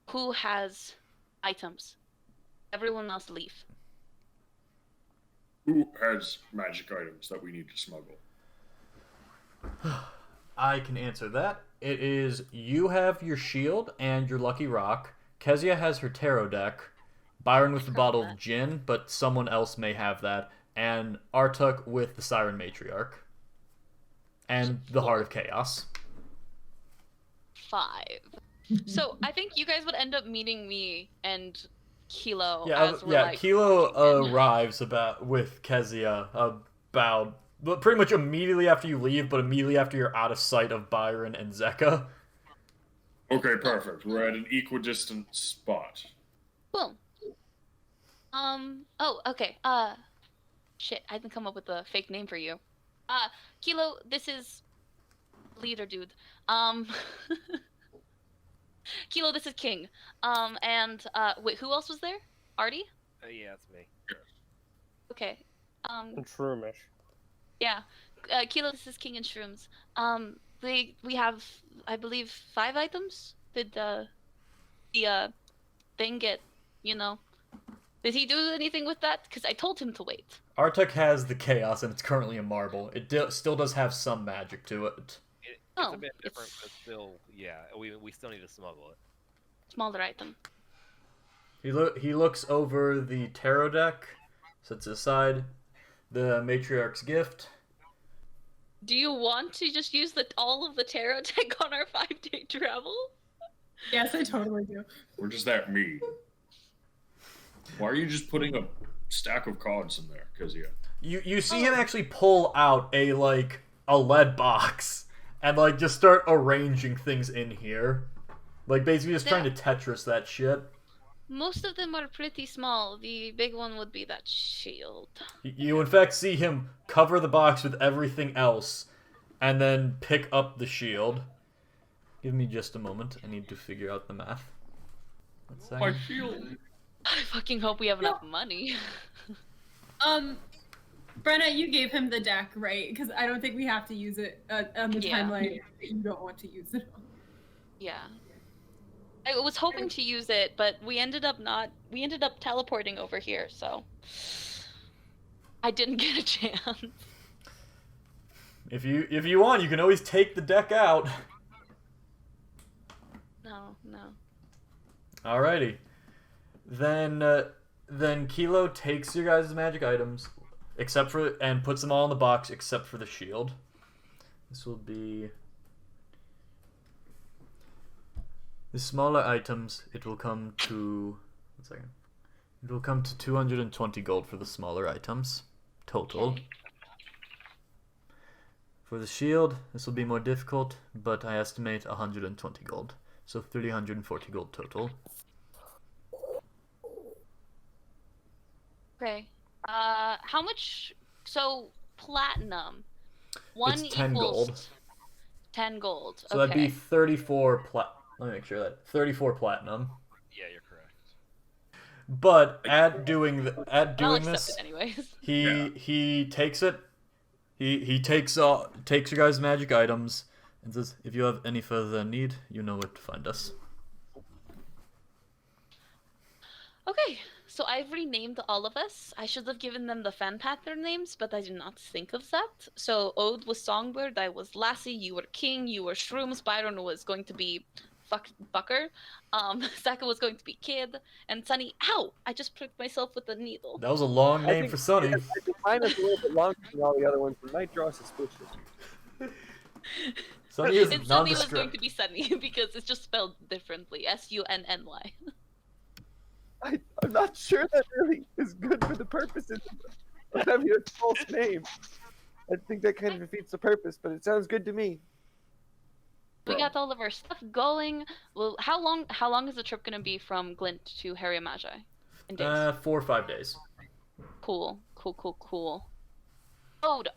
Speaker 12: who has items. Everyone else leave.
Speaker 2: Who has magic items that we need to smuggle?
Speaker 3: I can answer that. It is you have your shield and your lucky rock. Kezia has her tarot deck. Byron with the bottle of gin, but someone else may have that. And Artuk with the Siren Matriarch. And the Heart of Chaos.
Speaker 12: 5. So I think you guys would end up meeting me and Kilo.
Speaker 3: Kilo arrives with Kezia about pretty much immediately after you leave, but immediately after you're out of sight of Byron and Zeka.
Speaker 2: Okay, perfect. We're at an equidistant spot.
Speaker 12: Cool. Oh, okay. Shit, I didn't come up with a fake name for you. Kilo, this is leader dude. Kilo, this is King. Wait, who else was there? Artie?
Speaker 8: Yeah, it's me.
Speaker 12: Okay.
Speaker 10: And Shroomish.
Speaker 12: Yeah. Kilo, this is King and Shrooms. We have, I believe, 5 items. Did the thing get, did he do anything with that? Because I told him to wait.
Speaker 3: Artuk has the chaos and it's currently a marble. It still does have some magic to it.
Speaker 8: It's a bit different, but still, yeah, we still need to smuggle it.
Speaker 12: Smaller item.
Speaker 3: He looks over the tarot deck, sets it aside, the matriarch's gift.
Speaker 12: Do you want to just use all of the tarot deck on our 5-day travel?
Speaker 1: Yes, I totally do.
Speaker 2: We're just that mean. Why are you just putting a stack of cards in there? Because
Speaker 3: you see him actually pull out a lead box and just start arranging things in here, basically just trying to Tetris that shit.
Speaker 12: Most of them are pretty small. The big one would be that shield.
Speaker 3: You in fact see him cover the box with everything else, and then pick up the shield. Give me just a moment. I need to figure out the math.
Speaker 2: My shield.
Speaker 12: I fucking hope we have enough money.
Speaker 1: Brenna, you gave him the deck, right? Because I don't think we have to use it on the timeline that you don't want to use it on.
Speaker 12: Yeah. I was hoping to use it, but we ended up teleporting over here, so I didn't get a chance.
Speaker 3: If you want, you can always take the deck out.
Speaker 12: No.
Speaker 3: Alrighty. Then Kilo takes your guys' magic items, and puts them all in the box except for the shield. This will be the smaller items. It will come to 220 gold for the smaller items total.
Speaker 12: Okay.
Speaker 3: For the shield, this will be more difficult, but I estimate 120 gold. So 340 gold total.
Speaker 12: Okay. How much? So platinum. One
Speaker 3: It's 10
Speaker 12: equals
Speaker 3: gold.
Speaker 12: 10 gold.
Speaker 3: So that'd be 34 Let me make sure that 34 platinum.
Speaker 8: Yeah, you're correct.
Speaker 3: But at doing
Speaker 12: I'll accept
Speaker 3: this,
Speaker 12: it anyways.
Speaker 3: he takes it. He takes your guys' magic items and says, "If you have any further need, you know where to find us."
Speaker 12: Okay, so I've renamed all of us. I should have given them the fan pattern names, but I did not think of that. So Ode was Songbird, I was Lassie, you were King, you were Shrooms, Byron was going to be Fucker, Saka was going to be Kid, and Sunny, ow! I just pricked myself with a needle.
Speaker 3: That was a long name for Sunny.
Speaker 6: I think mine is a little bit longer than all the other ones. It might draw suspicious.
Speaker 3: Sunny is
Speaker 12: And Sunny was
Speaker 3: nondescript.
Speaker 12: going to be Sunny because it's just spelled differently. Sunny.
Speaker 6: I'm not sure that really is good for the purposes of having a false name. I think that kind of defeats the purpose, but it sounds good to me.
Speaker 12: We got all of our stuff going. Well, how long is the trip gonna be from Glint to Herria Magi? In days?
Speaker 3: 4 or 5 days.
Speaker 12: Cool. Ode,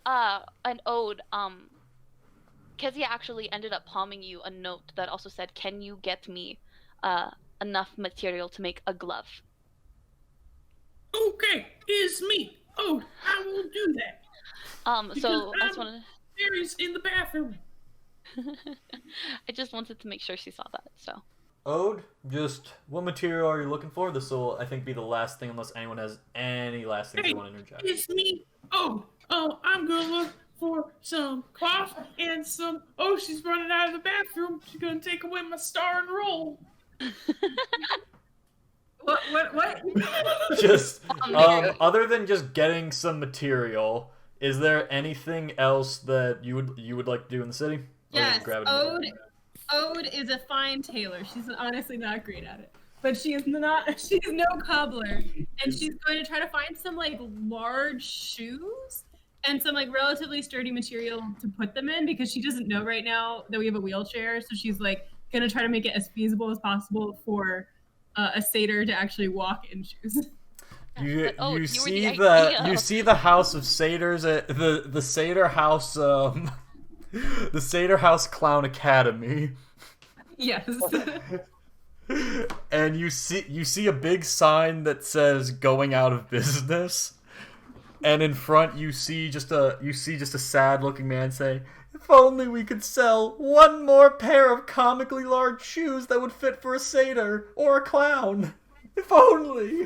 Speaker 12: Kezia actually ended up palming you a note that also said, "Can you get me enough material to make a glove?"
Speaker 2: Okay, it's me. Oh, I will do that.
Speaker 12: So I just wanted.
Speaker 2: Mary's in the bathroom.
Speaker 12: I just wanted to make sure she saw that. So.
Speaker 3: Ode, just what material are you looking for? This will, I think, be the last thing unless anyone has any last things they want to interject.
Speaker 2: It's me. Oh, I'm gonna look for some cloth and some. Oh, she's running out of the bathroom. She's gonna take away my star and roll.
Speaker 1: What?
Speaker 3: Just other than just getting some material, is there anything else that you would like to do in the city? Or
Speaker 1: Yes,
Speaker 3: just grab it
Speaker 1: Ode is a fine tailor. She's honestly not great at it, but she's no cobbler, and she's going to try to find some like large shoes and some like relatively sturdy material to put them in, because she doesn't know right now that we have a wheelchair, so she's like gonna try to make it as feasible as possible for a satyr to actually walk in shoes.
Speaker 3: You see the house of satyrs, the satyr house, the Satyr House Clown Academy.
Speaker 1: Yes.
Speaker 3: And you see a big sign that says "Going out of business," and in front you see just a sad-looking man saying, "If only we could sell one more pair of comically large shoes that would fit for a satyr or a clown. If only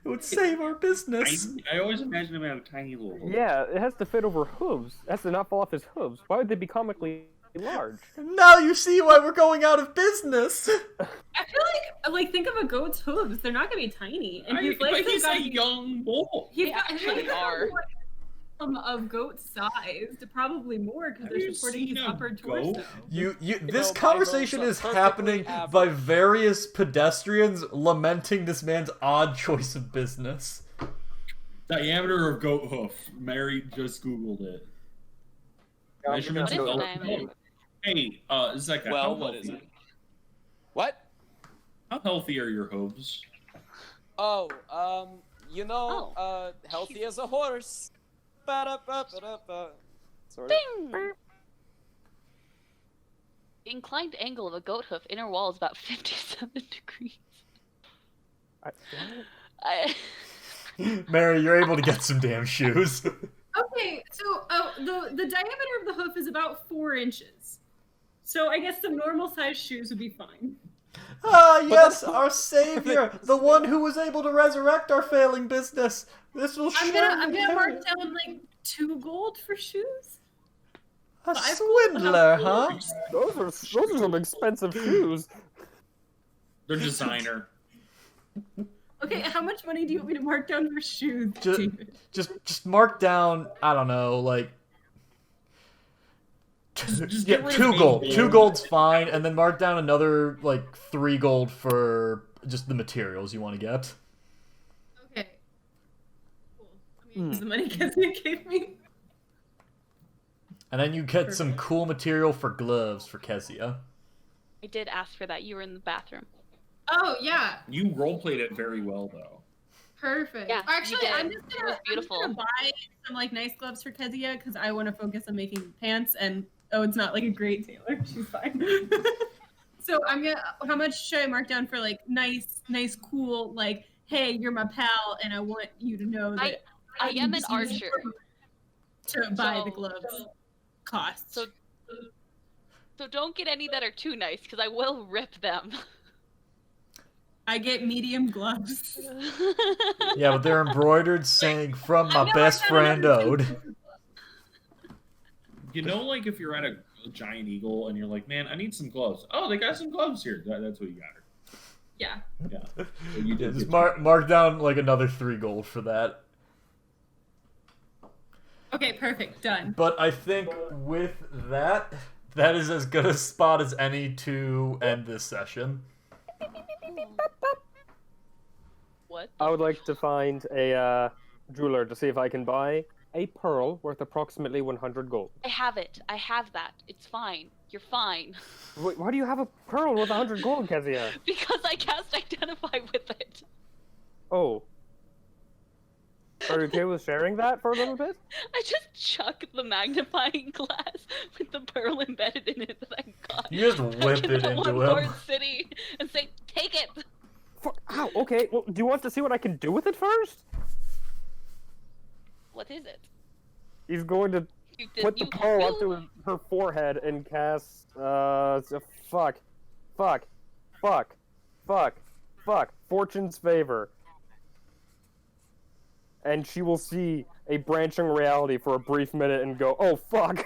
Speaker 3: it would save our business."
Speaker 2: I always imagine him having a tiny little.
Speaker 10: Yeah, it has to fit over hooves. It has to not fall off his hooves. Why would they be comically large?
Speaker 3: Now you see why we're going out of business.
Speaker 1: I feel like think of a goat's hooves. They're not gonna be tiny. And his legs
Speaker 2: But he's
Speaker 1: have
Speaker 2: a
Speaker 1: got-
Speaker 2: young boy.
Speaker 1: He's
Speaker 12: They
Speaker 1: got
Speaker 12: actually are.
Speaker 1: Of goat size, probably more because
Speaker 2: Have
Speaker 1: they're
Speaker 2: you
Speaker 1: supporting his
Speaker 2: seen a
Speaker 1: upper
Speaker 2: goat?
Speaker 1: torso.
Speaker 3: This
Speaker 13: my
Speaker 3: conversation
Speaker 13: nose
Speaker 3: is
Speaker 13: are perfectly
Speaker 3: happening
Speaker 13: average.
Speaker 3: by various pedestrians lamenting this man's odd choice of business.
Speaker 2: Diameter of goat hoof. Mary just Googled it. Measurements
Speaker 12: What is
Speaker 2: of
Speaker 12: the
Speaker 2: goat
Speaker 12: diameter?
Speaker 2: hoof. Hey, Zeka,
Speaker 13: Well,
Speaker 2: how
Speaker 13: what
Speaker 2: healthy?
Speaker 13: is it? What?
Speaker 2: How healthy are your hooves?
Speaker 13: Oh, healthy as a horse. Ba-da-ba-ba-da-ba. Sort of.
Speaker 12: Bing! The inclined angle of a goat hoof inner wall is about 57 degrees.
Speaker 3: Mary, you're able to get some damn shoes.
Speaker 1: Okay, so the diameter of the hoof is about 4 inches. So I guess some normal sized shoes would be fine.
Speaker 3: Ah, yes, our savior, the one who was able to resurrect our failing business. This will
Speaker 1: I'm
Speaker 3: surely
Speaker 1: gonna
Speaker 3: pay.
Speaker 1: mark down like 2 gold for shoes.
Speaker 3: A
Speaker 1: 5
Speaker 3: swindler, huh?
Speaker 10: Those are some expensive shoes.
Speaker 2: They're designer.
Speaker 1: Okay, how much money do you want me to mark down for shoes, David?
Speaker 3: Just mark down, I don't know, like
Speaker 2: Just
Speaker 3: yeah,
Speaker 2: get rid
Speaker 3: 2
Speaker 2: of
Speaker 3: gold.
Speaker 2: gold.
Speaker 3: 2 gold's fine, and then mark down another like 3 gold for just the materials you want to get.
Speaker 1: Okay. Cool. I'm gonna use the money Kezia gave me.
Speaker 3: And then you get some cool material for gloves for Kezia.
Speaker 12: I did ask for that. You were in the bathroom.
Speaker 1: Oh yeah,
Speaker 2: You roleplayed it very well, though.
Speaker 1: perfect.
Speaker 12: Yeah, you
Speaker 1: Actually,
Speaker 12: did.
Speaker 1: I'm just
Speaker 12: It was
Speaker 1: gonna
Speaker 12: beautiful.
Speaker 1: buy some like nice gloves for Kezia because I want to focus on making pants. And it's not like a great tailor. She's fine. So I'm gonna. How much should I mark down for like nice, cool? Like, hey, you're my pal, and I want you to know that
Speaker 12: I am an
Speaker 1: just use
Speaker 12: archer.
Speaker 1: to buy the
Speaker 12: So-
Speaker 1: gloves. Cost.
Speaker 12: So don't get any that are too nice, because I will rip them.
Speaker 1: I get medium gloves.
Speaker 3: Yeah, but they're embroidered saying from
Speaker 1: I
Speaker 3: my
Speaker 1: know,
Speaker 3: best
Speaker 1: I got
Speaker 3: friend
Speaker 1: another
Speaker 3: Ode.
Speaker 2: You know, like if you're at a giant eagle and you're like, man, I need some gloves. Oh, they got some gloves here. That's what you got her.
Speaker 1: Yeah.
Speaker 2: Yeah. So you
Speaker 3: Yeah,
Speaker 2: did
Speaker 3: just
Speaker 2: get
Speaker 3: mark down like another 3 gold for that.
Speaker 1: Okay, perfect. Done.
Speaker 3: But I think with that, that is as good a spot as any to end this session.
Speaker 12: What?
Speaker 10: I would like to find a jeweler to see if I can buy a pearl worth approximately 100 gold.
Speaker 12: I have it. I have that. It's fine. You're fine.
Speaker 10: Wait, why do you have a pearl worth 100 gold, Kezia?
Speaker 12: Because I cast Identify with it.
Speaker 10: Oh. Are you okay with sharing that for a little bit?
Speaker 12: I just chuck the magnifying glass with the pearl embedded in it that I got.
Speaker 3: You just whip
Speaker 12: back
Speaker 3: it
Speaker 12: the
Speaker 3: into
Speaker 12: one
Speaker 3: him.
Speaker 12: city and say, take it!
Speaker 10: Fuck, ow, okay. Well, do you want to see what I can do with it first?
Speaker 12: What is it?
Speaker 10: He's going to
Speaker 12: You did,
Speaker 10: put the
Speaker 12: you,
Speaker 10: pearl
Speaker 12: you-
Speaker 10: up to her forehead and cast, fuck. Fortune's favor. And she will see a branching reality for a brief minute and go, oh, fuck.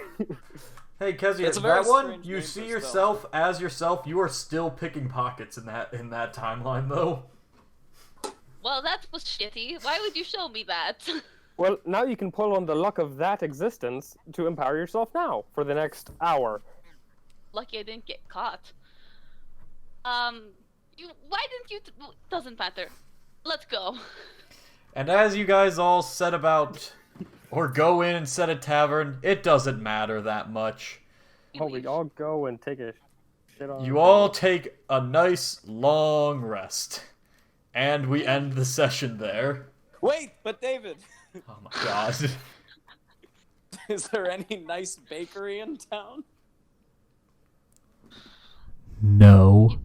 Speaker 3: Hey Kezia,
Speaker 13: It's a very
Speaker 3: that one,
Speaker 13: strange
Speaker 3: you
Speaker 13: name
Speaker 3: see
Speaker 13: for a
Speaker 3: yourself as yourself, you are still picking pockets in that timeline though.
Speaker 12: Well, that was shitty. Why would you show me that?
Speaker 10: Well, now you can pull on the luck of that existence to empower yourself now for the next hour.
Speaker 12: Lucky I didn't get caught. Why didn't you? Doesn't matter. Let's go.
Speaker 3: And as you guys all set about, or go in and set a tavern, it doesn't matter that much.
Speaker 10: Oh, we all go and take a shit on.
Speaker 3: You all take a nice long rest. And we end the session there.
Speaker 13: Wait, but David,
Speaker 3: Oh my god.
Speaker 13: is there any nice bakery in town?
Speaker 3: No.